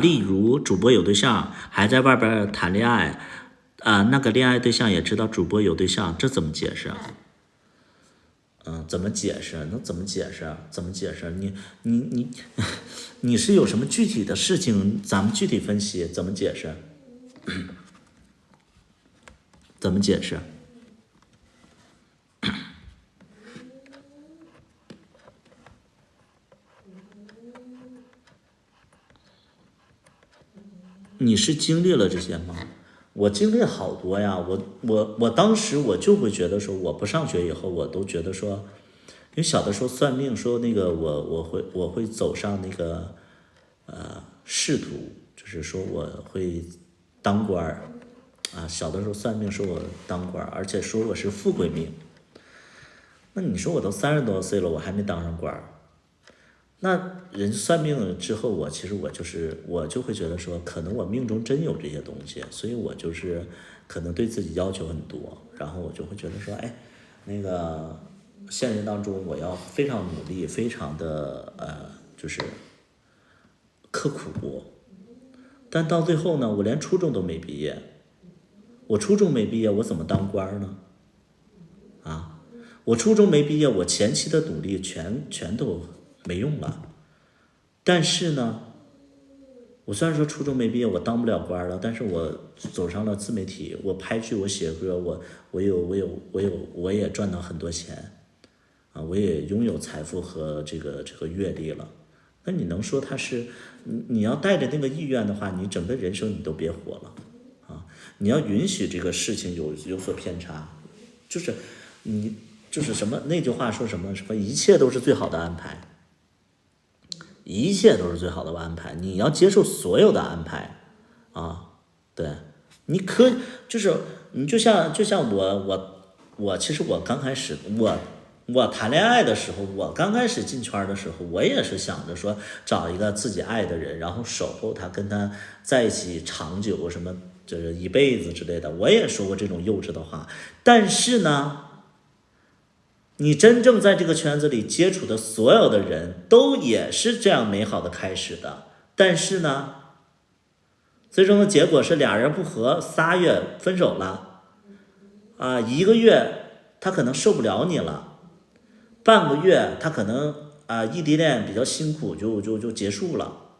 例如主播有对象，还在外边谈恋爱那个恋爱对象也知道主播有对象，这怎么解释怎么解释？能怎么解释？怎么解释？你是有什么具体的事情？咱们具体分析，怎么解释？怎么解释？你是经历了这些吗？我经历好多呀，我当时我就会觉得说，我不上学以后，我都觉得说，因为小的时候算命说那个我会走上那个仕途，就是说我会当官小的时候算命说我当官，而且说我是富贵命。那你说我都30多岁了，我还没当上官，那人算命之后，我就会觉得说，可能我命中真有这些东西，所以我就是可能对自己要求很多，然后我就会觉得说，那个现实当中我要非常努力，非常的就是刻苦，但到最后呢，我连初中都没毕业，我初中没毕业，我怎么当官呢？我初中没毕业，我前期的努力全都没用了。但是呢，我虽然说初中没毕业，我当不了官了，但是我走上了自媒体，我拍剧，我写歌，我也赚到很多钱我也拥有财富和这个阅历了。那你能说他是你要带着那个意愿的话，你整个人生你都别活了你要允许这个事情有所偏差，就是你就是什么那句话说什么一切都是最好的安排，一切都是最好的安排，你要接受所有的安排对，你就是你就像我其实我刚开始我谈恋爱的时候，我刚开始进圈的时候，我也是想着说找一个自己爱的人，然后守候他，跟他在一起长久，什么就是一辈子之类的。我也说过这种幼稚的话。但是呢，你真正在这个圈子里接触的所有的人都也是这样美好的开始的。但是呢，最终的结果是俩人不和，3月分手了。1个月他可能受不了你了。半个月他可能异地恋比较辛苦，就结束了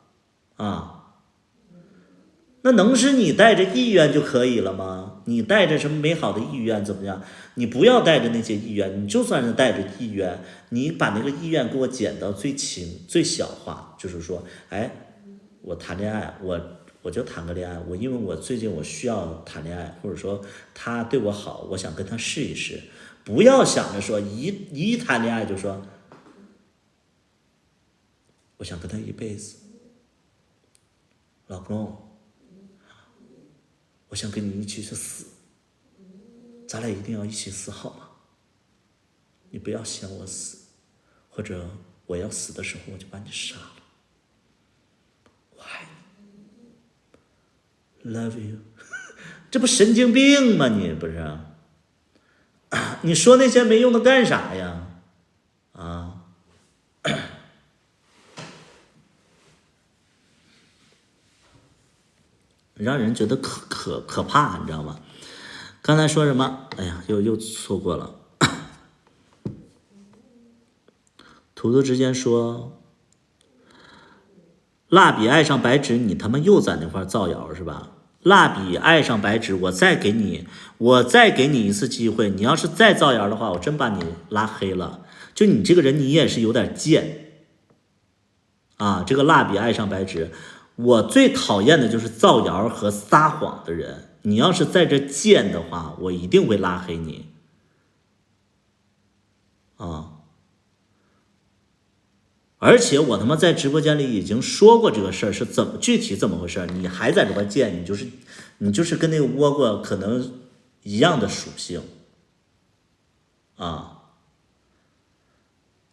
那能是你带着意愿就可以了吗？你带着什么美好的意愿怎么样？你不要带着那些意愿，你就算是带着意愿，你把那个意愿给我减到最轻最小化，就是说，我谈恋爱，我就谈个恋爱，因为我最近我需要谈恋爱，或者说他对我好，我想跟他试一试。不要想着说一谈恋爱就说我想跟他一辈子，老公，我想跟你一起去死，咱俩一定要一起死好吗？你不要嫌我死，或者我要死的时候我就把你杀了。我爱你 ，love you， 这不神经病吗？你不是？你说那些没用的干啥呀？让人觉得可怕，你知道吗？刚才说什么？哎呀，又错过了。图图之间说，蜡笔爱上白纸，你他妈又在那块造谣是吧？蜡笔爱上白纸，我再给你一次机会，你要是再造谣的话，我真把你拉黑了。就你这个人，你也是有点贱这个蜡笔爱上白纸，我最讨厌的就是造谣和撒谎的人。你要是在这贱的话，我一定会拉黑你而且我他妈在直播间里已经说过这个事儿是具体怎么回事，你还在这边贱，你就是跟那个倭瓜可能一样的属性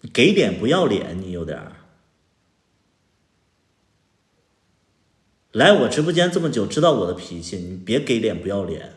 你给脸不要脸，你有点来我直播间这么久，知道我的脾气，你别给脸不要脸。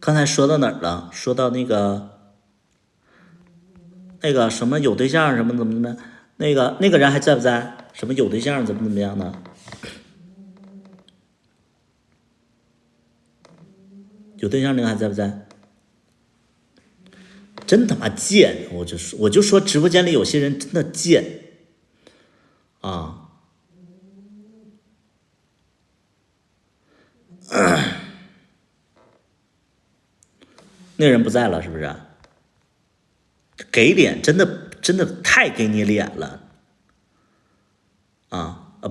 刚才说到哪儿了？说到那个什么有对象什么怎么那个人还在不在？什么有对象怎么样的？有对象那个还在不在？真他妈贱！我就说直播间里有些人真的贱那人不在了是不是？给脸真的太给你脸了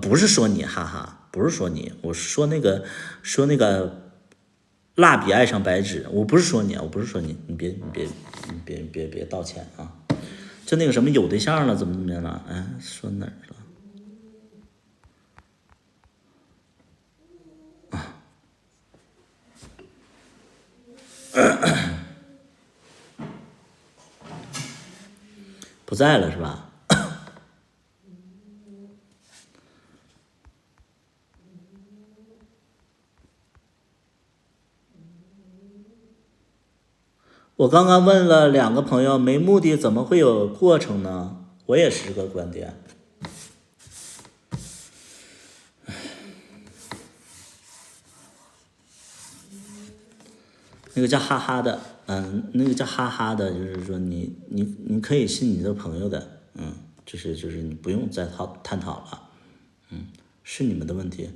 不是说你哈哈，不是说你，我说那个蜡笔爱上白纸，我不是说你，你别道歉就那个什么有对象了怎么样了？说哪儿了？不在了是吧？我刚刚问了2个朋友，没目的怎么会有过程呢？我也是这个观点。那个叫哈哈的，那个叫哈哈的，就是说你可以信你的朋友的，就是你不用再探讨了，是你们的问题，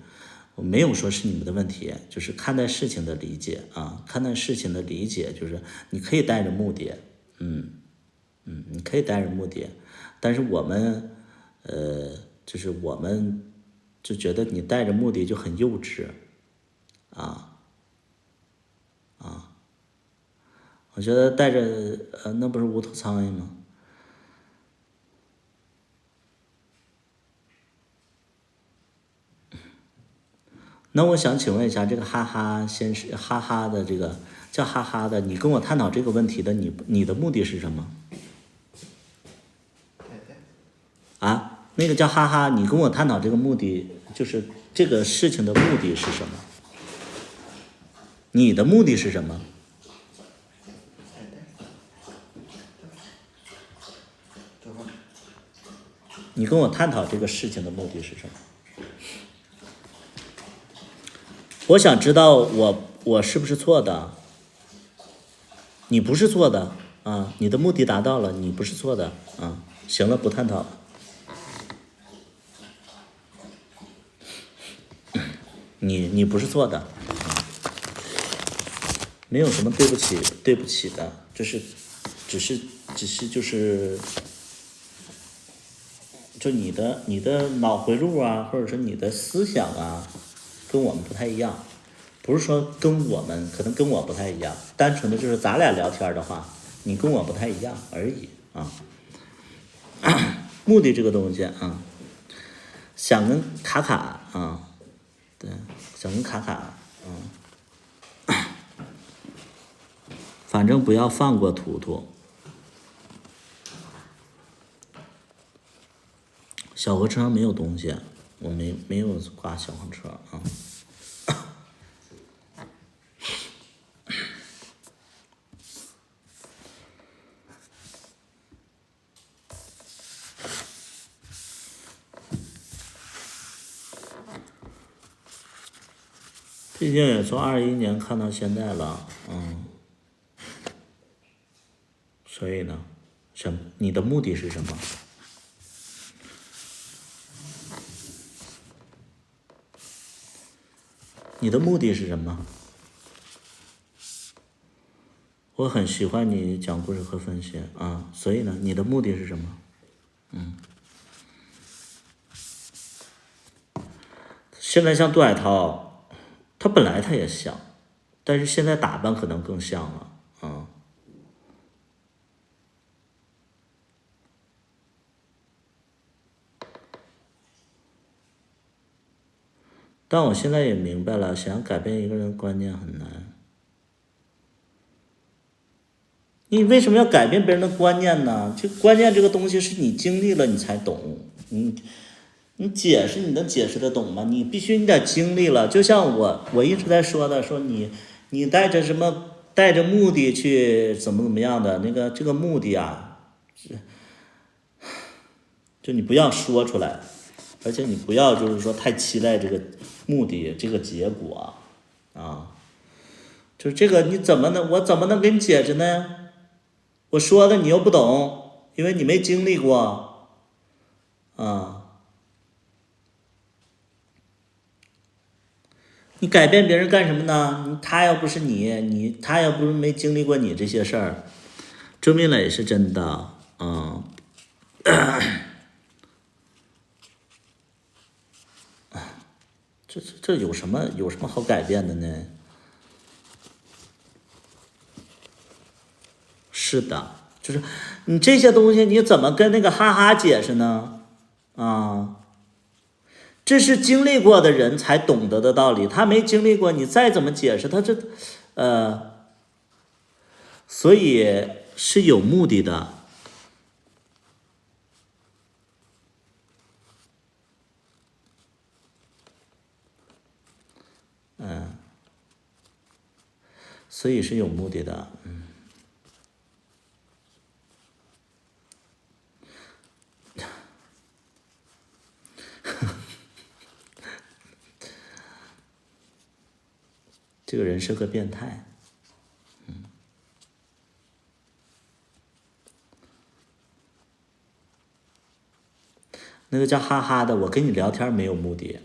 我没有说是你们的问题，就是看待事情的理解看待事情的理解就是你可以带着目的，你可以带着目的，但是我们就是我们就觉得你带着目的就很幼稚啊，我觉得带着那不是无头苍蝇吗？那我想请问一下，这个哈哈先生，哈哈的这个叫哈哈的，你跟我探讨这个问题的，你的目的是什么？啊，那个叫哈哈，你跟我探讨这个目的，就是这个事情的目的是什么？你的目的是什么？你跟我探讨这个事情的目的是什么？我想知道我是不是错的？你不是错的啊，你的目的达到了，你不是错的啊。行了，不探讨了。你不是错的，没有什么对不起的，只是就你的脑回路啊，或者说你的思想啊，跟我们不太一样，不是说跟我们可能跟我不太一样，单纯的就是咱俩聊天的话，你跟我不太一样而已啊。目的这个东西啊，想跟卡卡啊，对，想跟卡卡反正不要放过图图。小货车上没有东西，我没有挂小黄车啊。毕竟也从21年看到现在了，所以呢，你的目的是什么？你的目的是什么？我很喜欢你讲故事和分析啊，所以呢，你的目的是什么？现在像杜海涛，他本来他也像，但是现在打扮可能更像了啊。但我现在也明白了，想要改变一个人的观念很难。你为什么要改变别人的观念呢？这观念这个东西是你经历了你才懂，你解释你能解释得懂吗？你必须你得经历了。就像我一直在说的，说你带着什么带着目的去怎么样的这个目的啊，就你不要说出来，而且你不要就是说太期待这个目的这个结果啊，就是这个你怎么能我怎么能给你解释呢？我说的你又不懂，因为你没经历过啊。你改变别人干什么呢？他要不是他要不是没经历过你这些事儿，周明磊是真的，这有什么好改变的呢？是的，就是你这些东西你怎么跟那个哈哈解释呢？这是经历过的人才懂得的道理，他没经历过，你再怎么解释，他这所以是有目的的。所以是有目的的，这个人是个变态，那个叫哈哈的，我跟你聊天没有目的，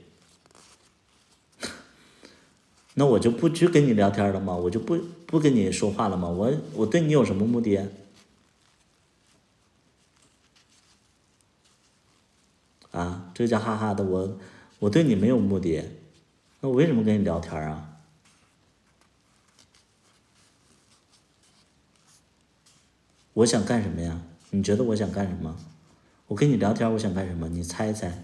那我就不去跟你聊天了吗？我就不跟你说话了吗？我对你有什么目的？啊，这叫哈哈的，我对你没有目的，那我为什么跟你聊天啊？我想干什么呀？你觉得我想干什么？我跟你聊天，我想干什么？你猜一猜。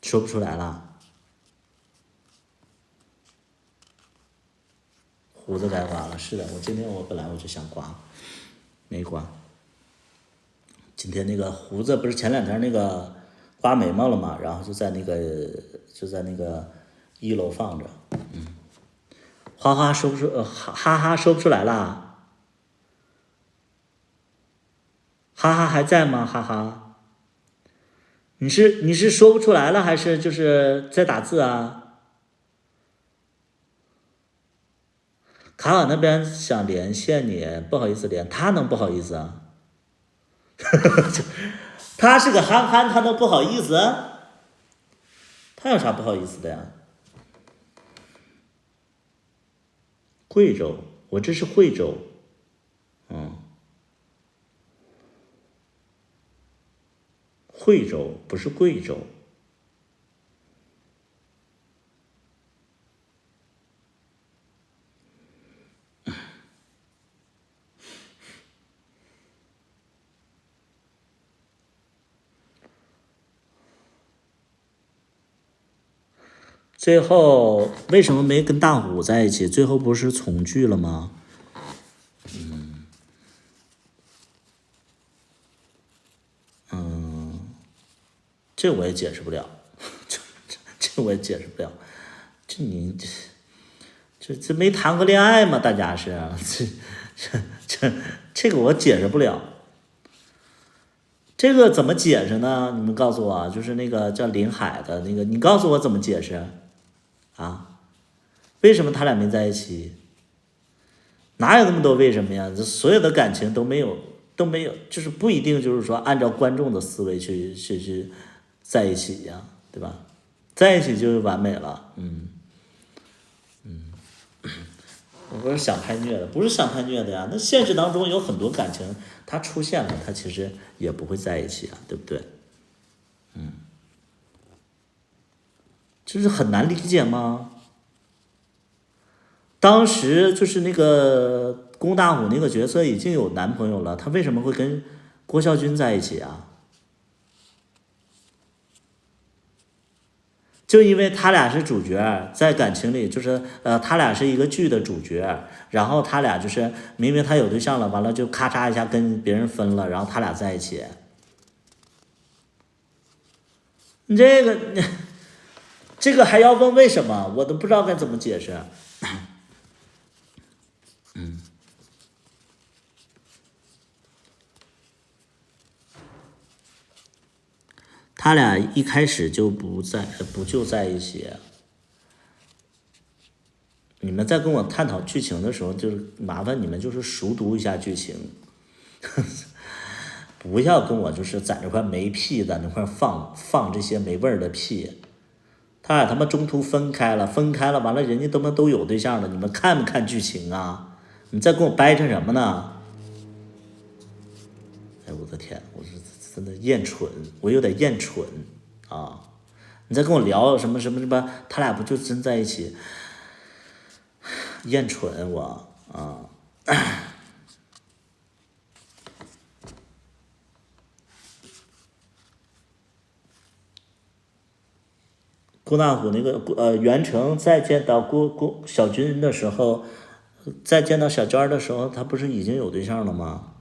说不出来了。胡子该刮了，是的，今天我本来我就想刮，没刮。今天那个胡子不是前2天那个刮眉毛了嘛，然后就在那个1楼放着，花花说不出，哈哈说不出来啦，哈哈还在吗？哈哈，你是说不出来了，还是就是在打字啊？卡卡那边想连线你，不好意思连，他能不好意思啊？他是个憨憨，他能不好意思？他有啥不好意思的呀？贵州，我这是惠州，惠州不是贵州。最后为什么没跟大虎在一起？最后不是重聚了吗？这我也解释不了，这我也解释不了。这没谈过恋爱吗？大家是这个我解释不了。这个怎么解释呢？你们告诉我，就是那个叫林海的那个，你告诉我怎么解释啊？为什么他俩没在一起？哪有那么多为什么呀？这所有的感情都没有，就是不一定就是说按照观众的思维去在一起呀，对吧？在一起就是完美了，我不是想拍虐的，不是想拍虐的呀。那现实当中有很多感情，它出现了，它其实也不会在一起啊，对不对？就是很难理解吗？当时就是那个龚大虎那个角色已经有男朋友了，他为什么会跟郭孝军在一起啊？就因为他俩是主角，在感情里就是他俩是一个剧的主角，然后他俩就是明明他有对象了，完了就咔嚓一下跟别人分了，然后他俩在一起。你这个还要问为什么？我都不知道该怎么解释。他俩一开始就不就在一起。你们在跟我探讨剧情的时候，就是麻烦你们就是熟读一下剧情，不要跟我就是在那块没屁在那块放这些没味儿的屁。他俩他妈中途分开了，完了人家他妈都有对象了，你们看不看剧情啊？你在跟我掰扯什么呢？哎，我的天，我是真的厌蠢，我有点厌蠢啊！你在跟我聊什么，他俩不就真在一起？厌蠢我啊！郭大虎那个袁成再见到郭小军的时候，再见到小娟的时候，他不是已经有对象了吗？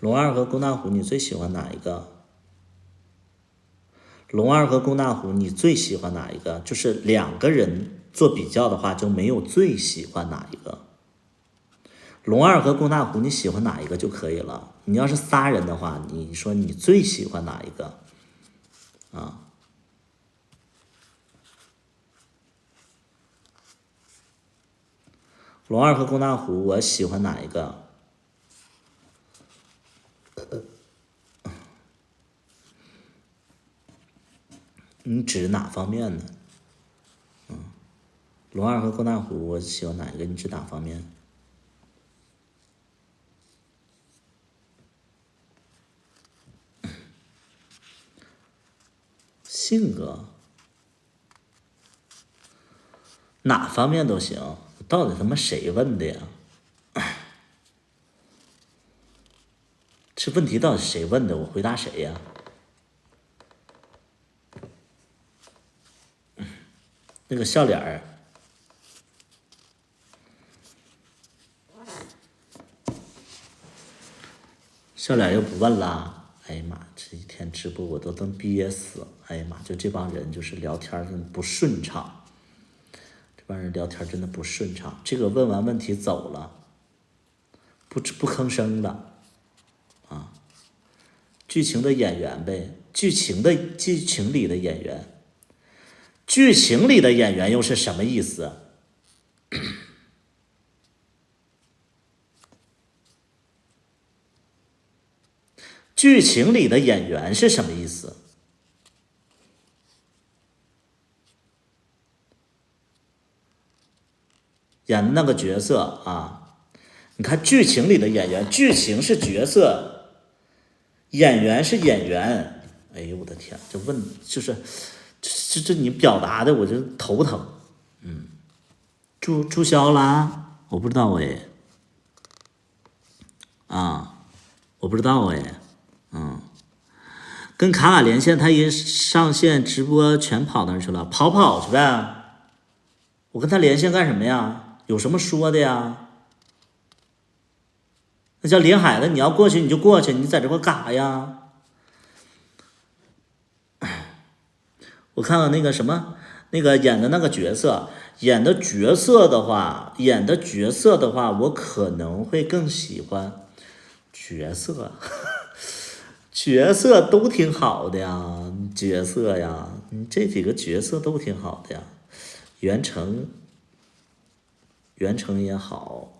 龙二和龚大虎，你最喜欢哪一个？龙二和龚大虎，你最喜欢哪一个？就是2个人做比较的话，就没有最喜欢哪一个。龙二和龚大虎，你喜欢哪一个就可以了。你要是仨人的话，你说你最喜欢哪一个？啊？龙二和龚大虎，我喜欢哪一个？你指哪方面呢？龙二和龚大虎，我喜欢哪一个？你指哪方面？性格，哪方面都行。到底他妈谁问的呀？这问题到底谁问的？我回答谁呀？那个笑脸儿，笑脸又不问啦。哎呀妈，这一天直播我都能憋死。哎呀妈，就这帮人就是聊天真的不顺畅，这帮人聊天真的不顺畅。这个问完问题走了，不吭声的。剧情的演员呗，剧情里的演员，剧情里的演员又是什么意思？剧情里的演员是什么意思？演的那个角色啊，你看剧情里的演员，剧情是角色。演员是演员，哎呦我的天，这问就是这你表达的我就头疼。注销啦？我不知道哎。我不知道哎。跟卡卡连线，他一上线直播全跑那儿去了，跑去呗。我跟他连线干什么呀？有什么说的呀？那叫临海的，你要过去你就过去，你在这块干啥呀？我看看那个什么，那个演的那个角色，演的角色的话，我可能会更喜欢角色，角色都挺好的呀，角色呀，你这几个角色都挺好的呀，袁成也好。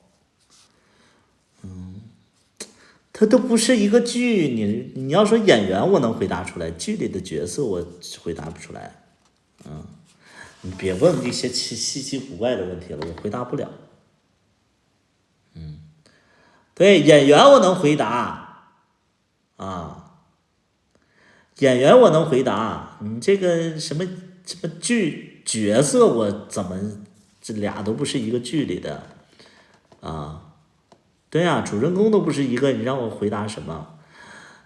它都不是一个剧，你要说演员我能回答出来，剧里的角色我回答不出来。你别问那些稀奇古怪的问题了，我回答不了。对，演员我能回答啊，演员我能回答，你这个什么剧角色我怎么这俩都不是一个剧里的啊？对呀，主人公都不是一个，你让我回答什么？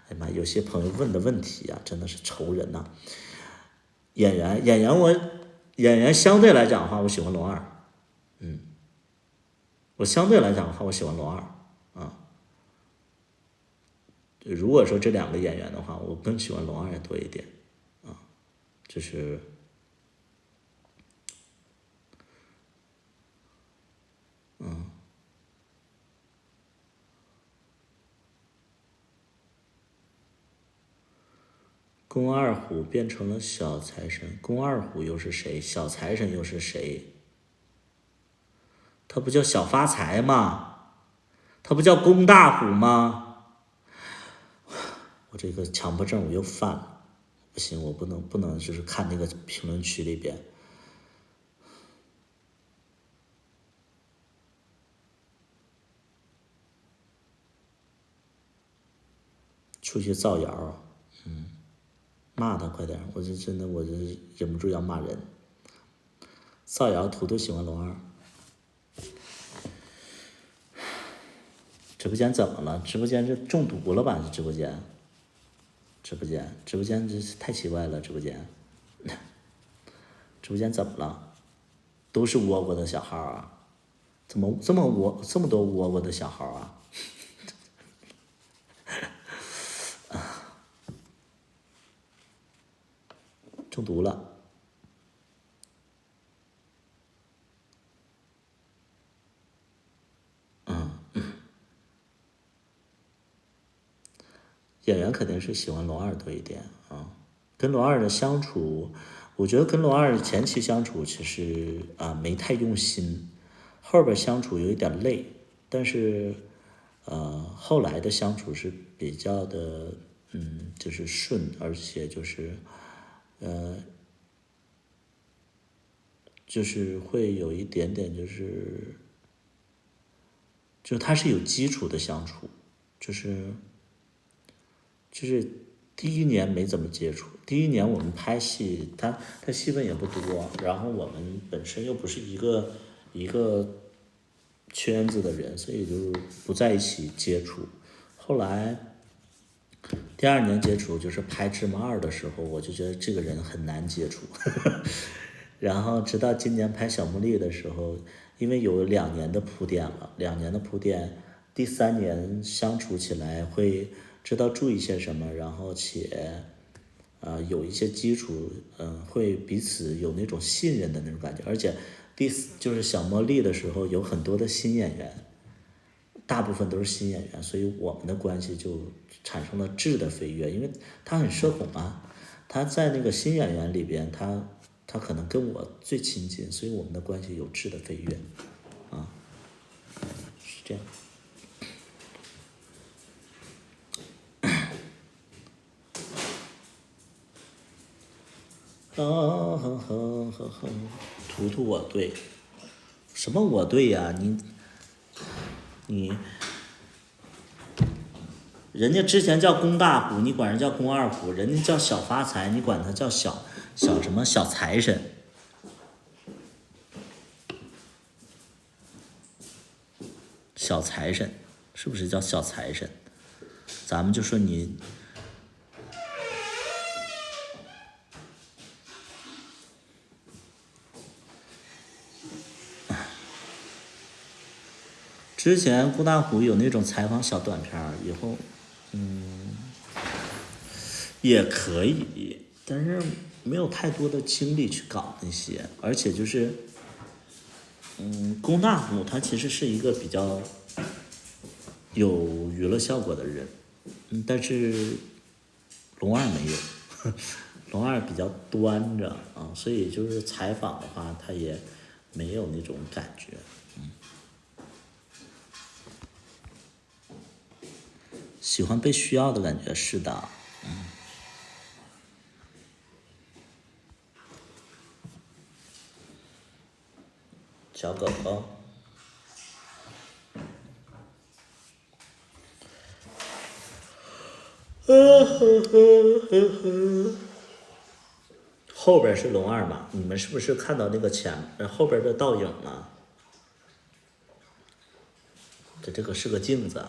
哎妈，有些朋友问的问题啊，真的是愁人呐。演员相对来讲的话，我喜欢龙二。我相对来讲的话，我喜欢龙二啊。如果说这两个演员的话，我更喜欢龙二多一点啊，就是宫二虎变成了小财神，宫二虎又是谁？小财神又是谁？他不叫小发财吗？他不叫宫大虎吗？我这个强迫症我又犯了，不行，我不能就是看那个评论区里边。出去造谣，骂他快点！我这真的，我这忍不住要骂人。造谣，图图喜欢龙二。直播间怎么了？直播间这中毒了吧？这直播间这太奇怪了！直播间怎么了？都是倭瓜的小号啊？怎么这么多倭瓜的小号啊？中毒了。演员肯定是喜欢龙二多一点啊。跟龙二的相处，我觉得跟龙二前期相处其实没太用心，后边相处有一点累，但是后来的相处是比较的就是顺，而且就是就是会有一点点就是它是有基础的相处，就是第一年没怎么接触，第一年我们拍戏，他戏份也不多，然后我们本身又不是一个圈子的人，所以就不在一起接触。后来第2年接触就是拍《芝麻2》的时候，我就觉得这个人很难接触，然后直到今年拍《小茉莉》的时候，因为有2年的铺垫了，2年的铺垫，第3年相处起来会知道注意些什么，然后且有一些基础，会彼此有那种信任的那种感觉，而且就是小茉莉的时候有很多的新演员，大部分都是新演员，所以我们的关系就产生了质的飞跃，因为他很社恐啊，他在那个新演员里边，他可能跟我最亲近，所以我们的关系有质的飞跃，是这样。图图我对，什么我对呀？你，人家之前叫龚大虎，你管人叫龚二虎；人家叫小发财，你管他叫小什么小财神。小财神是不是叫小财神？咱们就说你。之前顾大虎有那种采访小短片，以后，也可以，但是没有太多的精力去搞那些，而且就是，龚大虎他其实是一个比较有娱乐效果的人，但是龙二没有，龙二比较端着啊，所以就是采访的话，他也没有那种感觉，喜欢被需要的感觉，是的，小狗狗，后边是龙二嘛？你们是不是看到那个后边的倒影了？这个是个镜子。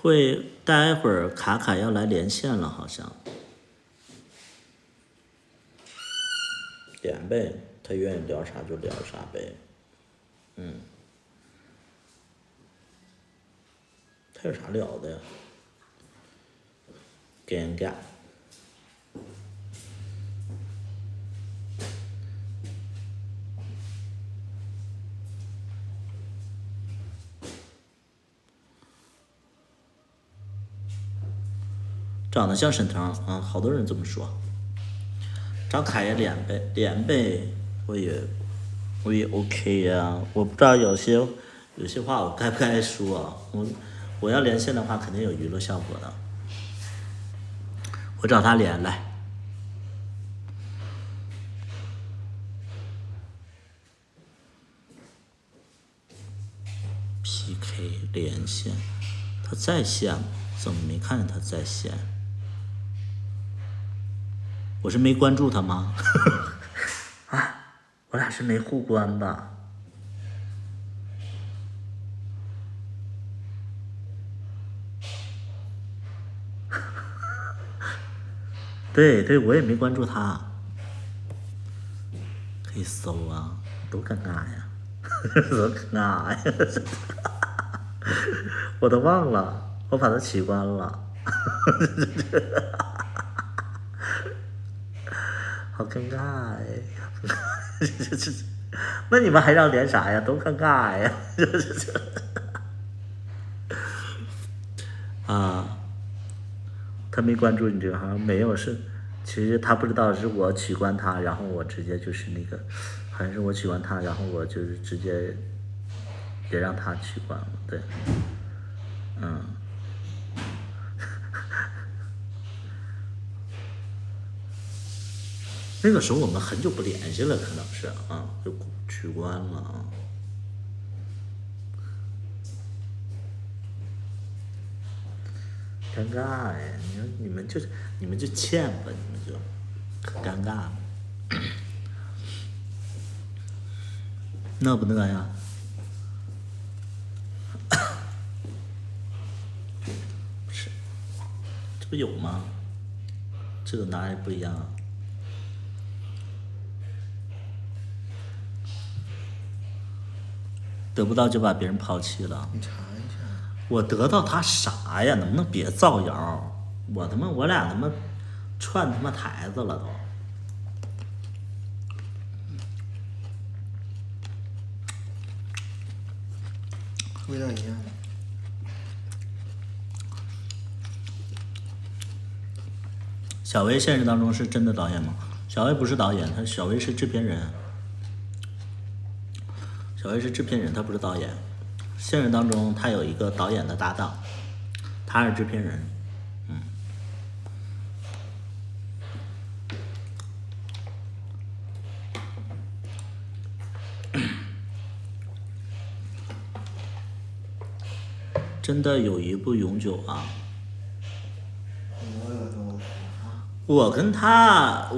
会待会儿卡卡要来连线了，好像。连呗，他愿意聊啥就聊啥呗。他有啥聊的呀？尴尬。长得像沈腾啊，好多人这么说。张凯也连呗，我也 OK 呀、我不知道有些话我该不该说，我要连线的话，肯定有娱乐效果的。我找他连来。PK 连线，他在线吗？怎么没看见他在线？我是没关注他吗？啊，我俩是没互关吧？对，我也没关注他，可以搜啊，多尴尬呀，多尴尬呀，我都忘了，我把他取关了。好尴尬哎！那你们还让连啥呀？多尴尬呀！啊，他没关注你这个，好像没有是，其实他不知道是我取关他，然后我直接就是那个，好像是我取关他，然后我就是直接也让他取关了，对。那个时候我们很久不联系了，可能是啊，就取关了啊。尴尬呀！你们就欠吧，你们就可尴尬了。那不那呀？不是，这不有吗？这个哪里不一样啊？得不到就把别人抛弃了。你查一下。我得到他啥呀？能不能别造谣？我俩他妈串他妈台子了都。味道一样。小薇现实当中是真的导演吗？小薇不是导演，小薇是制片人。小薇是制片人，他不是导演。现实当中他有一个导演的搭档，他是制片人。真的友谊不永久啊！我跟卡卡吧，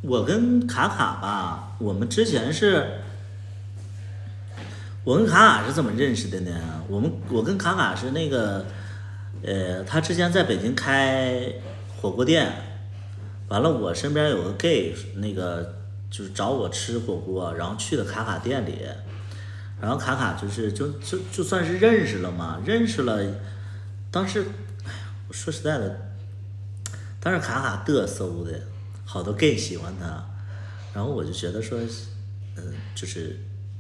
我跟卡卡是怎么认识的呢？我跟卡卡是那个，他之前在北京开火锅店，完了我身边有个 gay， 那个就是找我吃火锅，然后去的卡卡店里。然后卡卡就算是认识了嘛，认识了，当时，哎呀，我说实在的，当时卡卡嘚瑟的，好多 gay 喜欢他，然后我就觉得说，就是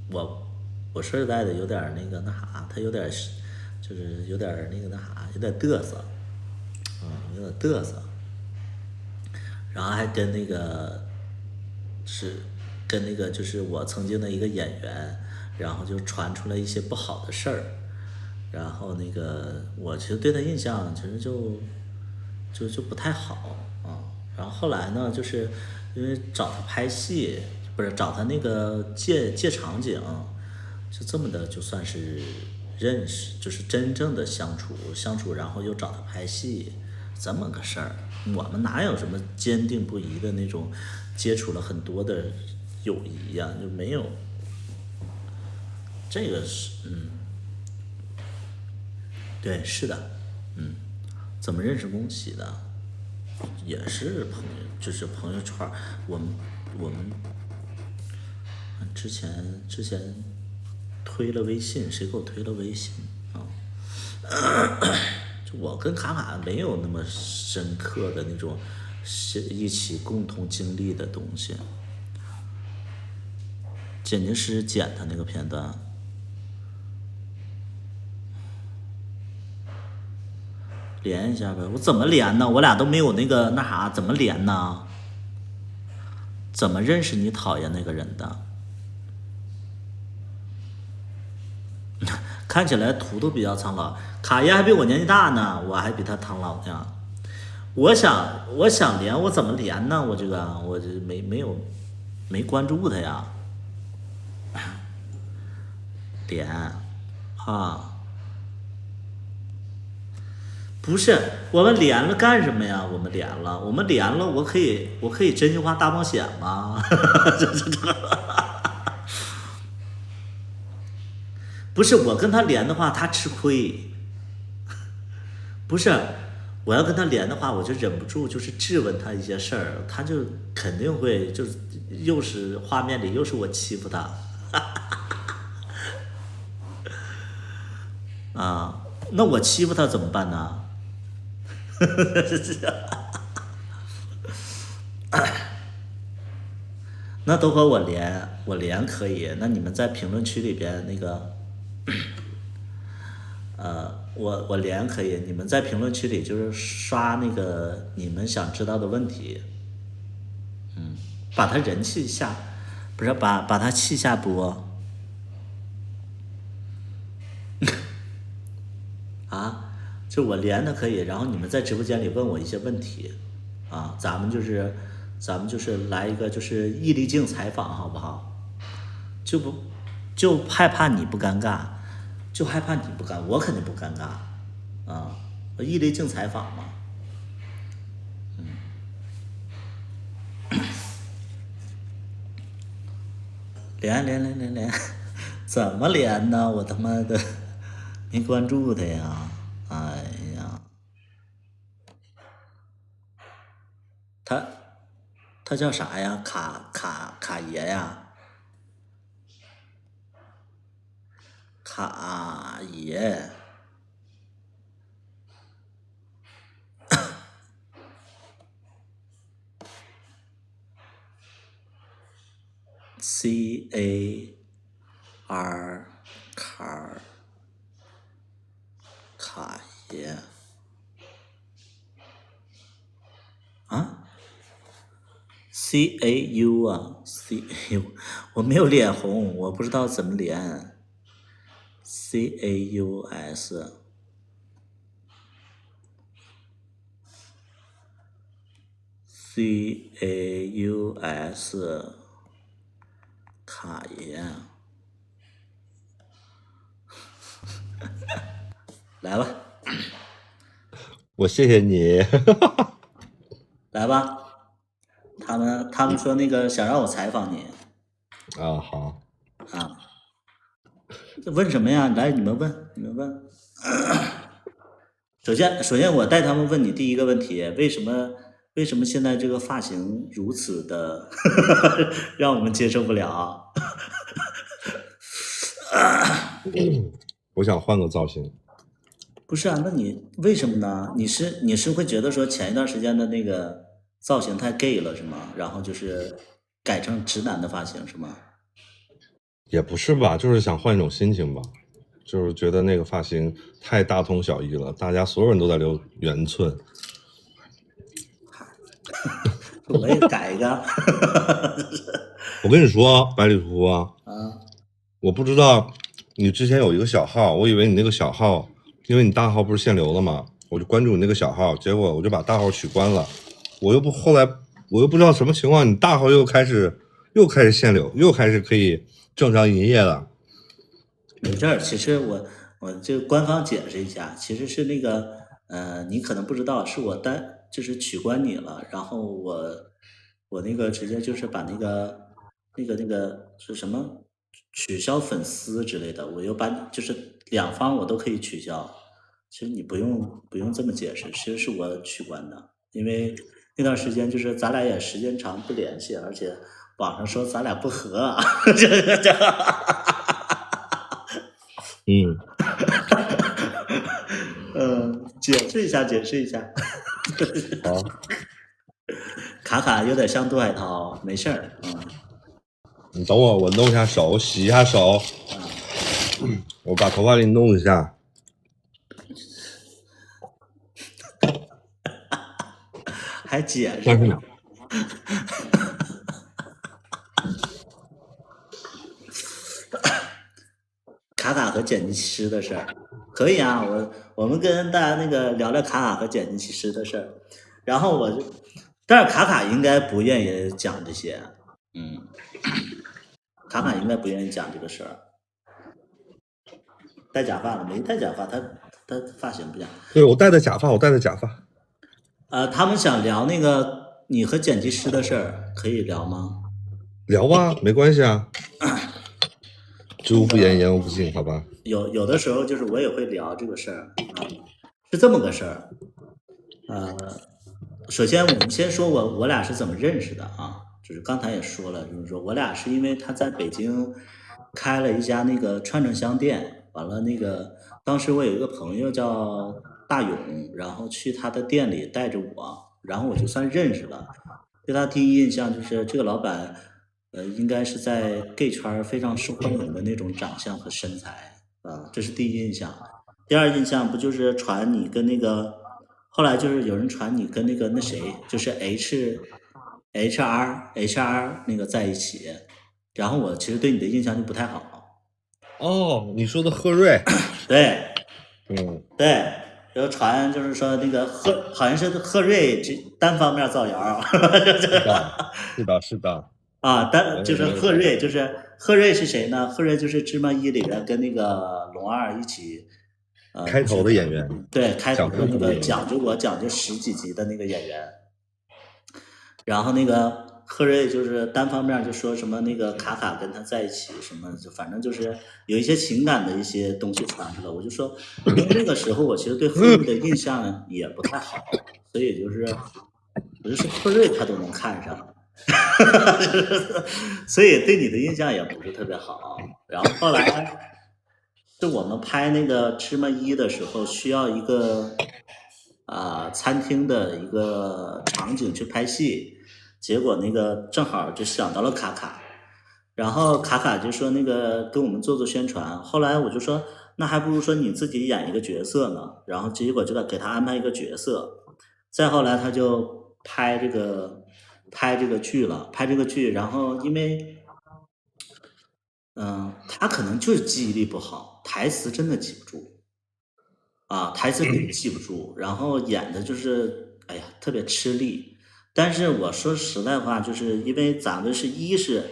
我说实在的有点那个那啥，他有点就是有点那个那啥，有点嘚瑟，有点嘚瑟，然后还跟那个就是我曾经的一个演员。然后就传出来一些不好的事儿，然后那个我其实对他印象其实就不太好啊。然后后来呢，就是因为找他拍戏，不是找他那个借场景，就这么的就算是认识，就是真正的相处，然后又找他拍戏，这么个事儿。我们哪有什么坚定不移的那种接触了很多的友谊呀，就没有。这个是，对，是的，怎么认识恭喜的？也是朋友，就是朋友圈。我们之前推了微信，谁给我推了微信啊？就我跟卡卡没有那么深刻的那种一起共同经历的东西。剪辑师剪他那个片段。连一下呗，我怎么连呢？我俩都没有那个那啥，怎么连呢？怎么认识你讨厌那个人的？看起来图都比较苍老，卡爷还比我年纪大呢，我还比他苍老呢。我想连，我怎么连呢？我这没关注他呀。连啊。不是，我们连了干什么呀？我们连了，我可以真心话大冒险吗？不是，我跟他连的话，他吃亏。不是，我要跟他连的话，我就忍不住就是质问他一些事儿，他就肯定会就是又是画面里又是我欺负他。啊，那我欺负他怎么办呢？那都和我连可以。那你们在评论区里边那个，我连可以。你们在评论区里就是刷那个你们想知道的问题，把他人气下，不是把他气下播。啊？就我连的可以，然后你们在直播间里问我一些问题，啊，咱们就是咱们就是来一个就是毅力镜采访，好不好？就害怕你不尴尬，就害怕你不尴，我肯定不尴尬啊！毅力镜采访嘛，连，怎么连呢？我他妈的没关注他呀！哎呀，他他叫啥呀？卡爷呀？卡爷。CAR 卡爷啊，CAU 啊，CAU，我没有脸红，我不知道怎么连。CAUS CAUS 卡爷，来吧，我谢谢你。来吧。他们说那个想让我采访你啊，好，啊，问什么呀？来，你们问。首先，我带他们问你第一个问题：为什么现在这个发型如此的让我们接受不了？我想换个造型。不是啊，那你为什么呢？你是会觉得说前一段时间的那个造型太 gay 了是吗？然后就是改成直男的发型是吗？也不是吧，就是想换一种心情吧，就是觉得那个发型太大同小异了，大家所有人都在留圆寸。我也改一个。我跟你说，百里图啊，我不知道你之前有一个小号，我以为你那个小号，因为你大号不是限流了吗？我就关注你那个小号，结果我就把大号取关了。后来我又不知道什么情况，你大号又开始限流，又开始可以正常营业了。没事儿，其实我就官方解释一下，其实是那个你可能不知道，是我就是取关你了，然后我那个直接就是把那个是什么取消粉丝之类的，我又把就是两方我都可以取消。其实你不用这么解释，其实是我取关的，因为那段时间就是咱俩也时间长不联系，而且网上说咱俩不和，解释一下。好，卡有点像杜海涛，没事儿。你等我弄一下手，洗一下手。我把头发给你弄一下。还解释呢。卡和剪辑师的事儿，可以啊，我们跟大家那个聊聊卡和剪辑师的事儿，然后但是卡应该不愿意讲这些，卡应该不愿意讲这个事儿。戴假发了没？戴假发，他发型不讲。对，我戴的假发。他们想聊那个你和剪辑师的事儿，可以聊吗？聊吧，没关系啊。知无不言，言无不尽，好吧。有的时候就是我也会聊这个事儿，是这么个事儿。首先我们先说我俩是怎么认识的啊？就是刚才也说了，就是说我俩是因为他在北京开了一家那个串串香店，完了那个当时我有一个朋友叫大勇，然后去他的店里带着我，然后我就算认识了。对他第一印象就是这个老板。应该是在 gay 圈非常受欢迎的那种长相和身材啊，这是第一印象。第二印象不就是传你跟那个，后来就是有人传你跟那谁，就是 HR 那个在一起，然后我其实对你的印象就不太好。哦，你说的贺瑞。对，对，有传就是说那个好像是贺瑞单方面造谣，是的，是的。啊，就是贺瑞，贺瑞是谁呢？贺瑞就是《芝麻一》里边跟那个龙二一起，开头的演员，对，开头的那个讲究10几集的那个演员。然后那个贺瑞就是单方面就说什么那个卡卡跟他在一起什么，就反正就是有一些情感的一些东西传出来。我就说，因为那个时候我其实对贺瑞的印象也不太好，所以就是我就说贺瑞他都能看上。所以对你的印象也不是特别好。然后后来是我们拍那个芝麻一的时候，需要一个餐厅的一个场景去拍戏，结果那个正好就想到了卡卡，然后卡卡就说那个跟我们做宣传。后来我就说那还不如说你自己演一个角色呢，然后结果就给他安排一个角色。再后来他就拍这个剧了，然后因为他可能就是记忆力不好，台词真的记不住啊，台词真记不住，然后演的就是哎呀特别吃力。但是我说实在话，就是因为咱们一是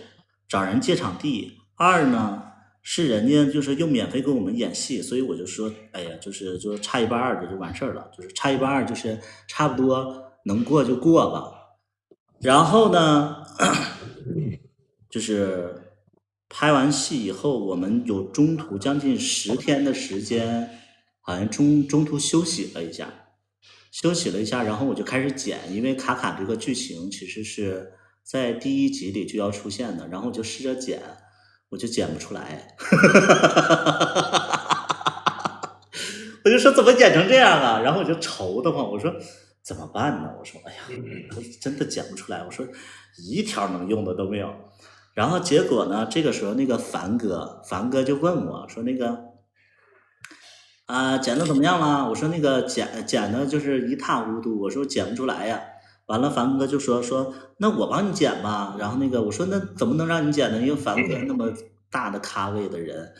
找人借场地，二呢是人家就是又免费给我们演戏，所以我就说哎呀就是差1半2就完事儿了，就是差1半2就是差不多能过就过吧。然后呢就是拍完戏以后，我们有中途将近10天的时间，好像中途休息了一下，然后我就开始剪，因为卡卡这个剧情其实是在第1集里就要出现的，然后我就试着剪，我就剪不出来。我就说怎么剪成这样啊？然后我就愁得慌，我说怎么办呢？我说哎呀，我真的剪不出来，我说一条能用的都没有。然后结果呢，这个时候那个凡哥就问我说那个剪的怎么样了？我说那个剪的就是一塌糊涂，我说剪不出来呀。完了凡哥就说那我帮你剪吧。然后那个我说那怎么能让你剪呢？因为凡哥那么大的咖位的人，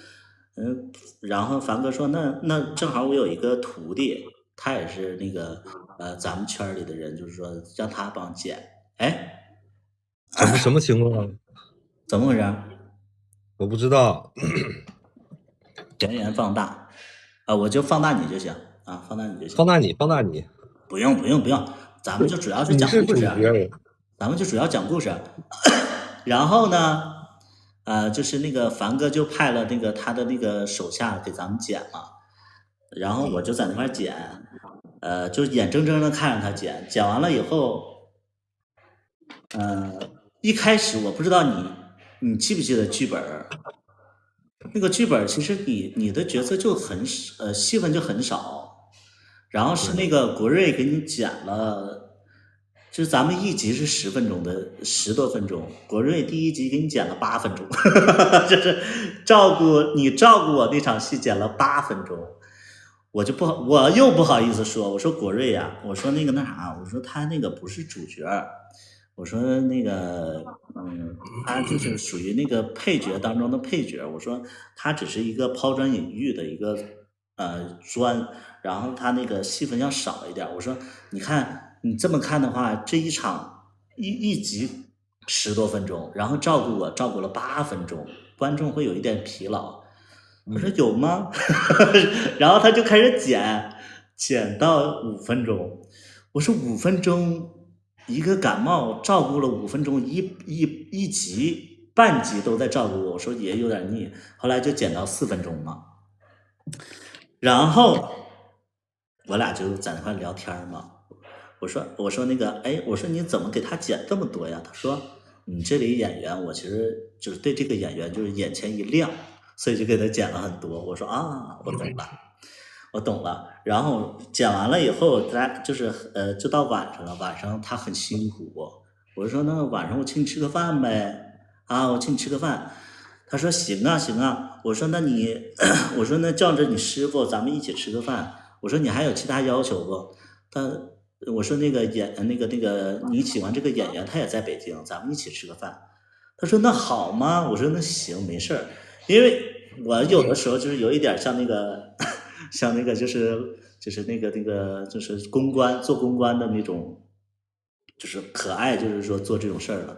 然后凡哥说那正好我有一个徒弟，他也是那个咱们圈里的人，就是说让他帮剪。哎，什么情况？怎么回事？我不知道。全员放大我就放大你就行啊，放大你就行。放大你。不用，咱们就主要是讲故事。咱们就主要讲故事。然后呢，就是那个凡哥就派了那个他的那个手下给咱们剪嘛，然后我就在那块剪，就眼睁睁的看着他剪，剪完了以后，一开始我不知道你记不记得剧本？那个剧本其实你的角色就戏份就很少，然后是那个国瑞给你剪了，就是咱们1集是10分钟的10多分钟，国瑞第1集给你剪了8分钟，就是照顾我那场戏剪了8分钟，我又不好意思说，我说国瑞呀，我说那个我说他那个不是主角。我说那个，他就是属于那个配角当中的配角。我说他只是一个抛砖引玉的一个砖，然后他那个戏份要少一点。我说你看你这么看的话，这一场一集10多分钟，然后照顾了8分钟，观众会有一点疲劳。我说有吗？然后他就开始剪到5分钟。我说5分钟。一个感冒照顾了5分钟，一集半集都在照顾我，我说也有点腻，后来就剪到4分钟嘛。然后我俩就在那块聊天嘛，我说那个，哎，我说你怎么给他剪这么多呀？他说你这里演员，我其实就是对这个演员就是眼前一亮，所以就给他剪了很多。我说啊，我懂了，然后剪完了以后，就是就到晚上了。晚上他很辛苦，我说那晚上我请你吃个饭呗，我请你吃个饭。他说行啊。我说那叫着你师傅，咱们一起吃个饭。我说你还有其他要求不？我说那个你喜欢这个演员，他也在北京，咱们一起吃个饭。他说那好吗？我说那行，没事儿，因为我有的时候就是有一点像那个。像那个就是就是做公关的那种，就是可爱，就是说做这种事儿了。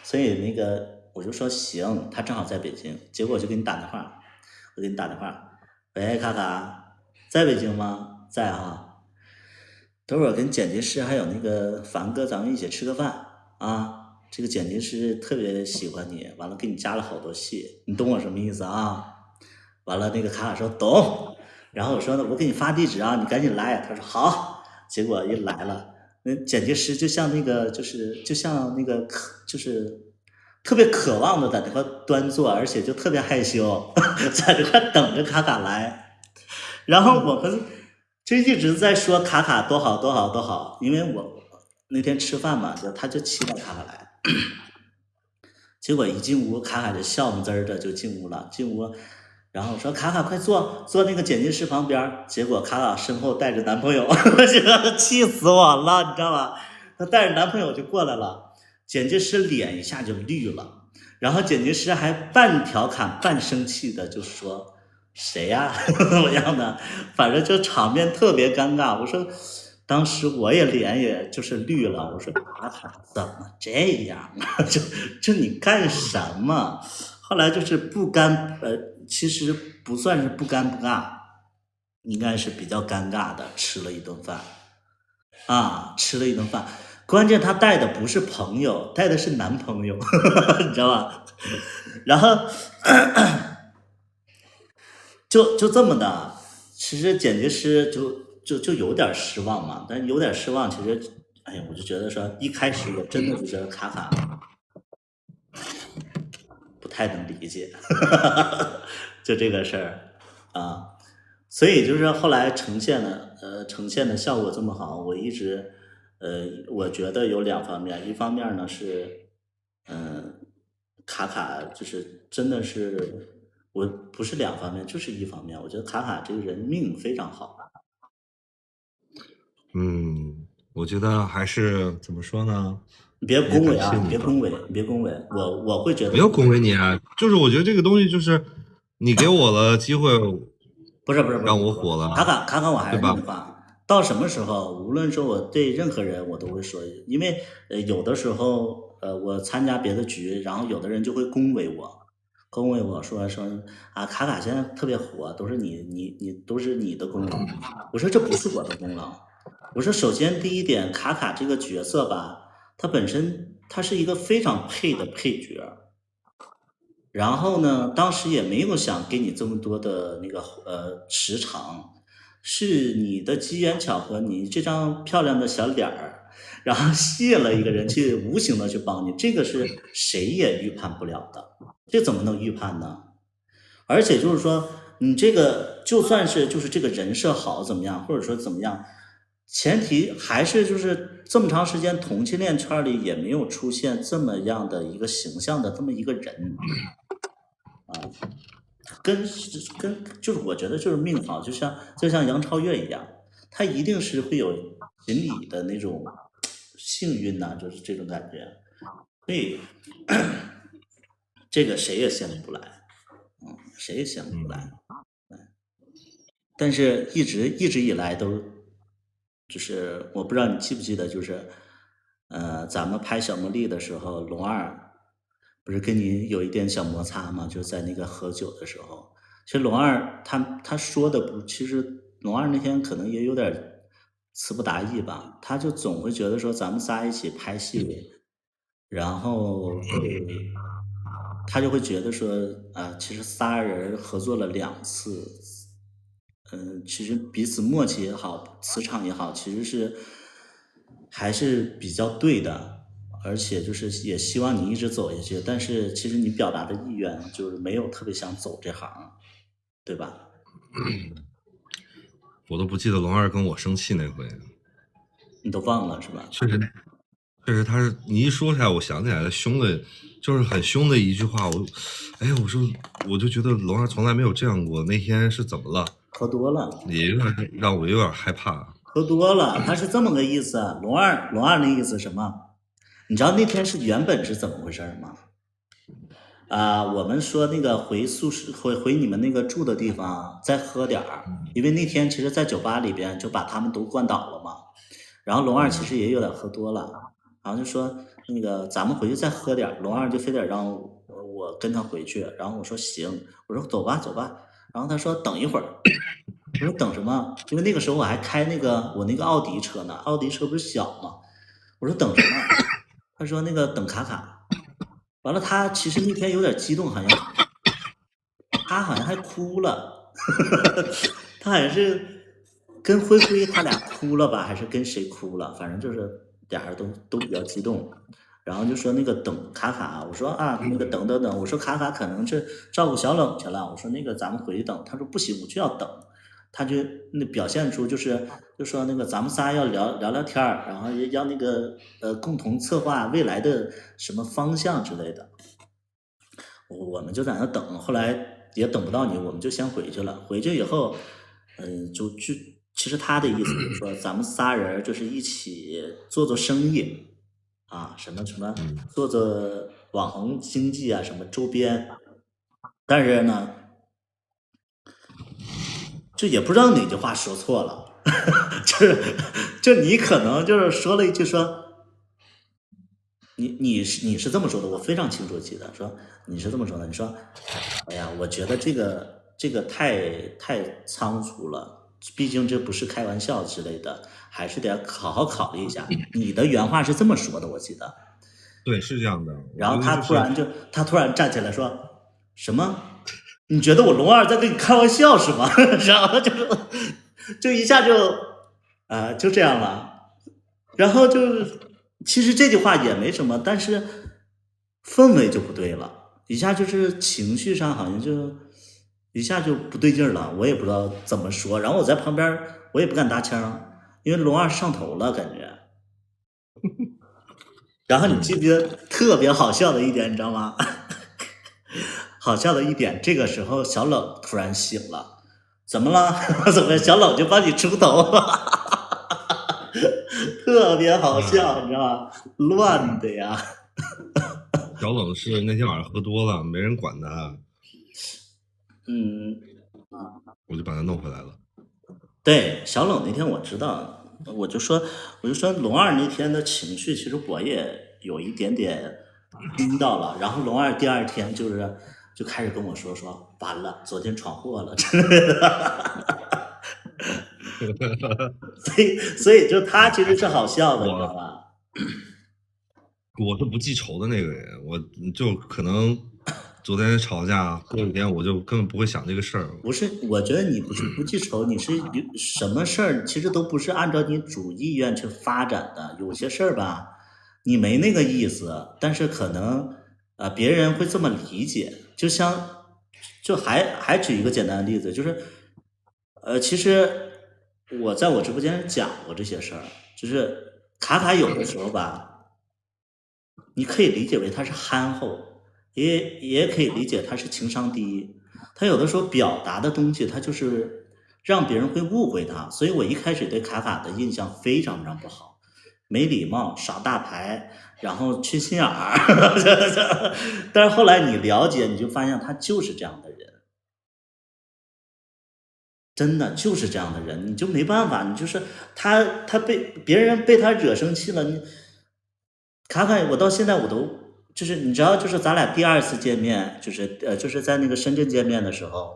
所以那个我就说行，他正好在北京，结果我就给你打电话，我给你打电话，喂，卡卡，在北京吗？在啊。等会儿跟剪辑师还有那个凡哥，咱们一起吃个饭啊。这个剪辑师特别喜欢你，完了给你加了好多戏，你懂我什么意思啊？完了，那个卡卡说懂，然后我说呢，我给你发地址啊，你赶紧来。他说好，结果一来了，那剪辑师就像那个就像那个就是特别渴望的在这块端坐，而且就特别害羞，在这块等着卡卡来。然后我们就一直在说卡卡多好多好多好，因为我那天吃饭嘛，他就期待卡卡来。结果一进屋，卡卡就笑么滋儿的就进屋了，进屋，然后说卡卡快坐那个剪辑师旁边。结果卡卡身后带着男朋友，气死我了，你知道吧？她带着男朋友就过来了，剪辑师脸一下就绿了，然后剪辑师还半调侃半生气的就说谁呀、怎么样的，反正就场面特别尴尬。我说当时我也脸也就是绿了，我说卡卡怎么这样啊？这你干什么？后来就是其实不算是不尴不尬，应该是比较尴尬的，吃了一顿饭啊，吃了一顿饭。关键他带的不是朋友，带的是男朋友，你知道吧？然后就这么的，其实剪辑师就有点失望嘛，但有点失望，其实哎呀，我就觉得说一开始我真的就觉得卡卡不太能理解，就这个事儿啊，所以就是后来呈现的效果这么好，我一直我觉得有两方面，一方面呢是卡卡就是真的是。我不是两方面，就是一方面。我觉得卡卡这个人命非常好。我觉得还是怎么说呢？你别恭维啊！你别恭维，你别恭维。我会觉得没有恭维你啊，就是我觉得这个东西就是你给我了机会，不是让我火了。卡卡，我还是那句话，到什么时候，无论说我对任何人，我都会说，因为有的时候我参加别的局，然后有的人就会恭维我说啊，卡卡现在特别火，都是你的功劳。我说这不是我的功劳。我说首先第一点，卡卡这个角色吧，他本身他是一个非常配的配角。然后呢，当时也没有想给你这么多的那个时长，是你的机缘巧合，你这张漂亮的小脸儿，然后吸引了一个人去无形的去帮你，这个是谁也预判不了的。这怎么能预判呢？而且就是说，你这个就算是就是这个人设好怎么样，或者说怎么样，前提还是就是这么长时间同性恋圈里也没有出现这么样的一个形象的这么一个人啊，跟就是我觉得就是命好，就像杨超越一样，他一定是会有心理的那种幸运呐、就是这种感觉，所以。这个谁也羡慕不来，谁也羡慕不来。但是一直以来都，就是我不知道你记不记得，就是咱们拍小茉莉的时候，龙二不是跟你有一点小摩擦吗？就在那个喝酒的时候，其实龙二他说的不，其实龙二那天可能也有点词不达意吧，他就总会觉得说咱们仨一起拍戏，然后他就会觉得说其实仨人合作了2次，其实彼此默契也好，磁场也好，其实还是比较对的，而且就是也希望你一直走下去，但是其实你表达的意愿就是没有特别想走这行，对吧？我都不记得龙二跟我生气那回，你都忘了是吧？确实他是你一说起来，我想起来了，凶的，就是很凶的一句话。我就觉得龙二从来没有这样过。那天是怎么了？喝多了，也有点让我有点害怕。喝多了，他是这么个意思。龙二的意思什么？你知道那天是原本是怎么回事吗？我们说那个回宿舍回你们那个住的地方再喝点儿，因为那天其实，在酒吧里边就把他们都灌倒了嘛。然后龙二其实也有点喝多了，然后就说那个咱们回去再喝点儿。龙二就非得让我跟他回去，然后我说行，我说走吧走吧。然后他说等一会儿，我说等什么？因为那个时候我还开我那个奥迪车呢，奥迪车不是小吗？我说等什么？他说那个等卡卡。完了，他其实那天有点激动，他好像还哭了，他好像是跟灰灰他俩哭了吧，还是跟谁哭了？反正就是俩人都比较激动，然后就说那个等卡卡，我说啊那个等等等，我说卡卡可能是照顾小冷去了，我说那个咱们回去等，他说不行，我就要等，他就那表现出就说那个咱们仨要聊天儿，然后要那个共同策划未来的什么方向之类的。我们就在那等，后来也等不到你，我们就先回去了。回去以后，其实他的意思就是说，咱们仨人就是一起做生意啊，什么什么做网红经济啊，什么周边。但是呢，就也不知道哪句话说错了，就你可能就是说了一句说。你是这么说的，我非常清楚记得，说你是这么说的，你说，哎呀，我觉得这个太仓促了，毕竟这不是开玩笑之类的，还是得好好考虑一下。你的原话是这么说的，我记得。对，是这样的。然后他突然站起来说，什么？你觉得我龙二在跟你开玩笑是吗？然后就一下就这样了，然后其实这句话也没什么，但是氛围就不对了，一下就是情绪上好像一下就不对劲了，我也不知道怎么说。然后我在旁边我也不敢搭腔，因为龙二上头了感觉。然后你记不记得特别好笑的一点，你知道吗？好笑的一点，这个时候小冷突然醒了，怎么了？怎么小冷就帮你出头？特别好笑，你知道吗？乱的呀。小冷是那天晚上喝多了，没人管他。我就把他弄回来了。对，小冷那天我知道，我就说龙二那天的情绪，其实我也有一点点听到了。然后龙二第二天就开始跟我说完了，昨天闯祸了之类的。所以就他其实是好笑的，你知道吧？我是不记仇的那个人，我就可能昨天吵架，过几天我就根本不会想这个事儿。不是，我觉得你不是不记仇，你是什么事儿其实都不是按照你主意愿去发展的。有些事儿吧，你没那个意思，但是可能别人会这么理解。就还举一个简单的例子，就是其实我在我直播间讲过这些事儿，就是卡卡有的时候吧。你可以理解为他是憨厚，也可以理解他是情商低。他有的时候表达的东西，他就是让别人会误会他。所以我一开始对卡卡的印象非常非常不好，没礼貌，耍大牌，然后缺心眼儿。但是后来你了解，你就发现他就是这样的人，真的就是这样的人，你就没办法，你就是他别人被他惹生气了，你。卡卡，我到现在我都就是你知道，就是咱俩第二次见面，就是在那个深圳见面的时候，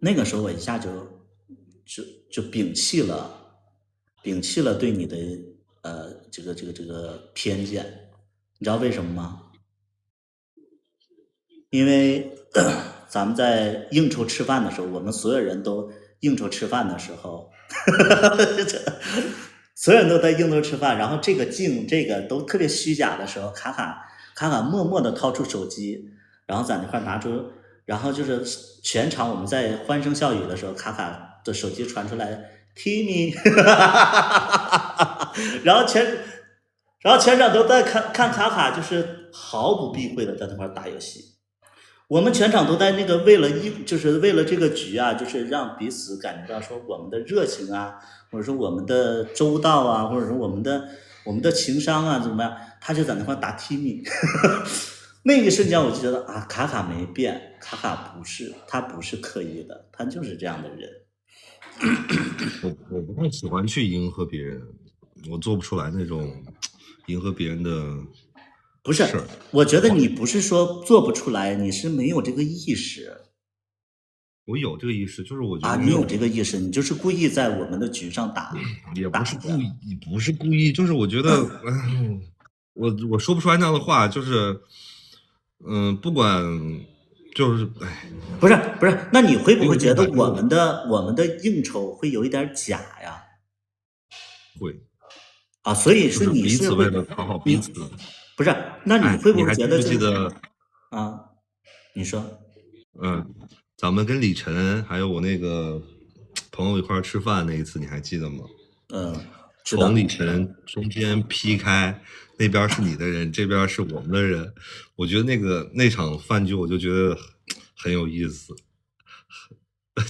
那个时候我一下就摒弃了对你的这个偏见，你知道为什么吗？因为咱们在应酬吃饭的时候，我们所有人都应酬吃饭的时候。所有人都在应酬吃饭，然后这个都特别虚假的时候，卡卡默默的掏出手机，然后在那块拿出，然后就是全场我们在欢声笑语的时候，卡卡的手机传出来 Timmy， 然后全场都在看卡卡，就是毫不避讳的在那块打游戏。我们全场都在那个为了这个局啊，就是让彼此感觉到说我们的热情啊，或者说我们的周到啊，或者说我们的情商啊怎么样，他就在那块打 Timmy。那个瞬间我就觉得啊，卡卡没变，卡卡他不是刻意的，他就是这样的人。我不太喜欢去迎合别人，我做不出来那种迎合别人的不是事儿。我觉得你不是说做不出来，你是没有这个意识我有这个意识，就是我觉啊，得你有这个意识，你就是故意在我们的局上也不是打故意，不是故意，就是我觉得，我说不出来那样的话，就是，不管，就是，哎，不是，那你会不会觉得没有这个我们的应酬会有一点假呀？会，啊，所以就是是彼你是会此为了讨好彼此。不是？那你哎，会不你还记会觉得不记得，啊？你说咱们跟李晨还有我那个朋友一块儿吃饭那一次，你还记得吗？知道从李晨中间劈开，那边是你的人，这边是我们的人。我觉得那场饭局，我就觉得很有意思，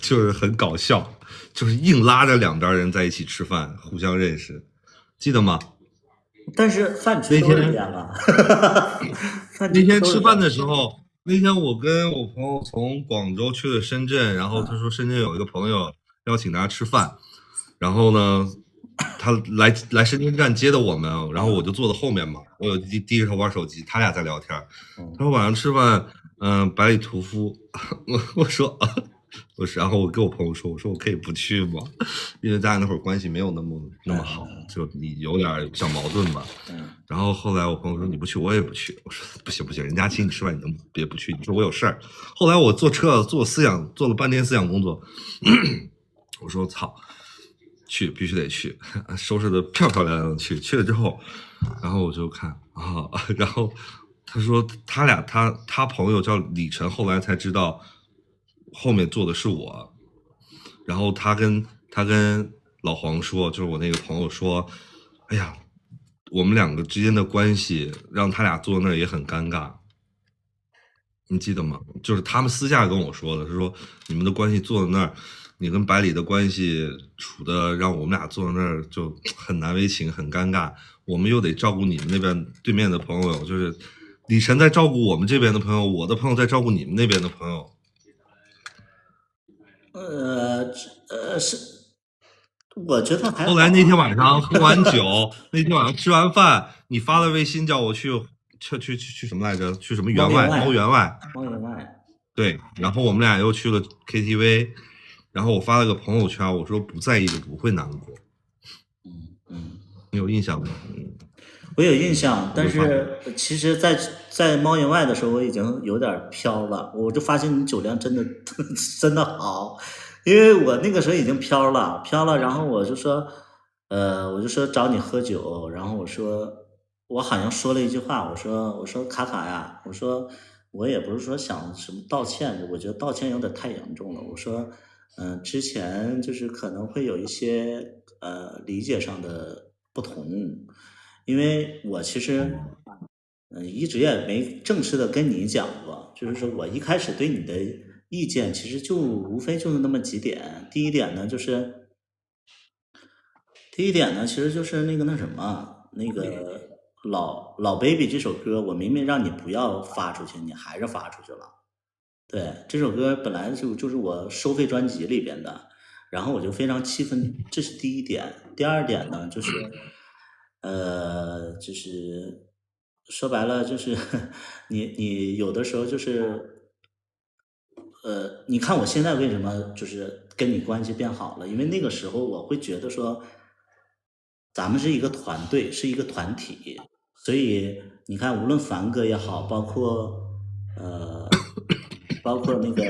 就是很搞笑，就是硬拉着两边人在一起吃饭，互相认识，记得吗？但是饭局都是这样啊。饭局那天都是吃饭这样的时候，那天我跟我朋友从广州去了深圳，然后他说深圳有一个朋友邀请他吃饭，然后呢，他来深圳站接的我们，然后我就坐在后面嘛，我有低着头玩手机，他俩在聊天。他说晚上吃饭，百里屠夫，我说啊。然后我跟我朋友说，我说我可以不去吗？因为咱俩那会儿关系没有那么好，就你有点小矛盾吧。然后后来我朋友说你不去，我也不去。我说不行，人家请你吃饭，你能别不去？你说我有事儿。后来我坐车做了半天思想工作，我说操，必须得去，收拾的漂漂亮亮的去。去了之后，然后我就看啊，然后他说他朋友叫李晨，后来才知道后面坐的是我。然后他跟老黄说，就是我那个朋友说，哎呀，我们两个之间的关系让他俩坐那儿也很尴尬，你记得吗？就是他们私下跟我说的，是说你们的关系坐在那儿，你跟百里的关系处的让我们俩坐在那儿就很难为情，很尴尬。我们又得照顾你们那边对面的朋友，就是李晨在照顾我们这边的朋友，我的朋友在照顾你们那边的朋友。是，我觉得还好。后来那天晚上喝完酒，那天晚上吃完饭，你发了微信叫我去什么来着？去什么员外？猫员外。对，然后我们俩又去了 KTV， 然后我发了个朋友圈，我说不在意就不会难过。你有印象吗？我有印象，但是其实在猫员外的时候，我已经有点飘了。我就发现你酒量真的真的好，因为我那个时候已经飘了，然后我就说找你喝酒，然后我好像说了一句话，我说卡卡呀，我说我也不是说想什么道歉，我觉得道歉有点太严重了。我说之前就是可能会有一些理解上的不同。因为我其实，一直也没正式的跟你讲过，就是说我一开始对你的意见，其实就无非就是那么几点。第一点呢，其实就是那什么，那个老 baby 这首歌，我明明让你不要发出去，你还是发出去了。对，这首歌本来就是我收费专辑里边的，然后我就非常气愤，这是第一点。第二点呢，就是说白了，就是你有的时候就是，你看我现在为什么就是跟你关系变好了？因为那个时候我会觉得说，咱们是一个团队，是一个团体，所以你看，无论凡哥也好，包括那个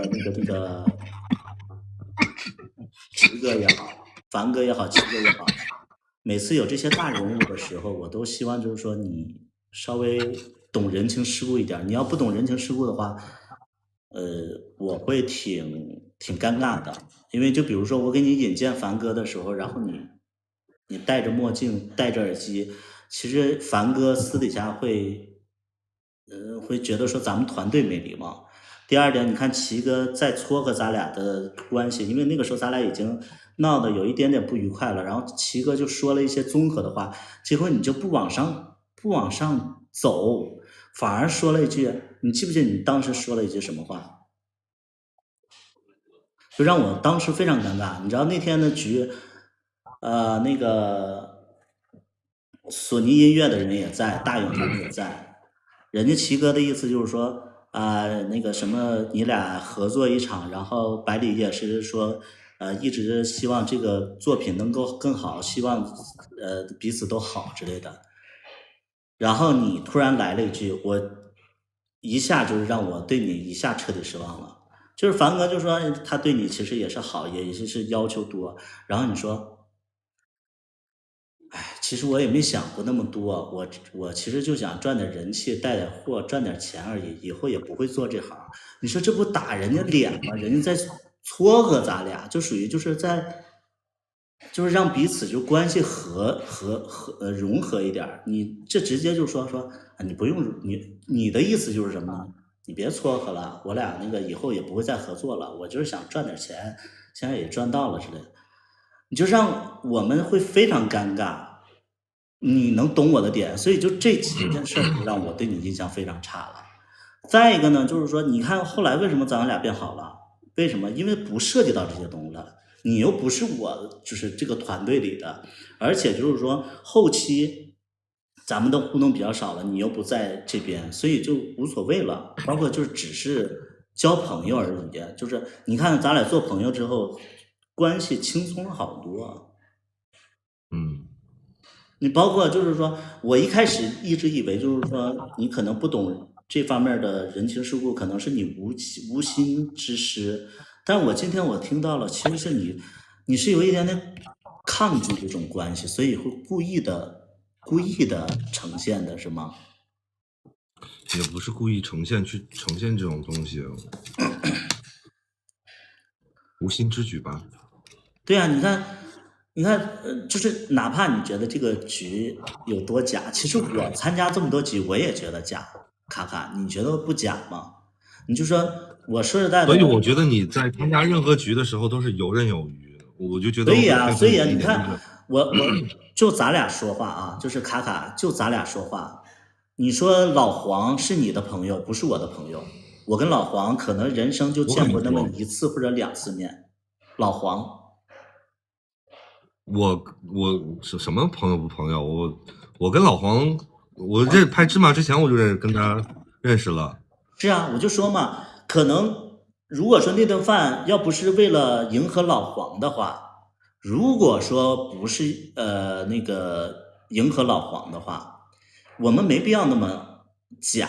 池哥也好，凡哥也好，七哥也好。每次有这些大人物的时候，我都希望就是说你稍微懂人情世故一点。你要不懂人情世故的话，我会挺尴尬的。因为就比如说我给你引荐凡哥的时候，然后你戴着墨镜，戴着耳机，其实凡哥私底下会觉得说咱们团队没礼貌。第二点，你看齐哥在撮合咱俩的关系，因为那个时候咱俩已经闹得有一点点不愉快了，然后齐哥就说了一些综合的话，结果你就不往上走，反而说了一句，你记不记得你当时说了一句什么话？就让我当时非常尴尬。你知道那天的局，那个索尼音乐的人也在，大勇他们也在。人家齐哥的意思就是说，那个什么，你俩合作一场，然后百里也是说，一直希望这个作品能够更好，希望彼此都好之类的。然后你突然来了一句，我一下就是让我对你一下彻底失望了。就是凡哥就说他对你其实也是好，也是要求多，然后你说，哎，其实我也没想过那么多，我其实就想赚点人气，带点货，赚点钱而已，以后也不会做这行。你说这不打人家脸吗？人家在撮合咱俩，就属于就是在，就是让彼此就关系融合一点儿。你这直接就说你不用你的意思就是什么呢？你别撮合了，我俩那个以后也不会再合作了。我就是想赚点钱，现在也赚到了之类的。你就让我们会非常尴尬，你能懂我的点，所以就这几件事儿让我对你印象非常差了。再一个呢，就是说，你看后来为什么咱们俩变好了？为什么？因为不涉及到这些东西了，你又不是我，就是这个团队里的，而且就是说后期咱们的互动比较少了，你又不在这边，所以就无所谓了。包括就是只是交朋友而已，就是你看咱俩做朋友之后，关系轻松了好多。你包括就是说，我一开始一直以为就是说，你可能不懂这方面的人情世故，可能是你无心之失。但我今天我听到了，其实是你是有一点点抗拒这种关系，所以会故意的呈现的是吗？也不是故意呈现这种东西，无心之举吧。对啊，你看，就是哪怕你觉得这个局有多假，其实我参加这么多局，我也觉得假。卡卡，你觉得不假吗？你就说，我说实在的，所以我觉得你在参加任何局的时候都是游刃有余。我就觉得，所以啊，你看，我就咱俩说话啊，就是卡卡，就咱俩说话。你说老黄是你的朋友，不是我的朋友。我跟老黄可能人生就见过那么1次或者2次面。老黄。我是什么朋友不朋友？我跟老黄，我拍芝麻之前我就跟他认识了。是啊，我就说嘛，可能如果说那顿饭要不是为了迎合老黄的话，如果说不是那个迎合老黄的话，我们没必要那么假。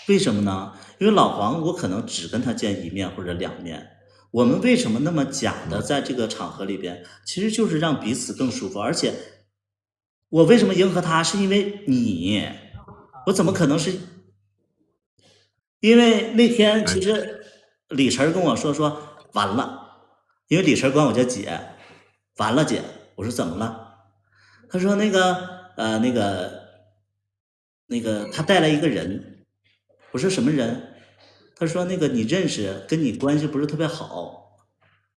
为什么呢？因为老黄我可能只跟他见1面或者2面。我们为什么那么假的在这个场合里边，其实就是让彼此更舒服。而且我为什么迎合他，是因为你，我怎么可能是？因为那天其实李晨跟我说完了，因为李晨管我叫姐，完了姐，我说怎么了？他说那个他带来一个人，我说什么人？他说那个你认识，跟你关系不是特别好。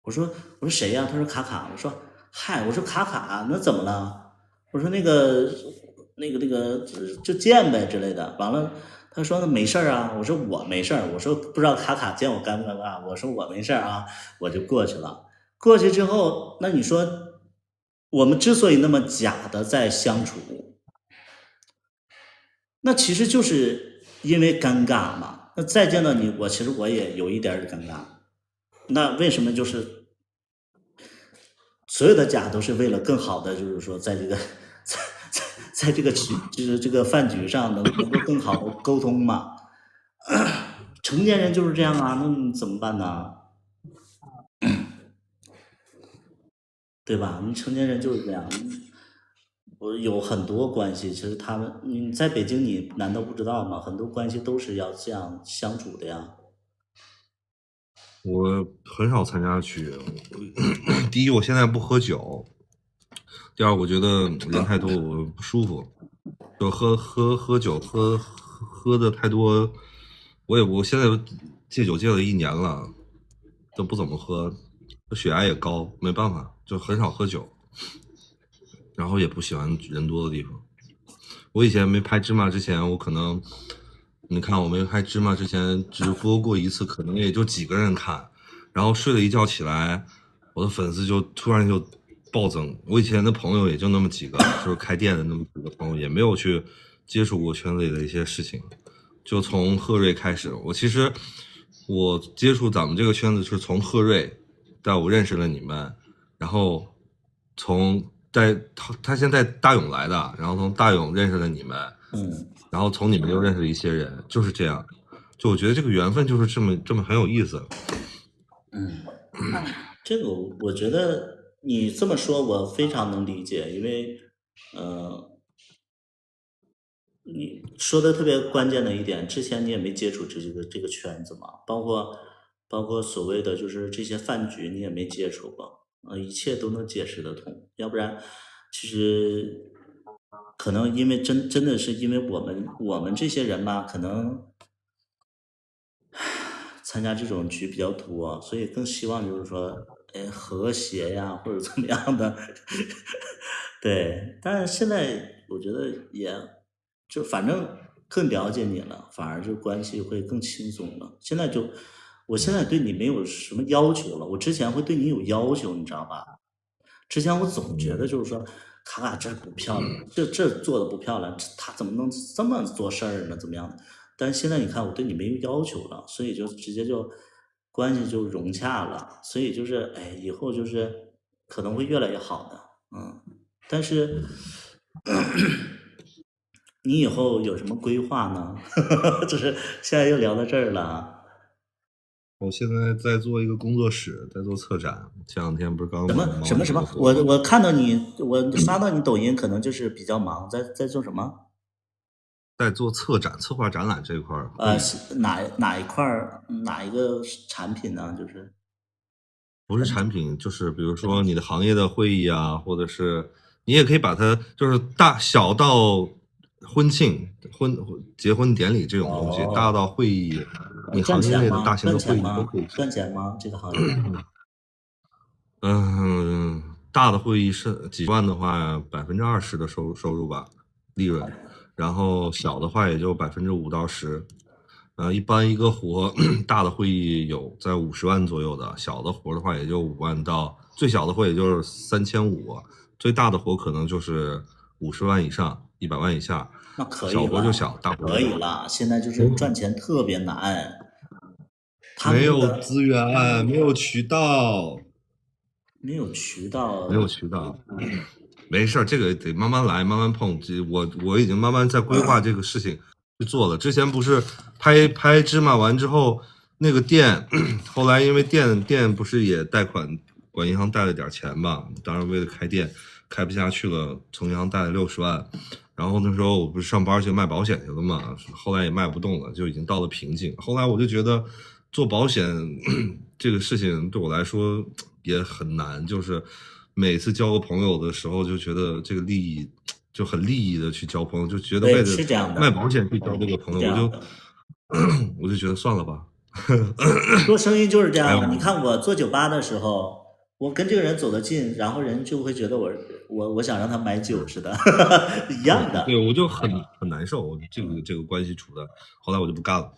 我说谁呀？他说卡卡。我说嗨，我说卡卡，那怎么了？我说那个就见呗之类的。完了，他说那没事啊。我说我没事儿。我说不知道卡卡见我尴不尴尬？我说我没事啊，我就过去了。过去之后，那你说我们之所以那么假的在相处，那其实就是因为尴尬嘛。那再见到你，其实我也有一点尴尬。那为什么就是所有的假都是为了更好的，就是说在这个在这个就是这个饭局上能够更好的沟通嘛？成年人就是这样啊，那你怎么办呢？对吧？你成年人就是这样。我有很多关系，其实他们你在北京，你难道不知道吗？很多关系都是要这样相处的呀。我很少参加局，第一，我现在不喝酒；第二，我觉得人太多我不舒服，就喝酒喝的太多，我现在戒酒戒了1年了，都不怎么喝，血压也高，没办法，就很少喝酒。然后也不喜欢人多的地方。我以前没拍芝麻之前，我可能你看我们开芝麻之前直播过一次，可能也就几个人看，然后睡了一觉起来，我的粉丝就突然就暴增。我以前的朋友也就那么几个，就是开店的那么几个朋友，也没有去接触过圈子里的一些事情。就从贺瑞开始，我接触咱们这个圈子是从贺瑞带我认识了你们，然后他先在大勇来的，然后从大勇认识了你们，然后从你们又认识了一些人，就是这样。就我觉得这个缘分就是这么很有意思。这个我觉得你这么说，我非常能理解，因为你说的特别关键的一点，之前你也没接触这个圈子嘛，包括所谓的就是这些饭局，你也没接触过，一切都能解释得通。要不然，其实可能因为真的是因为我们这些人吧，可能参加这种局比较多，所以更希望就是说，和谐呀，或者怎么样的。对，但是现在我觉得就反正更了解你了，反而就关系会更轻松了。我现在对你没有什么要求了，我之前会对你有要求，你知道吧？之前我总觉得就是说，卡卡这不漂亮，这做的不漂亮，他怎么能这么做事儿呢？怎么样的？但是现在你看，我对你没有要求了，所以就直接就关系就融洽了，所以就是以后就是可能会越来越好的，但是你以后有什么规划呢？就是现在又聊到这儿了。我现在在做一个工作室，在做策展。前2天不是刚忙什么？我看到你，我刷到你抖音，可能就是比较忙，在做什么？在做策展、策划展览这一块儿。是哪一块儿哪一个产品呢？就是不是产品，就是比如说你的行业的会议啊，或者是你也可以把它就是小到婚庆、结婚典礼这种东西，大到会议，你行业内的大型的会议都可以。赚钱吗？这个行业？大的会议是几万的话，20%的收入吧，利润。然后小的话也就5%到10%。一般一个活大的会议有在50万左右的，小的活的话也就5万到，最小的活也就是3500，最大的活可能就是50万以上，100万以下。那可以小活就小，大活可以了。现在就是赚钱特别难，没有资源，没有渠道，没有渠道。没事儿，这个得慢慢来，慢慢碰。我已经慢慢在规划这个事情去做了。之前不是拍芝麻完之后，那个店，后来因为店不是也贷款，管银行贷了点钱嘛，当然为了开店开不下去了，从银行贷了60万。然后那时候我不是上班去卖保险去了嘛，后来也卖不动了，就已经到了瓶颈。后来我就觉得做保险这个事情对我来说也很难，就是每次交个朋友的时候就觉得这个利益就很利益的去交朋友，就觉得为了卖保险去交这个朋友，我就觉得算了吧。做生意就是这样，你看我做酒吧的时候，我跟这个人走得近，然后人就会觉得我想让他买酒似的，一样的。对，我就很难受，这个关系处的，后来我就不干了，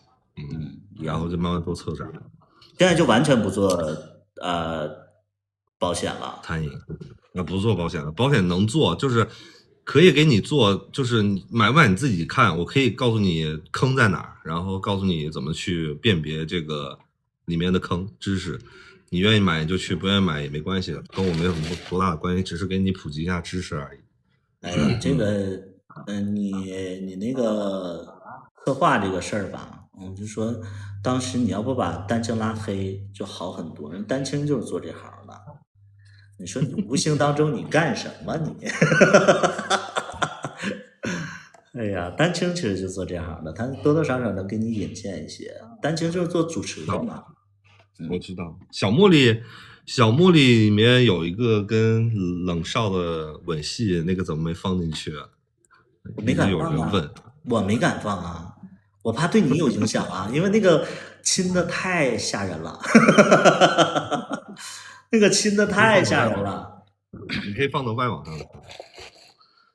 然后就慢慢做策展。现在就完全不做保险了，餐饮，那不做保险了，保险能做，就是可以给你做，就是买不买你自己看，我可以告诉你坑在哪儿，然后告诉你怎么去辨别这个里面的坑知识。你愿意买就去，不愿意买也没关系，跟我没有什么多大的关系，只是给你普及一下知识而已。这个，你那个策划这个事儿吧，就说当时你要不把丹青拉黑就好很多，人丹青就是做这行的。你说你无形当中你干什么你？哎呀，丹青其实就做这行的，他多多少少能给你引荐一些。丹青就是做主持的嘛。我知道，小茉莉里面有一个跟冷少的吻戏，那个怎么没放进去啊？没敢放啊！我没敢放啊，我怕对你有影响啊，因为那个亲的太吓人了，那个亲的太吓人了。你可以放到外网上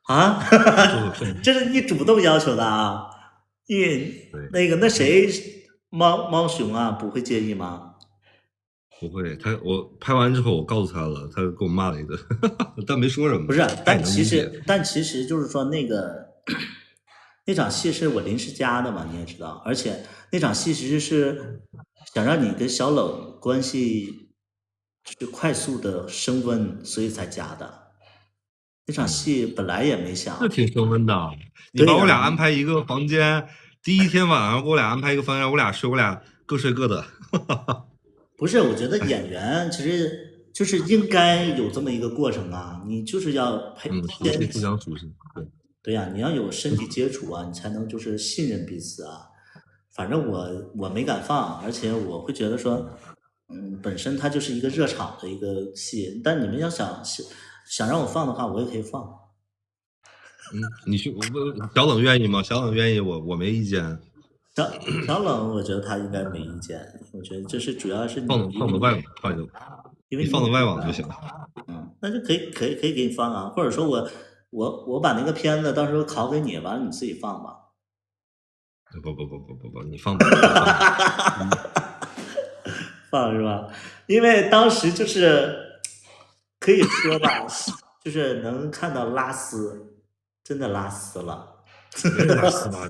啊，这是你主动要求的啊？因为对，那谁猫熊啊，不会介意吗？不会，我拍完之后我告诉他了，他给我骂了一顿，但没说什么，不是，他也能理解。但其实就是说那场戏是我临时加的嘛，你也知道，而且那场戏其实是想让你跟小冷关系是快速的升温，所以才加的。那场戏本来也没想，是挺升温的。你对呀把我俩安排一个房间，第一天晚上给我俩安排一个房间，我俩各睡各的。不是，我觉得演员其实就是应该有这么一个过程啊，你就是要熟悉，互相熟悉。对，对呀、你要有身体接触啊，你才能就是信任彼此啊。反正我没敢放，而且我会觉得说，本身它就是一个热场的一个戏，但你们要想让我放的话，我也可以放。你去，小冷愿意吗？小冷愿意，我没意见。小冷，我觉得他应该没意见。我觉得这是主要是放到外网，因为你放到外网就行。那就可以给你放啊，或者说我把那个片子到时候拷给你，完了你自己放吧。不，你放吧。放是吧？因为当时就是可以说吧，就是能看到拉丝，真的拉丝了，没有拉丝吧？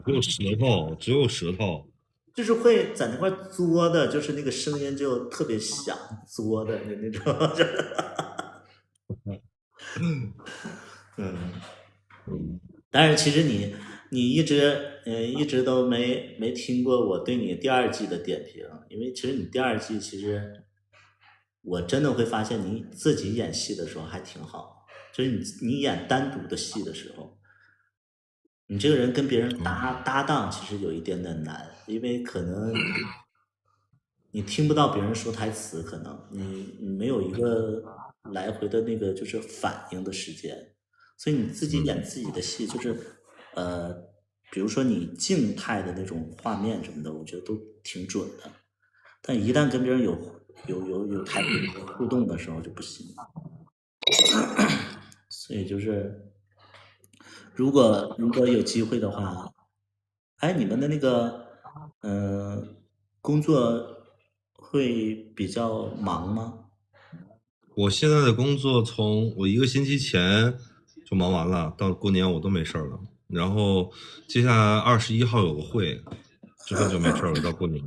只有舌头。就是会在那块作的，就是那个声音就特别响，作的那种。但是其实你一直都没听过我对你第二季的点评，因为其实你第二季其实我真的会发现你自己演戏的时候还挺好，就是你演单独的戏的时候，你这个人跟别人搭档其实有一点点难，因为可能你听不到别人说台词，可能你没有一个来回的那个就是反应的时间，所以你自己演自己的戏，就是比如说你静态的那种画面什么的，我觉得都挺准的，但一旦跟别人有台词互动的时候就不行，所以就是如果有机会的话，哎，你们的那个工作会比较忙吗？我现在的工作从我1个星期前就忙完了，到过年我都没事儿了。然后接下来21号有个会，之后就没事儿了，到过年。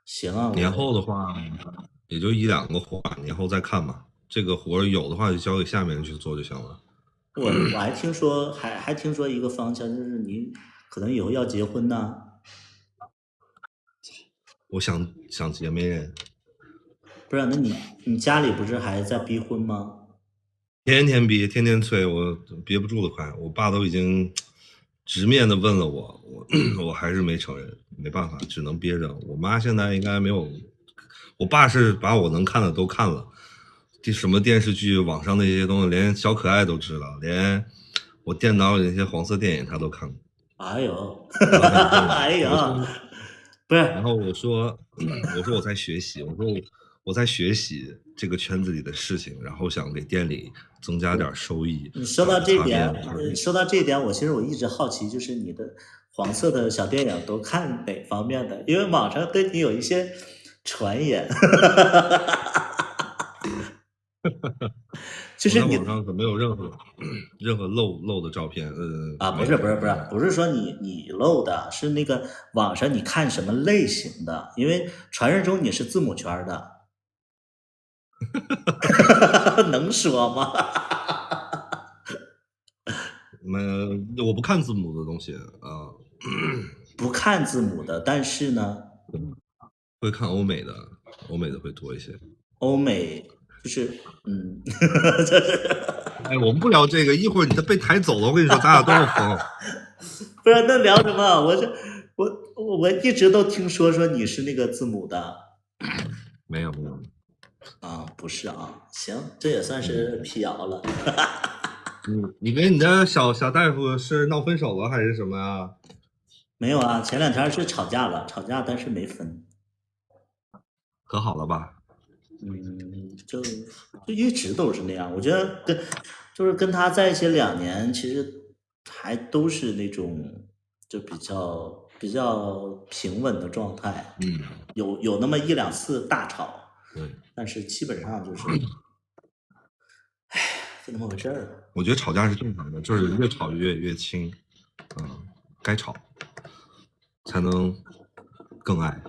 行啊，年后的话也就1、2个活，年后再看吧。这个活有的话就交给下面人去做就行了。我还听说还听说一个方向，就是你可能以后要结婚呢。我想结没人。不是，那你家里不是还在逼婚吗？天天逼，天天催，我憋不住了快。我爸都已经直面的问了我还是没承认，没办法，只能憋着。我妈现在应该没有，我爸是把我能看的都看了，什么电视剧、网上那些东西，连小可爱都知道，连我电脑里那些黄色电影他都看过。哎呦，哎呦，不是。然后我说我在学习，我在学习这个圈子里的事情，然后想给店里增加点收益。你说到这一点，我其实一直好奇，就是你的黄色的小电影都看哪方面的？因为网上对你有一些传言，就是你网上可没有任何漏的照片。不是说你漏的，是那个网上你看什么类型的？因为传说中你是字母圈的。能说吗？我不看字母的东西啊。不看字母的，但是呢，会看欧美的会多一些。欧美就是哎，我们不聊这个，一会儿你被抬走了，我跟你说，咱俩都要疯。不是，那聊什么？我一直都听说你是那个字母的。没有。啊，不是啊，行，这也算是辟谣了。你跟你的小大夫是闹分手了还是什么啊？没有啊，前2天是吵架了，但是没分。和好了吧？就一直都是那样。我觉得跟他在一起2年，其实还都是那种就比较平稳的状态，嗯，有那么一两次大吵，对，但是基本上就是，唉，就那么回事儿。我觉得吵架是正常的，就是越吵越轻，该吵才能更爱。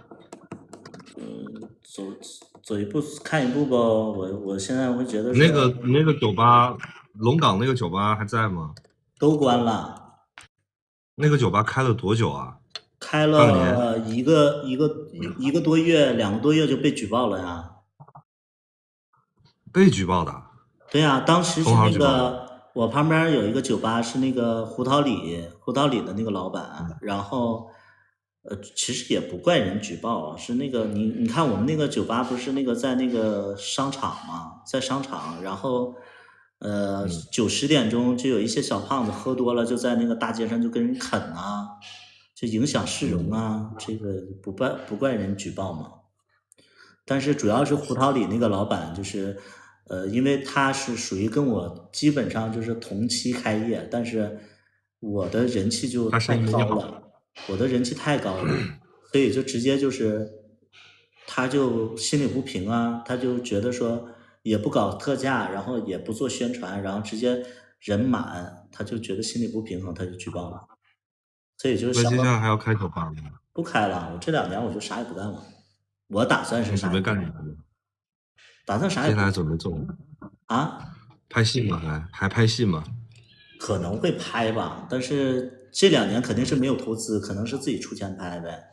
走一步看一步吧。我现在会觉得那个酒吧，龙岗那个酒吧还在吗？都关了，那个酒吧开了多久啊？开半年了一个多月，2个多月就被举报了呀。被举报的。对呀，当时是那同行举报个我旁边有一个酒吧是那个胡桃里的那个老板，然后其实也不怪人举报，是那个你看我们那个酒吧不是那个在那个商场嘛，在商场，然后9、10点钟就有一些小胖子喝多了，就在那个大街上就跟人啃啊，就影响市容啊，这个不怪人举报嘛。但是主要是胡桃里那个老板，就是因为他是属于跟我基本上就是同期开业，但是我的人气就他太生意好高了，我的人气太高了，所以就直接就是他就心里不平啊，他就觉得说也不搞特价，然后也不做宣传，然后直接人满，他就觉得心里不平衡，他就举报了。所以就是那接下来还要开酒吧吗？不开了，我这2年我就啥也不干了，我打算是你准备啥也不干干什么？打算啥也不接下来准备做啊，拍戏吗？还拍戏吗？可能会拍吧，但是这2年肯定是没有投资，可能是自己出钱拍呗。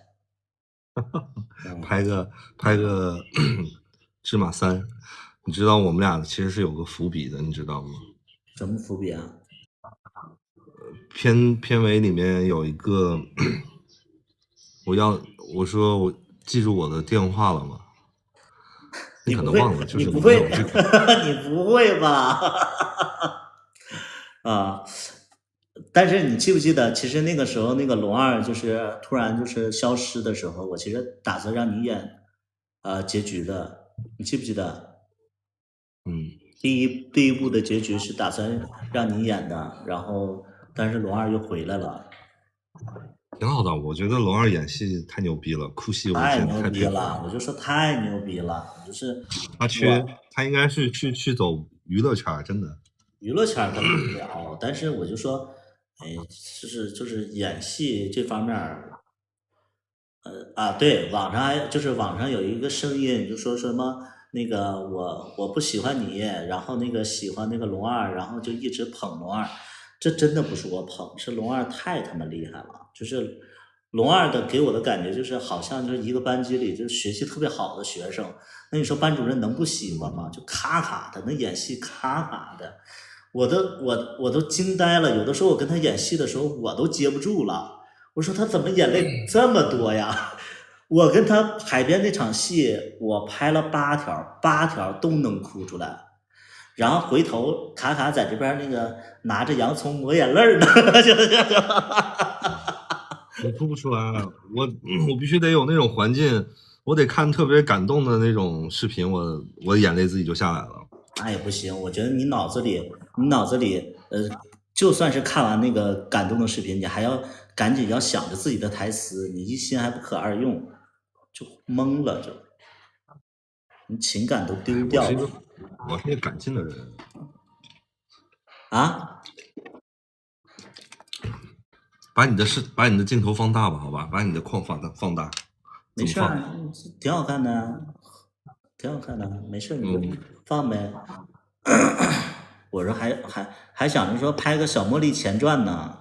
拍个芝麻3，你知道我们俩其实是有个伏笔的，你知道吗？什么伏笔啊？片尾里面有一个，我说我记住我的电话了吗？你不会可能忘了，就是你不会没有这个你不会吧？啊！但是你记不记得，其实那个时候那个龙二就是突然就是消失的时候，我其实打算让你演结局的，你记不记得？第一部的结局是打算让你演的，然后但是龙二又回来了。挺好的，我觉得龙二演戏太牛逼了，哭戏无间，太牛太配合逼了！我就说太牛逼了，就是他应该是去走娱乐圈，真的。娱乐圈他不了，但是我就说，哎，就是演戏这方面儿，对，网上有一个声音，就说什么那个我不喜欢你，然后那个喜欢那个龙二，然后就一直捧龙二，这真的不是我捧，是龙二太他妈厉害了，就是龙二的给我的感觉就是好像就是一个班级里就是学习特别好的学生，那你说班主任能不喜欢吗？就咔咔的，那演戏咔咔的，我都惊呆了，有的时候我跟他演戏的时候我都接不住了。我说他怎么眼泪这么多呀？我跟他海边那场戏，我拍了8条都能哭出来。然后回头卡卡在这边那个拿着洋葱抹眼泪呢，我哭不出来，我必须得有那种环境，我得看特别感动的那种视频，我眼泪自己就下来了。那也不行，我觉得你脑子里就算是看完那个感动的视频，你还要赶紧要想着自己的台词，你一心还不可二用，就懵了，你情感都丢掉了。我是一个感性的人啊！把你的镜头放大吧，好吧，把你的框放大。没事啊，挺好看的，挺好看的，没事你就放呗。我说还想着说拍个小茉莉前传呢。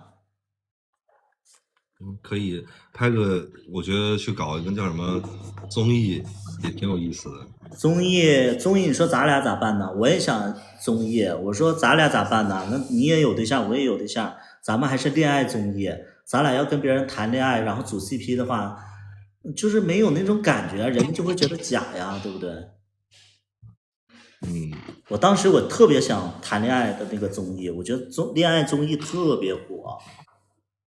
可以拍个，我觉得去搞一个叫什么综艺也挺有意思的。综艺，你说咱俩咋办呢？我也想综艺，我说咱俩咋办呢？那你也有对象，我也有对象，咱们还是恋爱综艺，咱俩要跟别人谈恋爱，然后组 CP 的话，就是没有那种感觉，人们就会觉得假呀，对不对？我当时我特别想谈恋爱的那个综艺，我觉得恋爱综艺特别火，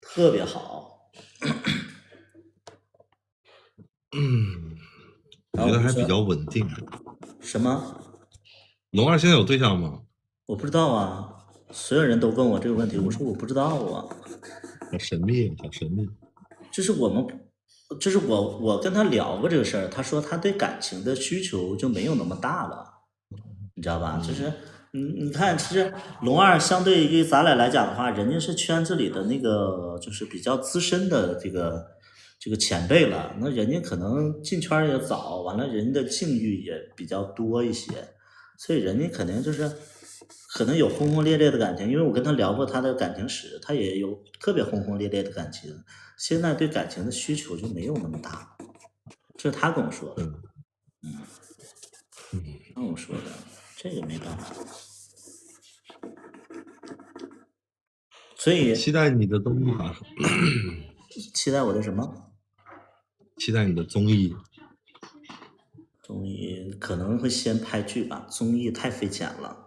特别好。我觉得还比较稳定。什么？龙二现在有对象吗？我不知道啊，所有人都问我这个问题，我说我不知道啊。好神秘，好神秘。就是我跟他聊过这个事儿，他说他对感情的需求就没有那么大了，你知道吧？就是你看，其实龙二相对于咱俩来讲的话，人家是圈子里的那个就是比较资深的这个前辈了，那人家可能进圈儿也早，完了人家的境遇也比较多一些，所以人家肯定就是可能有轰轰烈烈的感情，因为我跟他聊过他的感情史，他也有特别轰轰烈烈的感情，现在对感情的需求就没有那么大，这是他跟我说的，跟我说的，这个没办法。所以期待你的综艺吧，期待我的什么期待你的综艺。综艺？可能会先拍剧吧，综艺太费钱了。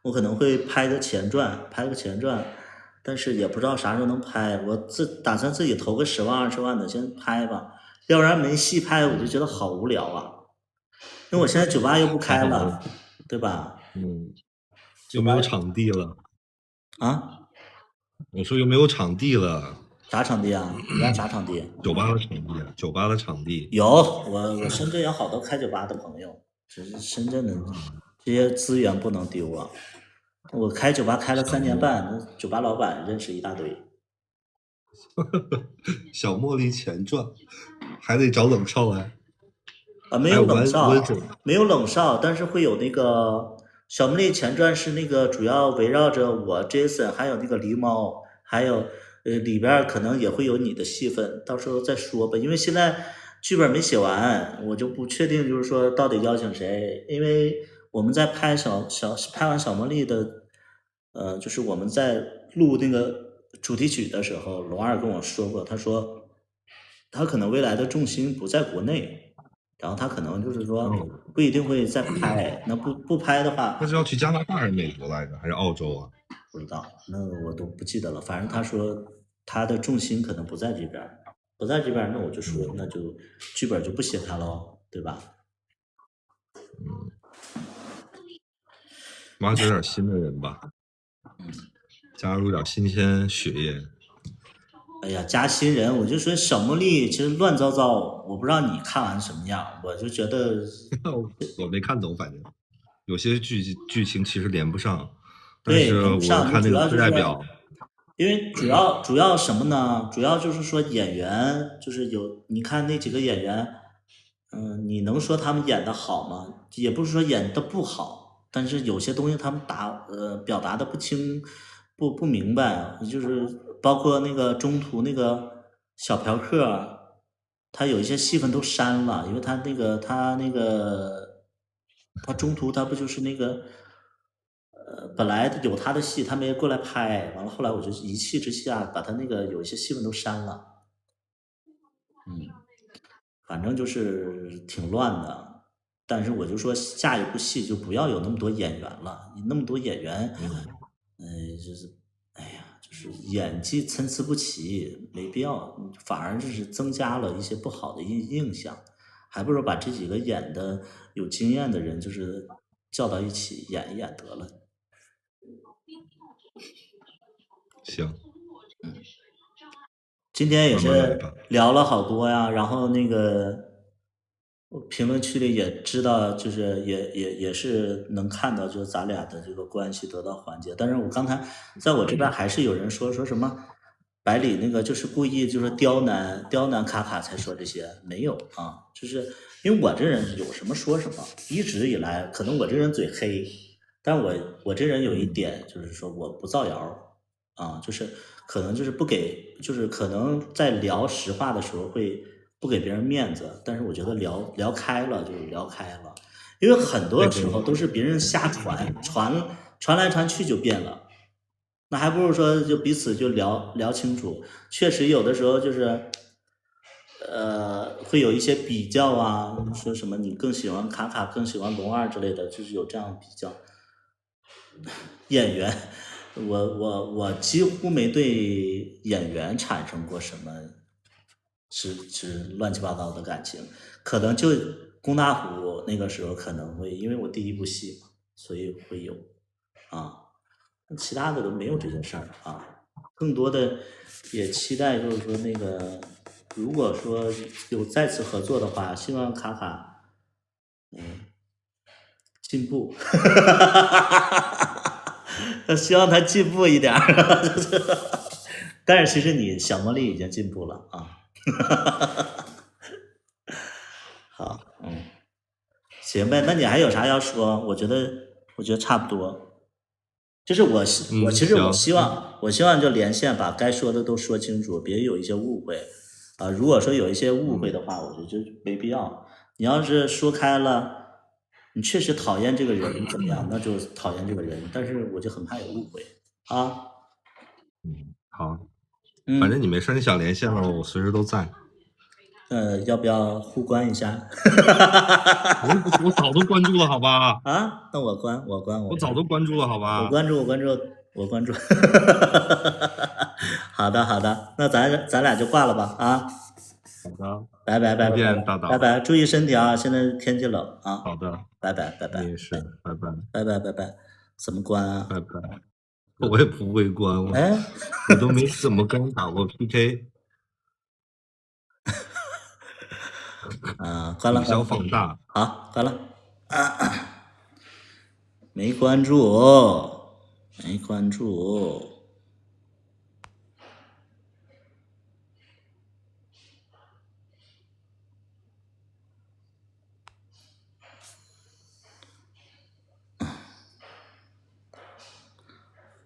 我可能会拍个前传，但是也不知道啥时候能拍。我打算自己投个10万20万的先拍吧，要不然没戏拍，我就觉得好无聊啊。因为我现在酒吧又不开了，对吧？又没有场地了啊？我说又没有场地了。啥场地啊？你要啥场地？酒吧的场地，酒吧的场地。有，我深圳有好多开酒吧的朋友，只是深圳的这些资源不能丢啊。我开酒吧开了3年半，那酒吧老板认识一大堆。小茉莉前传还得找冷少来啊，没有冷少温总，没有冷少，但是会有那个小茉莉前传是那个主要围绕着我 Jason， 还有那个狸猫，还有里边可能也会有你的戏份，到时候再说吧。因为现在剧本没写完，我就不确定，就是说到底邀请谁。因为我们在拍完小茉莉的，就是我们在录那个主题曲的时候，龙二跟我说过，他说他可能未来的重心不在国内，然后他可能就是说不一定会再拍。那不拍的话，那是要去加拿大还是美国来着，还是澳洲啊？不知道，那我都不记得了。反正他说他的重心可能不在这边，不在这边，那我就说那就剧本就不写他喽，对吧？挖掘点新的人吧，加入点新鲜血液。哎呀，加新人，我就说小茉莉其实乱糟糟，我不知道你看完什么样，我就觉得我没看懂，反正有些剧情其实连不上，但对，是我看那个课代表，因为主要什么呢？主要就是说演员就是你看那几个演员，你能说他们演的好吗？也不是说演的不好，但是有些东西他们表达的不清不明白，就是包括那个中途那个小嫖客，他有一些戏份都删了，因为他中途他不就是那个。本来有他的戏，他没过来拍，完了后来我就一气之下把他那个有一些戏份都删了，反正就是挺乱的。但是我就说下一部戏就不要有那么多演员了，那么多演员，就是哎呀，就是演技参差不齐，没必要，反而就是增加了一些不好的印象，还不如把这几个演的有经验的人就是叫到一起演一演得了。行，今天也是聊了好多呀，然后那个评论区里也知道，就是也是能看到，就是咱俩的这个关系得到缓解。但是我刚才在我这边还是有人说什么百里那个就是故意就是刁难卡卡才说这些，没有啊，就是因为我这人有什么说什么，一直以来可能我这人嘴黑，但我这人有一点就是说我不造谣啊，就是可能就是不给，就是可能在聊实话的时候会不给别人面子，但是我觉得聊开了就是聊开了，因为很多时候都是别人瞎传来传去就变了，那还不如说就彼此就聊清楚。确实有的时候就是会有一些比较啊，说什么你更喜欢卡卡更喜欢龙二之类的，就是有这样比较。演员我几乎没对演员产生过什么乱七八糟的感情，可能就龚大虎那个时候可能会，因为我第一部戏嘛，所以会有啊，其他的都没有这件事儿啊。更多的也期待就是说那个，如果说有再次合作的话，希望卡卡进步，希望他进步一点儿。但是其实你小茉莉已经进步了啊。好，行呗，那你还有啥要说？我觉得差不多。就是我其实我希望就连线把该说的都说清楚，别有一些误会啊。如果说有一些误会的话，我觉得就没必要。你要是说开了，你确实讨厌这个人怎么样，那就讨厌这个人。但是我就很怕有误会啊。好，反正你没事，你想连线了，我随时都在。要不要互关一下？我早都关注了，好吧？啊，那我关。我早都关注了，好吧？我关注。好的，那咱俩就挂了吧啊。好的，拜拜，再见，大导。拜拜，注意身体啊！现在天气冷啊。好的，拜拜。你也是，拜拜。怎么关啊？拜拜。我也不会关，我都没怎么跟人打过 PK。关了。抵消放大。好，关了。没关注。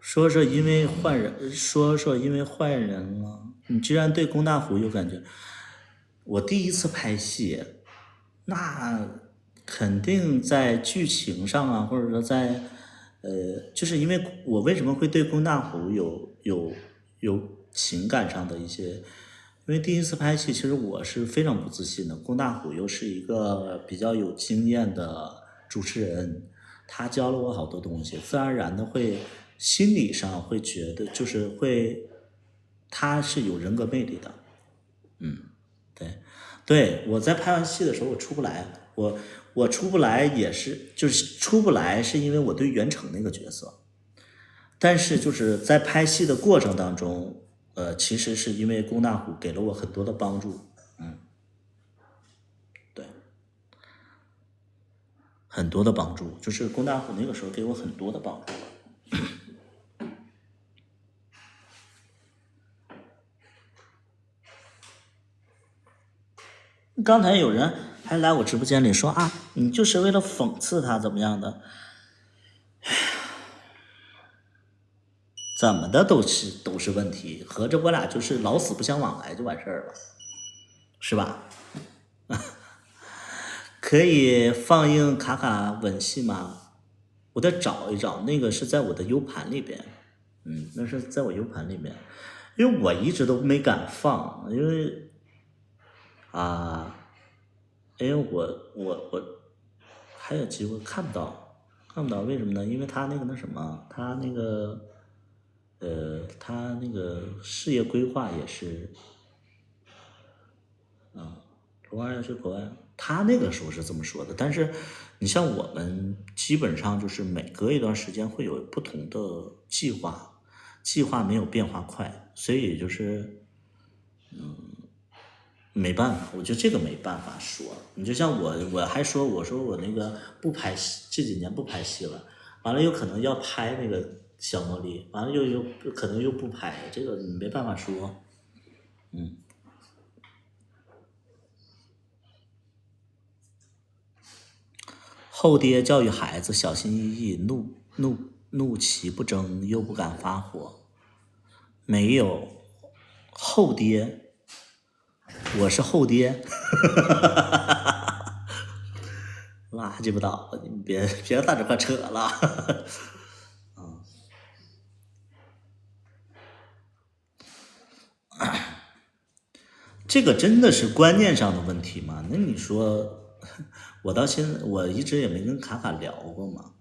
说因为换人了，你居然对龚大虎有感觉？我第一次拍戏，那肯定在剧情上啊，或者说在就是因为我为什么会对龚大虎有情感上的一些，因为第一次拍戏，其实我是非常不自信的。龚大虎又是一个比较有经验的主持人，他教了我好多东西，自然而然的会心理上会觉得就是会，他是有人格魅力的。对，我在拍完戏的时候我出不来，我出不来也是就是出不来是因为我对袁成那个角色，但是就是在拍戏的过程当中，其实是因为龚大虎给了我很多的帮助，对，很多的帮助，就是龚大虎那个时候给我很多的帮助。刚才有人还来我直播间里说啊，你就是为了讽刺他怎么样的？怎么的都是问题，合着我俩就是老死不相往来就完事儿了，是吧？可以放映卡卡吻戏吗？我得找一找，那个是在我的 U 盘里边，那是在我 U 盘里面，因为我一直都没敢放，因为我还有机会看不到，为什么呢？因为他那个他那个事业规划也是，国外是国外，他那个时候是这么说的，但是你像我们基本上就是每隔一段时间会有不同的计划没有变化快，所以就是没办法，我觉得这个没办法说。你就像我还说，我说我那个不拍戏，这几年不拍戏了，完了有可能要拍那个小茉莉，完了又可能又不拍，这个你没办法说。后爹教育孩子小心翼翼，怒其不争，又不敢发火。没有后爹，我是后爹。垃圾不倒，你别在这块扯了。这个真的是观念上的问题吗？那你说，我到现在我一直也没跟卡卡聊过嘛。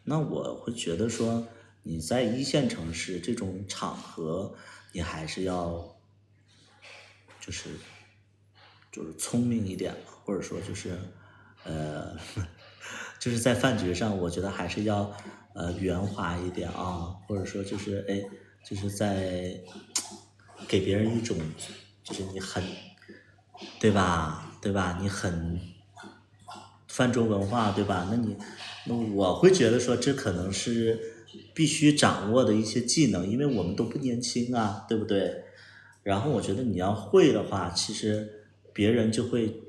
那我会觉得说，你在一线城市这种场合，你还是要就是聪明一点嘛，或者说就是就是在饭局上，我觉得还是要圆滑一点啊，或者说就是就是在给别人一种，就是你很，对吧？你很泛舟文化，对吧？那我会觉得说，这可能是必须掌握的一些技能，因为我们都不年轻啊，对不对？然后我觉得你要会的话，其实别人就会，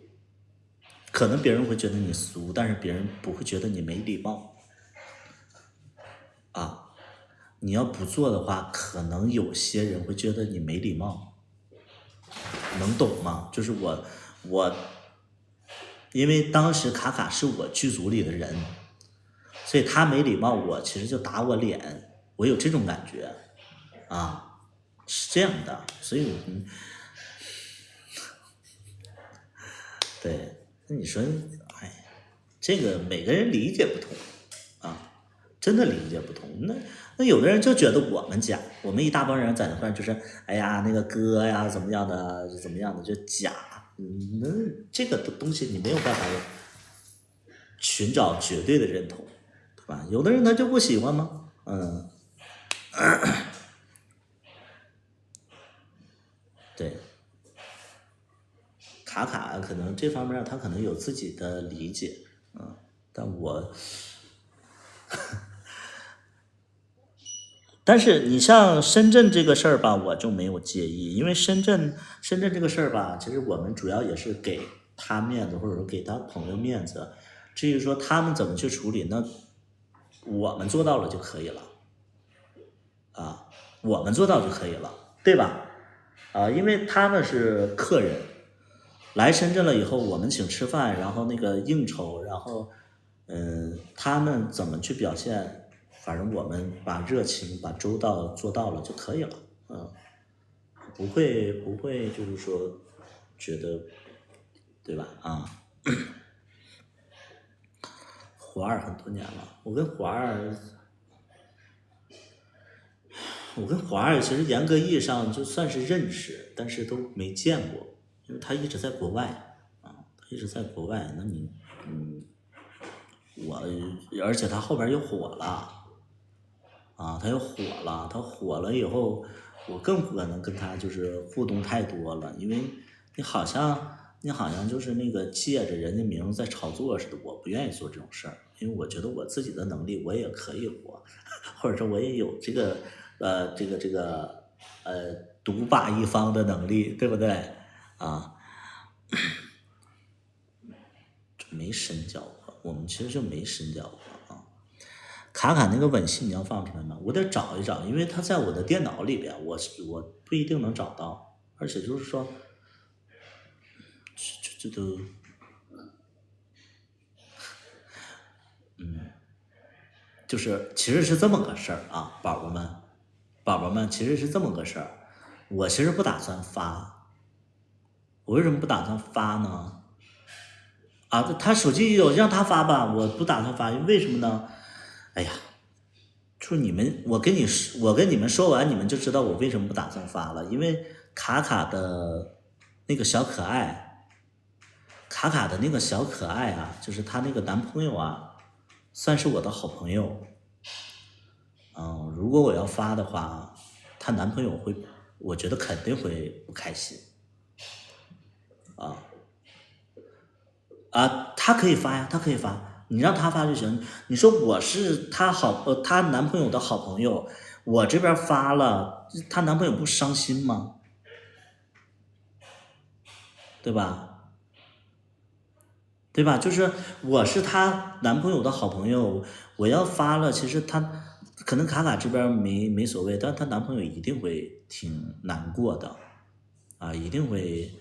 可能别人会觉得你俗，但是别人不会觉得你没礼貌啊。你要不做的话，可能有些人会觉得你没礼貌，能懂吗？就是我，因为当时卡卡是我剧组里的人，所以他没礼貌，我其实就打我脸，我有这种感觉啊，是这样的，所以对，那你说，哎，这个每个人理解不同啊，真的理解不同。那有的人就觉得我们假，我们一大帮人在那块就是，哎呀，那个哥呀，怎么样的，怎么样的，就假。那这个东西你没有办法寻找绝对的认同，对吧？有的人他就不喜欢吗？对，卡卡可能这方面他可能有自己的理解，但但是你像深圳这个事儿吧，我就没有介意，因为深圳这个事儿吧，其实我们主要也是给他面子，或者说给他朋友面子。至于说他们怎么去处理，那我们做到了就可以了，啊，我们做到就可以了，对吧？啊，因为他们是客人，来深圳了以后，我们请吃饭，然后那个应酬，然后，他们怎么去表现，反正我们把热情、把周到做到了就可以了，不会就是说觉得，对吧？啊，胡二很多年了，我跟胡二其实严格意义上就算是认识，但是都没见过，因为他一直在国外啊，他一直在国外。那你，而且他后边又火了啊，他又火了，他火了以后，我更不可能跟他就是互动太多了，因为你好像就是那个借着人家名在炒作似的，我不愿意做这种事儿，因为我觉得我自己的能力我也可以火，或者说我也有这个独霸一方的能力，对不对啊？没深交过，我们其实就没深交过啊。卡卡那个吻戏你要放出来吗？我得找一找，因为它在我的电脑里边，我不一定能找到，而且就是说，这都，就是其实是这么个事儿啊，宝宝们其实是这么个事儿，我其实不打算发，我为什么不打算发呢？啊，他手机有让他发吧，我不打算发，为什么呢？哎呀，就是我跟你们说完，你们就知道我为什么不打算发了，因为卡卡的那个小可爱，卡卡的那个小可爱啊，就是她那个男朋友啊，算是我的好朋友。如果我要发的话，她男朋友会，我觉得肯定会不开心。她可以发呀，她可以发，你让她发就行。你说我是她男朋友的好朋友，我这边发了，她男朋友不伤心吗？对吧？对吧？就是我是她男朋友的好朋友，我要发了，其实可能卡卡这边没所谓，但她男朋友一定会挺难过的，一定会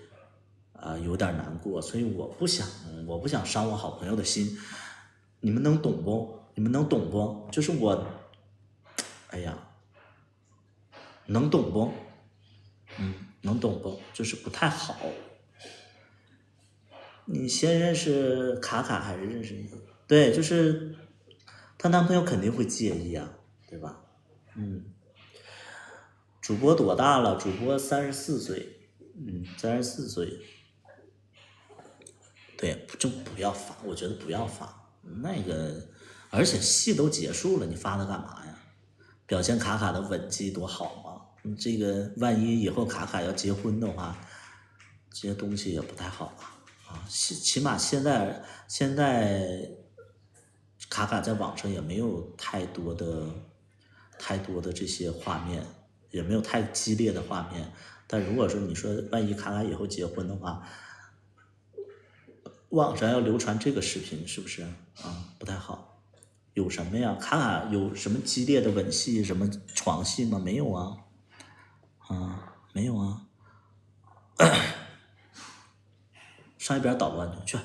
有点难过，所以我不想伤我好朋友的心，你们能懂不？你们能懂不？就是我，哎呀，能懂不？能懂不？就是不太好。你先认识卡卡还是认识你？对，就是她男朋友肯定会介意啊，对吧？主播多大了？主播34岁，34岁。对，就不要发，我觉得不要发那个，而且戏都结束了，你发它干嘛呀？表现卡卡的吻技多好嘛。这个万一以后卡卡要结婚的话，这些东西也不太好吧？起码现在卡卡在网上也没有太多的这些画面，也没有太激烈的画面。但如果说你说万一卡卡以后结婚的话，网上要流传这个视频是不是不太好？有什么呀？卡卡有什么激烈的吻戏、什么床戏吗？没有啊，没有啊。上一边捣乱去，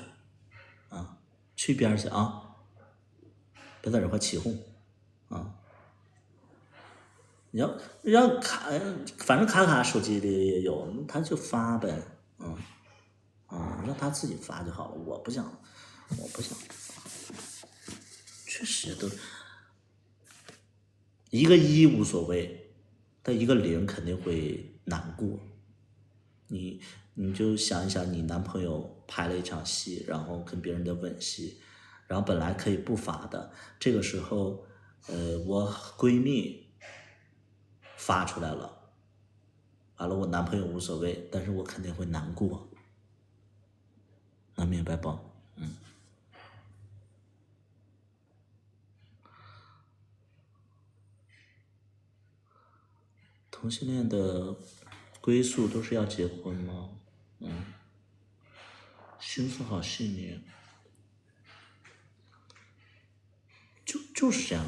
去一边去啊！别在这块起哄你要让反正卡卡手机里也有，他就发呗，让他自己发就好了。我不想，确实都一个1无所谓，但一个0肯定会难过。你就想一想，你男朋友拍了一场戏，然后跟别人的吻戏，然后本来可以不发的，这个时候，我闺蜜发出来了，完了我男朋友无所谓，但是我肯定会难过，能明白不？同性恋的归宿都是要结婚吗？心思好细腻，就是这样。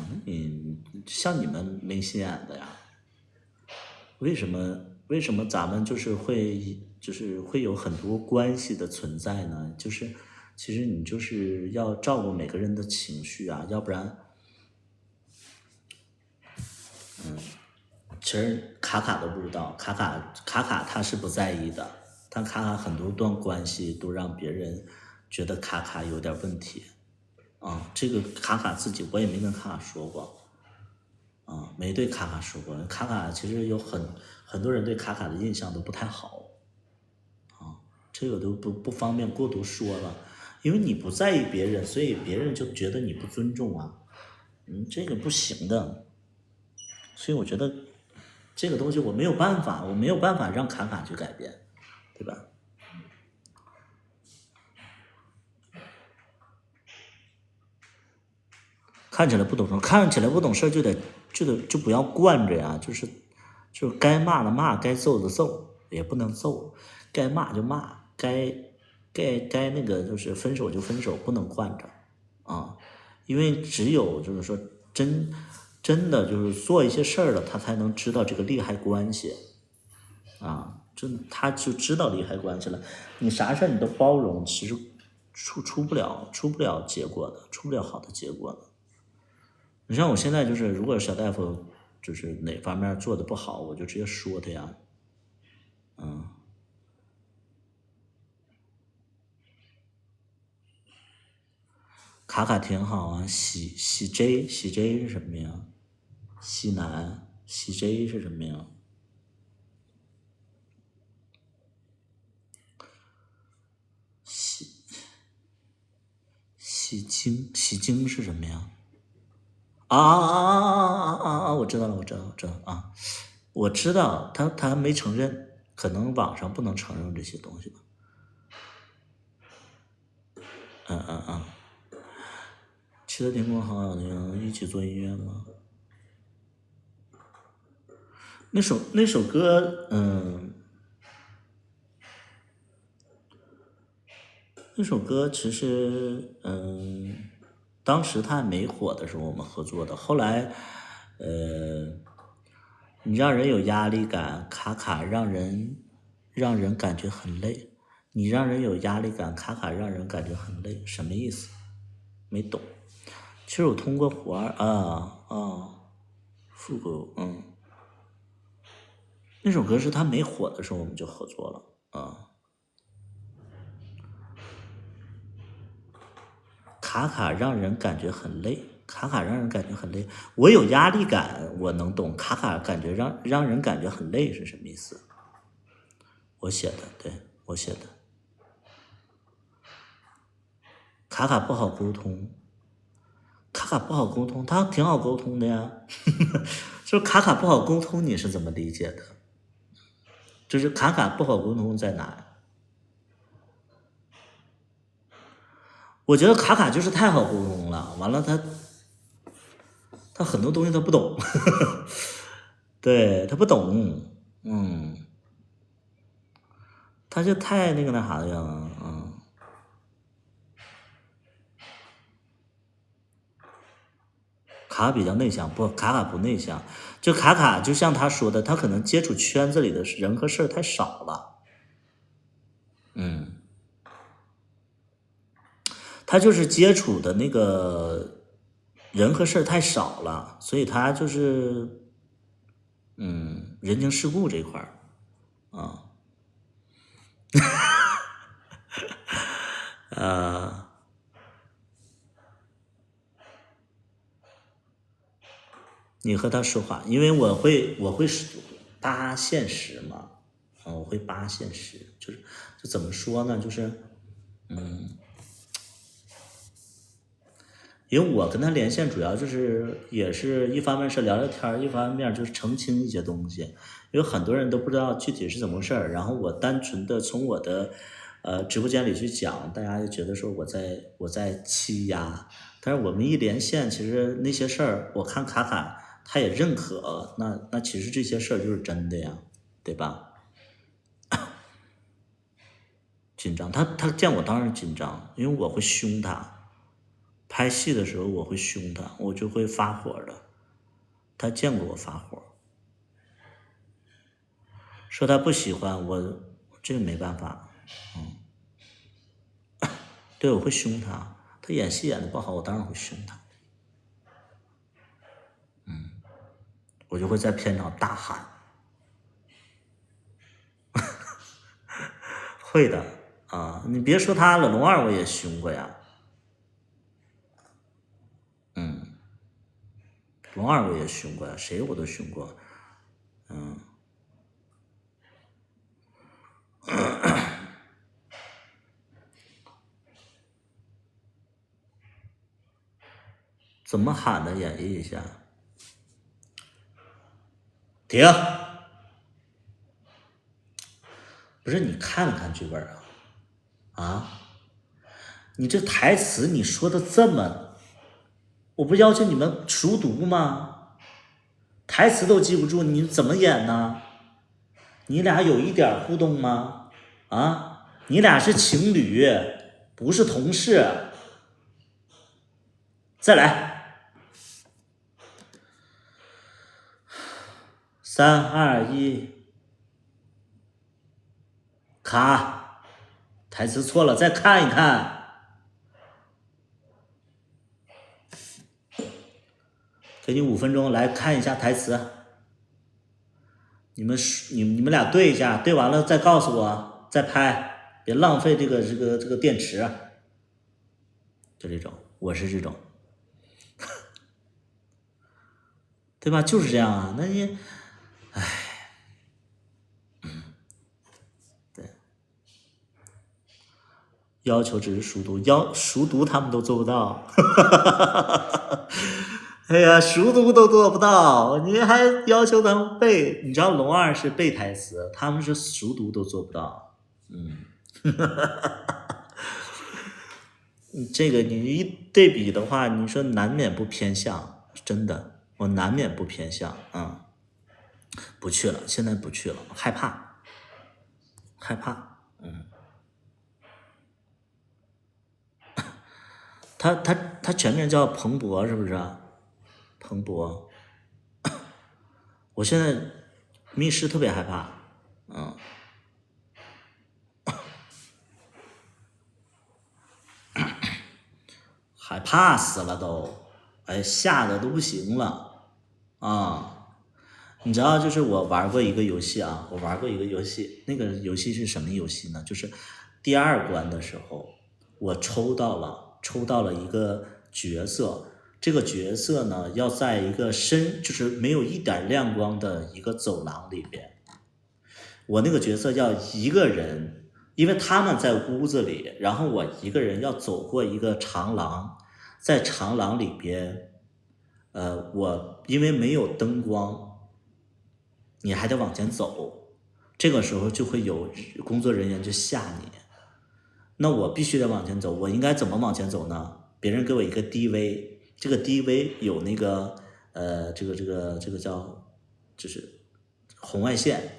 像你们没心眼的呀？为什么咱们就是会有很多关系的存在呢？就是其实你就是要照顾每个人的情绪啊，要不然，其实卡卡都不知道，卡卡他是不在意的，但卡卡很多段关系都让别人觉得卡卡有点问题这个卡卡自己我也没跟卡卡说过没对卡卡说过。卡卡其实有很多人对卡卡的印象都不太好这个都不方便过多说了，因为你不在意别人，所以别人就觉得你不尊重这个不行的。所以我觉得这个东西我没有办法让卡卡去改变，对吧？看起来不懂事就不要惯着呀，就是该骂的骂，该揍的揍，也不能揍，该骂就骂，该那个就是分手就分手，不能惯着因为只有就是说真的就是做一些事儿了，他才能知道这个利害关系他就知道利害关系了。你啥事儿你都包容，其实出不了结果的，出不了好的结果的。你像我现在就是，如果小大夫就是哪方面做的不好，我就直接说他呀，卡卡挺好啊，喜 J 是什么呀？喜男喜 J 是什么呀？喜京是什么呀？我知道了，我知道我知道他没承认，可能网上不能承认这些东西吧。期待天空好好的一起做音乐吗？那首歌，那首歌其实，当时他还没火的时候我们合作的，后来，你让人有压力感，卡卡让人感觉很累。你让人有压力感，卡卡让人感觉很累，什么意思？没懂。其实我通过活儿复古，那首歌是他没火的时候我们就合作了卡卡让人感觉很累，我有压力感，我能懂。卡卡感觉让人感觉很累是什么意思？我写的，对，我写的。卡卡不好沟通，他挺好沟通的呀，就是卡卡不好沟通，你是怎么理解的？就是卡卡不好沟通在哪？我觉得卡卡就是太好沟通了，完了他很多东西他不懂，对他不懂，他就太那个那啥的呀，卡卡比较内向，不，卡卡不内向，就卡卡就像他说的，他可能接触圈子里的人和事儿太少了，他就是接触的那个人和事儿太少了，所以他就是人情世故这一块儿你和他说话，因为我会扒现实嘛，我会扒现实，就怎么说呢，就是因为我跟他连线主要就是也是一方面是聊聊天，一方面就是澄清一些东西，因为很多人都不知道具体是怎么回事儿，然后我单纯的从我的直播间里去讲，大家就觉得说我在欺压，但是我们一连线，其实那些事儿，我看卡卡他也认可，那其实这些事儿就是真的呀，对吧？紧张，他见我当然紧张，因为我会凶他。拍戏的时候我会凶他，我就会发火的。他见过我发火，说他不喜欢我，这个没办法，对，我会凶他。他演戏演的不好，我当然会凶他。我就会在片场大喊，会的啊！你别说他了，龙二我也凶过呀。龙二我也凶过呀，谁我都凶过。怎么喊的？演绎一下。停！不是你看了看剧本啊？你这台词你说的这么，我不要求你们熟读吗？台词都记不住，你怎么演呢？你俩有一点互动吗？啊，你俩是情侣，不是同事。再来，3、2、1，卡，台词错了，再看一看。给你5分钟来看一下台词，你们俩对一下，对完了再告诉我，再拍，别浪费这个电池。就这种，我是这种，对吧？就是这样啊。那你，对，要求只是熟读，熟读他们都做不到。哎呀，熟读都做不到，你还要求他们背？你知道龙二是背台词，他们是熟读都做不到。这个你一对比的话，你说难免不偏向，真的，我难免不偏向不去了，现在不去了，害怕。他全名叫彭博，是不是？彭博，我现在密室特别害怕，害怕死了都，哎，吓得都不行了啊！你知道，就是我玩过一个游戏啊，那个游戏是什么游戏呢？就是第2关的时候，我抽到了一个角色。这个角色呢，要在一个就是没有一点亮光的一个走廊里边。我那个角色要一个人，因为他们在屋子里，然后我一个人要走过一个长廊，在长廊里边，我因为没有灯光，你还得往前走，这个时候就会有工作人员就吓你，那我必须得往前走，我应该怎么往前走呢？别人给我一个 DV， 这个 DV 有那个这个叫就是红外线。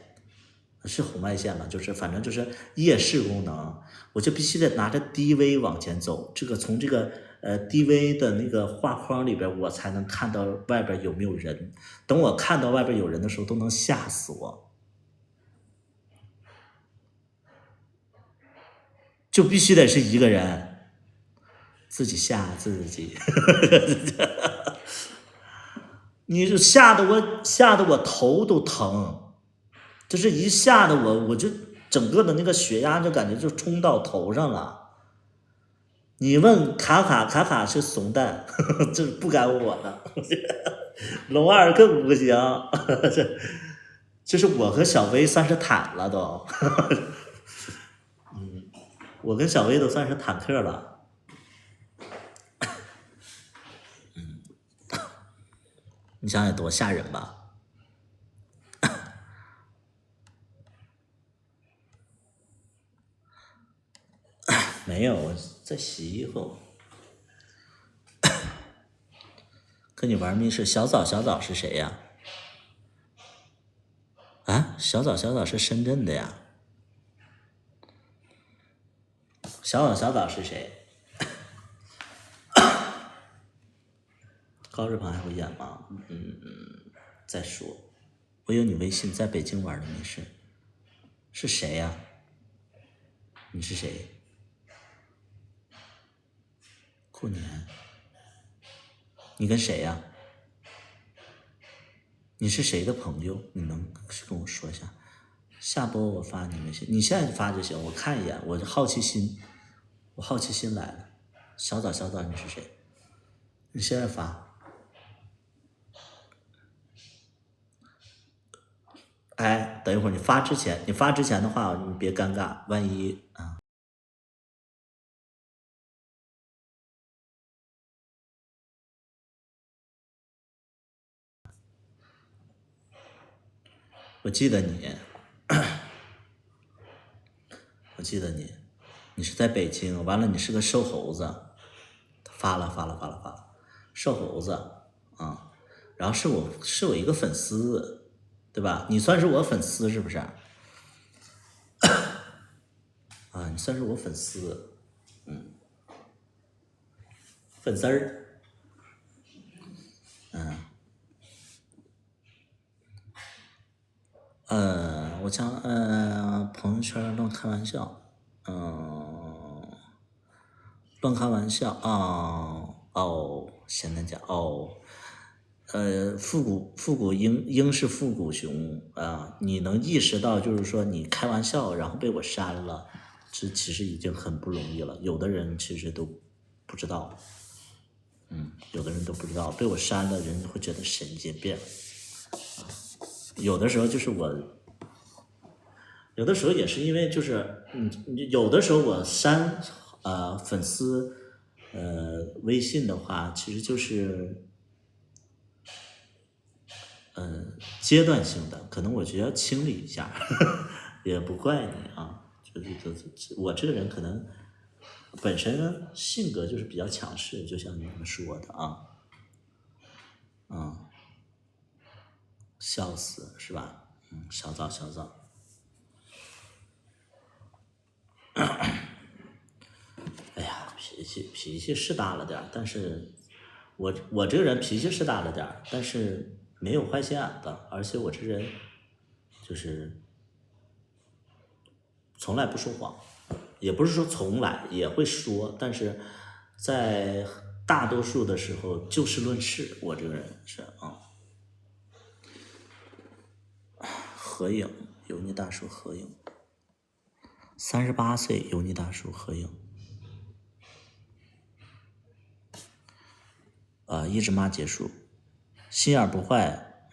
是红外线嘛？就是反正就是夜视功能，我就必须得拿着 DV 往前走。这个从这个DV 的那个画框里边，我才能看到外边有没有人。等我看到外边有人的时候，都能吓死我。就必须得是一个人，自己吓自己。你就吓得我头都疼。就是一下的我就整个的那个血压就感觉就冲到头上了。你问卡是怂蛋，这不敢我的。龙二更不行，就是我和小薇算是坦了都。我跟小薇都算是坦克了。你想想多吓人吧。没有，我在洗衣服。跟你玩密室，小枣是谁呀？啊，小枣是深圳的呀。小枣是谁？高志鹏还会演吗？再说。我有你微信，在北京玩的密室。是谁呀？你是谁？过年，你跟谁呀？你是谁的朋友？你能跟我说一下？下播我发你微信，你现在发就行，我看一眼，我好奇心来了。小枣，你是谁？你现在发。哎，等一会儿你发之前的话，你别尴尬，万一啊。我记得你，你是在北京，完了你是个瘦猴子，发了，瘦猴子啊，然后是我一个粉丝，对吧？你算是我粉丝是不是？啊，你算是我粉丝，粉丝儿，我将朋友圈乱开玩笑，乱开玩笑现在讲复古鹰是复古熊啊，你能意识到就是说你开玩笑然后被我删了，这其实已经很不容易了，有的人其实都不知道，有的人都不知道被我删了，人会觉得神经病。有的时候就是有的时候也是因为就是有的时候我删粉丝微信的话，其实就是阶段性的，可能我觉得要清理一下，也不怪你啊，就是我这个人可能本身性格就是比较强势，就像你们说的啊，笑死是吧？小枣。哎呀，脾气是大了点，但是我这个人脾气是大了点，但是没有坏心眼子，而且我这人就是从来不说谎，也不是说从来也会说，但是在大多数的时候就事论事，我这个人是合影，油腻大叔合影，38岁油腻大叔合影。一直骂结束，心眼不坏，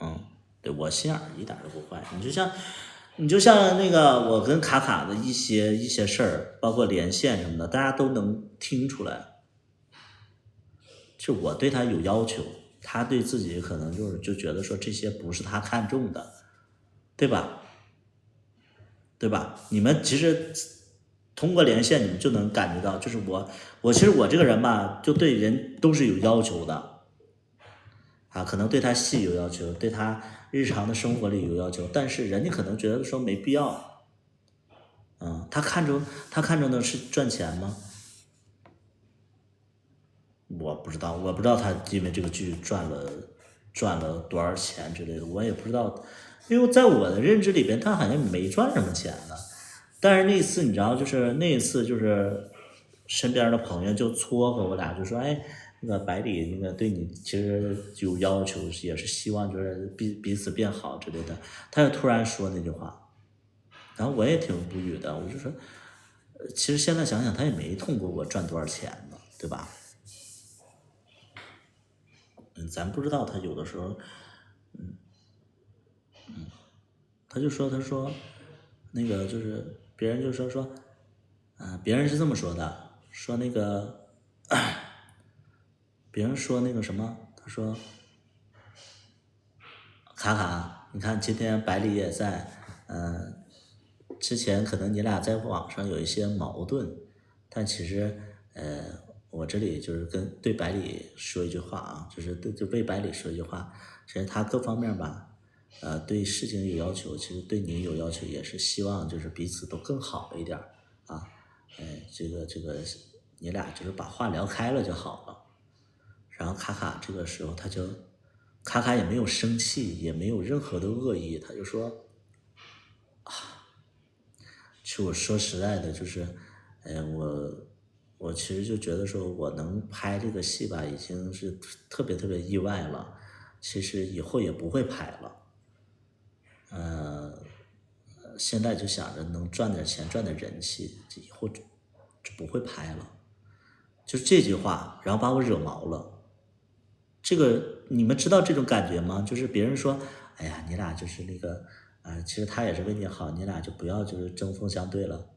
对，我心眼一点都不坏。你就像那个我跟卡的一些事儿，包括连线什么的，大家都能听出来，就我对他有要求，他对自己可能就觉得说这些不是他看中的，对吧？对吧？你们其实通过连线，你们就能感觉到，就是我其实我这个人吧，就对人都是有要求的，啊，可能对他戏有要求，对他日常的生活里有要求，但是人家可能觉得说没必要，他看中的是赚钱吗？我不知道他因为这个剧赚了多少钱之类的，我也不知道，因为在我的认知里边，他好像没赚什么钱呢。但是那一次你知道，就是那一次就是身边的朋友就撮合我俩，就说哎，那个百里那个对你其实有要求，也是希望就是彼此变好之类的。他就突然说那句话，然后我也挺无语的，我就说，其实现在想想，他也没通过我赚多少钱呢，对吧？咱不知道他有的时候，他说，那个就是别人就说，别人是这么说的，说那个，别人说那个什么，他说，卡卡，你看今天百里也在，之前可能你俩在网上有一些矛盾，但其实，我这里就是对百里说一句话啊，就是对为百里说一句话，其实他各方面吧，对事情有要求，其实对你有要求，也是希望就是彼此都更好一点啊，这个你俩就是把话聊开了就好了。然后卡卡这个时候卡卡也没有生气，也没有任何的恶意，他就说，其实我说实在的，就是，我其实就觉得说我能拍这个戏吧，已经是特别特别意外了。其实以后也不会拍了，现在就想着能赚点钱，赚点人气，以后就不会拍了。就这句话，然后把我惹毛了。这个你们知道这种感觉吗？就是别人说，哎呀，你俩就是那个，其实他也是为你好，你俩就不要就是针锋相对了。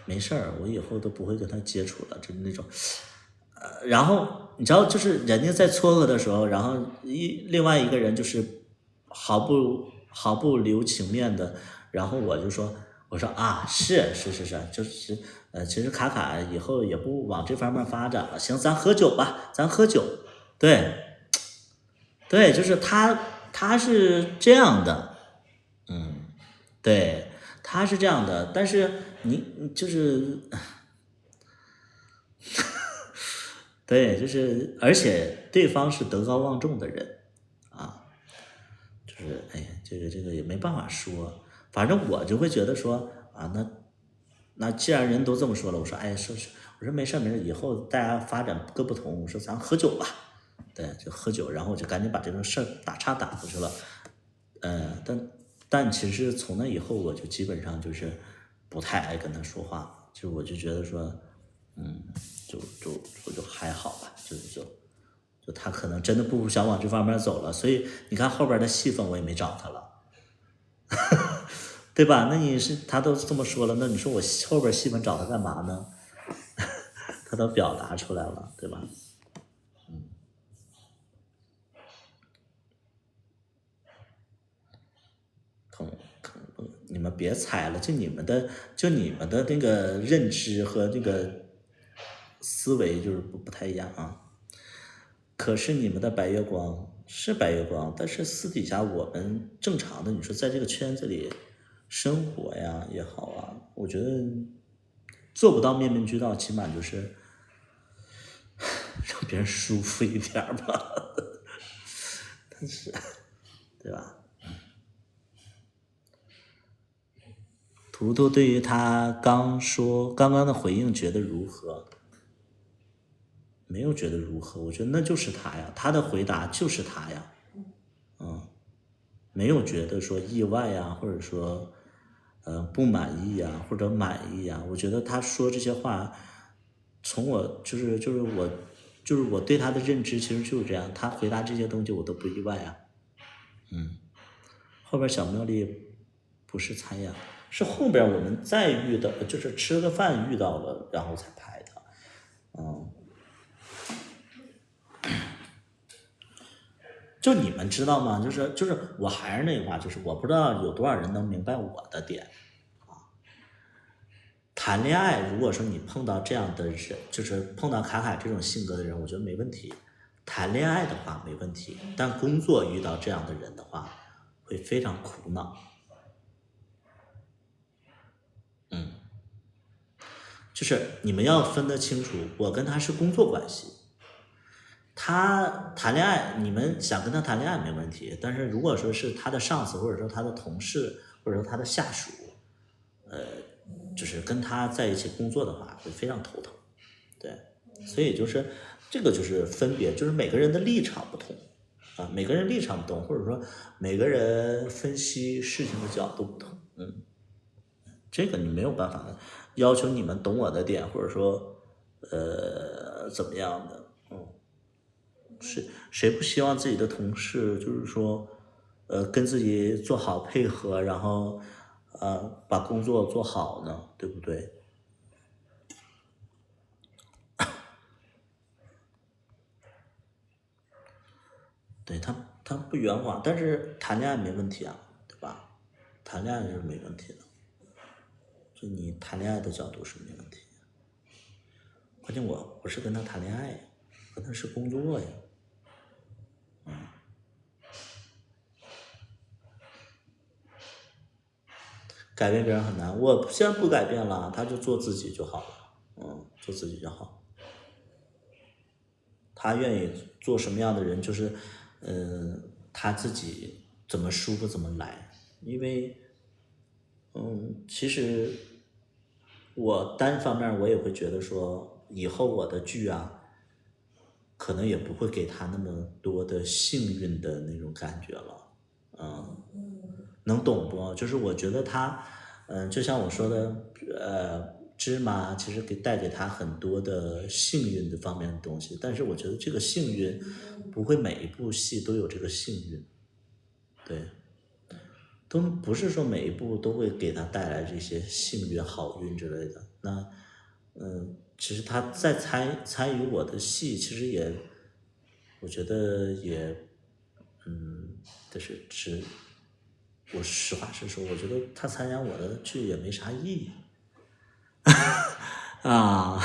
没事儿，我以后都不会跟他接触了，就是那种，然后你知道，就是人家在撮合的时候，然后另外一个人就是毫不留情面的，然后我说啊，是，就是其实卡卡以后也不往这方面发展了，行，咱喝酒吧，咱喝酒，对，就是他是这样的，对，他是这样的，但是你就是，对，就是而且对方是德高望重的人啊，就是哎呀，这个也没办法说，反正我就会觉得说啊，那既然人都这么说了，我说哎，我说没事，以后大家发展各不同，我说咱喝酒吧，对，就喝酒，然后我就赶紧把这个事儿打岔打过去了，但其实从那以后，我就基本上就是不太爱跟他说话，就我就觉得说，就还好吧，就他可能真的不想往这方面走了，所以你看后边的戏份我也没找他了，对吧？那他都这么说了，那你说我后边戏份找他干嘛呢？他都表达出来了，对吧？你们别猜了，就你们的那个认知和那个思维就是不太一样啊。可是你们的白月光是白月光，但是私底下我们正常的，你说在这个圈子里生活呀也好啊，我觉得做不到面面俱到，起码就是让别人舒服一点吧。但是，对吧？图图对于他刚刚的回应觉得如何？没有觉得如何，我觉得那就是他呀，他的回答就是他呀，没有觉得说意外呀，或者说不满意呀，或者满意呀。我觉得他说这些话，从我就是我对他的认知其实就是这样，他回答这些东西我都不意外啊。后边小妙丽不是参演，是后边我们再遇到，就是吃个饭遇到了，然后才拍的，就你们知道吗？就是我还是那句话，就是我不知道有多少人能明白我的点啊。谈恋爱，如果说你碰到这样的人，就是碰到凯凯这种性格的人，我觉得没问题。谈恋爱的话没问题，但工作遇到这样的人的话，会非常苦恼。就是你们要分得清楚，我跟他是工作关系。他谈恋爱，你们想跟他谈恋爱没问题，但是如果说是他的上司，或者说他的同事，或者说他的下属，就是跟他在一起工作的话，会非常头疼。对，所以就是这个就是分别，就是每个人的立场不同啊，每个人立场不同，或者说每个人分析事情的角度不同。这个你没有办法要求你们懂我的点，或者说怎么样的。谁不希望自己的同事就是说跟自己做好配合，然后把工作做好呢，对不对？对，他不圆滑，但是谈恋爱没问题啊，对吧？谈恋爱是没问题的，就你谈恋爱的角度是没问题的。关键我不是跟他谈恋爱呀，跟他是工作呀。改变别人很难，我现在不改变了，他就做自己就好了，做自己就好。他愿意做什么样的人，就是他自己怎么舒服怎么来。因为其实我单方面我也会觉得说，以后我的剧啊，可能也不会给他那么多的幸运的那种感觉了。能懂不？就是我觉得他，就像我说的，芝麻其实带给他很多的幸运的方面的东西，但是我觉得这个幸运不会每一部戏都有这个幸运，对，都不是说每一部都会给他带来这些幸运、好运之类的。那，其实他在参与我的戏，其实也，我觉得也，就是我实话实说，我觉得他参加我的剧也没啥意义啊，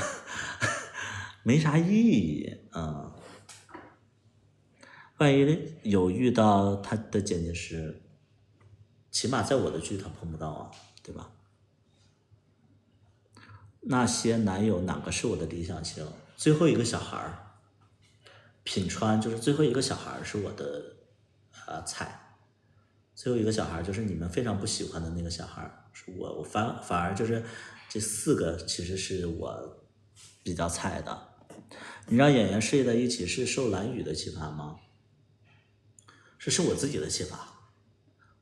没啥意义啊。万一有遇到他的剪辑师，起码在我的剧他碰不到啊，对吧？那些男友哪个是我的理想型？最后一个小孩儿，品川就是最后一个小孩儿是我的菜。最后一个小孩就是你们非常不喜欢的那个小孩，是我反而就是这4个其实是我比较菜的。你让演员睡在一起是受蓝宇的启发吗？是我自己的启发。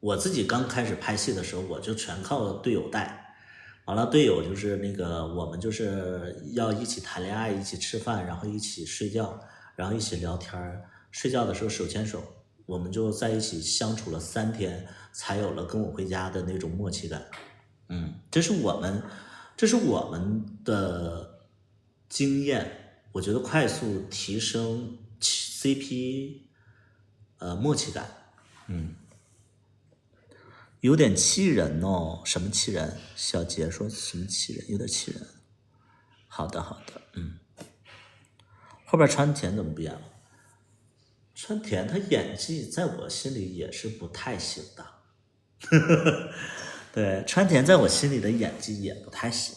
我自己刚开始拍戏的时候，我就全靠队友带，完了队友就是那个我们就是要一起谈恋爱，一起吃饭，然后一起睡觉，然后一起聊天，睡觉的时候手牵手。我们就在一起相处了3天，才有了跟我回家的那种默契感。这是我们的经验，我觉得快速提升 CP 默契感。有点气人哦。什么气人？小杰说什么气人？有点气人。好的，后边川田怎么变了？川田他演技在我心里也是不太行的。对，川田在我心里的演技也不太行，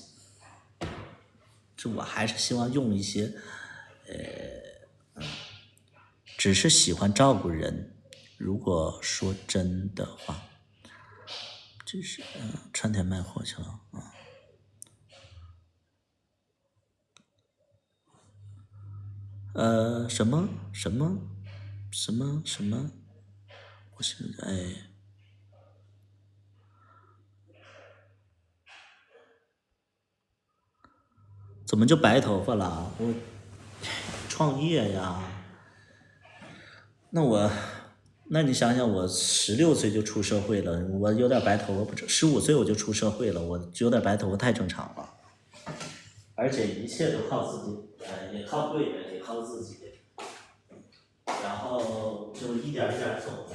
就我还是希望用一些只是喜欢照顾人。如果说真的话，就是川田卖货去了什么，我现在怎么就白头发了？我创业呀。那你想想，我16岁就出社会了，我有点白头发不15岁我就出社会了，我有点白头发太正常了。而且一切都靠自己，也靠贵人，也靠自己。对，然后就一点一点走。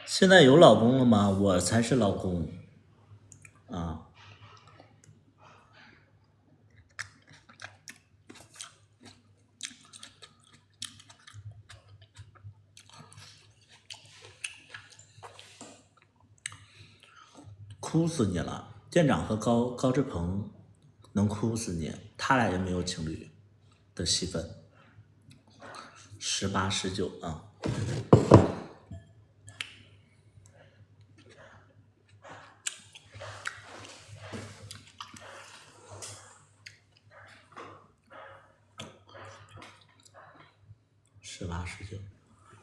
现在有老公了吗？我才是老公啊。哭死你了！店长和高志鹏能哭死你，他俩也没有情侣的戏份。18、19啊。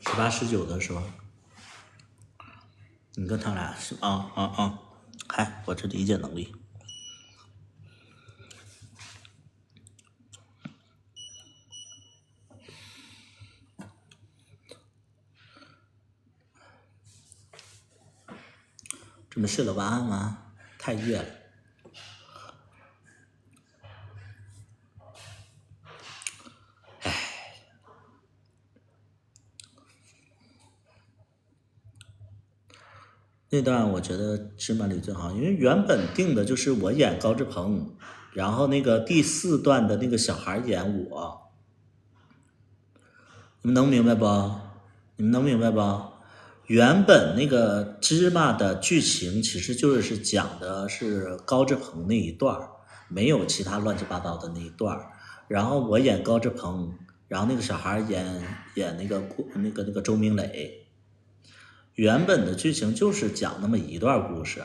18、19的时候，你跟他俩是嗨，我这理解能力。准备睡了，晚安吗？太夜了。那段我觉得芝麻里最好，因为原本定的就是我演高志鹏，然后那个第4段的那个小孩演我，你们能明白不？你们能明白不？原本那个芝麻的剧情其实就是讲的是高志鹏那一段，没有其他乱七八糟的那一段，然后我演高志鹏，然后那个小孩演那个周明磊。原本的剧情就是讲那么一段故事，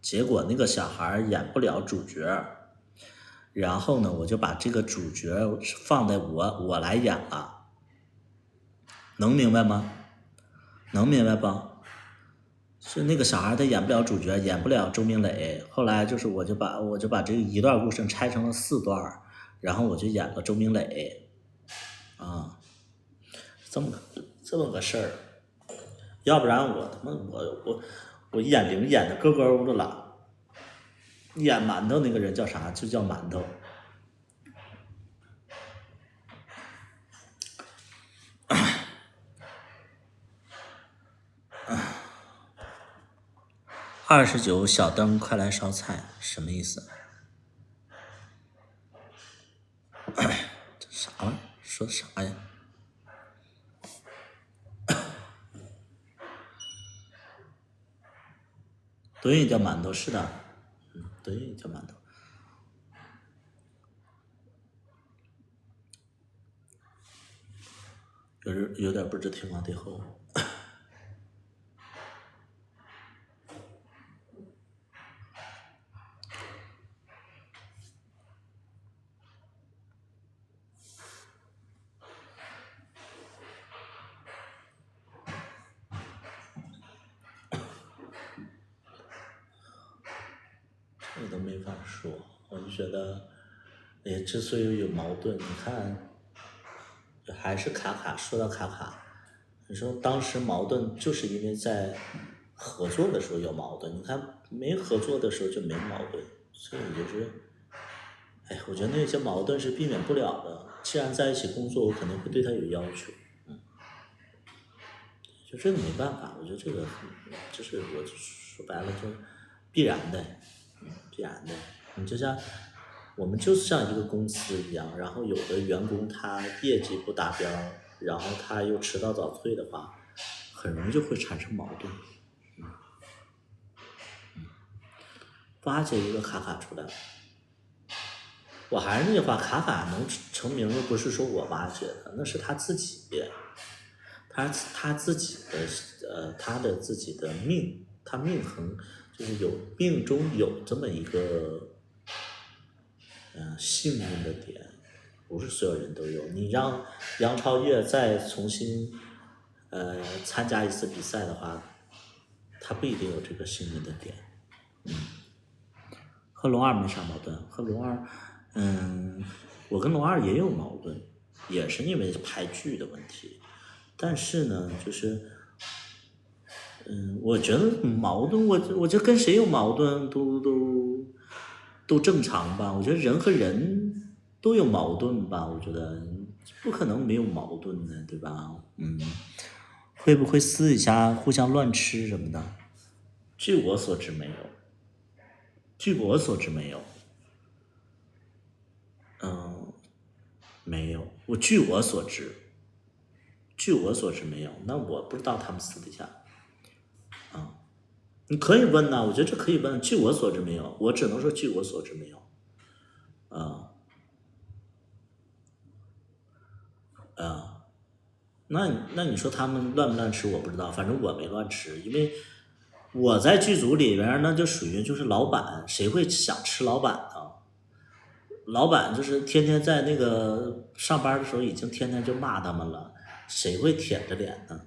结果那个小孩演不了主角，然后呢，我就把这个主角放在我来演了，能明白吗？能明白不？是那个小孩他演不了主角，演不了周明磊，后来就是我就把这一段故事拆成了4段，然后我就演了周明磊，啊，这么个事儿。要不然我演铃演的咯咯的了，演馒头那个人叫啥？就叫馒头。29小灯快来烧菜，什么意思？这啥玩意儿？说啥呀？蹲也叫馒头，是的，蹲也叫馒头。有点不知天高地厚。这都没法说，我就觉得，之所以有矛盾，你看，还是卡卡。说到卡卡，你说当时矛盾就是因为在合作的时候有矛盾，你看没合作的时候就没矛盾，所以就是，我觉得那些矛盾是避免不了的。既然在一起工作，我肯定会对他有要求，就这个没办法，我觉得这个就是我说白了就必然的。必然的，你就像我们就是像一个公司一样，然后有的员工他业绩不达标，然后他又迟到早退的话，很容易就会产生矛盾。挖掘一个卡卡出来，我还是那句话，卡法能成名又不是说我挖掘的，那是他自己，他自己的他的自己的命，他命横就是有命中有这么一个幸运的点，不是所有人都有。你让杨超越再重新参加一次比赛的话，他不一定有这个幸运的点。和龙二没啥矛盾，和龙二，我跟龙二也有矛盾，也是因为排剧的问题。但是呢，就是，我觉得矛盾，我觉得跟谁有矛盾都正常吧。我觉得人和人都有矛盾吧，我觉得不可能没有矛盾的，对吧？会不会私底下互相乱吃什么的？据我所知没有。没有。据我所知没有。那我不知道他们私底下，你可以问呐，我觉得这可以问。据我所知没有，我只能说据我所知没有。那你说他们乱不乱吃我不知道，反正我没乱吃，因为我在剧组里边那就属于就是老板，谁会想吃老板呢？老板就是天天在那个上班的时候已经天天就骂他们了，谁会舔着脸呢？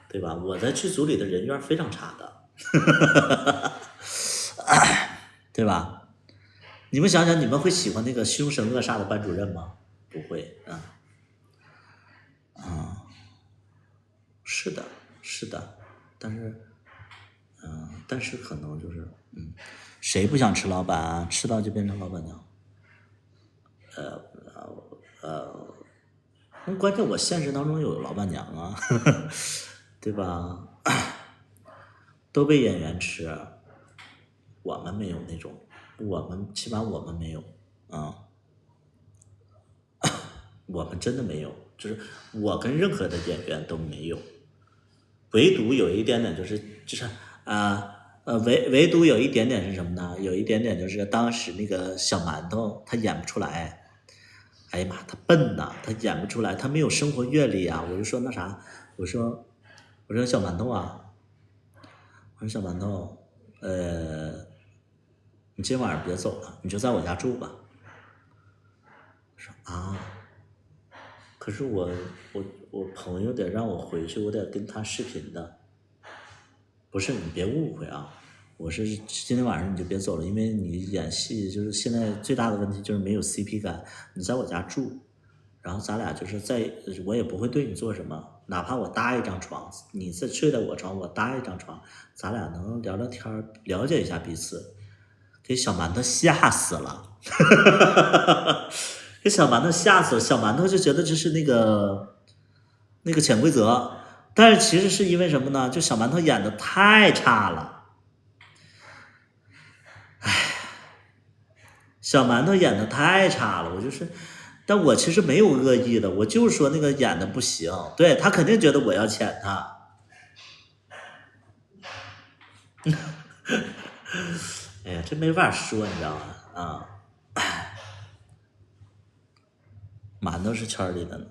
对吧？我在剧组里的人缘非常差的，对吧？你们想想，你们会喜欢那个凶神恶煞的班主任吗？不会，是的，但是可能就是，谁不想吃老板啊？吃到就变成老板娘。关键我现实当中有老板娘啊，对吧？都被演员吃，我们没有那种，起码我们没有我们真的没有，就是我跟任何的演员都没有，唯独有一点点就是唯独有一点点是什么呢？有一点点就是当时那个小馒头他演不出来，哎呀妈，他笨呐，他演不出来，他没有生活阅历啊。我就说那啥，我说小馒头啊，我说小馒头，你今晚上别走了，你就在我家住吧。我说可是我朋友得让我回去，我得跟他视频的。不是，你别误会啊，我是今天晚上你就别走了，因为你演戏就是现在最大的问题就是没有 CP 感，你在我家住，然后咱俩就是我也不会对你做什么，哪怕我搭一张床，你睡在我床，我搭一张床，咱俩能聊聊天，了解一下彼此。给小馒头吓死了，给小馒头吓死了，小馒头就觉得这是那个潜规则，但是其实是因为什么呢？就小馒头演的太差了，小馒头演的太差了，但我其实没有恶意的，我就是说那个演的不行，对，他肯定觉得我要潜他。哎呀，这没法说，你知道吗？馒头是圈里的呢。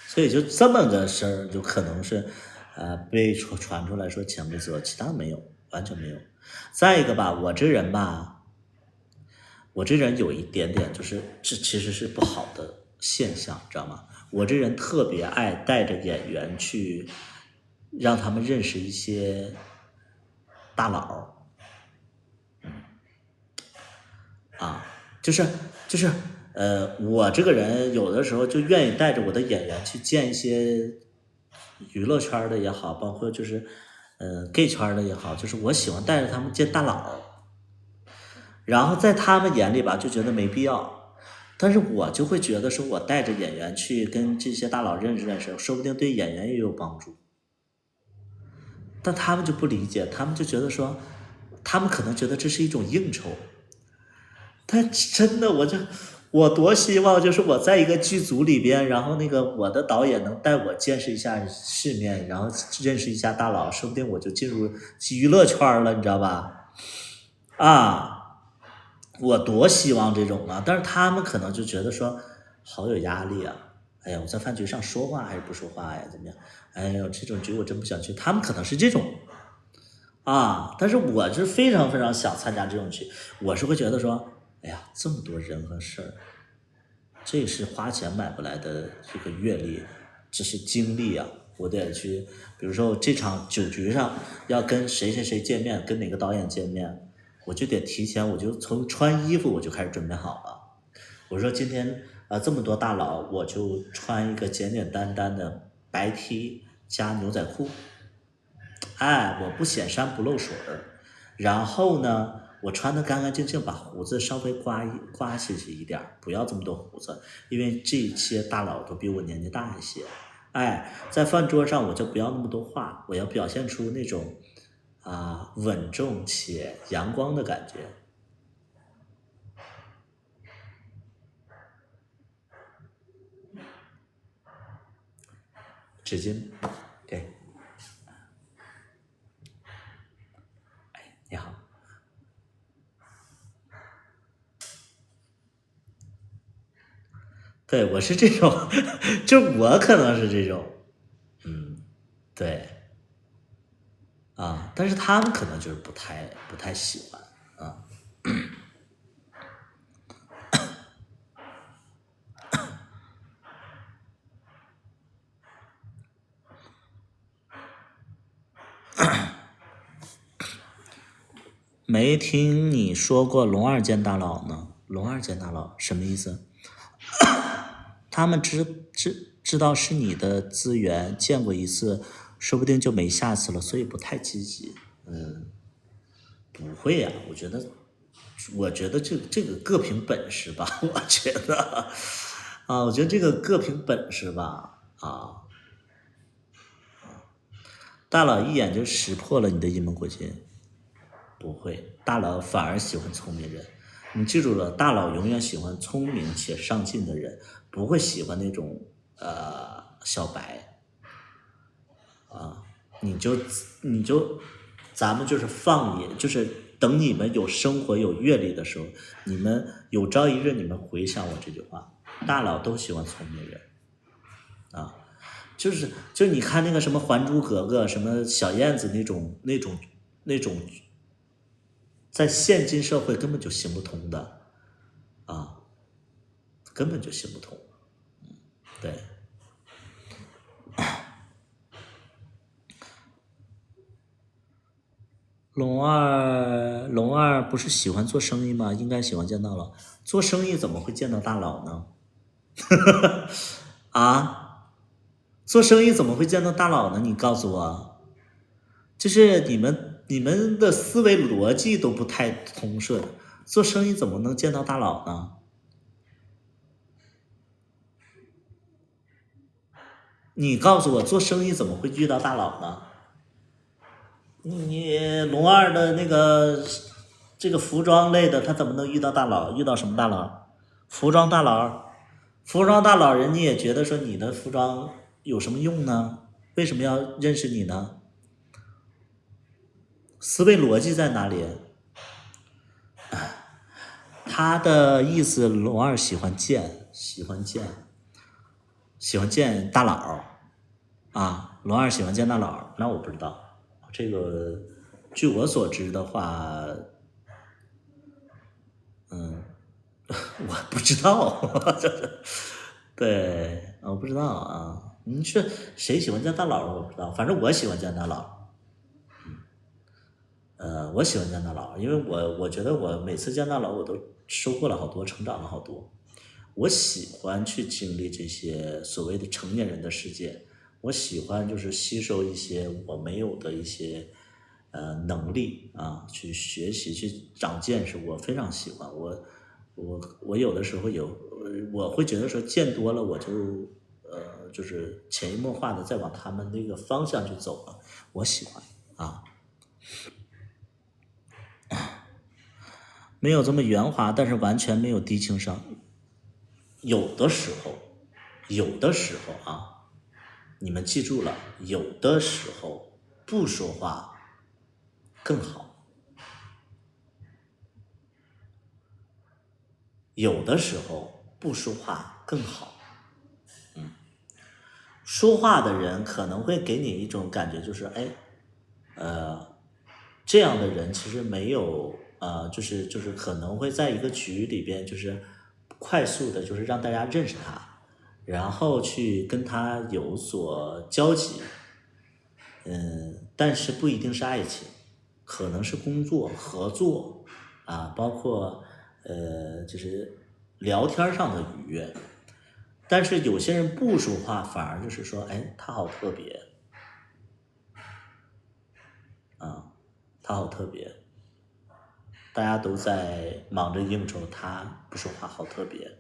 所以就这么个事儿，就可能是被传出来说潜规则，其他没有，完全没有。再一个吧，我这人有一点点就是这其实是不好的现象，知道吗？我这人特别爱带着演员去让他们认识一些大佬，就是我这个人有的时候就愿意带着我的演员去见一些娱乐圈的也好，包括就是gay 圈的也好，就是我喜欢带着他们见大佬，然后在他们眼里吧就觉得没必要，但是我就会觉得说我带着演员去跟这些大佬认识认识，说不定对演员也有帮助，但他们就不理解，他们就觉得说他们可能觉得这是一种应酬，但真的我多希望就是我在一个剧组里边，然后那个我的导演能带我见识一下世面，然后认识一下大佬，说不定我就进入娱乐圈了，你知道吧？啊，我多希望这种啊！但是他们可能就觉得说好有压力啊！哎呀，我在饭局上说话还是不说话呀？怎么样？哎呦，这种局我真不想去。他们可能是这种啊，但是我是非常非常想参加这种局，我是会觉得说，哎呀，这么多人和事儿。这是花钱买不来的这个阅历，这是经历啊！我得去，比如说这场酒局上要跟谁谁谁见面，跟哪个导演见面，我就得提前，我就从穿衣服我就开始准备好了。我说今天这么多大佬，我就穿一个简简单单的白 T 加牛仔裤，哎，我不显山不露水儿，然后呢。我穿得干干净净，把胡子稍微刮下去一点，不要这么多胡子，因为这些大佬都比我年纪大一些。哎，在饭桌上我就不要那么多话，我要表现出那种稳重且阳光的感觉。纸巾，给。哎，你好。对，我是这种，就我可能是这种，对，但是他们可能就是不太喜欢啊。没听你说过龙二见大佬呢？龙二见大佬什么意思？他们知道是你的资源，见过一次，说不定就没下次了，所以不太积极。不会呀、我觉得这个各凭本事吧，我觉得我觉得这个各凭本事吧，大佬一眼就识破了你的阴谋诡计。不会，大佬反而喜欢聪明人。你记住了，大佬永远喜欢聪明且上进的人，不会喜欢那种小白你就咱们就是放眼，就是等你们有生活有阅历的时候，你们有朝一日你们回想我这句话，大佬都喜欢聪明人就是你看那个什么《还珠格格》什么小燕子那种。在现今社会根本就行不通的根本就行不通。对，龙二不是喜欢做生意吗？应该喜欢见大佬。做生意怎么会见到大佬呢？做生意怎么会见到大佬呢？你告诉我，就是你们的思维逻辑都不太通顺，做生意怎么能见到大佬呢？你告诉我，做生意怎么会遇到大佬呢？你龙二的那个这个服装类的，他怎么能遇到大佬？遇到什么大佬？服装大佬，人家也觉得说你的服装有什么用呢？为什么要认识你呢？思维逻辑在哪里？他的意思，龙二喜欢见大佬龙二喜欢见大佬，那我不知道。这个据我所知的话，我不知道，对，我不知道你说谁喜欢见大佬，我不知道，反正我喜欢见大佬。我喜欢见大佬，因为我觉得我每次见大佬，我都收获了好多，成长了好多。我喜欢去经历这些所谓的成年人的世界，我喜欢就是吸收一些我没有的一些能力去学习，去长见识，我非常喜欢。我有的时候我会觉得说见多了，我就就是潜移默化的在往他们那个方向去走了，我喜欢没有这么圆滑，但是完全没有低情商。有的时候啊，你们记住了，有的时候不说话更好，有的时候不说话更好。说话的人可能会给你一种感觉，就是这样的人其实没有就是可能会在一个局里边，就是快速的，就是让大家认识他，然后去跟他有所交集，但是不一定是爱情，可能是工作合作啊，包括就是聊天上的愉悦。但是有些人不说话，反而就是说，哎，他好特别啊，他好特别。大家都在忙着应酬，他不说话，好特别。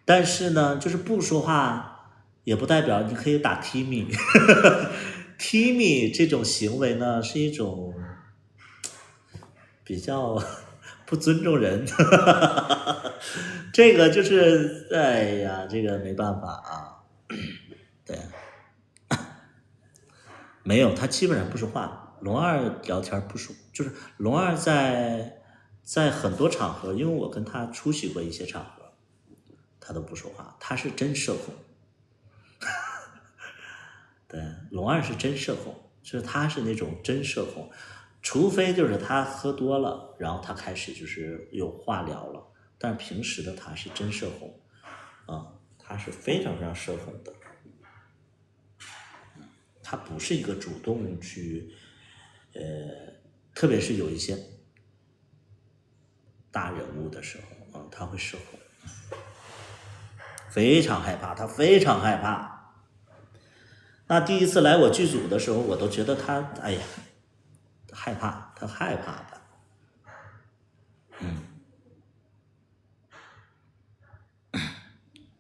但是呢，就是不说话，也不代表你可以打 Timmy。Timmy 这种行为呢，是一种比较不尊重人。这个就是，哎呀，这个没办法啊。对，没有，他基本上不说话。龙二聊天不说，就是龙二在很多场合，因为我跟他出席过一些场合，他都不说话，他是真社恐。对，龙二是真社恐，就是他是那种真社恐，除非就是他喝多了，然后他开始就是有话聊了，但是平时的他是真社恐，他是非常非常社恐的，他不是一个主动去，特别是有一些大人物的时候，他会社恐，非常害怕，他非常害怕。那第一次来我剧组的时候，我都觉得他，哎呀，害怕，他害怕的。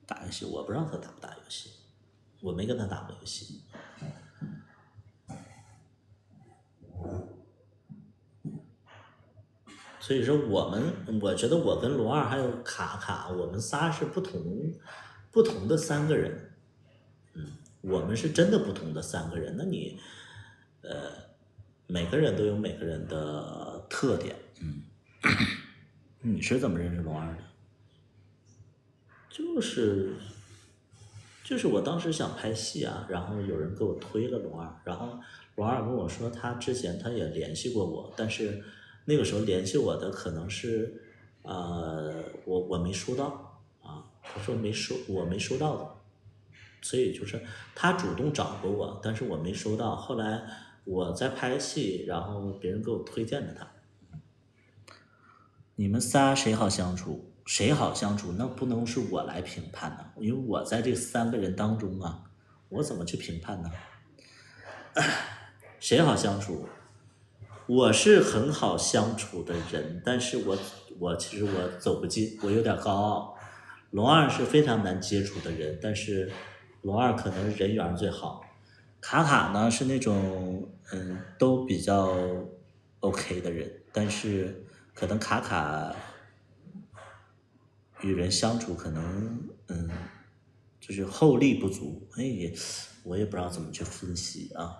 打游戏，我不知道他打不打游戏，我没跟他打过游戏。所以说我觉得我跟龙二还有卡卡，我们仨是不同的三个人。我们是真的不同的三个人。那你每个人都有每个人的特点。你是怎么认识龙二的？就是我当时想拍戏啊，然后有人给我推了龙二，然后龙二跟我说他之前他也联系过我，但是那个时候联系我的可能是我没收到啊，他说我没收到的，所以就是他主动找过我，但是我没收到。后来我在拍戏，然后别人给我推荐的他。你们仨谁好相处？谁好相处？那不能是我来评判的，因为我在这三个人当中啊，我怎么去评判呢？谁好相处？我是很好相处的人，但是其实我走不近，我有点高傲。龙二是非常难接触的人，但是龙二可能人缘最好。卡卡呢是那种都比较 OK 的人，但是可能卡卡与人相处可能就是厚力不足，我也不知道怎么去分析啊。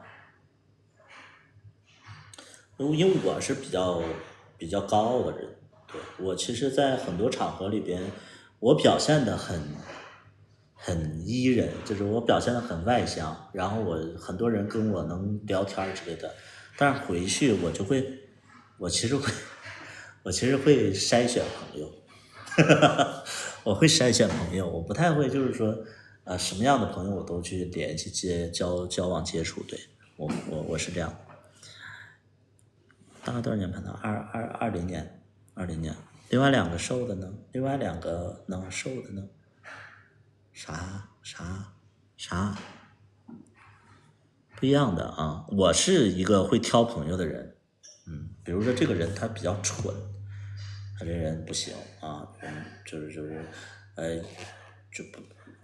因为我是比较高傲的人，对，我其实在很多场合里边，我表现的很E人，就是我表现的很外向，然后很多人跟我能聊天之类的，但是回去我其实会筛选朋友。我会筛选朋友，我不太会就是说什么样的朋友我都去联系交往接触，对，我是这样。大概多少年拍的？20年。另外两个瘦的呢？另外两个能瘦的呢？啥？不一样的啊！我是一个会挑朋友的人，比如说这个人他比较蠢，他这人不行啊，就是就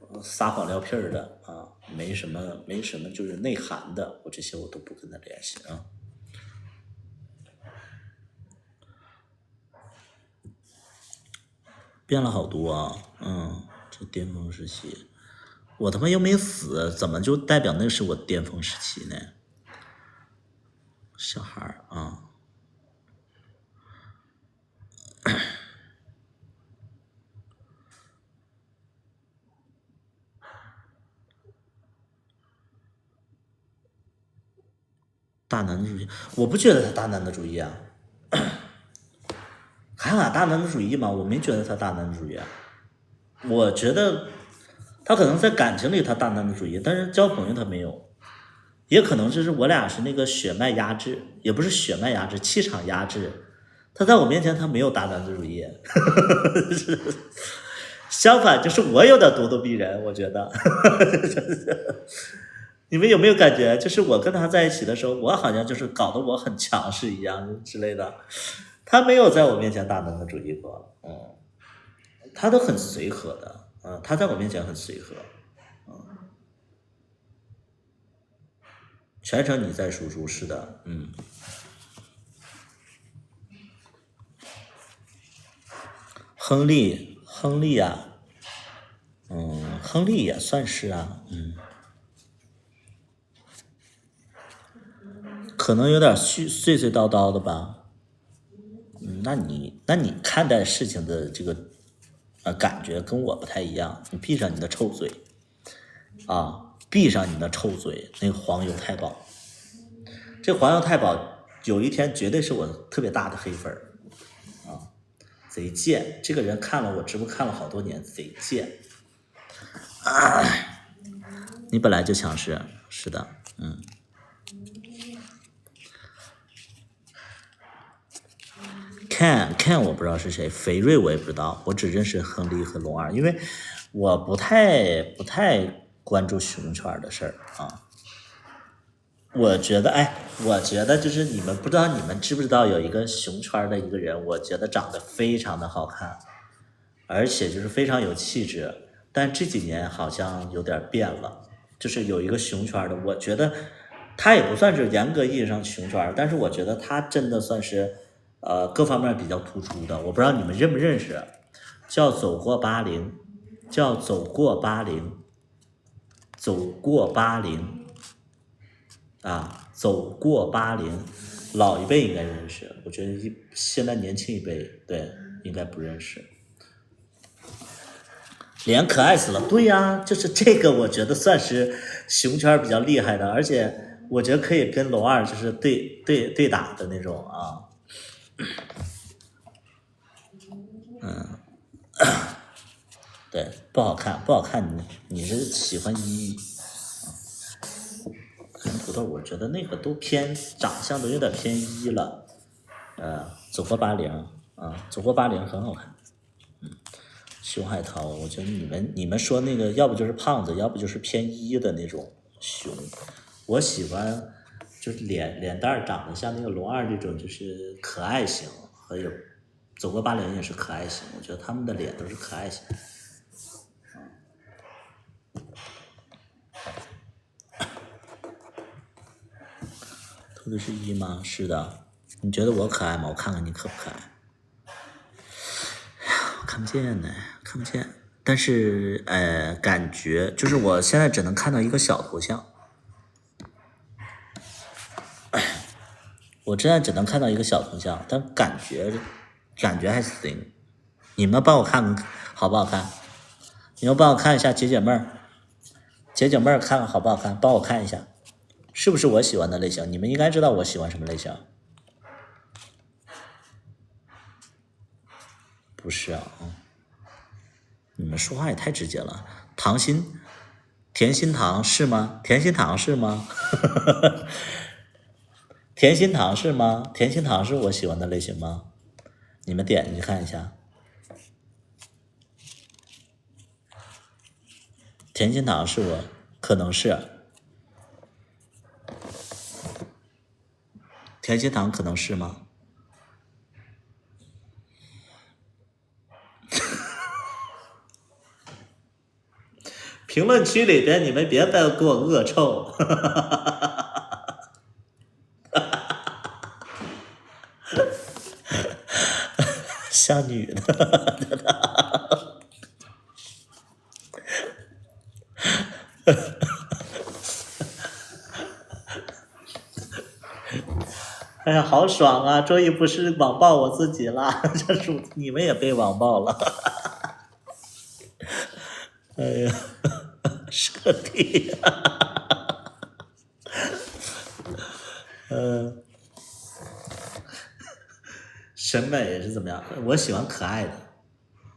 不撒谎撂屁儿的啊，没什么就是内涵的，我这些我都不跟他联系啊。变了好多啊，这巅峰时期，我他妈又没死，怎么就代表那是我巅峰时期呢？小孩儿啊。大男子主义，我不觉得他大男子主义啊。韩寒大男子主义吗？我没觉得他大男子主义啊。我觉得他可能在感情里他大男子主义，但是交朋友他没有。也可能就是我俩是那个血脉压制，也不是血脉压制，气场压制。他在我面前他没有大男子主义，相反就是我有点咄咄逼人，我觉得。你们有没有感觉，就是我跟他在一起的时候，我好像就是搞得我很强势一样之类的，他没有在我面前大男子主义过，他都很随和的，他在我面前很随和，全程你在输出，是的，亨利啊，亨利也算是啊，可能有点碎碎叨叨的吧，那你看待事情的这个感觉跟我不太一样，你闭上你的臭嘴啊，闭上你的臭嘴，那个黄油太保，这黄油太保有一天绝对是我特别大的黑粉啊，贼贱，这个人看了我直播看了好多年，贼贱，你本来就强势，是的，看我不知道是谁，肥瑞我也不知道，我只认识亨利和龙二，因为我不太关注熊圈的事儿啊。我觉得就是你们不知道，你们知不知道有一个熊圈的一个人，我觉得长得非常的好看，而且就是非常有气质，但这几年好像有点变了，就是有一个熊圈的，我觉得他也不算是严格意义上熊圈，但是我觉得他真的算是各方面比较突出的，我不知道你们认不认识，叫走过80，啊，走过80，老一辈应该认识，我觉得现在年轻一辈对应该不认识。脸可爱死了，对呀，就是这个，我觉得算是熊圈比较厉害的，而且我觉得可以跟龙二就是对打的那种啊。对，不好看，你是喜欢一土豆，我觉得那个都偏长相都有点偏一了，走过80走过80很好看，熊海涛，我觉得你们说那个要不就是胖子，要不就是偏一的那种熊，我喜欢就是脸蛋长得像那个龙二这种，就是可爱型，还有走过80也是可爱型，我觉得他们的脸都是可爱型。兔子是一吗？是的。你觉得我可爱吗？我看看你可不可爱。我看不见呢，看不见。但是感觉就是我现在只能看到一个小头像，我现在只能看到一个小头像，但感觉还行。你们帮我看看好不好看？你们帮我看一下姐妹儿看看好不好看？帮我看一下。是不是我喜欢的类型？你们应该知道我喜欢什么类型。不是啊，你们说话也太直接了。甜心糖是吗？甜心糖是吗？甜心糖是吗？甜心糖是我喜欢的类型吗？你们点进去看一下。甜心糖是我，可能是。甜心糖可能是吗？评论区里边你们别再给我恶臭。像女的。哎呀，好爽啊！终于不是网暴我自己了，这是你们也被网暴了。哎呀，舍弟，审美是怎么样？我喜欢可爱的，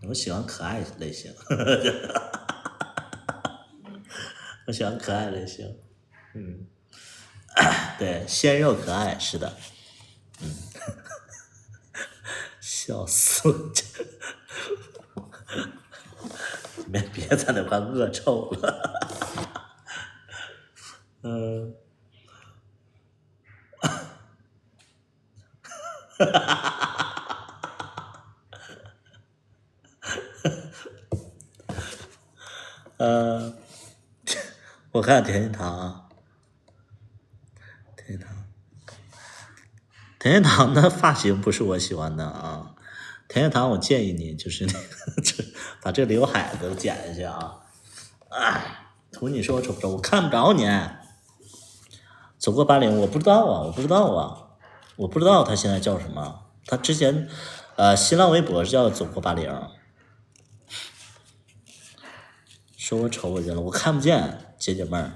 我喜欢可爱类型，我喜欢可爱类型。对，鲜肉可爱，是的。笑死了！别在那块恶臭了。我看甜甜堂啊，甜甜堂的发型不是我喜欢的啊。甜甜堂，我建议你就是那个，把这刘海都剪下去啊。图你说我丑不丑？我看不着你。走过80，我不知道啊，我不知道他现在叫什么。他之前，新浪微博是叫走过80。说我丑我认了，我看不见，姐姐妹儿。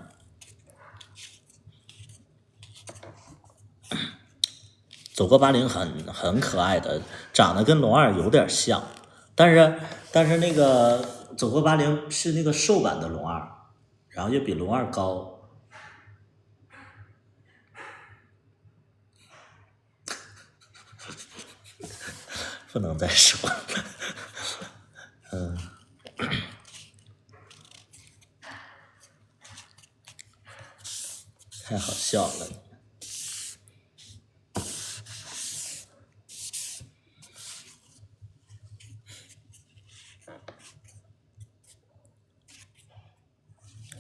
走过80很可爱的，长得跟龙二有点像，但是那个走过80是那个瘦版的龙二，然后又比龙二高。不能再说了。太好笑了。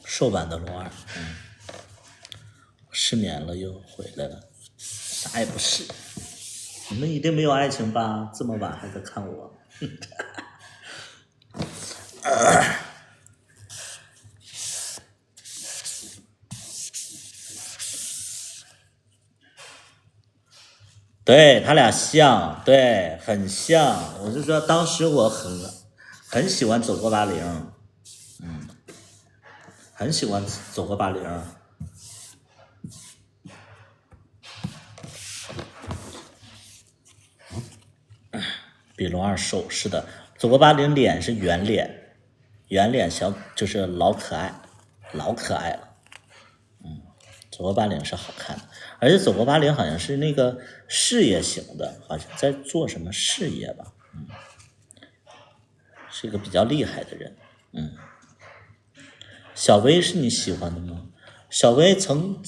瘦版的龙二，失眠了又回来了，啥也不是。你们一定没有爱情吧？这么晚还在看我。对他俩像，对，很像。我就说当时我很喜欢走过80，很喜欢走过80。比龙二瘦，是的，走过80脸是圆脸，圆脸小就是老可爱了。走过80是好看的，而且走过80好像是那个事业型的，好像在做什么事业吧，是一个比较厉害的人。小薇是你喜欢的吗？小薇曾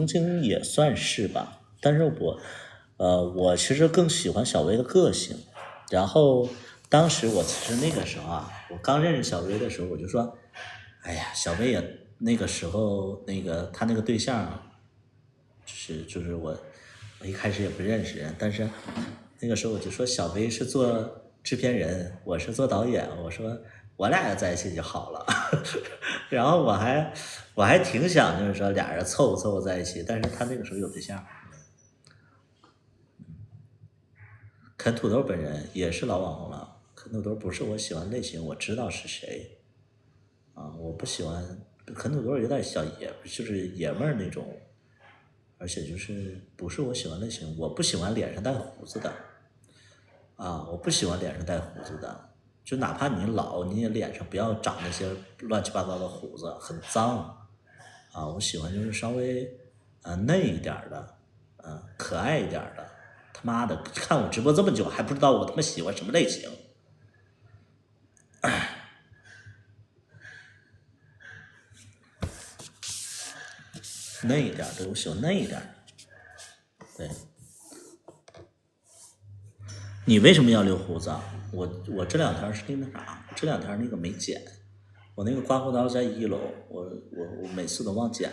经也算是吧，但是我其实更喜欢小薇的个性。然后当时我其实那个时候啊，我刚认识小薇的时候，我就说，哎呀，小薇也那个时候她那个对象，就是我一开始也不认识人，但是那个时候我就说小薇是做制片人，我是做导演，我说我俩要在一起就好了。然后我还挺想就是说俩人凑合在一起，但是他那个时候有对象。啃土豆本人也是老网红了，啃土豆不是我喜欢类型，我知道是谁啊，我不喜欢啃土豆，有点就是爷们儿那种，而且就是不是我喜欢类型，我不喜欢脸上带胡子的啊，我不喜欢脸上带胡子的，就哪怕你老，你也脸上不要长那些乱七八糟的胡子，很脏啊，我喜欢就是稍微嫩一点的，可爱一点的。他妈的，看我直播这么久还不知道我他妈喜欢什么类型。嫩一点，对，我喜欢嫩一点。对，你为什么要留胡子啊？我这2天是那啥，这2天那个没剪，我那个刮胡刀在1楼，我每次都忘剪。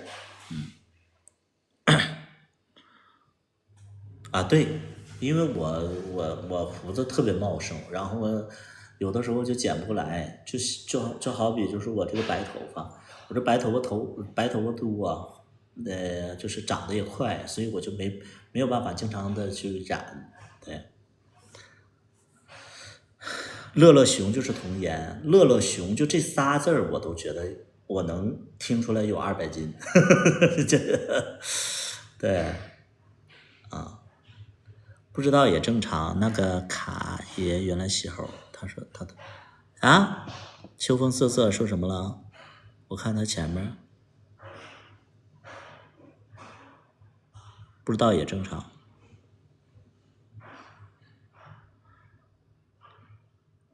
啊，对，因为我胡子特别茂盛，然后我有的时候就剪不过来，就好比就是我这个白头发，我这白头发多啊，就是长得也快，所以我就没有办法经常的去染。对，乐乐熊就是童颜，乐乐熊就这仨字儿，我都觉得我能听出来有200斤，这个对不知道也正常。那个卡爷原来喜猴，他说他的啊，秋风瑟瑟说什么了？我看他前面，不知道也正常。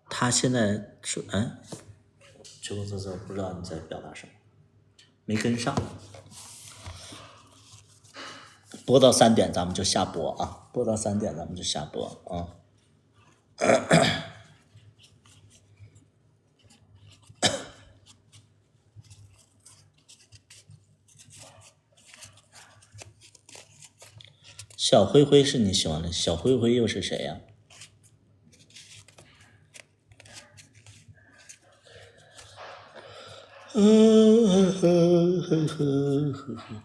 他现在说，秋风瑟瑟，不知道你在表达什么，没跟上。播到3点咱们就下播啊，播到3点咱们就下播啊。小灰灰是你喜欢的，小灰灰又是谁呀？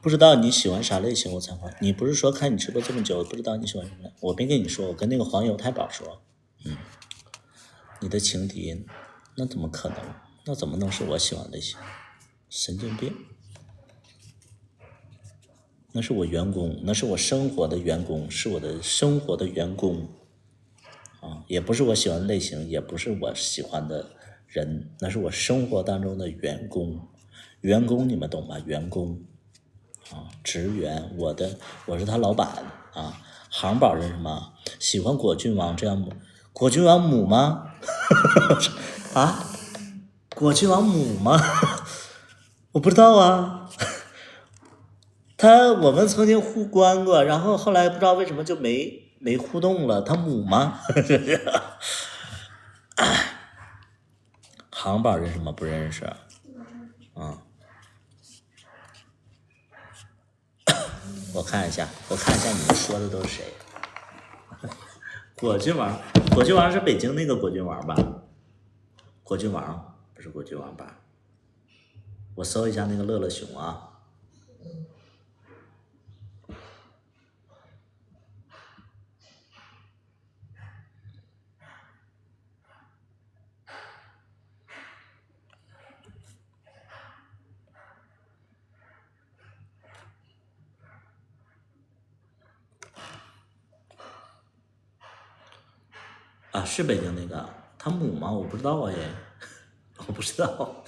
不知道你喜欢啥类型，我才会。你不是说看你直播这么久，不知道你喜欢什么？我没跟你说，我跟那个黄油太保说，你的情敌，那怎么可能？那怎么能是我喜欢的类型？神经病！那是我员工，那是我生活的员工，是我的生活的员工啊，也不是我喜欢的类型，也不是我喜欢的人，那是我生活当中的员工。员工你们懂吗？员工啊，职员，我是他老板啊。航宝认识吗？喜欢果郡王这样母，果郡王母吗？啊，果郡王母吗？我不知道啊。我们曾经互关过，然后后来不知道为什么就没互动了。他母吗？航宝认识吗？不认识。我看一下你们说的都是谁。果郡王是北京那个果郡王吧？果郡王不是果郡王吧？我搜一下那个乐乐熊啊。啊，是北京那个，他母吗？我不知道啊耶，我不知道。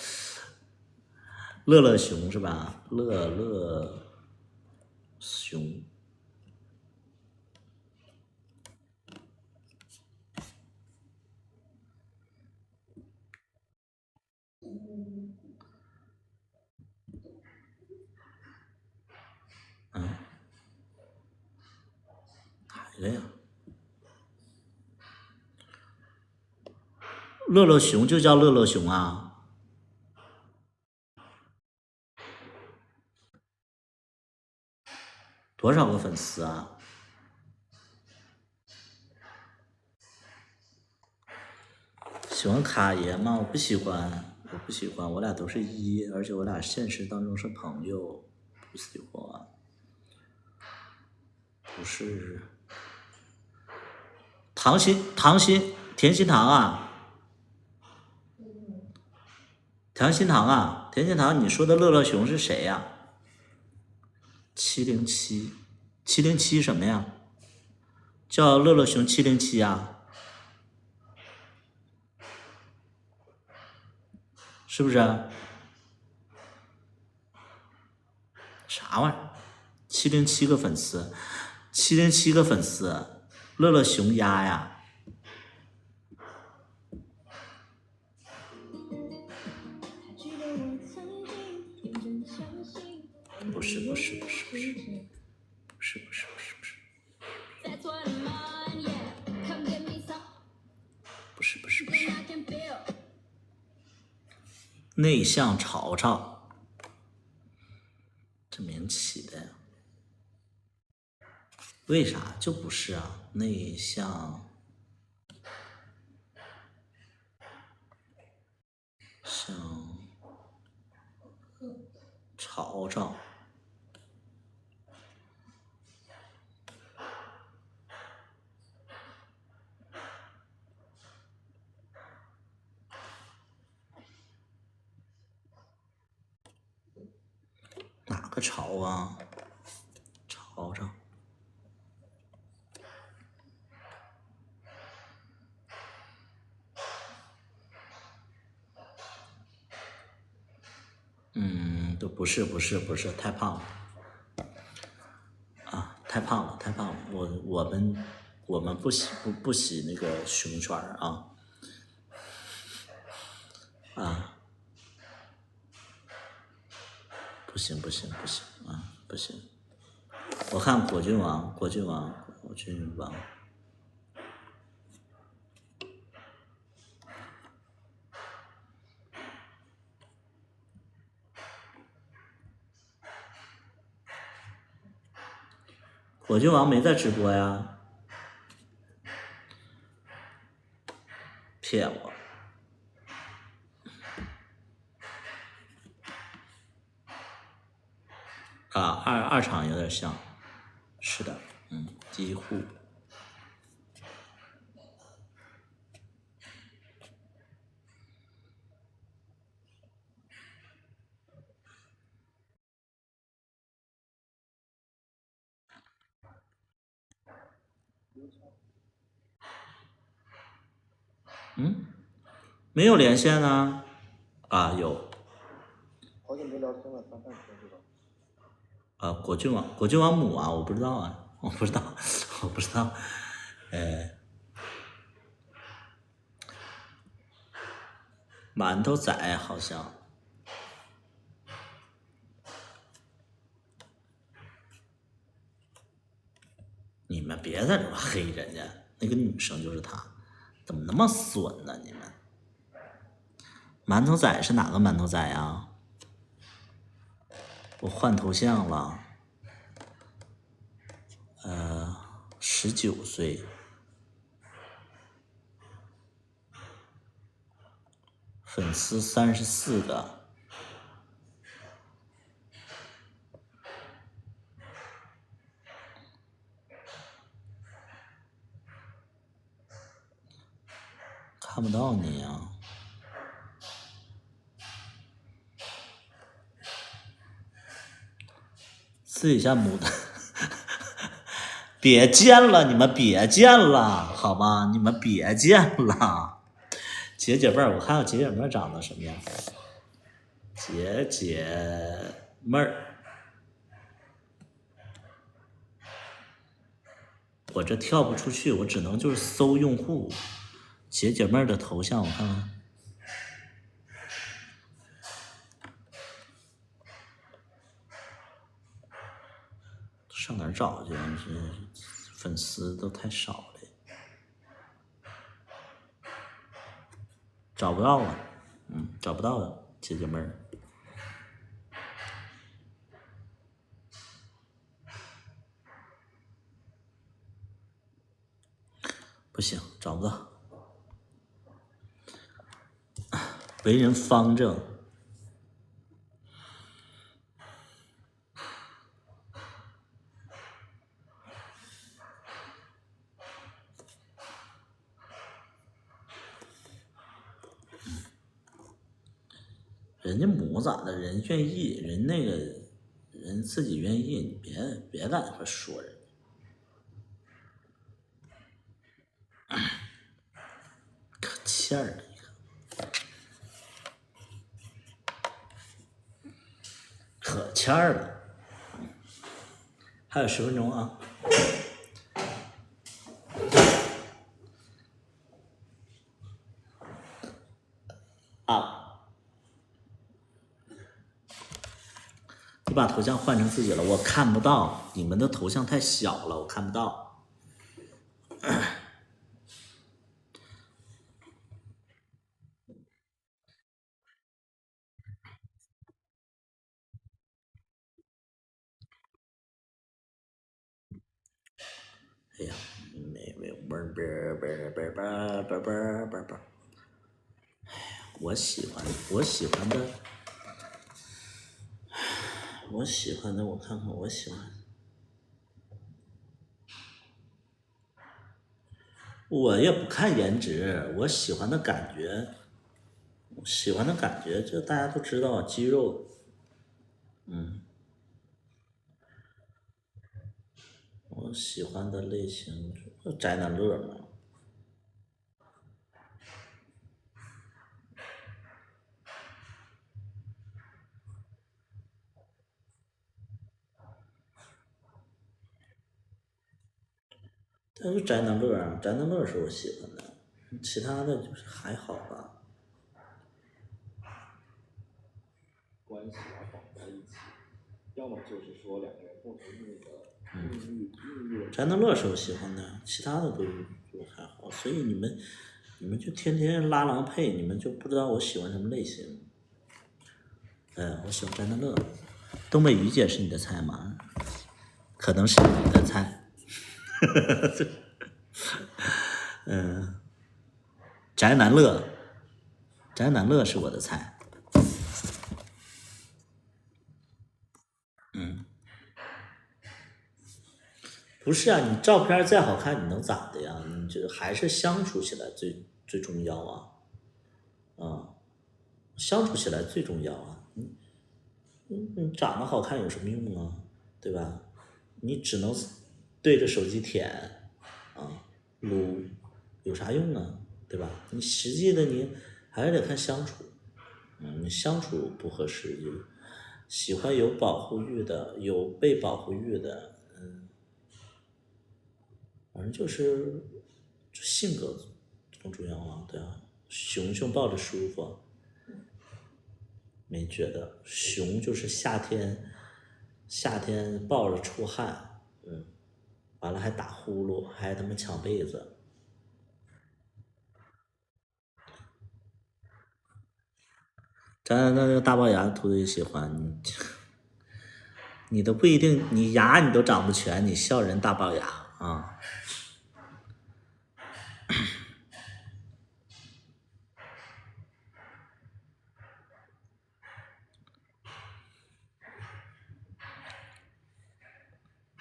乐乐熊是吧？乐乐熊，哪个呀？乐乐熊就叫乐乐熊啊？多少个粉丝啊？喜欢卡爷吗？我不喜欢，我俩都是1，而且我俩现实当中是朋友，不喜欢。不是甜心糖啊，甜心糖，你说的乐乐熊是谁呀？707什么呀？叫乐乐熊707啊？是不是？啥玩意儿？707个粉丝，707个粉丝，乐乐熊鸭呀？不是。内向潮潮，这名起的呀？为啥就不是啊？内向潮潮，哪个朝啊？朝上。都不是，太胖了。啊，太胖了。我们不洗那个胸圈啊。啊，不行啊，不行。我看果郡王。果郡王。果郡王没在直播呀，骗我。啊，二场有点像，是的，几乎。没有连线呢。啊，有。好久没聊天了，3-4天是吧？果郡王母啊，我不知道啊，我不知道。馒头仔好像。你们别在这黑人家，那个女生就是她，怎么那么损呢？你们馒头仔是哪个馒头仔啊？我换头像了。19岁，粉丝34个。看不到你啊。私底下母的。别见了，你们别见了，好吗？你们别见了。姐姐妹儿，我看看姐姐妹儿长得什么样。姐姐妹儿，我这跳不出去，我只能就是搜用户。姐姐妹儿的头像，我看看。上哪儿找去？粉丝都太少了，找不到了。找不到了，姐姐妹儿。不行，找不到。为人方正。人家母咋的？人愿意，人那个人自己愿意，你别在那块说人。可欠儿的一个，可欠儿了。还有10分钟啊。你把头像换成自己了，我看不到，你们的头像太小了，我看不到。哎呀，我喜欢的，我看看我喜欢。我也不看颜值，我喜欢的感觉，这大家都知道，肌肉。我喜欢的类型就宅男乐嘛。但是宅男乐啊，宅男乐是我喜欢的，其他的就是还好吧。关系要绑在一起，要么就是说两个人共同孕育。宅男乐是我喜欢的，其他的都还好，所以你们就天天拉郎配，你们就不知道我喜欢什么类型。我喜欢宅男乐。东北于姐是你的菜吗？可能是你的菜。宅男乐，宅男乐是我的菜。不是啊，你照片再好看，你能咋的呀？你这还是相处起来最重要啊！相处起来最重要啊！你长得好看有什么用啊？对吧？你只能对着手机舔撸，有啥用啊？对吧？你实际的你还是得看相处。你相处不合适，喜欢有保护欲的，有被保护欲的，反正就是性格更重要啊，对啊，熊抱着舒服，没觉得熊就是夏天抱着出汗，完了还打呼噜，还他妈抢被子。咱那个大龅牙图图也喜欢你都不一定，你牙你都长不全，你笑人大龅牙啊！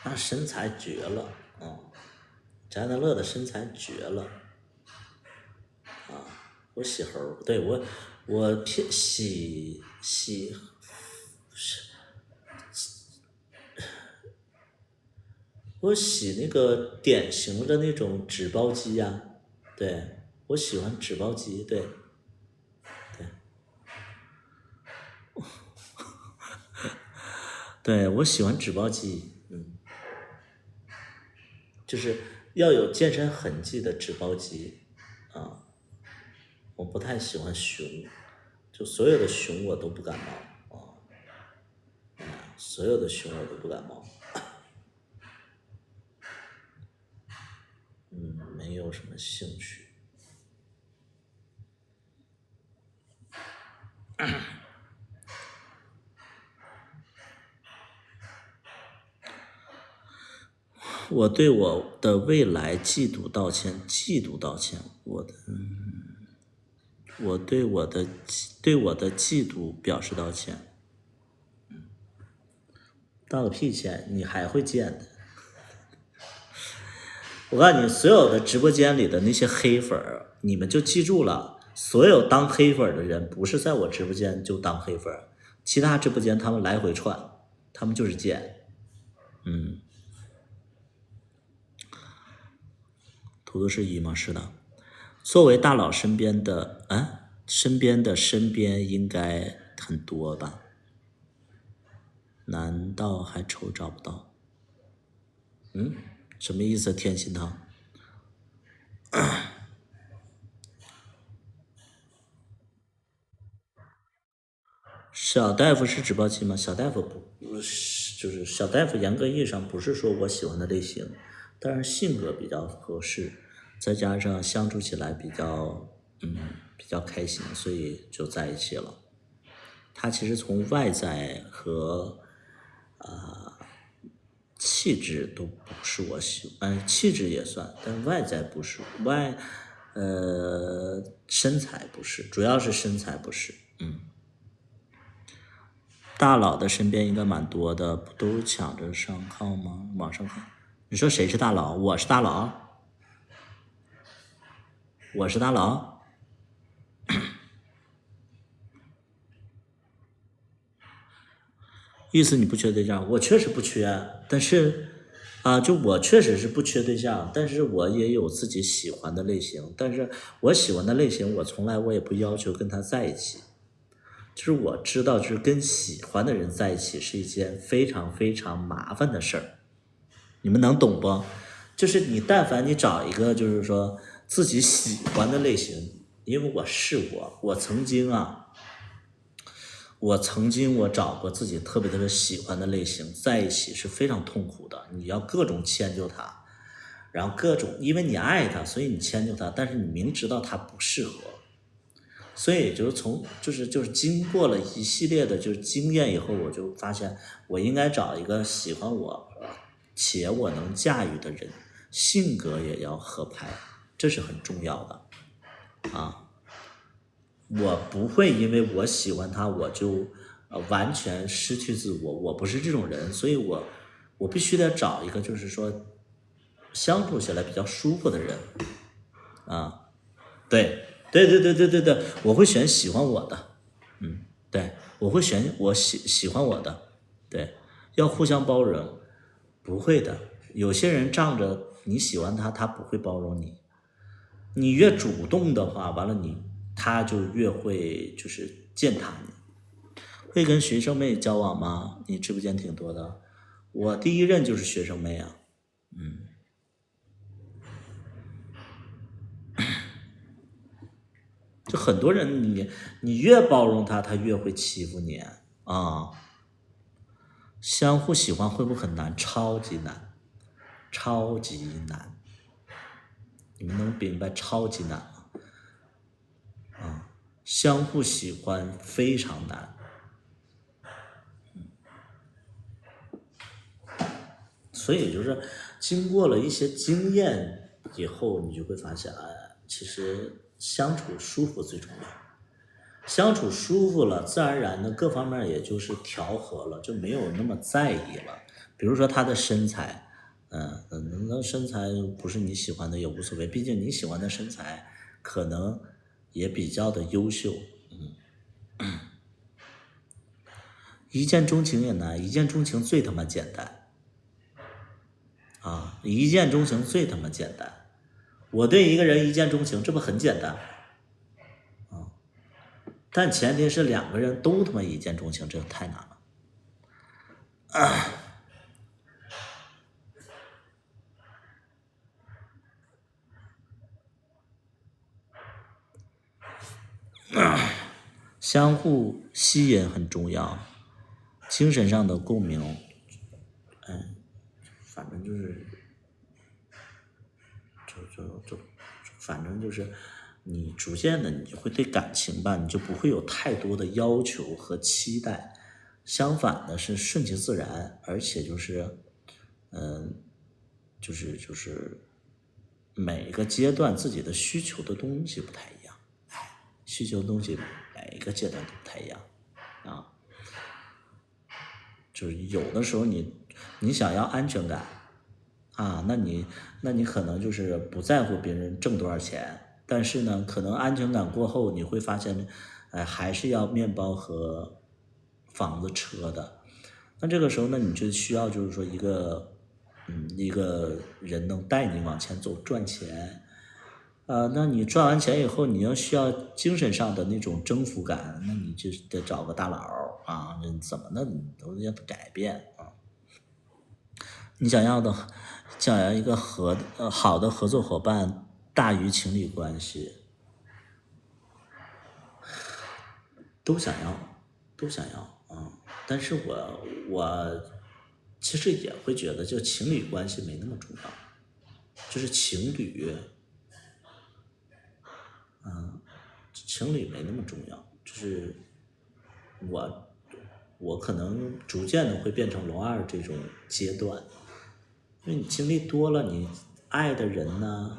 那身材绝了宅男乐的身材绝了我洗猴，对我偏洗我洗那个典型的那种纸包鸡呀，对，我喜欢纸包鸡，对，对我喜欢纸包鸡，就是要有健身痕迹的纸包鸡我不太喜欢熊，就所有的熊我都不感冒所有的熊我都不感冒，没有什么兴趣。我对我的未来嫉妒道歉，我对我的嫉妒表示道歉。道个屁歉，你还会见的。我告诉你，所有的直播间里的那些黑粉儿，你们就记住了，所有当黑粉儿的人，不是在我直播间就当黑粉儿，其他直播间他们来回串，他们就是贱。图图是一吗？是的。作为大佬身边的身边应该很多吧？难道还愁找不到？什么意思？甜心汤？小大夫是纸包鸡吗？小大夫不是，就是小大夫严格意义上不是说我喜欢的类型，但是性格比较合适，再加上相处起来比较开心，所以就在一起了。他其实从外在和气质都不是我喜欢，气质也算，但外在不是，身材不是，主要是身材不是，大佬的身边应该蛮多的，不都抢着上炕吗？往上看，你说谁是大佬？我是大佬，我是大佬。意思你不缺对象，我确实不缺，但是就我确实是不缺对象，但是我也有自己喜欢的类型，但是我喜欢的类型，我也不要求跟他在一起，就是我知道，就是跟喜欢的人在一起是一件非常非常麻烦的事儿，你们能懂不？就是你但凡你找一个就是说自己喜欢的类型，因为我试过，我曾经我找过自己特别特别喜欢的类型，在一起是非常痛苦的，你要各种迁就他，然后各种因为你爱他，所以你迁就他，但是你明知道他不适合，所以就是经过了一系列的就是经验以后，我就发现我应该找一个喜欢我且我能驾驭的人，性格也要合拍，这是很重要的啊。我不会因为我喜欢他我就完全失去自我，我不是这种人，所以我必须得找一个就是说相处起来比较舒服的人啊。对，我会选喜欢我的，对，我会选我喜欢我的，对，要互相包容，不会的，有些人仗着你喜欢他，他不会包容你，你越主动的话，完了他就越会就是践踏你。会跟学生妹交往吗？你直播间挺多的，我第一任就是学生妹啊，就很多人你越包容他，他越会欺负你啊。相互喜欢会不会很难？超级难，超级难。你们能明白超级难吗？相互喜欢非常难。所以就是经过了一些经验以后，你就会发现，其实相处舒服最重要。相处舒服了，自然而然的各方面也就是调和了，就没有那么在意了。比如说他的身材，那身材不是你喜欢的也无所谓，毕竟你喜欢的身材可能也比较的优秀。一见钟情也难，一见钟情最他妈简单。一见钟情最他妈简单，我对一个人一见钟情，这不很简单但前提是两个人都他妈一见钟情，这太难了。相互吸引很重要，精神上的共鸣，反正就是反正就是你逐渐的你就会对感情吧，你就不会有太多的要求和期待，相反的是顺其自然，而且就是就是每个阶段自己的需求的东西不太一样，需求的东西每个阶段都不太一样就是有的时候你想要安全感那你可能就是不在乎别人挣多少钱，但是呢，可能安全感过后，你会发现，还是要面包和房子、车的。那这个时候呢，你就需要就是说一个人能带你往前走，赚钱。那你赚完钱以后，你要需要精神上的那种征服感，那你就得找个大佬你怎么的你都要改变你想要一个好的合作伙伴大于情侣关系，都想要但是我其实也会觉得，就情侣关系没那么重要，就是情侣没那么重要，就是我可能逐渐的会变成龙二这种阶段，因为你经历多了，你爱的人呢，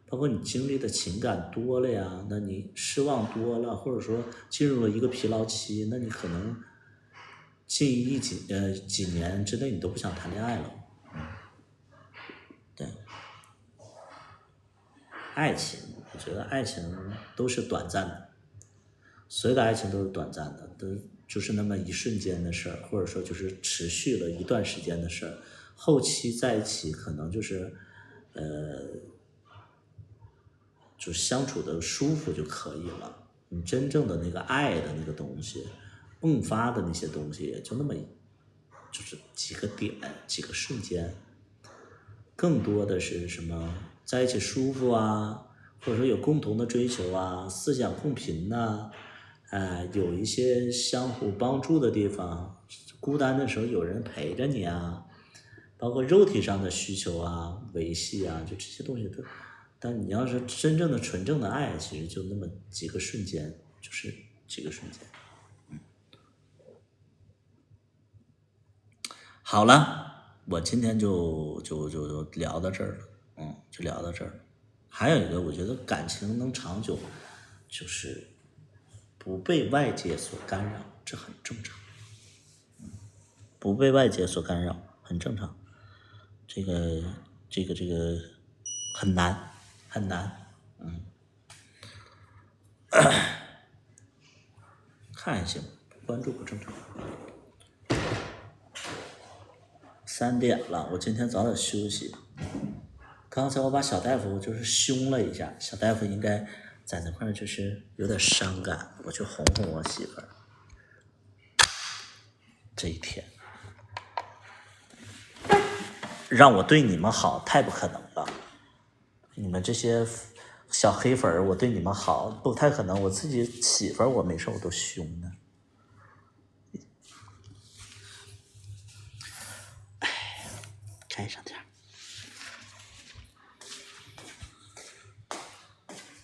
包括你经历的情感多了呀，那你失望多了，或者说进入了一个疲劳期，那你可能近几年之内你都不想谈恋爱了。对，爱情，我觉得爱情都是短暂的，所有的爱情都是短暂的，都就是那么一瞬间的事儿，或者说就是持续了一段时间的事儿，后期在一起可能就是就是相处的舒服就可以了。你真正的那个爱的那个东西，迸发的那些东西，也就那么就是几个点几个瞬间，更多的是什么在一起舒服啊，或者说有共同的追求啊，思想共频呐、有一些相互帮助的地方，孤单的时候有人陪着你啊，包括肉体上的需求啊、维系啊，就这些东西都。但你要是真正的纯正的爱，其实就那么几个瞬间，就是几个瞬间。好了，我今天就聊到这儿了，就聊到这儿了。还有一个，我觉得感情能长久，就是不被外界所干扰，这很正常。不被外界所干扰很正常。这个很难很难。看也行，关注不正常。3点了，我今天早点休息。刚才我把小大夫就是凶了一下，小大夫应该在那块就是有点伤感，我去哄哄我媳妇儿。这一天让我对你们好太不可能了，你们这些小黑粉儿，我对你们好不太可能，我自己媳妇儿我没事我都凶呢。开上点，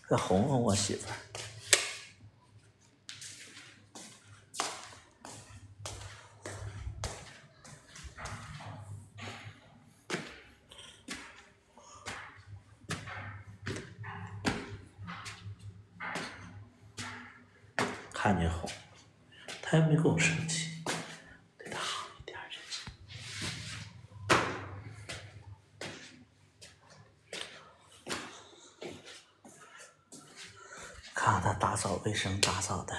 再哄哄我媳妇儿。看见哄，他也没跟我生气，对他好一点真是。看他打扫卫生打扫的，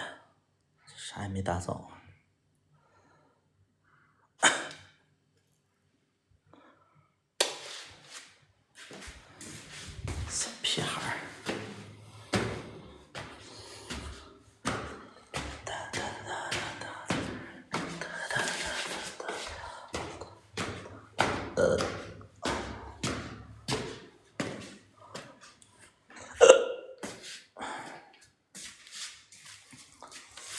啥也没打扫。